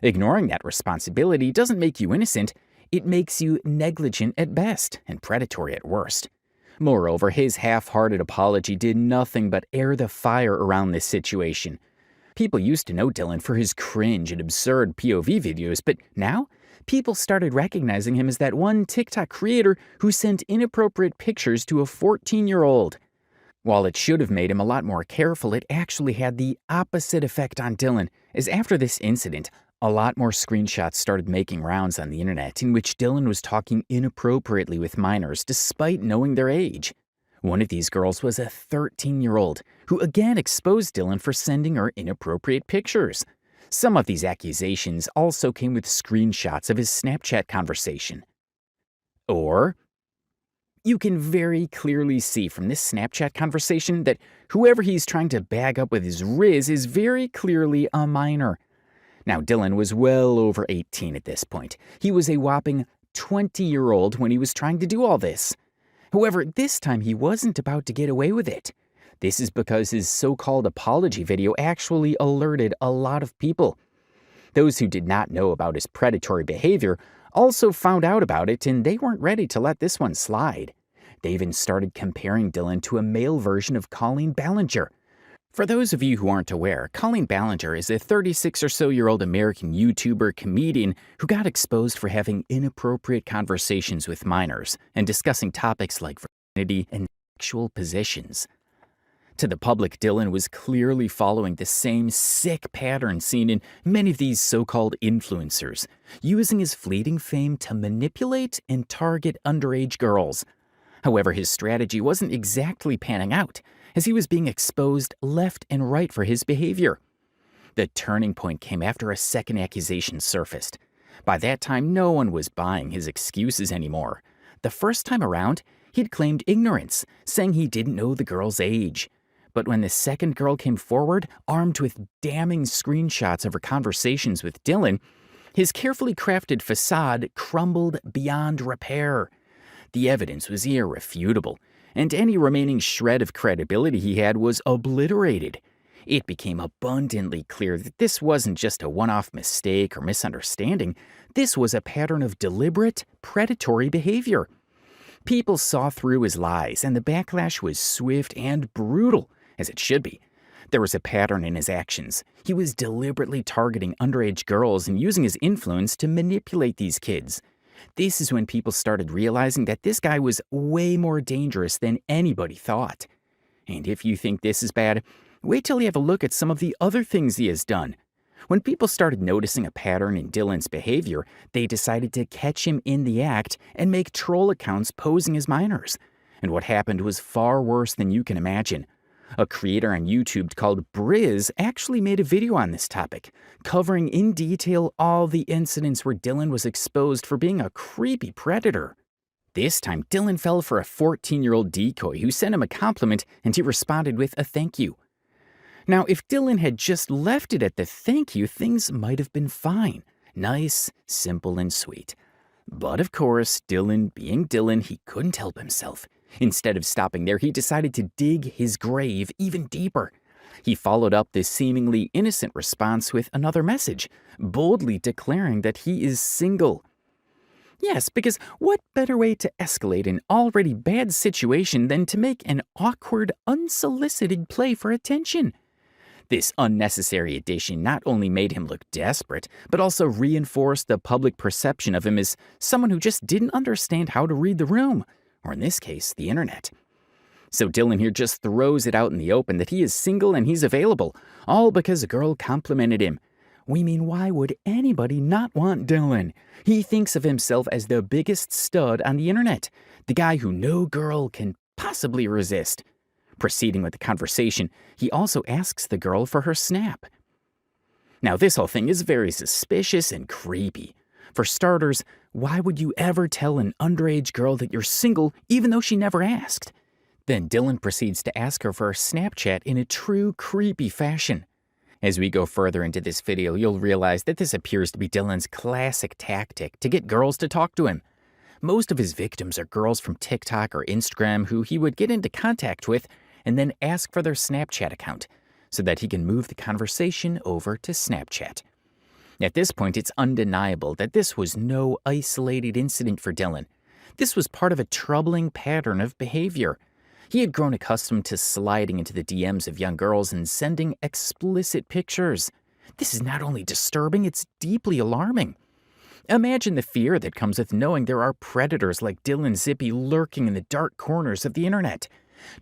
Ignoring that responsibility doesn't make you innocent. It makes you negligent at best and predatory at worst. Moreover, his half-hearted apology did nothing but air the fire around this situation. People used to know Dylan for his cringe and absurd POV videos, but now people started recognizing him as that one TikTok creator who sent inappropriate pictures to a 14-year-old. While it should have made him a lot more careful, it actually had the opposite effect on Dylan, as after this incident, a lot more screenshots started making rounds on the internet in which Dylan was talking inappropriately with minors despite knowing their age. One of these girls was a 13-year-old who again exposed Dylan for sending her inappropriate pictures. Some of these accusations also came with screenshots of his Snapchat conversation. Or, you can very clearly see from this Snapchat conversation that whoever he's trying to bag up with his riz is very clearly a minor. Now, Dylan was well over 18 at this point. He was a whopping 20-year-old when he was trying to do all this. However, this time he wasn't about to get away with it. This is because his so-called apology video actually alerted a lot of people. Those who did not know about his predatory behavior also found out about it, and they weren't ready to let this one slide. They even started comparing Dylan to a male version of Colleen Ballinger. For those of you who aren't aware, Colleen Ballinger is a 36 or so year old American YouTuber comedian who got exposed for having inappropriate conversations with minors and discussing topics like virginity and sexual positions. To the public, Dylan was clearly following the same sick pattern seen in many of these so-called influencers, using his fleeting fame to manipulate and target underage girls. However, his strategy wasn't exactly panning out, as he was being exposed left and right for his behavior. The turning point came after a second accusation surfaced. By that time, no one was buying his excuses anymore. The first time around, He'd claimed ignorance, saying he didn't know the girl's age. But when the second girl came forward, armed with damning screenshots of her conversations with Dylan, his carefully crafted facade crumbled beyond repair. The evidence was irrefutable, and any remaining shred of credibility he had was obliterated. It became abundantly clear that this wasn't just a one-off mistake or misunderstanding. This was a pattern of deliberate, predatory behavior. People saw through his lies, and the backlash was swift and brutal, as it should be. There was a pattern in his actions. He was deliberately targeting underage girls and using his influence to manipulate these kids. This is when people started realizing that this guy was way more dangerous than anybody thought. And if you think this is bad, wait till you have a look at some of the other things he has done. When people started noticing a pattern in Dylan's behavior, they decided to catch him in the act and make troll accounts posing as minors. And what happened was far worse than you can imagine. A creator on YouTube called Briz actually made a video on this topic, covering in detail all the incidents where Dylan was exposed for being a creepy predator. This time, Dylan fell for a 14-year-old decoy who sent him a compliment, and he responded with a thank you. Now, if Dylan had just left it at the thank you, things might have been fine. Nice, simple, and sweet. But of course, Dylan being Dylan, he couldn't help himself. Instead of stopping there, he decided to dig his grave even deeper. He followed up this seemingly innocent response with another message, boldly declaring that he is single. Yes, because what better way to escalate an already bad situation than to make an awkward, unsolicited play for attention? This unnecessary addition not only made him look desperate, but also reinforced the public perception of him as someone who just didn't understand how to read the room, or in this case, the internet. So Dylan here just throws it out in the open that he is single and he's available, all because a girl complimented him. We mean, why would anybody not want Dylan? He thinks of himself as the biggest stud on the internet, the guy who no girl can possibly resist. Proceeding with the conversation, he also asks the girl for her snap. Now, this whole thing is very suspicious and creepy. For starters, why would you ever tell an underage girl that you're single even though she never asked? Then Dylan proceeds to ask her for her Snapchat in a true creepy fashion. As we go further into this video, you'll realize that this appears to be Dylan's classic tactic to get girls to talk to him. Most of his victims are girls from TikTok or Instagram who he would get into contact with and then ask for their Snapchat account so that he can move the conversation over to Snapchat. At this point, it's undeniable that this was no isolated incident for Dylan. This was part of a troubling pattern of behavior. He had grown accustomed to sliding into the DMs of young girls and sending explicit pictures. This is not only disturbing, it's deeply alarming. Imagine the fear that comes with knowing there are predators like Dylan Zippy lurking in the dark corners of the internet,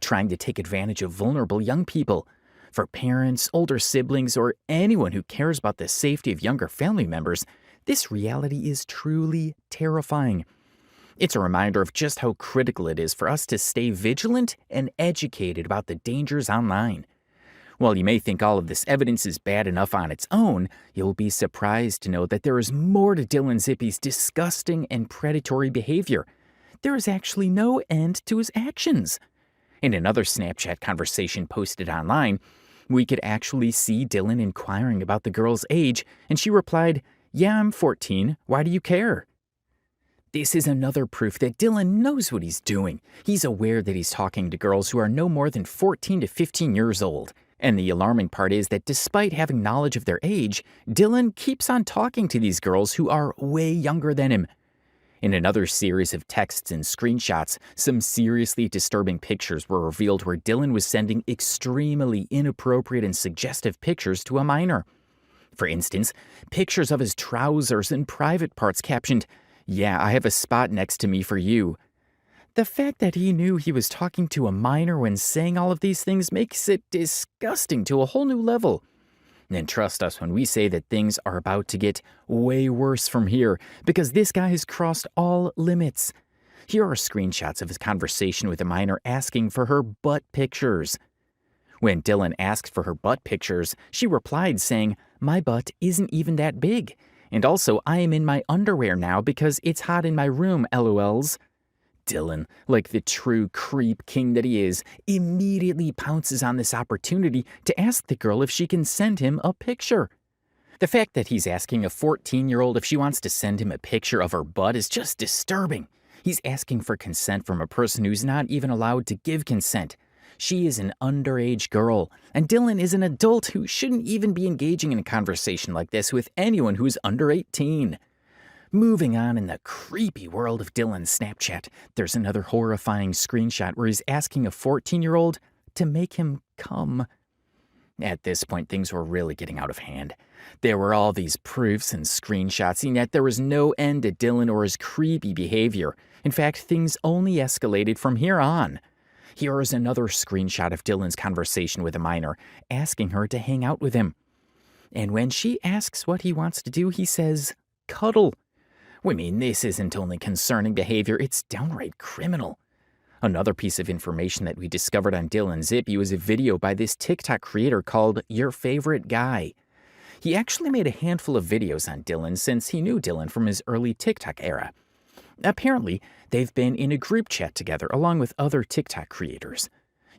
trying to take advantage of vulnerable young people. For parents, older siblings, or anyone who cares about the safety of younger family members, this reality is truly terrifying. It's a reminder of just how critical it is for us to stay vigilant and educated about the dangers online. While you may think all of this evidence is bad enough on its own, you'll be surprised to know that there is more to Dylan Zippy's disgusting and predatory behavior. There is actually no end to his actions. In another Snapchat conversation posted online, we could actually see Dylan inquiring about the girl's age, and she replied, "Yeah, I'm 14. Why do you care?" This is another proof that Dylan knows what he's doing. He's aware that he's talking to girls who are no more than 14 to 15 years old. And the alarming part is that despite having knowledge of their age, Dylan keeps on talking to these girls who are way younger than him. In another series of texts and screenshots, some seriously disturbing pictures were revealed where Dylan was sending extremely inappropriate and suggestive pictures to a minor. For instance, pictures of his trousers and private parts captioned, "Yeah, I have a spot next to me for you." The fact that he knew he was talking to a minor when saying all of these things makes it disgusting to a whole new level. And trust us when we say that things are about to get way worse from here, because this guy has crossed all limits. Here are screenshots of his conversation with a minor asking for her butt pictures. When Dylan asked for her butt pictures, she replied saying, "My butt isn't even that big. And also, I am in my underwear now because it's hot in my room, LOLs." Dylan, like the true creep king that he is, immediately pounces on this opportunity to ask the girl if she can send him a picture. The fact that he's asking a 14-year-old if she wants to send him a picture of her butt is just disturbing. He's asking for consent from a person who's not even allowed to give consent. She is an underage girl, and Dylan is an adult who shouldn't even be engaging in a conversation like this with anyone who's under 18. Moving on in the creepy world of Dylan's Snapchat, there's another horrifying screenshot where he's asking a 14-year-old to make him come. At this point, things were really getting out of hand. There were all these proofs and screenshots, and yet there was no end to Dylan or his creepy behavior. In fact, things only escalated from here on. Here is another screenshot of Dylan's conversation with a minor, asking her to hang out with him. And when she asks what he wants to do, he says, cuddle. We mean, this isn't only concerning behavior, it's downright criminal. Another piece of information that we discovered on Dylan Zippy was a video by this TikTok creator called Your Favorite Guy. He actually made a handful of videos on Dylan since he knew Dylan from his early TikTok era. Apparently, they've been in a group chat together along with other TikTok creators.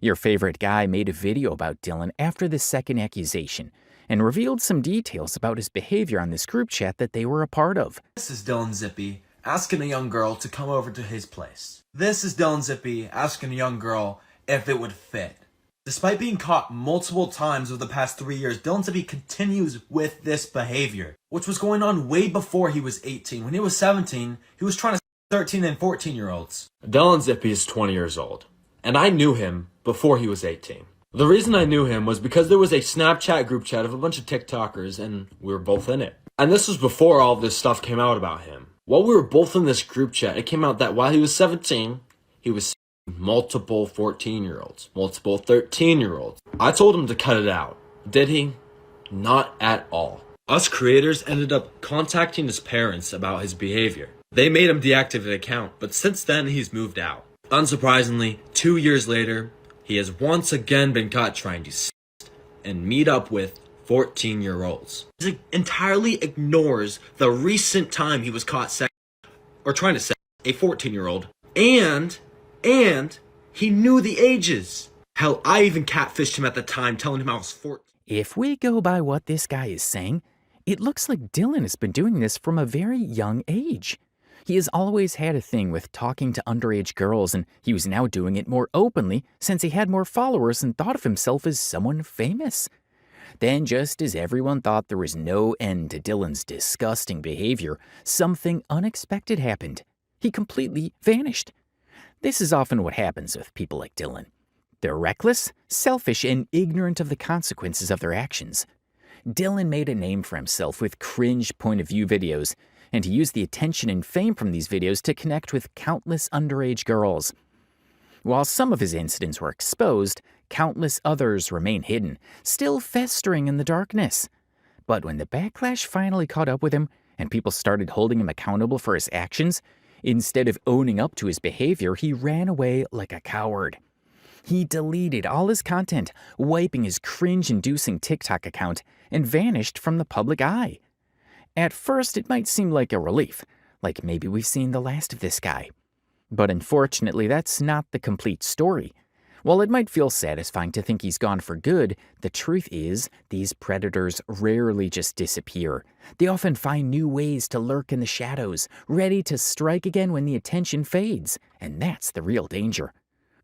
Your Favorite Guy made a video about Dylan after the second accusation and revealed some details about his behavior on this group chat that they were a part of. This is Dylan Zippy asking a young girl to come over to his place. This is Dylan Zippy asking a young girl if it would fit. Despite being caught multiple times over the past 3 years, Dylan Zippy continues with this behavior, which was going on way before he was 18. When he was 17, he was trying to 13 and 14-year-olds. Dylan Zippy is 20 years old, and I knew him before he was 18. The reason I knew him was because there was a Snapchat group chat of a bunch of TikTokers, and we were both in it. And this was before all of this stuff came out about him. While we were both in this group chat, it came out that while he was 17, he was seeing multiple 14-year-olds, multiple 13-year-olds. I told him to cut it out. Did he? Not at all. Us creators ended up contacting his parents about his behavior. They made him deactivate the account, but since then he's moved out. Unsurprisingly, 2 years later, he has once again been caught trying to and meet up with 14-year-olds. He entirely ignores the recent time he was caught trying to sex a 14-year-old, and he knew the ages. Hell, I even catfished him at the time, telling him I was 14. If we go by what this guy is saying, it looks like Dylan has been doing this from a very young age. He has always had a thing with talking to underage girls, and he was now doing it more openly since he had more followers and thought of himself as someone famous. Then, just as everyone thought there was no end to Dylan's disgusting behavior, something unexpected happened. He completely vanished. This is often what happens with people like Dylan. They're reckless, selfish, and ignorant of the consequences of their actions. Dylan made a name for himself with cringe point-of-view videos, and he used the attention and fame from these videos to connect with countless underage girls. While some of his incidents were exposed, countless others remain hidden, still festering in the darkness. But when the backlash finally caught up with him, and people started holding him accountable for his actions, instead of owning up to his behavior, he ran away like a coward. He deleted all his content, wiping his cringe-inducing TikTok account, and vanished from the public eye. At first, it might seem like a relief, like maybe we've seen the last of this guy. But unfortunately, that's not the complete story. While it might feel satisfying to think he's gone for good, the truth is, these predators rarely just disappear. They often find new ways to lurk in the shadows, ready to strike again when the attention fades, and that's the real danger.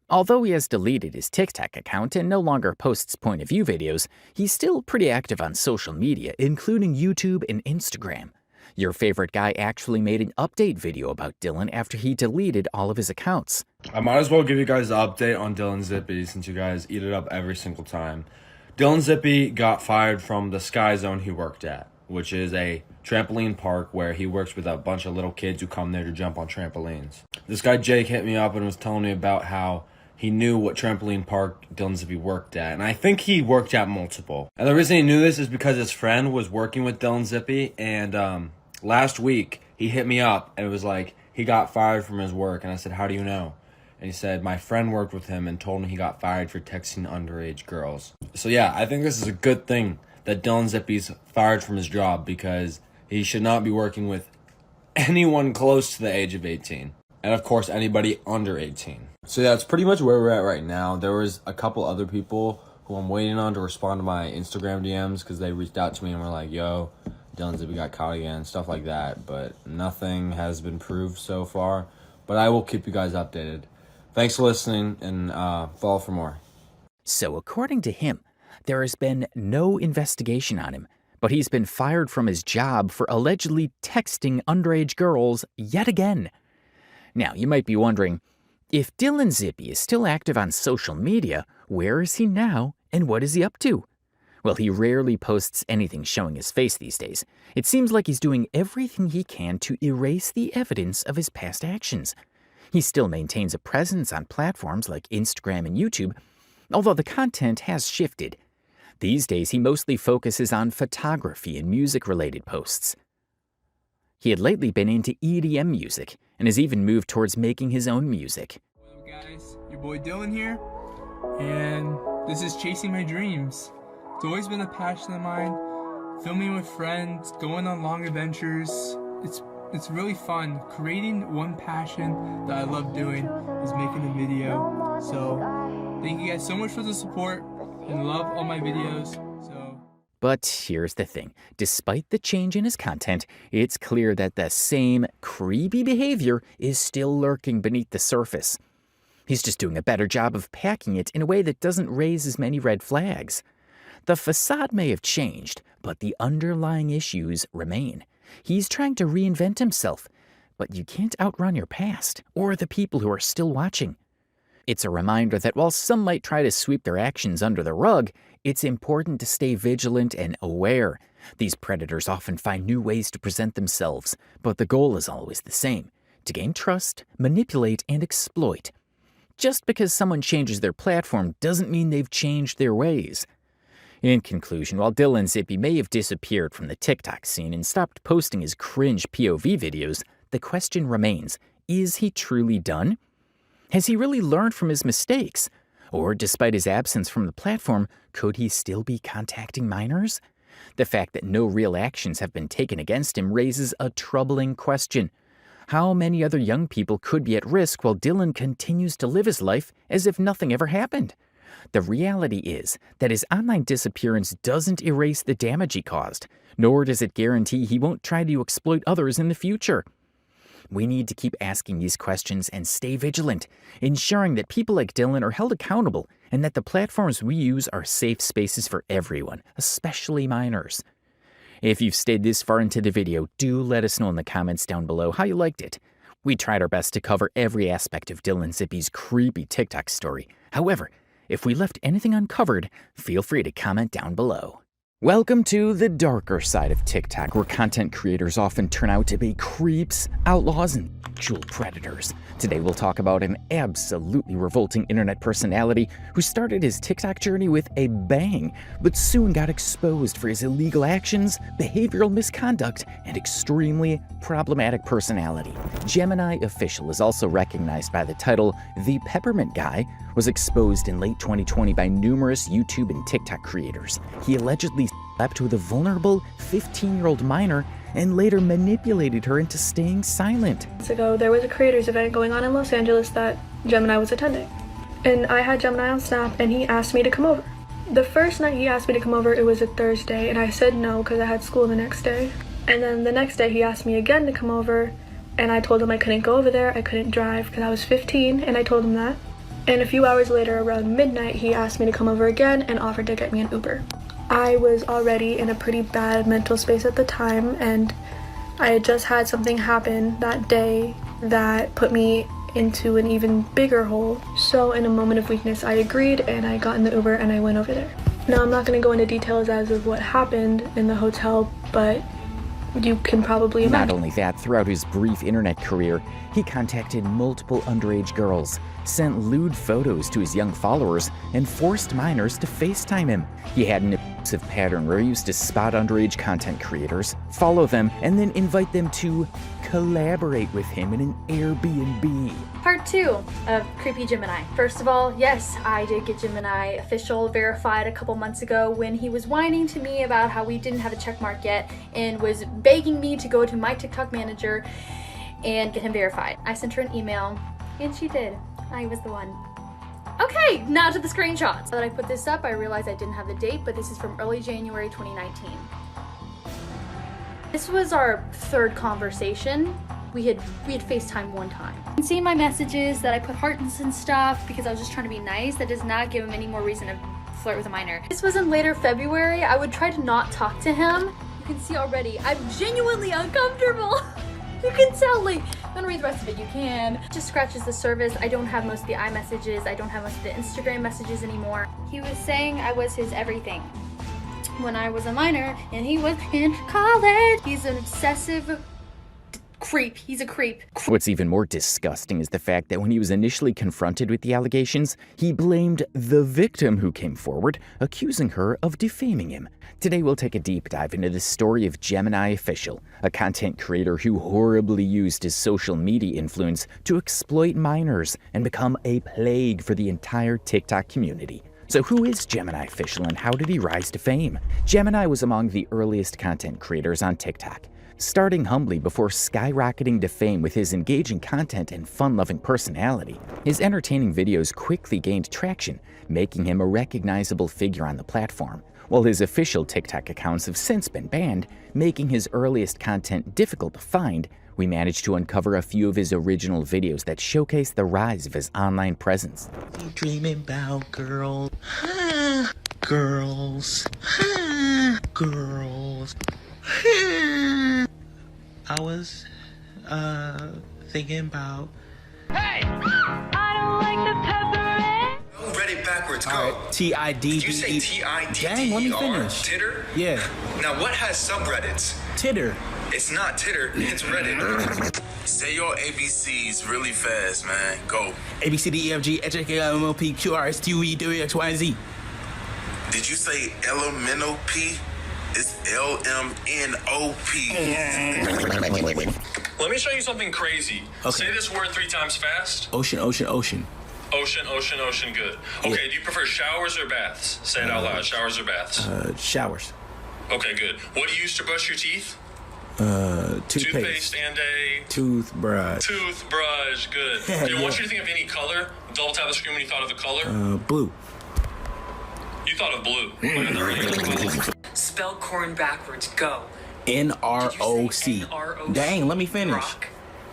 Although he has deleted his TikTok account and no longer posts point-of-view videos, he's still pretty active on social media, including YouTube and Instagram. Your Favorite Guy actually made an update video about Dylan after he deleted all of his accounts. I might as well give you guys an update on Dylan Zippy since you guys eat it up every single time. Dylan Zippy got fired from the Sky Zone he worked at, which is a trampoline park where he works with a bunch of little kids who come there to jump on trampolines. This guy Jake hit me up and was telling me about how he knew what trampoline park Dylan Zippy worked at, and I think he worked at multiple. And the reason he knew this is because his friend was working with Dylan Zippy, and last week he hit me up and it was like he got fired from his work, and I said, how do you know? And he said, my friend worked with him and told me he got fired for texting underage girls. So yeah, I think this is a good thing that Dylan Zippy's fired from his job because he should not be working with anyone close to the age of 18. and of course anybody under 18. So that's pretty much where we're at right now. There was a couple other people who I'm waiting on to respond to my Instagram DMs because they reached out to me and were like, yo, Dylan Zippy got caught again, stuff like that, but nothing has been proved so far. But I will keep you guys updated. Thanks for listening, and follow for more. So according to him, there has been no investigation on him, but he's been fired from his job for allegedly texting underage girls yet again. Now, you might be wondering, if Dylan Zippy is still active on social media, where is he now and what is he up to? Well, he rarely posts anything showing his face these days. It seems like he's doing everything he can to erase the evidence of his past actions. He still maintains a presence on platforms like Instagram and YouTube, although the content has shifted. These days, he mostly focuses on photography and music-related posts. He had lately been into EDM music and has even moved towards making his own music. Hello guys, your boy Dylan here, and this is Chasing My Dreams. It's always been a passion of mine, filming with friends, going on long adventures. It's really fun. Creating one passion that I love doing is making a video. So thank you guys so much for the support and love all my videos. But here's the thing. Despite the change in his content, it's clear that the same creepy behavior is still lurking beneath the surface. He's just doing a better job of packing it in a way that doesn't raise as many red flags. The facade may have changed, but the underlying issues remain. He's trying to reinvent himself, but you can't outrun your past or the people who are still watching. It's a reminder that while some might try to sweep their actions under the rug, it's important to stay vigilant and aware. These predators often find new ways to present themselves, but the goal is always the same: to gain trust, manipulate, and exploit. Just because someone changes their platform doesn't mean they've changed their ways. In conclusion, while Dylan Zippy may have disappeared from the TikTok scene and stopped posting his cringe POV videos, the question remains, is he truly done? Has he really learned from his mistakes? Or, despite his absence from the platform, could he still be contacting minors? The fact that no real actions have been taken against him raises a troubling question. How many other young people could be at risk while Dylan continues to live his life as if nothing ever happened? The reality is that his online disappearance doesn't erase the damage he caused, nor does it guarantee he won't try to exploit others in the future. We need to keep asking these questions and stay vigilant, ensuring that people like Dylan are held accountable and that the platforms we use are safe spaces for everyone, especially minors. If you've stayed this far into the video, do let us know in the comments down below how you liked it. We tried our best to cover every aspect of Dylan Zippy's creepy TikTok story. However, if we left anything uncovered, feel free to comment down below. Welcome to the darker side of TikTok, where content creators often turn out to be creeps, outlaws, and actual predators. Today we'll talk about an absolutely revolting internet personality who started his TikTok journey with a bang, but soon got exposed for his illegal actions, behavioral misconduct, and extremely problematic personality. Gemini Official is also recognized by the title The Peppermint Guy, was exposed in late 2020 by numerous YouTube and TikTok creators. He allegedly slept with a vulnerable 15-year-old minor and later manipulated her into staying silent. Months ago, there was a creators event going on in Los Angeles that Gemini was attending. And I had Gemini on Snap and he asked me to come over. The first night he asked me to come over, it was a Thursday, and I said no because I had school the next day. And then the next day he asked me again to come over, and I told him I couldn't go over there, I couldn't drive because I was 15, and I told him that. And a few hours later, around midnight, he asked me to come over again and offered to get me an Uber. I was already in a pretty bad mental space at the time, and I had just had something happen that day that put me into an even bigger hole. So in a moment of weakness, I agreed and I got in the Uber and I went over there. Now, I'm not going to go into details as of what happened in the hotel, but you can probably imagine. Not only that, throughout his brief internet career, he contacted multiple underage girls, sent lewd photos to his young followers, and forced minors to FaceTime him. He had an obsessive pattern where he used to spot underage content creators, follow them, and then invite them to collaborate with him in an Airbnb. Part 2 of Creepy Gemini. First of all, yes, I did get Gemini Official verified a couple months ago when he was whining to me about how we didn't have a check mark yet and was begging me to go to my TikTok manager and get him verified. I sent her an email, and she did. I was the one. Okay, now to the screenshots. Now that I put this up, I realized I didn't have the date, but this is from early January 2019. This was our third conversation. We had FaceTime one time. You can see my messages that I put hearts and stuff because I was just trying to be nice. That does not give him any more reason to flirt with a minor. This was in later February. I would try to not talk to him. You can see already, I'm genuinely uncomfortable. You can tell, like, I'm gonna read the rest of it, you can. It just scratches the surface. I don't have most of the iMessages. I don't have most of the Instagram messages anymore. He was saying I was his everything when I was a minor and he was in college. He's an obsessive creep. He's a creep. What's even more disgusting is the fact that when he was initially confronted with the allegations, he blamed the victim who came forward, accusing her of defaming him. Today we'll take a deep dive into the story of Gemini Official, a content creator who horribly used his social media influence to exploit minors and become a plague for the entire TikTok community. So who is Gemini Official and how did he rise to fame? Gemini was among the earliest content creators on TikTok. Starting humbly before skyrocketing to fame with his engaging content and fun-loving personality, his entertaining videos quickly gained traction, making him a recognizable figure on the platform. While his official TikTok accounts have since been banned, making his earliest content difficult to find, we managed to uncover a few of his original videos that showcase the rise of his online presence. Dreaming about girls, girls, girls. I was thinking about. Hey! I don't like the pepper. Ready backwards, go. T-I-D-D-E. Did you say T-I-D-D-E-R? Dang, let me finish. Titter? Yeah. Now what has subreddits? Titter. It's not Titter, it's Reddit. Say your ABCs really fast, man. Go. A, B, C, D, E, F, G, H, I, K, L, M, N, P, Q, R, S, T, U, V, W, X, Y, and Z. Did you say elemental P? It's L-M-N-O-P. Let me show you something crazy. Okay. Say this word 3 times fast. Ocean, ocean, ocean. Ocean, ocean, ocean, good. Okay, do you prefer showers or baths? Say it out loud, showers or baths? Showers. Okay, good. What do you use to brush your teeth? Toothpaste. And a... Toothbrush. Toothbrush, good. Okay, I want you to think of any color. Double tap the screen when you thought of the color. Blue. You thought of blue. Spell corn backwards, go. N-R-O-C. Dang, let me finish. Rock.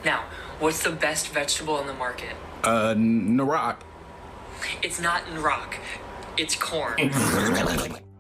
Now, what's the best vegetable on the market? Narok. It's not Narok. It's corn.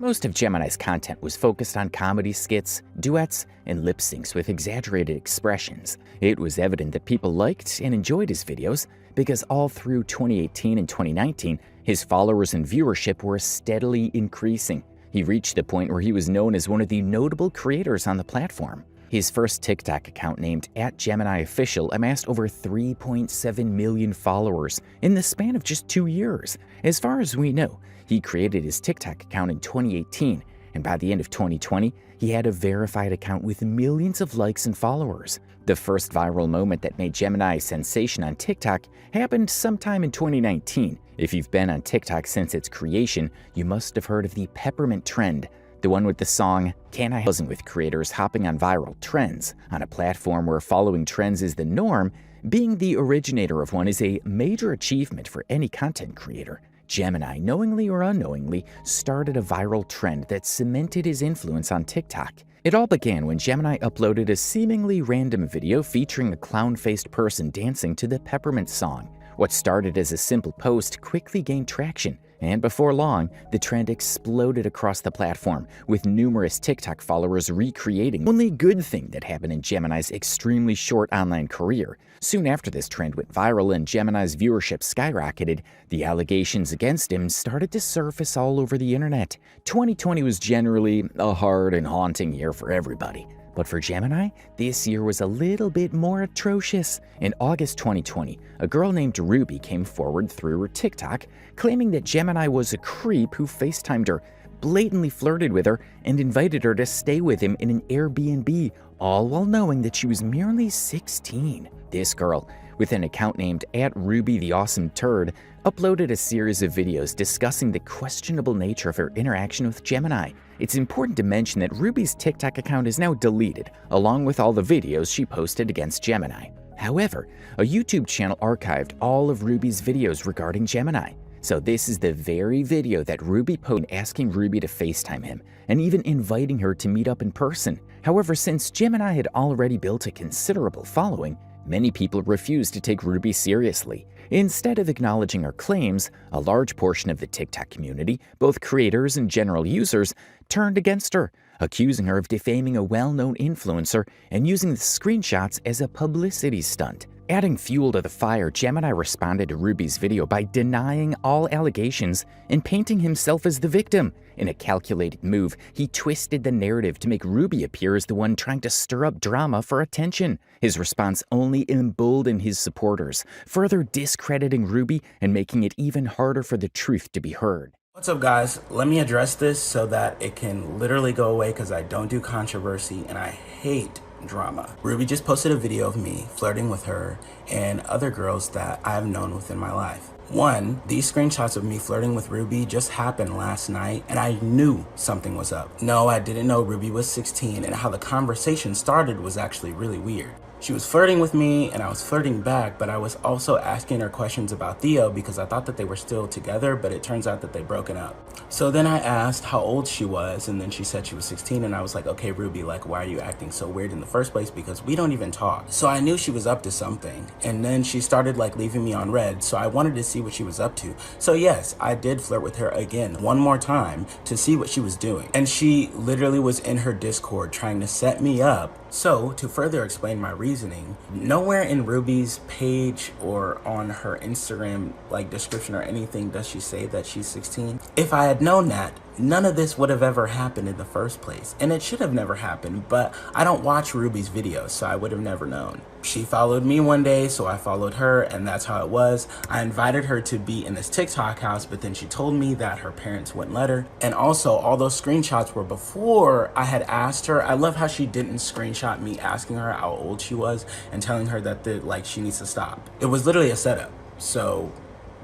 Most of Gemini's content was focused on comedy skits, duets, and lip syncs with exaggerated expressions. It was evident that people liked and enjoyed his videos because all through 2018 and 2019, his followers and viewership were steadily increasing. He reached the point where he was known as one of the notable creators on the platform. His first TikTok account, named @GeminiOfficial, amassed over 3.7 million followers in the span of just 2 years. As far as we know, he created his TikTok account in 2018, and by the end of 2020, he had a verified account with millions of likes and followers. The first viral moment that made Gemini a sensation on TikTok happened sometime in 2019. If you've been on TikTok since its creation, you must have heard of the peppermint trend, the one with the song, Can I Buzzing with creators hopping on viral trends. On a platform where following trends is the norm, being the originator of one is a major achievement for any content creator. Gemini, knowingly or unknowingly, started a viral trend that cemented his influence on TikTok. It all began when Gemini uploaded a seemingly random video featuring a clown-faced person dancing to the Peppermint song. What started as a simple post quickly gained traction, and before long, the trend exploded across the platform, with numerous TikTok followers recreating the only good thing that happened in Gemini's extremely short online career. Soon after this trend went viral and Gemini's viewership skyrocketed, the allegations against him started to surface all over the internet. 2020 was generally a hard and haunting year for everybody. But for Gemini, this year was a little bit more atrocious. In August 2020, a girl named Ruby came forward through her TikTok, claiming that Gemini was a creep who FaceTimed her, blatantly flirted with her, and invited her to stay with him in an Airbnb, all while knowing that she was merely 16. This girl, with an account named @RubyTheAwesomeTurd, uploaded a series of videos discussing the questionable nature of her interaction with Gemini. It's important to mention that Ruby's TikTok account is now deleted, along with all the videos she posted against Gemini. However, a YouTube channel archived all of Ruby's videos regarding Gemini. So this is the very video that Ruby posted asking Ruby to FaceTime him and even inviting her to meet up in person. However, since Gemini had already built a considerable following, many people refused to take Ruby seriously. Instead of acknowledging her claims, a large portion of the TikTok community, both creators and general users, turned against her, accusing her of defaming a well-known influencer and using the screenshots as a publicity stunt. Adding fuel to the fire, Gemini responded to Ruby's video by denying all allegations and painting himself as the victim. In a calculated move, he twisted the narrative to make Ruby appear as the one trying to stir up drama for attention. His response only emboldened his supporters, further discrediting Ruby and making it even harder for the truth to be heard. What's up, guys? Let me address this so that it can literally go away, because I don't do controversy and I hate drama. Ruby just posted a video of me flirting with her and other girls that I've known within my life. One, these screenshots of me flirting with Ruby just happened last night, and I knew something was up. No, I didn't know Ruby was 16, and how the conversation started was actually really weird. She was flirting with me and I was flirting back, but I was also asking her questions about Theo because I thought that they were still together, but it turns out that they'd broken up. So then I asked how old she was, and then she said she was 16, and I was like, okay, Ruby, like, why are you acting so weird in the first place? Because we don't even talk. So I knew she was up to something, and then she started like leaving me on red, so I wanted to see what she was up to. So yes, I did flirt with her again, one more time, to see what she was doing. And she literally was in her Discord trying to set me up. So, to further explain my reasoning, nowhere in Ruby's page or on her Instagram like description or anything does she say that she's 16. If I had known that, none of this would have ever happened in the first place. And it should have never happened, but I don't watch Ruby's videos, so I would have never known. She followed me one day, so I followed her, and that's how it was. I invited her to be in this TikTok house, but then she told me that her parents wouldn't let her. And also, all those screenshots were before I had asked her. I love how she didn't screenshot me asking her how old she was and telling her that she needs to stop. It was literally a setup, so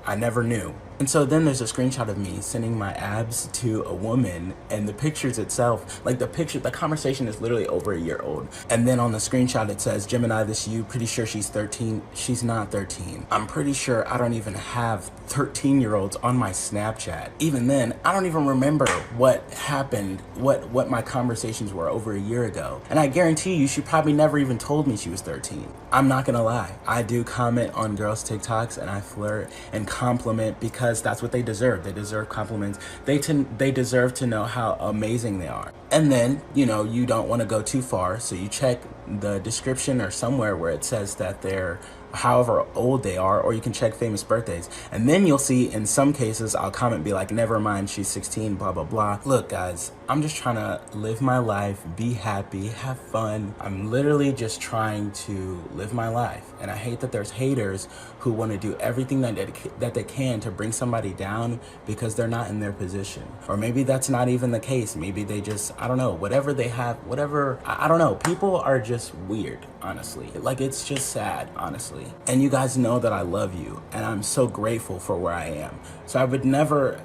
I never knew. And so then there's a screenshot of me sending my abs to a woman, and the pictures itself, like the conversation is literally over a year old. And then on the screenshot it says, Gemini, this you, pretty sure she's 13. She's not 13. I'm pretty sure I don't even have 13-year-olds on my Snapchat. Even then, I don't even remember what happened, what my conversations were over a year ago. And I guarantee you, she probably never even told me she was 13. I'm not gonna lie. I do comment on girls' TikToks and I flirt and compliment because that's what they deserve. They deserve compliments. They deserve to know how amazing they are. And then, you know, you don't want to go too far, so you check the description or somewhere where it says that they're however old they are, or you can check famous birthdays. And then you'll see in some cases, I'll comment, be like, never mind, she's 16, blah, blah, blah. Look, guys, I'm just trying to live my life, be happy, have fun. I'm literally just trying to live my life. And I hate that there's haters who want to do everything that they can to bring somebody down because they're not in their position. Or maybe that's not even the case. Maybe they just, I don't know, whatever they have, whatever, I don't know. People are just weird, honestly. Like, it's just sad, honestly. And you guys know that I love you, and I'm so grateful for where I am. So I would never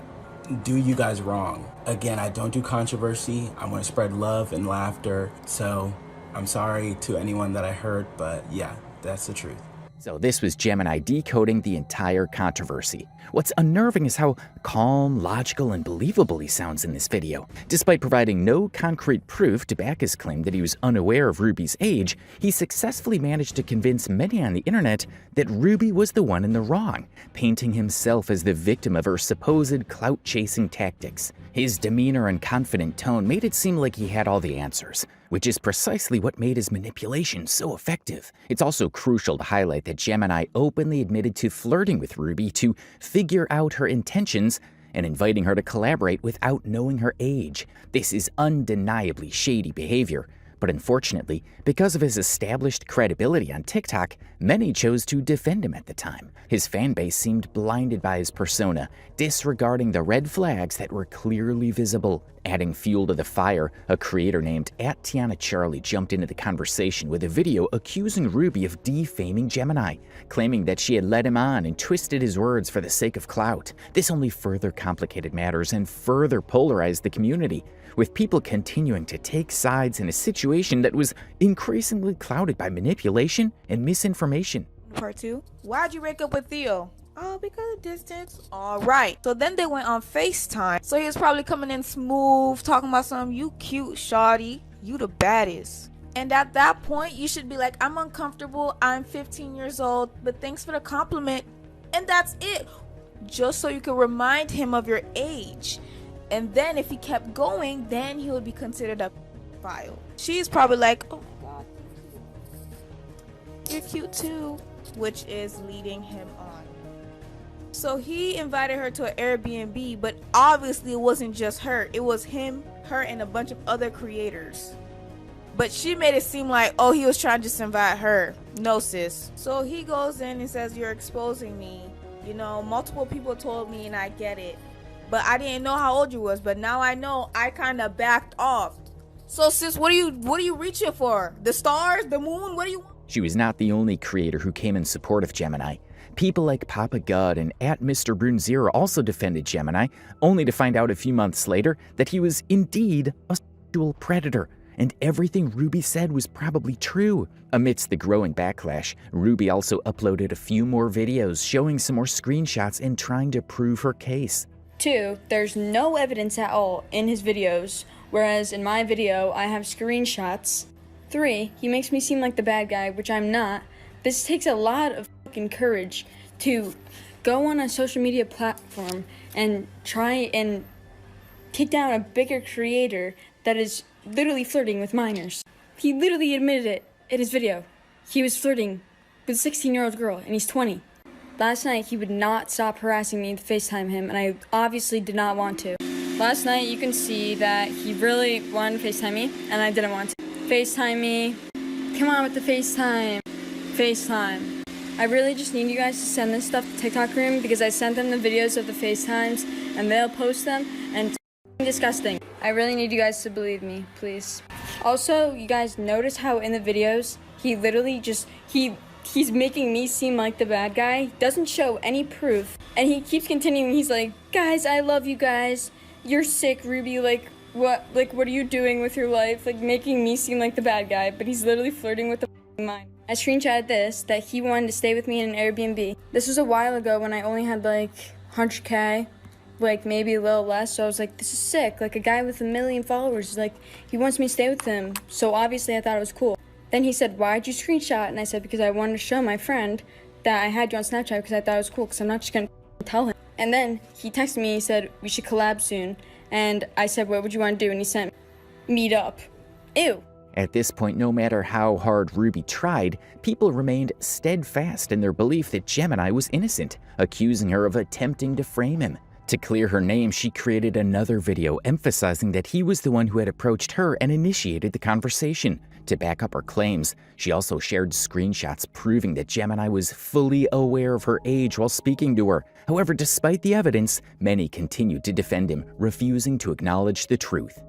do you guys wrong. Again, I don't do controversy. I want to spread love and laughter. So I'm sorry to anyone that I hurt, but yeah, that's the truth. So this was Gemini decoding the entire controversy. What's unnerving is how calm, logical, and believable he sounds in this video. Despite providing no concrete proof to back his claim that he was unaware of Ruby's age, he successfully managed to convince many on the internet that Ruby was the one in the wrong, painting himself as the victim of her supposed clout-chasing tactics. His demeanor and confident tone made it seem like he had all the answers, which is precisely what made his manipulation so effective. It's also crucial to highlight that Gemini openly admitted to flirting with Ruby to figure out her intentions and inviting her to collaborate without knowing her age. This is undeniably shady behavior, but unfortunately, because of his established credibility on TikTok, many chose to defend him at the time. His fan base seemed blinded by his persona, disregarding the red flags that were clearly visible. Adding fuel to the fire, a creator named @TianaCharlie jumped into the conversation with a video accusing Ruby of defaming Gemini, claiming that she had led him on and twisted his words for the sake of clout. This only further complicated matters and further polarized the community, with people continuing to take sides in a situation that was increasingly clouded by manipulation and misinformation. information. Part 2. Why'd you break up with Theo? Oh, because of distance. Alright. So then they went on FaceTime. So he was probably coming in smooth, talking about something. You cute, shawty. You the baddest. And at that point, you should be like, I'm uncomfortable. I'm 15 years old. But thanks for the compliment. And that's it. Just so you can remind him of your age. And then if he kept going, then he would be considered a pedophile. She's probably like, oh my god, you're cute too. Which is leading him on. So he invited her to an Airbnb, but obviously it wasn't just her. It was him, her, and a bunch of other creators. But she made it seem like, oh, he was trying to just invite her. No, sis. So he goes in and says, you're exposing me. You know, multiple people told me and I get it. But I didn't know how old you was. But now I know. I kind of backed off. So sis, what are you reaching for? The stars? The moon? What do you want? She was not the only creator who came in support of Gemini. People like Papa God and @Mr. Brunzera also defended Gemini, only to find out a few months later that he was indeed a sexual predator, and everything Ruby said was probably true. Amidst the growing backlash, Ruby also uploaded a few more videos showing some more screenshots and trying to prove her case. 2, there's no evidence at all in his videos, whereas in my video I have screenshots. 3, he makes me seem like the bad guy, which I'm not. This takes a lot of fucking courage to go on a social media platform and try and take down a bigger creator that is literally flirting with minors. He literally admitted it in his video. He was flirting with a 16-year-old girl, and he's 20. Last night, he would not stop harassing me to FaceTime him, and I obviously did not want to. Last night, you can see that he really wanted to FaceTime me, and I didn't want to. FaceTime me. Come on with the FaceTime. FaceTime. I really just need you guys to send this stuff to TikTok Room because I sent them the videos of the FaceTimes and they'll post them and it's disgusting. I really need you guys to believe me, please. Also, you guys notice how in the videos, he literally just, he's making me seem like the bad guy. Doesn't show any proof. And he keeps continuing. He's like, guys, I love you guys. You're sick, Ruby. Like, what are you doing with your life? Like, making me seem like the bad guy, but he's literally flirting with the mind. I screenshotted this, that he wanted to stay with me in an Airbnb. This was a while ago when I only had like 100K, like maybe a little less, so I was like, this is sick. Like, a guy with 1 million followers, like, he wants me to stay with him, so obviously I thought it was cool. Then he said, why'd you screenshot? And I said, because I wanted to show my friend that I had you on Snapchat because I thought it was cool, because I'm not just gonna tell him. And then he texted me, he said, we should collab soon. And I said, what would you want to do? And he sent, meet up. Ew. At this point, no matter how hard Ruby tried, people remained steadfast in their belief that Gemini was innocent, accusing her of attempting to frame him. To clear her name, she created another video emphasizing that he was the one who had approached her and initiated the conversation. To back up her claims, she also shared screenshots proving that Gemini was fully aware of her age while speaking to her. However, despite the evidence, many continued to defend him, refusing to acknowledge the truth.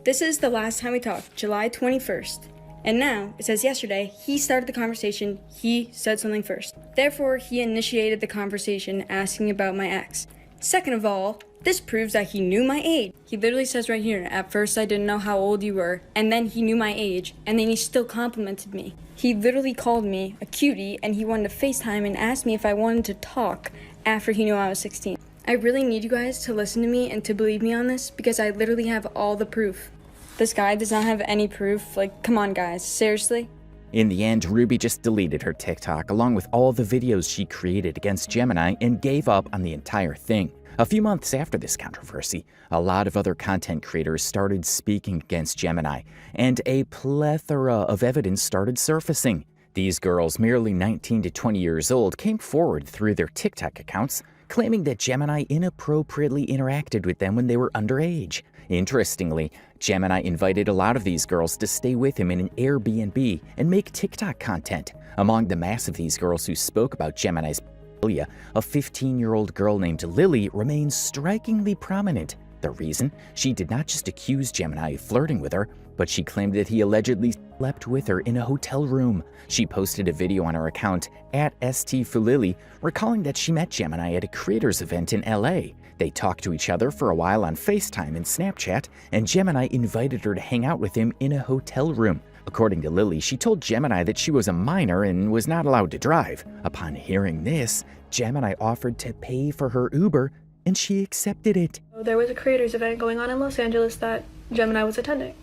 This is the last time we talked, July 21st. And now, it says yesterday, he started the conversation, he said something first. Therefore, he initiated the conversation asking about my ex. Second of all, this proves that he knew my age. He literally says right here, at first I didn't know how old you were, and then he knew my age, and then he still complimented me. He literally called me a cutie, and he wanted to FaceTime and asked me if I wanted to talk after he knew I was 16. I really need you guys to listen to me and to believe me on this because I literally have all the proof. This guy does not have any proof. Like, come on guys, seriously? In the end, Ruby just deleted her TikTok along with all the videos she created against Gemini and gave up on the entire thing. A few months after this controversy, a lot of other content creators started speaking against Gemini, and a plethora of evidence started surfacing. These girls, merely 19 to 20 years old, came forward through their TikTok accounts, claiming that Gemini inappropriately interacted with them when they were underage. Interestingly, Gemini invited a lot of these girls to stay with him in an Airbnb and make TikTok content. Among the mass of these girls who spoke about Gemini's pedophilia, a 15-year-old girl named Lily remains strikingly prominent. The reason? She did not just accuse Gemini of flirting with her, but she claimed that he allegedly slept with her in a hotel room. She posted a video on her account @STFulily, recalling that she met Gemini at a creators event in LA. They talked to each other for a while on FaceTime and Snapchat, and Gemini invited her to hang out with him in a hotel room. According to Lily, she told Gemini that she was a minor and was not allowed to drive. Upon hearing this, Gemini offered to pay for her Uber, and she accepted it. There was a creators event going on in Los Angeles that Gemini was attending.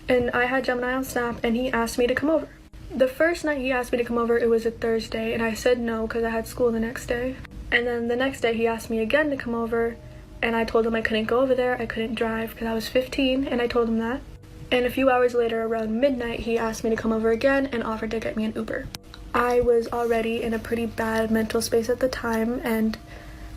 And I had Gemini on Snap, and he asked me to come over. The first night he asked me to come over, it was a Thursday, and I said no because I had school the next day. And then the next day he asked me again to come over, and I told him I couldn't go over there, I couldn't drive because I was 15, and I told him that. And a few hours later, around midnight, he asked me to come over again and offered to get me an Uber. I was already in a pretty bad mental space at the time, and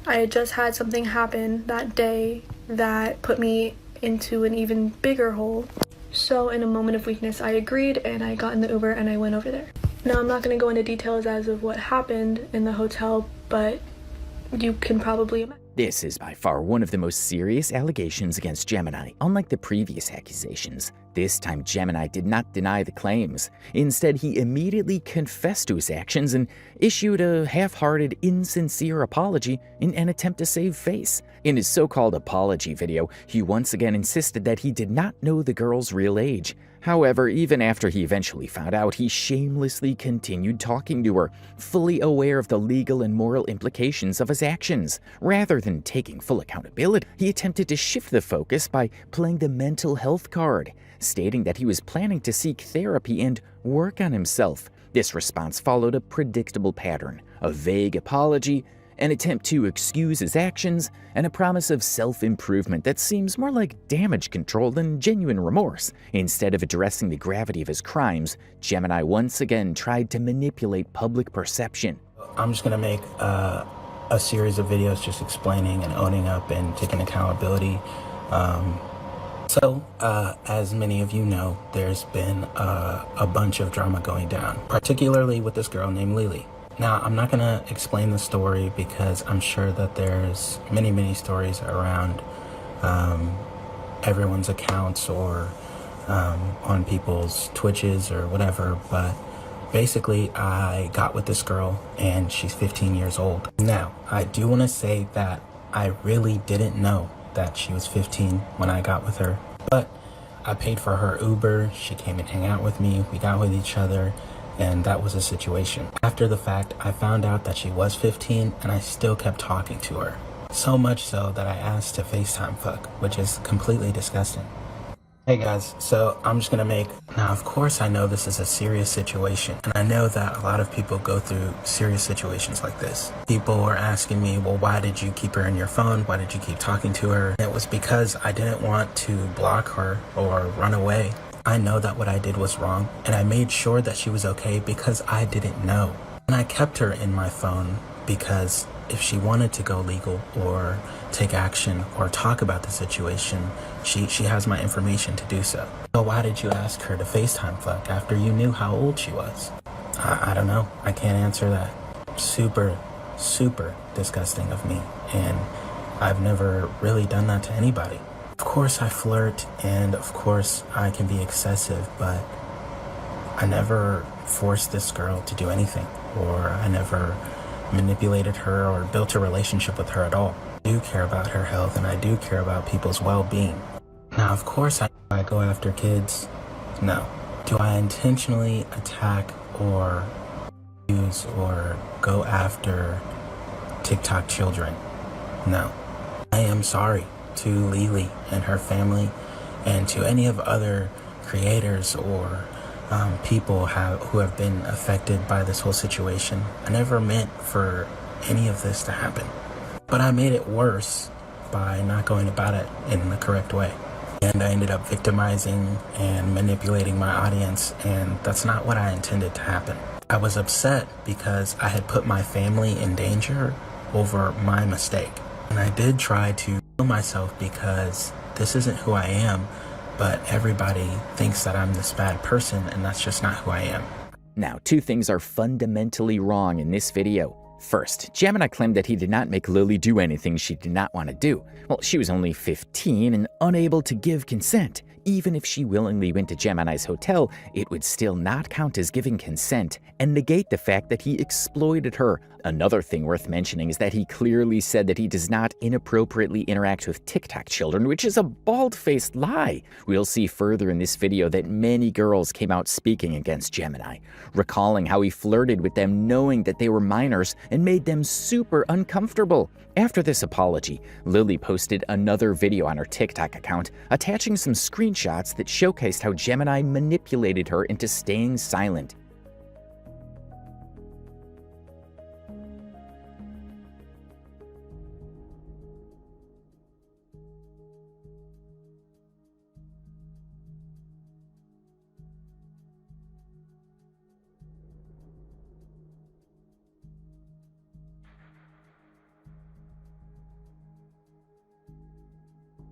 I had just had something happen that day that put me into an even bigger hole. So in a moment of weakness, I agreed, and I got in the Uber and I went over there. Now, I'm not going to go into details as of what happened in the hotel, but you can probably imagine. This is by far one of the most serious allegations against Gemini. Unlike the previous accusations, this time Gemini did not deny the claims. Instead, he immediately confessed to his actions and issued a half-hearted, insincere apology in an attempt to save face. In his so-called apology video, he once again insisted that he did not know the girl's real age. However, even after he eventually found out, he shamelessly continued talking to her, fully aware of the legal and moral implications of his actions. Rather than taking full accountability, he attempted to shift the focus by playing the mental health card, stating that he was planning to seek therapy and work on himself. This response followed a predictable pattern: a vague apology, an attempt to excuse his actions, and a promise of self-improvement that seems more like damage control than genuine remorse. Instead of addressing the gravity of his crimes, Gemini once again tried to manipulate public perception. I'm just gonna make a series of videos just explaining and owning up and taking accountability. As many of you know, there's been a bunch of drama going down, particularly with this girl named Lily. Now, I'm not going to explain the story because I'm sure that there's many stories around everyone's accounts or on people's Twitches or whatever, but basically I got with this girl and she's 15 years old. Now, I do want to say that I really didn't know that she was 15 when I got with her, but I paid for her Uber, she came and hang out with me, we got with each other, and that was a situation. After the fact, I found out that she was 15 and I still kept talking to her. So much so that I asked to FaceTime fuck, which is completely disgusting. Hey guys, so I'm just gonna now of course I know this is a serious situation, and I know that a lot of people go through serious situations like this. People were asking me, well, why did you keep her in your phone? Why did you keep talking to her? And it was because I didn't want to block her or run away. I know that what I did was wrong, and I made sure that she was okay because I didn't know. And I kept her in my phone because if she wanted to go legal or take action or talk about the situation, she has my information to do so. So why did you ask her to FaceTime fuck after you knew how old she was? I don't know. I can't answer that. Super disgusting of me, and I've never really done that to anybody. Of course I flirt, and of course I can be excessive, but I never forced this girl to do anything, or I never manipulated her or built a relationship with her at all. I do care about her health, and I do care about people's well-being. Now, of course I go after kids. No. Do I intentionally attack or use or go after TikTok children? No. I am sorry to Lily and her family, and to any of other creators or people who have been affected by this whole situation. I never meant for any of this to happen, but I made it worse by not going about it in the correct way. And I ended up victimizing and manipulating my audience, and that's not what I intended to happen. I was upset because I had put my family in danger over my mistake. And I did try to kill myself because this isn't who I am, but everybody thinks that I'm this bad person, and that's just not who I am. Now, two things are fundamentally wrong in this video. First, Gemini claimed that he did not make Lily do anything she did not want to do. Well, she was only 15 and unable to give consent. Even if she willingly went to Gemini's hotel, it would still not count as giving consent and negate the fact that he exploited her. Another thing worth mentioning is that he clearly said that he does not inappropriately interact with TikTok children, which is a bald-faced lie. We'll see further in this video that many girls came out speaking against Gemini, recalling how he flirted with them knowing that they were minors and made them super uncomfortable. After this apology, Lily posted another video on her TikTok account, attaching some screenshots that showcased how Gemini manipulated her into staying silent.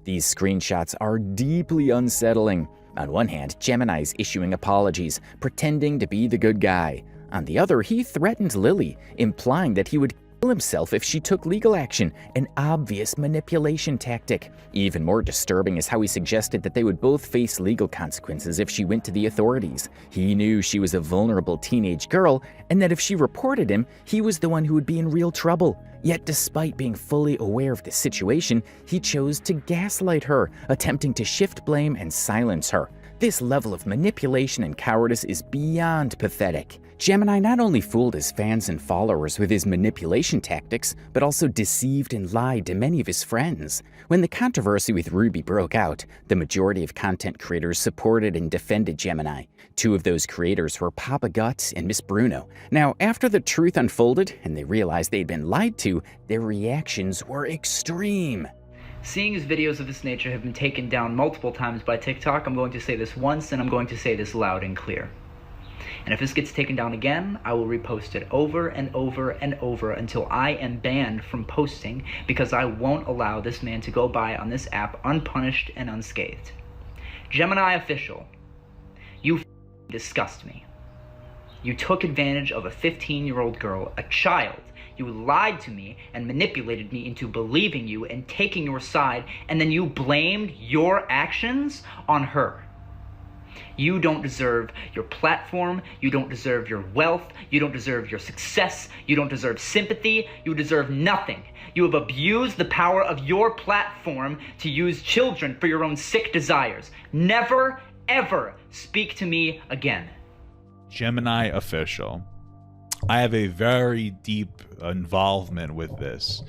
These screenshots are deeply unsettling. On one hand, Gemini's issuing apologies, pretending to be the good guy. On the other, he threatened Lily, implying that he would kill himself if she took legal action, an obvious manipulation tactic. Even more disturbing is how he suggested that they would both face legal consequences if she went to the authorities. He knew she was a vulnerable teenage girl, and that if she reported him, he was the one who would be in real trouble. Yet despite being fully aware of the situation, he chose to gaslight her, attempting to shift blame and silence her. This level of manipulation and cowardice is beyond pathetic. Gemini not only fooled his fans and followers with his manipulation tactics, but also deceived and lied to many of his friends. When the controversy with Ruby broke out, the majority of content creators supported and defended Gemini. Two of those creators were Papa Gut and Miss Bruno. Now, after the truth unfolded and they realized they'd been lied to, their reactions were extreme. Seeing as videos of this nature have been taken down multiple times by TikTok, I'm going to say this once and I'm going to say this loud and clear. And if this gets taken down again, I will repost it over and over and over until I am banned from posting, because I won't allow this man to go by on this app unpunished and unscathed. Gemini official, you disgust me. You took advantage of a 15-year-old girl, a child. You lied to me and manipulated me into believing you and taking your side, and then you blamed your actions on her. You don't deserve your platform, you don't deserve your wealth, you don't deserve your success, you don't deserve sympathy, you deserve nothing. You have abused the power of your platform to use children for your own sick desires. Never, ever speak to me again. Gemini official. I have a very deep involvement with this.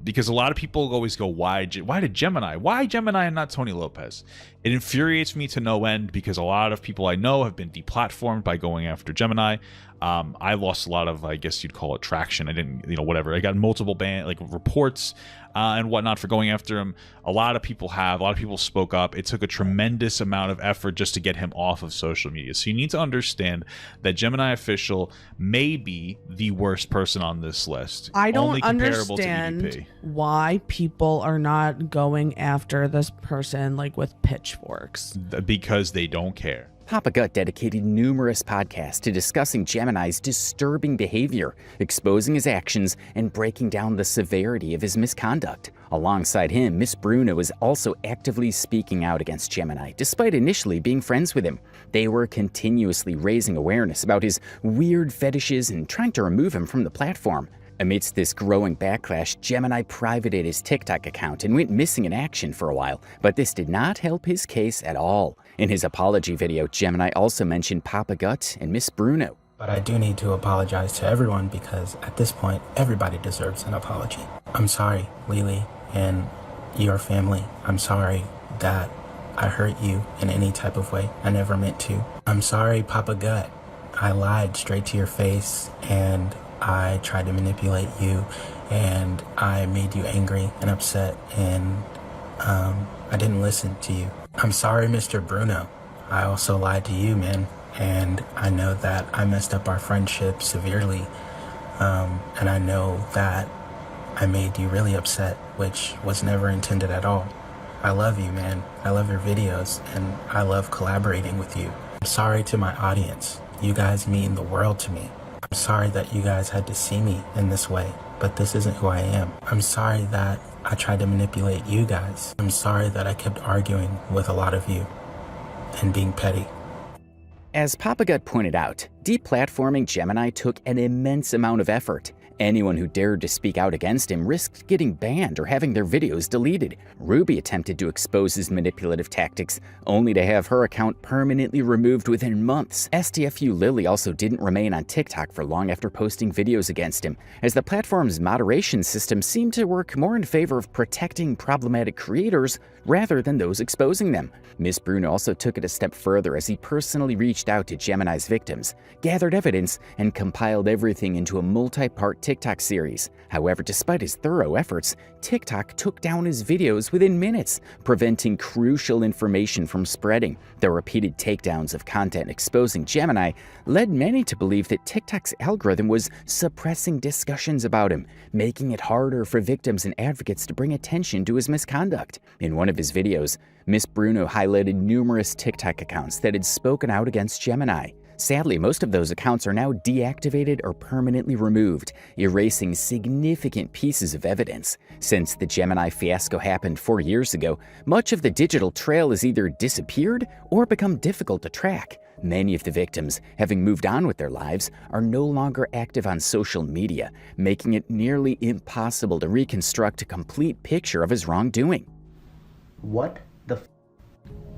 Because a lot of people always go, why did Gemini? Why Gemini and not Tony Lopez? It infuriates me to no end because a lot of people I know have been deplatformed by going after Gemini. I lost a lot of, I guess you'd call it, traction. I didn't, whatever. I got multiple reports and whatnot for going after him. A lot of people spoke up. It took a tremendous amount of effort just to get him off of social media. So you need to understand that Gemini official may be the worst person on this list. I don't understand why people are not going after this person with pitchforks. Because they don't care. Papa Gut dedicated numerous podcasts to discussing Gemini's disturbing behavior, exposing his actions, and breaking down the severity of his misconduct. Alongside him, Miss Bruno is also actively speaking out against Gemini, despite initially being friends with him. They were continuously raising awareness about his weird fetishes and trying to remove him from the platform. Amidst this growing backlash, Gemini privated his TikTok account and went missing in action for a while, but this did not help his case at all. In his apology video, Gemini also mentioned Papa Gut and Miss Bruno. But I do need to apologize to everyone because at this point, everybody deserves an apology. I'm sorry, Lily, and your family. I'm sorry that I hurt you in any type of way. I never meant to. I'm sorry, Papa Gut. I lied straight to your face and I tried to manipulate you and I made you angry and upset and I didn't listen to you. I'm sorry, Mr. Bruno. I also lied to you, man. And I know that I messed up our friendship severely. And I know that I made you really upset, which was never intended at all. I love you, man. I love your videos and I love collaborating with you. I'm sorry to my audience. You guys mean the world to me. I'm sorry that you guys had to see me in this way, but this isn't who I am. I'm sorry that I tried to manipulate you guys. I'm sorry that I kept arguing with a lot of you and being petty. As Papa Gut pointed out, deplatforming Gemini took an immense amount of effort. Anyone who dared to speak out against him risked getting banned or having their videos deleted. Ruby attempted to expose his manipulative tactics, only to have her account permanently removed within months. STFU Lily also didn't remain on TikTok for long after posting videos against him, as the platform's moderation system seemed to work more in favor of protecting problematic creators rather than those exposing them. Miss Bruno also took it a step further as he personally reached out to Gemini's victims, gathered evidence, and compiled everything into a multi-part TikTok series. However, despite his thorough efforts, TikTok took down his videos within minutes, preventing crucial information from spreading. The repeated takedowns of content exposing Gemini led many to believe that TikTok's algorithm was suppressing discussions about him, making it harder for victims and advocates to bring attention to his misconduct. In one of his videos, Miss Bruno highlighted numerous TikTok accounts that had spoken out against Gemini. Sadly, most of those accounts are now deactivated or permanently removed, erasing significant pieces of evidence. Since the Gemini fiasco happened 4 years ago, much of the digital trail has either disappeared or become difficult to track. Many of the victims, having moved on with their lives, are no longer active on social media, making it nearly impossible to reconstruct a complete picture of his wrongdoing. What the f?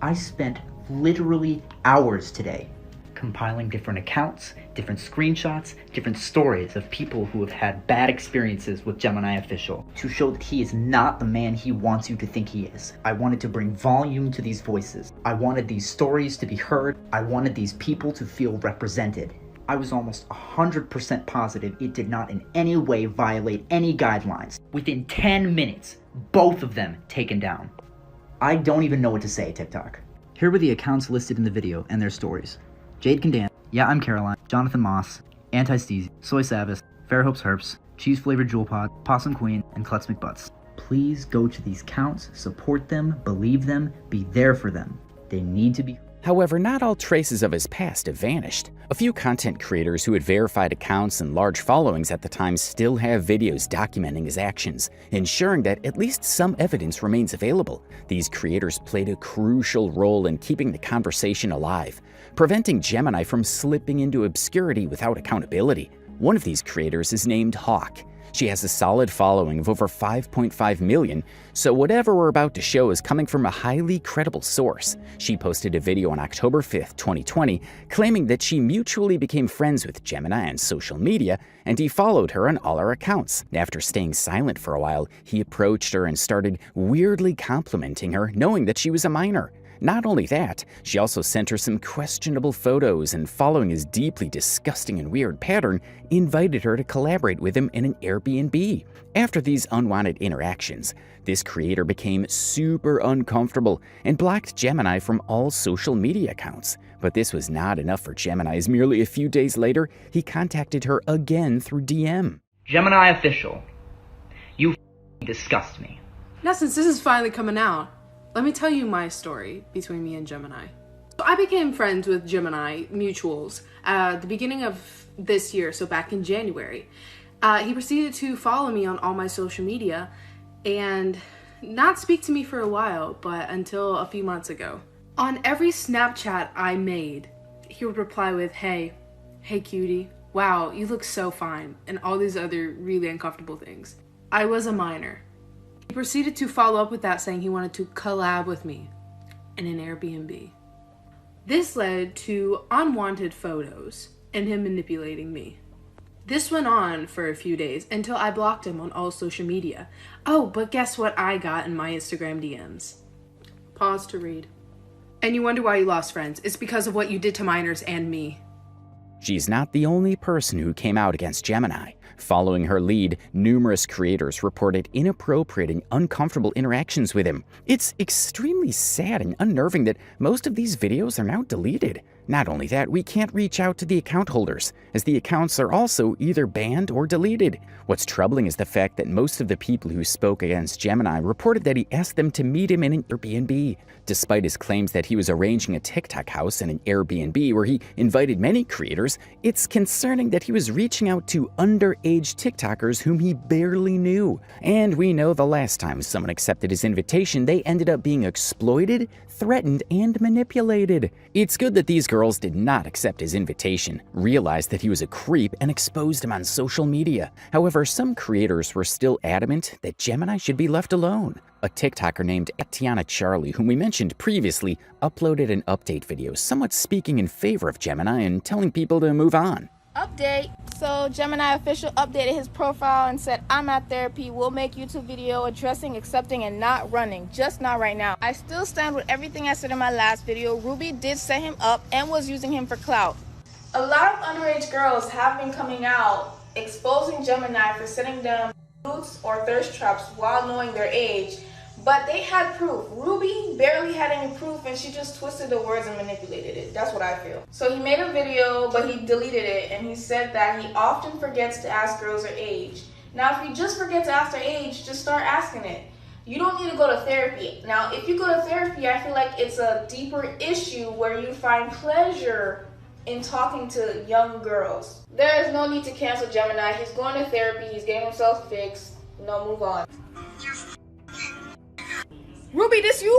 I spent literally hours today compiling different accounts, different screenshots, different stories of people who have had bad experiences with Gemini Official to show that he is not the man he wants you to think he is. I wanted to bring volume to these voices. I wanted these stories to be heard. I wanted these people to feel represented. I was almost 100% positive it did not in any way violate any guidelines. Within 10 minutes, both of them taken down. I don't even know what to say, TikTok. Here were the accounts listed in the video and their stories. Jade Candan, Yeah I'm Caroline, Jonathan Moss, Anti-Steezy, Soy Savis, Fair Hopes Herps, Cheese Flavored Jewel Pod, Possum Queen, and Klutz McButts. Please go to these counts, support them, believe them, be there for them. They need to be. However, not all traces of his past have vanished. A few content creators who had verified accounts and large followings at the time still have videos documenting his actions, ensuring that at least some evidence remains available. These creators played a crucial role in keeping the conversation alive, preventing Gemini from slipping into obscurity without accountability. One of these creators is named Hawk. She has a solid following of over 5.5 million, so whatever we're about to show is coming from a highly credible source. She posted a video on October 5th, 2020, claiming that she mutually became friends with Gemini on social media, and he followed her on all her accounts. After staying silent for a while, he approached her and started weirdly complimenting her, knowing that she was a minor. Not only that, she also sent her some questionable photos and, following his deeply disgusting and weird pattern, invited her to collaborate with him in an Airbnb. After these unwanted interactions, this creator became super uncomfortable and blocked Gemini from all social media accounts. But this was not enough for Gemini, as merely a few days later, he contacted her again through DM. Gemini Official, you disgust me. Now, since this is finally coming out, let me tell you my story between me and Gemini. So I became friends with Gemini mutuals at the beginning of this year, so back in January. He proceeded to follow me on all my social media and not speak to me for a while, but until a few months ago. On every Snapchat I made, he would reply with, hey cutie, wow, you look so fine, and all these other really uncomfortable things. I was a minor. He proceeded to follow up with that, saying he wanted to collab with me in an Airbnb. This led to unwanted photos and him manipulating me. This went on for a few days until I blocked him on all social media. Oh, but guess what I got in my Instagram DMs? Pause to read. And you wonder why you lost friends. It's because of what you did to minors and me. She's not the only person who came out against Gemini. Following her lead, numerous creators reported inappropriate and uncomfortable interactions with him. It's extremely sad and unnerving that most of these videos are now deleted. Not only that, we can't reach out to the account holders, as the accounts are also either banned or deleted. What's troubling is the fact that most of the people who spoke against Gemini reported that he asked them to meet him in an Airbnb, despite his claims that he was arranging a TikTok house in an Airbnb where he invited many creators. It's concerning that he was reaching out to underage TikTokers whom he barely knew. And we know the last time someone accepted his invitation, they ended up being exploited, threatened, and manipulated. It's good that these girls did not accept his invitation, realized that he was a creep, and exposed him on social media. However, some creators were still adamant that Gemini should be left alone. A TikToker named Tiana Charlie, whom we mentioned previously, uploaded an update video somewhat speaking in favor of Gemini and telling people to move on. Update. So Gemini official updated his profile and said, I'm at therapy. We'll make YouTube video addressing, accepting, and not running. Just not right now. I still stand with everything I said in my last video. Ruby did set him up and was using him for clout. A lot of underage girls have been coming out exposing Gemini for setting them nudes or thirst traps while knowing their age. But they had proof. Ruby barely had any proof and she just twisted the words and manipulated it. That's what I feel. So he made a video, but he deleted it, and he said that he often forgets to ask girls their age. Now, if you just forget to ask their age, just start asking it. You don't need to go to therapy. Now, if you go to therapy, I feel like it's a deeper issue where you find pleasure in talking to young girls. There is no need to cancel Gemini. He's going to therapy. He's getting himself fixed. No, move on. Ruby, this you?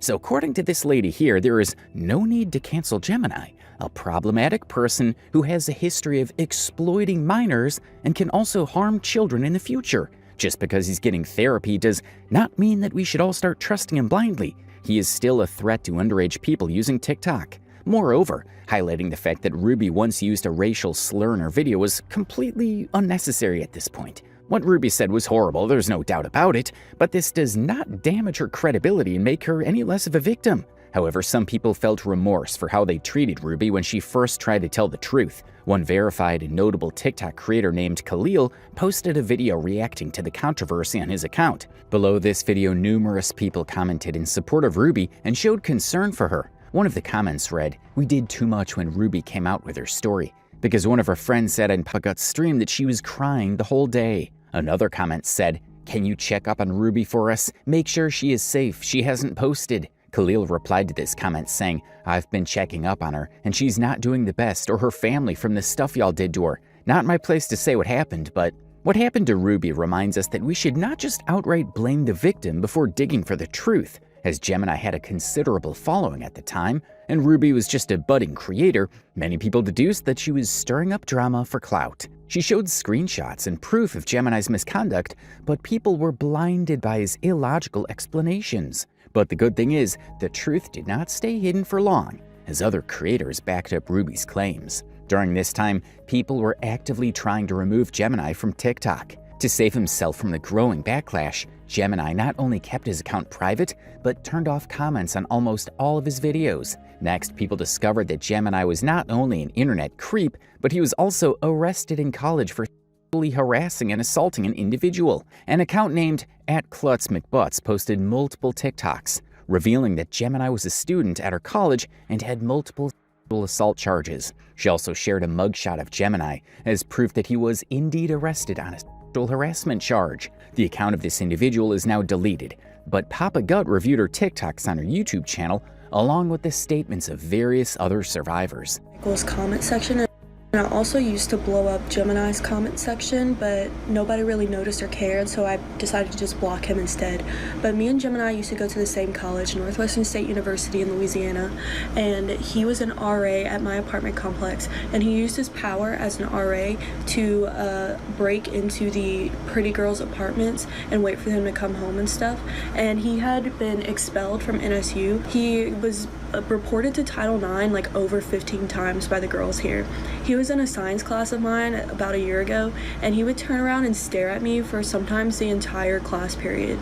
So according to this lady here, there is no need to cancel Gemini, a problematic person who has a history of exploiting minors and can also harm children in the future. Just because he's getting therapy does not mean that we should all start trusting him blindly. He is still a threat to underage people using TikTok. Moreover, highlighting the fact that Ruby once used a racial slur in her video was completely unnecessary at this point. What Ruby said was horrible, there's no doubt about it, but this does not damage her credibility and make her any less of a victim. However, some people felt remorse for how they treated Ruby when she first tried to tell the truth. One verified and notable TikTok creator named Khalil posted a video reacting to the controversy on his account. Below this video, numerous people commented in support of Ruby and showed concern for her. One of the comments read, "We did too much when Ruby came out with her story," because one of her friends said on Papa Gut's stream that she was crying the whole day. Another comment said, "Can you check up on Ruby for us? Make sure she is safe. She hasn't posted." Khalil replied to this comment saying, "I've been checking up on her, and she's not doing the best, or her family, from the stuff y'all did to her. Not my place to say what happened, but..." What happened to Ruby reminds us that we should not just outright blame the victim before digging for the truth. As Gemini had a considerable following at the time, and Ruby was just a budding creator, many people deduced that she was stirring up drama for clout. She showed screenshots and proof of Gemini's misconduct, but people were blinded by his illogical explanations. But the good thing is, the truth did not stay hidden for long, as other creators backed up Ruby's claims. During this time, people were actively trying to remove Gemini from TikTok. To save himself from the growing backlash, Gemini not only kept his account private, but turned off comments on almost all of his videos. Next, people discovered that Gemini was not only an internet creep, but he was also arrested in college for sexually harassing and assaulting an individual. An account named @KlutzMcButts posted multiple TikToks, revealing that Gemini was a student at her college and had multiple sexual assault charges. She also shared a mugshot of Gemini as proof that he was indeed arrested on a sexual harassment charge. The account of this individual is now deleted, but Papa Gut reviewed her TikToks on her YouTube channel, along with the statements of various other survivors. Michael's comment section, and I also used to blow up Gemini's comment section, but nobody really noticed or cared, so I decided to just block him instead. But me and Gemini used to go to the same college, Northwestern State University in Louisiana, and he was an RA at my apartment complex, and he used his power as an RA to break into the pretty girls' apartments and wait for them to come home and stuff. And he had been expelled from NSU. He was reported to Title IX like over 15 times by the girls here. He was in a science class of mine about a year ago, and he would turn around and stare at me for sometimes the entire class period.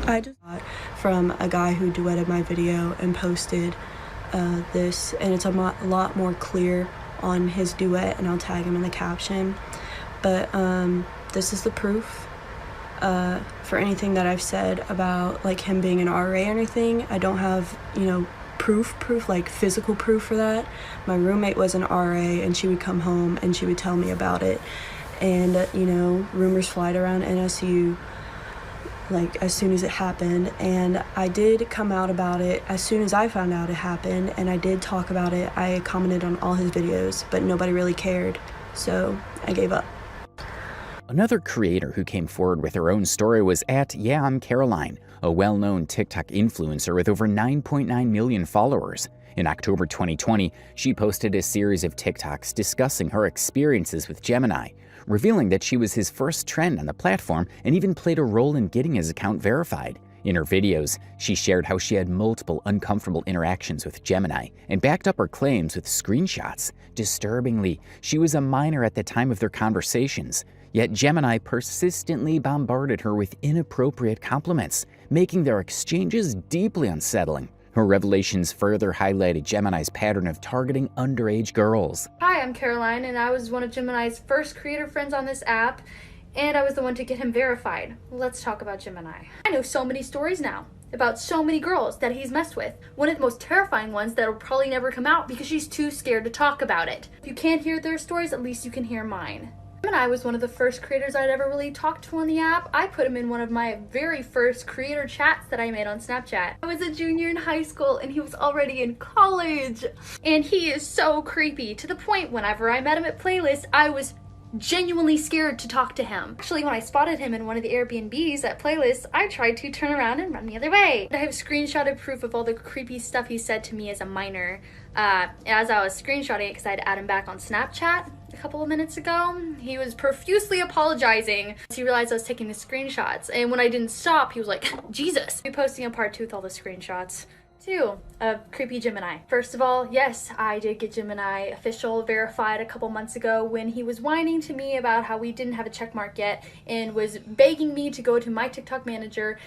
I just got from a guy who duetted my video and posted this, and it's a lot more clear on his duet, and I'll tag him in the caption. But this is the proof for anything that I've said about like him being an RA or anything. I don't have, proof, like physical proof for that. My roommate was an RA, and she would come home and she would tell me about it. And, you know, rumors flied around NSU, like, as soon as it happened. And I did come out about it as soon as I found out it happened, and I did talk about it. I commented on all his videos, but nobody really cared, so I gave up. Another creator who came forward with her own story was Yeah, I'm Caroline, a well-known TikTok influencer with over 9.9 million followers. In October 2020, she posted a series of TikToks discussing her experiences with Gemini, revealing that she was his first trend on the platform and even played a role in getting his account verified. In her videos, she shared how she had multiple uncomfortable interactions with Gemini and backed up her claims with screenshots. Disturbingly, she was a minor at the time of their conversations, yet Gemini persistently bombarded her with inappropriate compliments, making their exchanges deeply unsettling. Her revelations further highlighted Gemini's pattern of targeting underage girls. Hi, I'm Caroline, and I was one of Gemini's first creator friends on this app, and I was the one to get him verified. Let's talk about Gemini. I know so many stories now about so many girls that he's messed with. One of the most terrifying ones that'll probably never come out because she's too scared to talk about it. If you can't hear their stories, at least you can hear mine. Gemini was one of the first creators I'd ever really talked to on the app. I put him in one of my very first creator chats that I made on Snapchat. I was a junior in high school and he was already in college. And he is so creepy, to the point whenever I met him at Playlist, I was genuinely scared to talk to him. Actually, when I spotted him in one of the Airbnbs at Playlist, I tried to turn around and run the other way. I have screenshotted proof of all the creepy stuff he said to me as a minor. As I was screenshotting it, because I had to add him back on Snapchat a couple of minutes ago, he was profusely apologizing. He realized I was taking the screenshots, and when I didn't stop, he was like, Jesus. I'll be posting a part 2 with all the screenshots. 2 of creepy Gemini. First of all, yes, I did get Gemini official verified a couple months ago when he was whining to me about how we didn't have a check mark yet and was begging me to go to my TikTok manager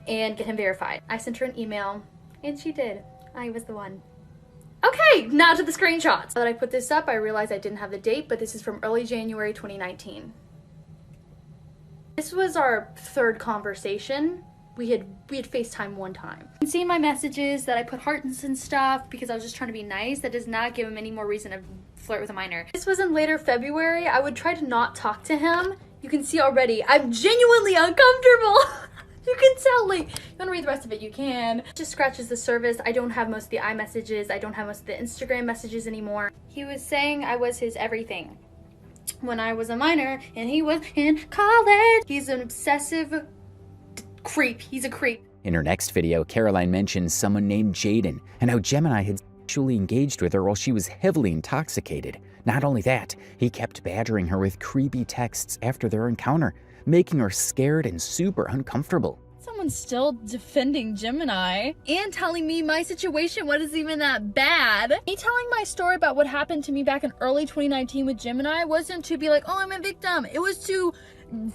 and get him verified. I sent her an email and she did. I was the one. Okay, now to the screenshots. Now that I put this up, I realized I didn't have the date, but this is from early January 2019. This was our 3rd conversation. We had FaceTime one time. You can see in my messages that I put hearts and stuff because I was just trying to be nice. That does not give him any more reason to flirt with a minor. This was in later February. I would try to not talk to him. You can see already, I'm genuinely uncomfortable. You can tell, like, you wanna read the rest of it, you can. It just scratches the surface. I don't have most of the iMessages. I don't have most of the Instagram messages anymore. He was saying I was his everything when I was a minor and he was in college. He's an obsessive creep. He's a creep. In her next video, Caroline mentions someone named Jaden and how Gemini had sexually engaged with her while she was heavily intoxicated. Not only that, he kept badgering her with creepy texts after their encounter, making her scared and super uncomfortable. Someone's still defending Gemini and telling me my situation wasn't even that bad. Me telling my story about what happened to me back in early 2019 with Gemini wasn't to be like, oh, I'm a victim. It was to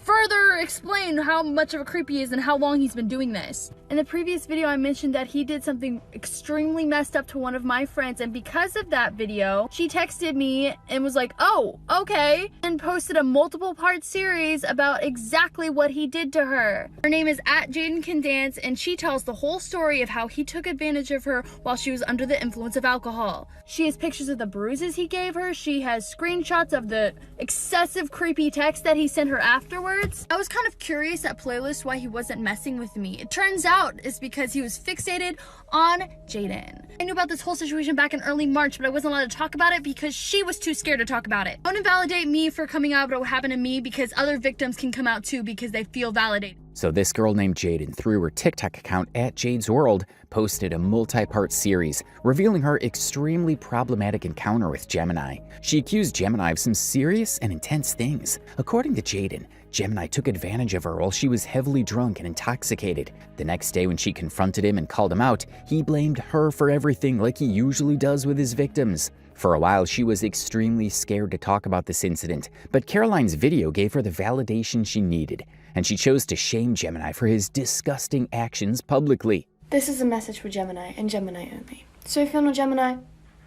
further explain how much of a creep he is and how long he's been doing this. In the previous video, I mentioned that he did something extremely messed up to one of my friends, and because of that video, she texted me and was like, oh, okay, and posted a multiple part series about exactly what he did to her. Her name is @JadenCanDance, and she tells the whole story of how he took advantage of her while she was under the influence of alcohol. She has pictures of the bruises he gave her. She has screenshots of the excessive creepy text that he sent her afterwards. I was kind of curious at Playlist why he wasn't messing with me. It turns out it's because he was fixated on Jaden. I knew about this whole situation back in early March, but I wasn't allowed to talk about it because she was too scared to talk about it. Don't invalidate me for coming out about what happened to me, because other victims can come out too because they feel validated. So this girl named Jaden, through her TikTok account @JadesWorld, posted a multi-part series revealing her extremely problematic encounter with Gemini. She accused Gemini of some serious and intense things. According to Jaden, Gemini took advantage of her while she was heavily drunk and intoxicated. The next day when she confronted him and called him out, he blamed her for everything like he usually does with his victims. For a while, she was extremely scared to talk about this incident, but Caroline's video gave her the validation she needed, and she chose to shame Gemini for his disgusting actions publicly. This is a message for Gemini and Gemini only. So if you're not Gemini,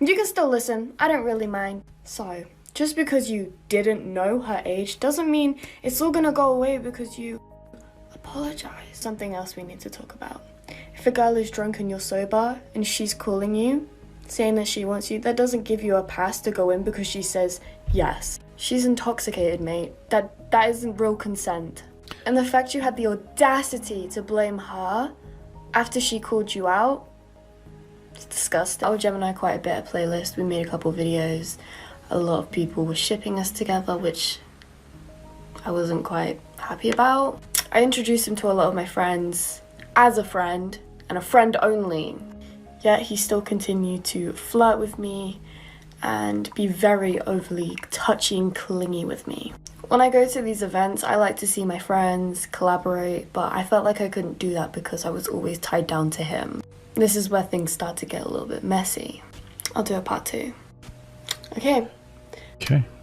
you can still listen. I don't really mind. So, just because you didn't know her age doesn't mean it's all gonna go away because you apologize. Something else we need to talk about. If a girl is drunk and you're sober and she's calling you, saying that she wants you, that doesn't give you a pass to go in because she says yes. She's intoxicated, mate. That isn't real consent. And the fact you had the audacity to blame her after she called you out, it's disgusting. I told Gemini quite a bit at Playlist. We made a couple videos. A lot of people were shipping us together, which I wasn't quite happy about. I introduced him to a lot of my friends as a friend, and a friend only. Yet he still continued to flirt with me and be very overly touchy and clingy with me. When I go to these events, I like to see my friends, collaborate, but I felt like I couldn't do that because I was always tied down to him. This is where things start to get a little bit messy. I'll do a part 2. Okay.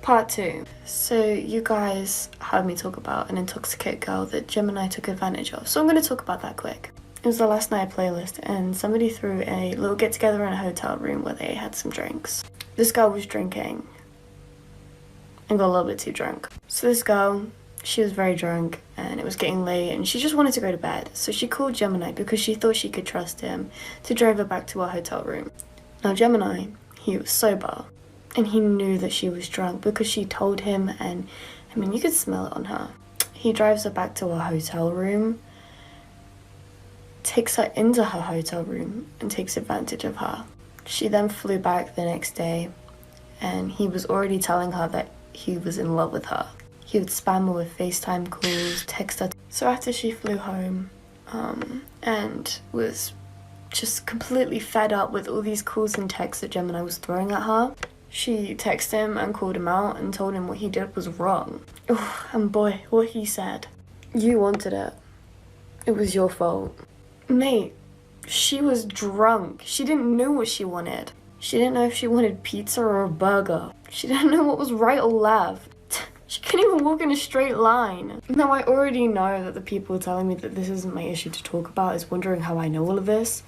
Part 2. So you guys heard me talk about an intoxicated girl that Gemini took advantage of. So I'm going to talk about that quick. It was the last night of Playlist and somebody threw a little get together in a hotel room where they had some drinks. This girl was drinking and got a little bit too drunk. So this girl, she was very drunk and it was getting late and she just wanted to go to bed. So she called Gemini because she thought she could trust him to drive her back to her hotel room. Now Gemini, he was sober and he knew that she was drunk because she told him, and I mean you could smell it on her. He drives her back to her hotel room, takes her into her hotel room and takes advantage of her. She then flew back the next day and he was already telling her that he was in love with her. He would spam her with FaceTime calls, text her. So after she flew home and was just completely fed up with all these calls and texts that Gemini was throwing at her, she texted him and called him out and told him what he did was wrong. Oh, and boy, what he said. You wanted it. It was your fault. Mate, she was drunk. She didn't know what she wanted. She didn't know if she wanted pizza or a burger. She didn't know what was right or left. She couldn't even walk in a straight line. Now, I already know that the people telling me that this isn't my issue to talk about is wondering how I know all of this.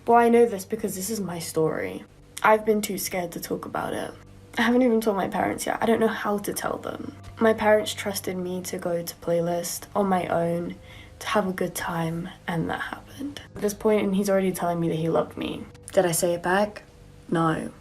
Well, I know this because this is my story. I've been too scared to talk about it. I haven't even told my parents yet. I don't know how to tell them. My parents trusted me to go to Playlist on my own to have a good time, and that happened. At this point, and he's already telling me that he loved me. Did I say it back? No.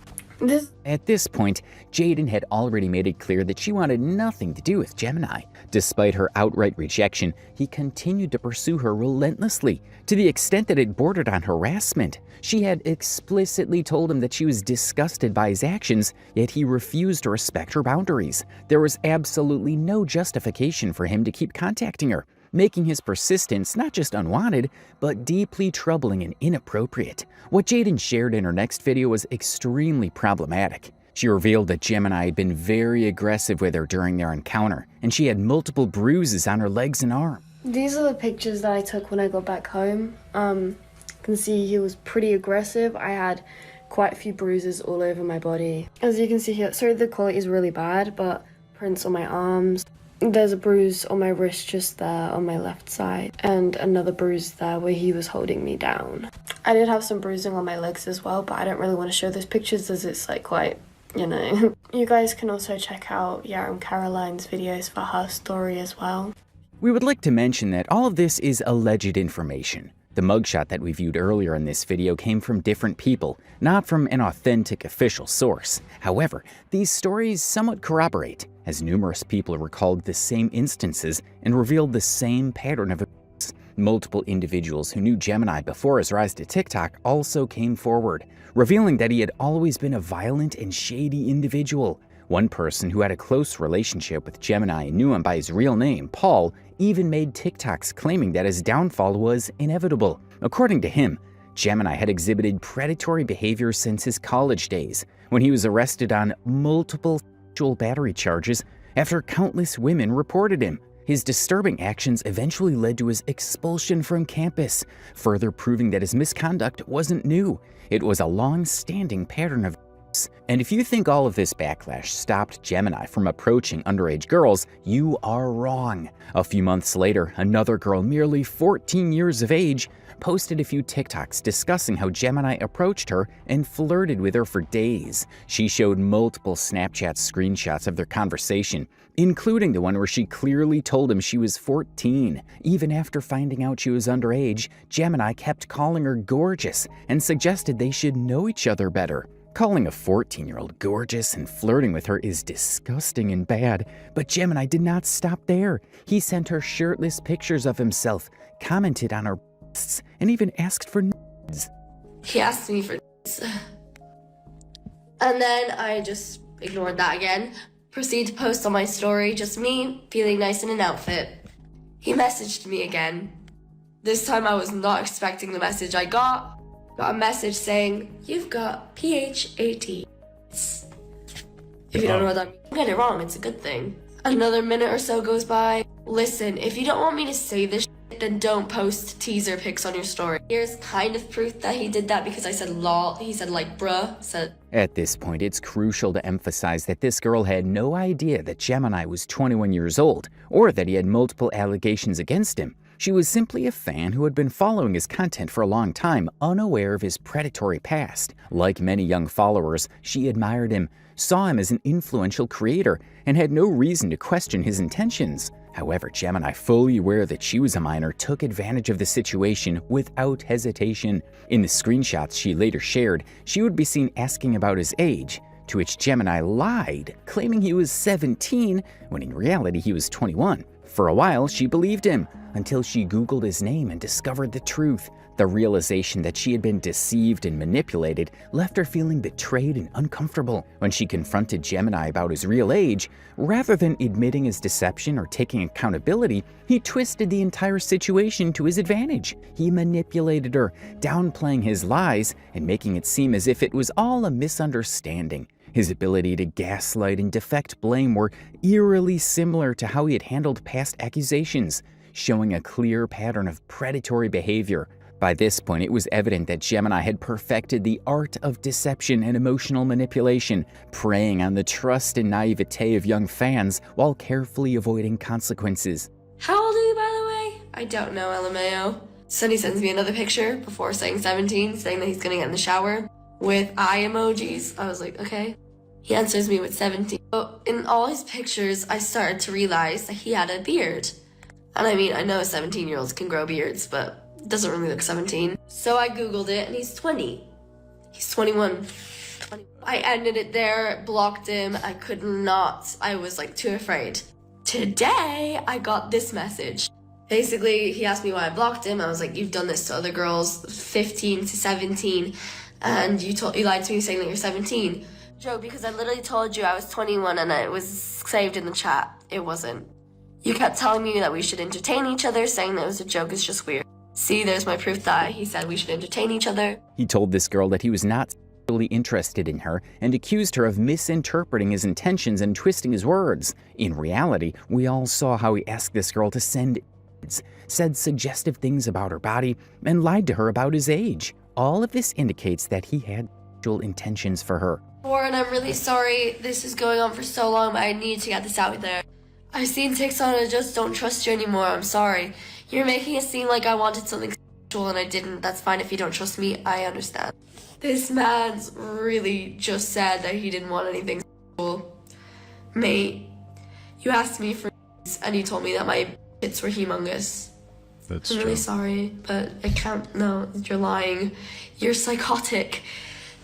At this point, Jaden had already made it clear that she wanted nothing to do with Gemini. Despite her outright rejection, he continued to pursue her relentlessly, to the extent that it bordered on harassment. She had explicitly told him that she was disgusted by his actions, yet he refused to respect her boundaries. There was absolutely no justification for him to keep contacting her, making his persistence not just unwanted, but deeply troubling and inappropriate. What Jaden shared in her next video was extremely problematic. She revealed that Gemini had been very aggressive with her during their encounter, and she had multiple bruises on her legs and arm. These are the pictures that I took when I got back home. You can see he was pretty aggressive. I had quite a few bruises all over my body. As you can see here, sorry the quality is really bad, but prints on my arms. There's a bruise on my wrist just there on my left side, and another bruise there where he was holding me down. I did have some bruising on my legs as well, but I don't really want to show those pictures as it's like quite, you know. You guys can also check out Yaram Caroline's videos for her story as well. We would like to mention that all of this is alleged information. The mugshot that we viewed earlier in this video came from different people, not from an authentic official source. However, these stories somewhat corroborate, as numerous people recalled the same instances and revealed the same pattern of events. Multiple individuals who knew Gemini before his rise to TikTok also came forward, revealing that he had always been a violent and shady individual. One person who had a close relationship with Gemini and knew him by his real name, Paul, even made TikToks claiming that his downfall was inevitable. According to him, Gemini had exhibited predatory behavior since his college days, when he was arrested on multiple sexual battery charges after countless women reported him. His disturbing actions eventually led to his expulsion from campus, further proving that his misconduct wasn't new. It was a long-standing pattern of nudes. And if you think all of this backlash stopped Gemini from approaching underage girls, you are wrong. A few months later, another girl merely 14 years of age posted a few TikToks discussing how Gemini approached her and flirted with her for days. She showed multiple Snapchat screenshots of their conversation, including the one where she clearly told him she was 14. Even after finding out she was underage, Gemini kept calling her gorgeous and suggested they should know each other better. Calling a 14-year-old gorgeous and flirting with her is disgusting and bad, but Gemini did not stop there. He sent her shirtless pictures of himself, commented on her breasts, and even asked for nudes. He asked me for nudes. And then I just ignored that again. Proceed to post on my story, just me, feeling nice in an outfit. He messaged me again. This time I was not expecting the message I got. Got a message saying, "You've got PHAT." If you don't know what that means, don't get it wrong, it's a good thing. Another minute or so goes by. Listen, if you don't want me to say this shit, then don't post teaser pics on your story. Here's kind of proof that he did that because I said lol. He said like bruh. At this point, it's crucial to emphasize that this girl had no idea that Gemini was 21 years old, or that he had multiple allegations against him. She was simply a fan who had been following his content for a long time, unaware of his predatory past. Like many young followers, she admired him, saw him as an influential creator, and had no reason to question his intentions. However, Gemini, fully aware that she was a minor, took advantage of the situation without hesitation. In the screenshots she later shared, she would be seen asking about his age, to which Gemini lied, claiming he was 17, when in reality he was 21. For a while, she believed him, until she Googled his name and discovered the truth. The realization that she had been deceived and manipulated left her feeling betrayed and uncomfortable. When she confronted Gemini about his real age, rather than admitting his deception or taking accountability, he twisted the entire situation to his advantage. He manipulated her, downplaying his lies and making it seem as if it was all a misunderstanding. His ability to gaslight and deflect blame were eerily similar to how he had handled past accusations, showing a clear pattern of predatory behavior. By this point, it was evident that Gemini had perfected the art of deception and emotional manipulation, preying on the trust and naivete of young fans while carefully avoiding consequences. How old are you, by the way? I don't know, LMAO. Sonny sends me another picture before saying 17, saying that he's gonna get in the shower with eye emojis. I was like, okay. He answers me with 17. But in all his pictures, I started to realize that he had a beard. And I mean, I know 17-year-olds can grow beards, but it doesn't really look 17. So I Googled it, and he's 20. He's 21. I ended it there, blocked him. I could not. I was like too afraid. Today, I got this message. Basically, he asked me why I blocked him. I was like, you've done this to other girls, 15 to 17, and you lied to me saying that you're 17. Joe, because I literally told you I was 21 and it was saved in the chat. It wasn't. You kept telling me that we should entertain each other, saying that it was a joke. It's just weird. See, there's my proof that he said we should entertain each other. He told this girl that he was not sexually interested in her and accused her of misinterpreting his intentions and twisting his words. In reality, we all saw how he asked this girl to send nudes, said suggestive things about her body, and lied to her about his age. All of this indicates that he had sexual intentions for her. And I'm really sorry this is going on for so long, but I need to get this out there. I've seen TikTok and I just don't trust you anymore. I'm sorry. You're making it seem like I wanted something sexual and I didn't. That's fine if you don't trust me. I understand. This man's really just said that he didn't want anything sexual. Mate, you asked me for and you told me that my tits were humongous. That's I'm true. really sorry, but I can't. No, you're lying. You're psychotic.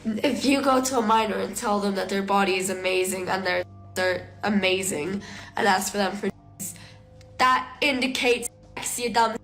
If you go to a minor and tell them that their body is amazing and they're amazing and ask for them for that indicates you're dumb.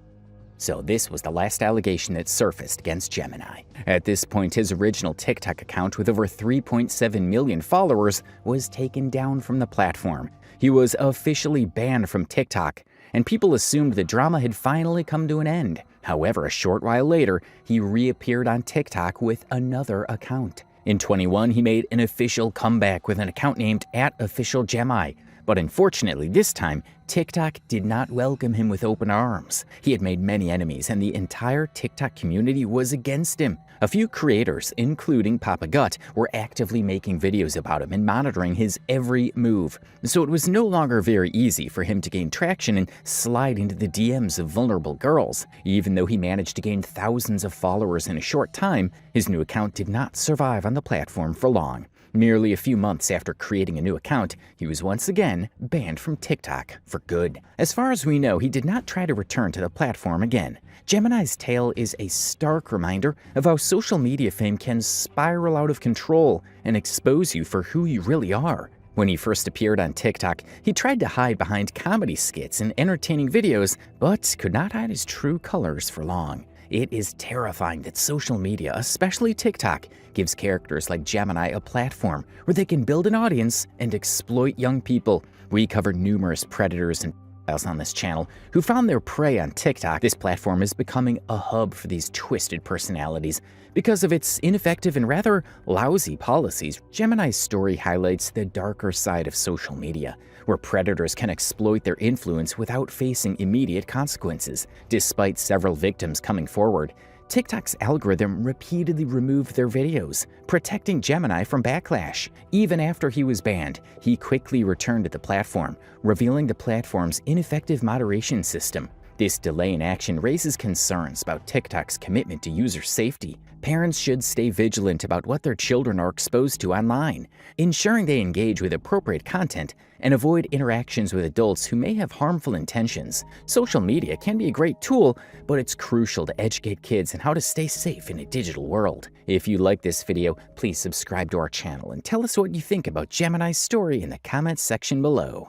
So this was the last allegation that surfaced against Gemini. At this point, his original TikTok account with over 3.7 million followers was taken down from the platform. He was officially banned from TikTok, and people assumed the drama had finally come to an end. However, a short while later, he reappeared on TikTok with another account. In 2021, he made an official comeback with an account named @OfficialGemi, But unfortunately, this time, TikTok did not welcome him with open arms. He had made many enemies, and the entire TikTok community was against him. A few creators, including Papa Gut, were actively making videos about him and monitoring his every move. So it was no longer very easy for him to gain traction and slide into the DMs of vulnerable girls. Even though he managed to gain thousands of followers in a short time, his new account did not survive on the platform for long. Merely a few months after creating a new account, he was once again banned from TikTok for good. As far as we know, he did not try to return to the platform again. Gemini's tale is a stark reminder of how social media fame can spiral out of control and expose you for who you really are. When he first appeared on TikTok, he tried to hide behind comedy skits and entertaining videos, but could not hide his true colors for long. It is terrifying that social media, especially TikTok, gives characters like Gemini a platform where they can build an audience and exploit young people. We covered numerous predators and pedophiles on this channel who found their prey on TikTok. This platform is becoming a hub for these twisted personalities. Because of its ineffective and rather lousy policies, Gemini's story highlights the darker side of social media, where predators can exploit their influence without facing immediate consequences. Despite several victims coming forward, TikTok's algorithm repeatedly removed their videos, protecting Gemini from backlash. Even after he was banned, he quickly returned to the platform, revealing the platform's ineffective moderation system. This delay in action raises concerns about TikTok's commitment to user safety. Parents should stay vigilant about what their children are exposed to online, ensuring they engage with appropriate content and avoid interactions with adults who may have harmful intentions. Social media can be a great tool, but it's crucial to educate kids on how to stay safe in a digital world. If you like this video, please subscribe to our channel and tell us what you think about Gemini's story in the comments section below.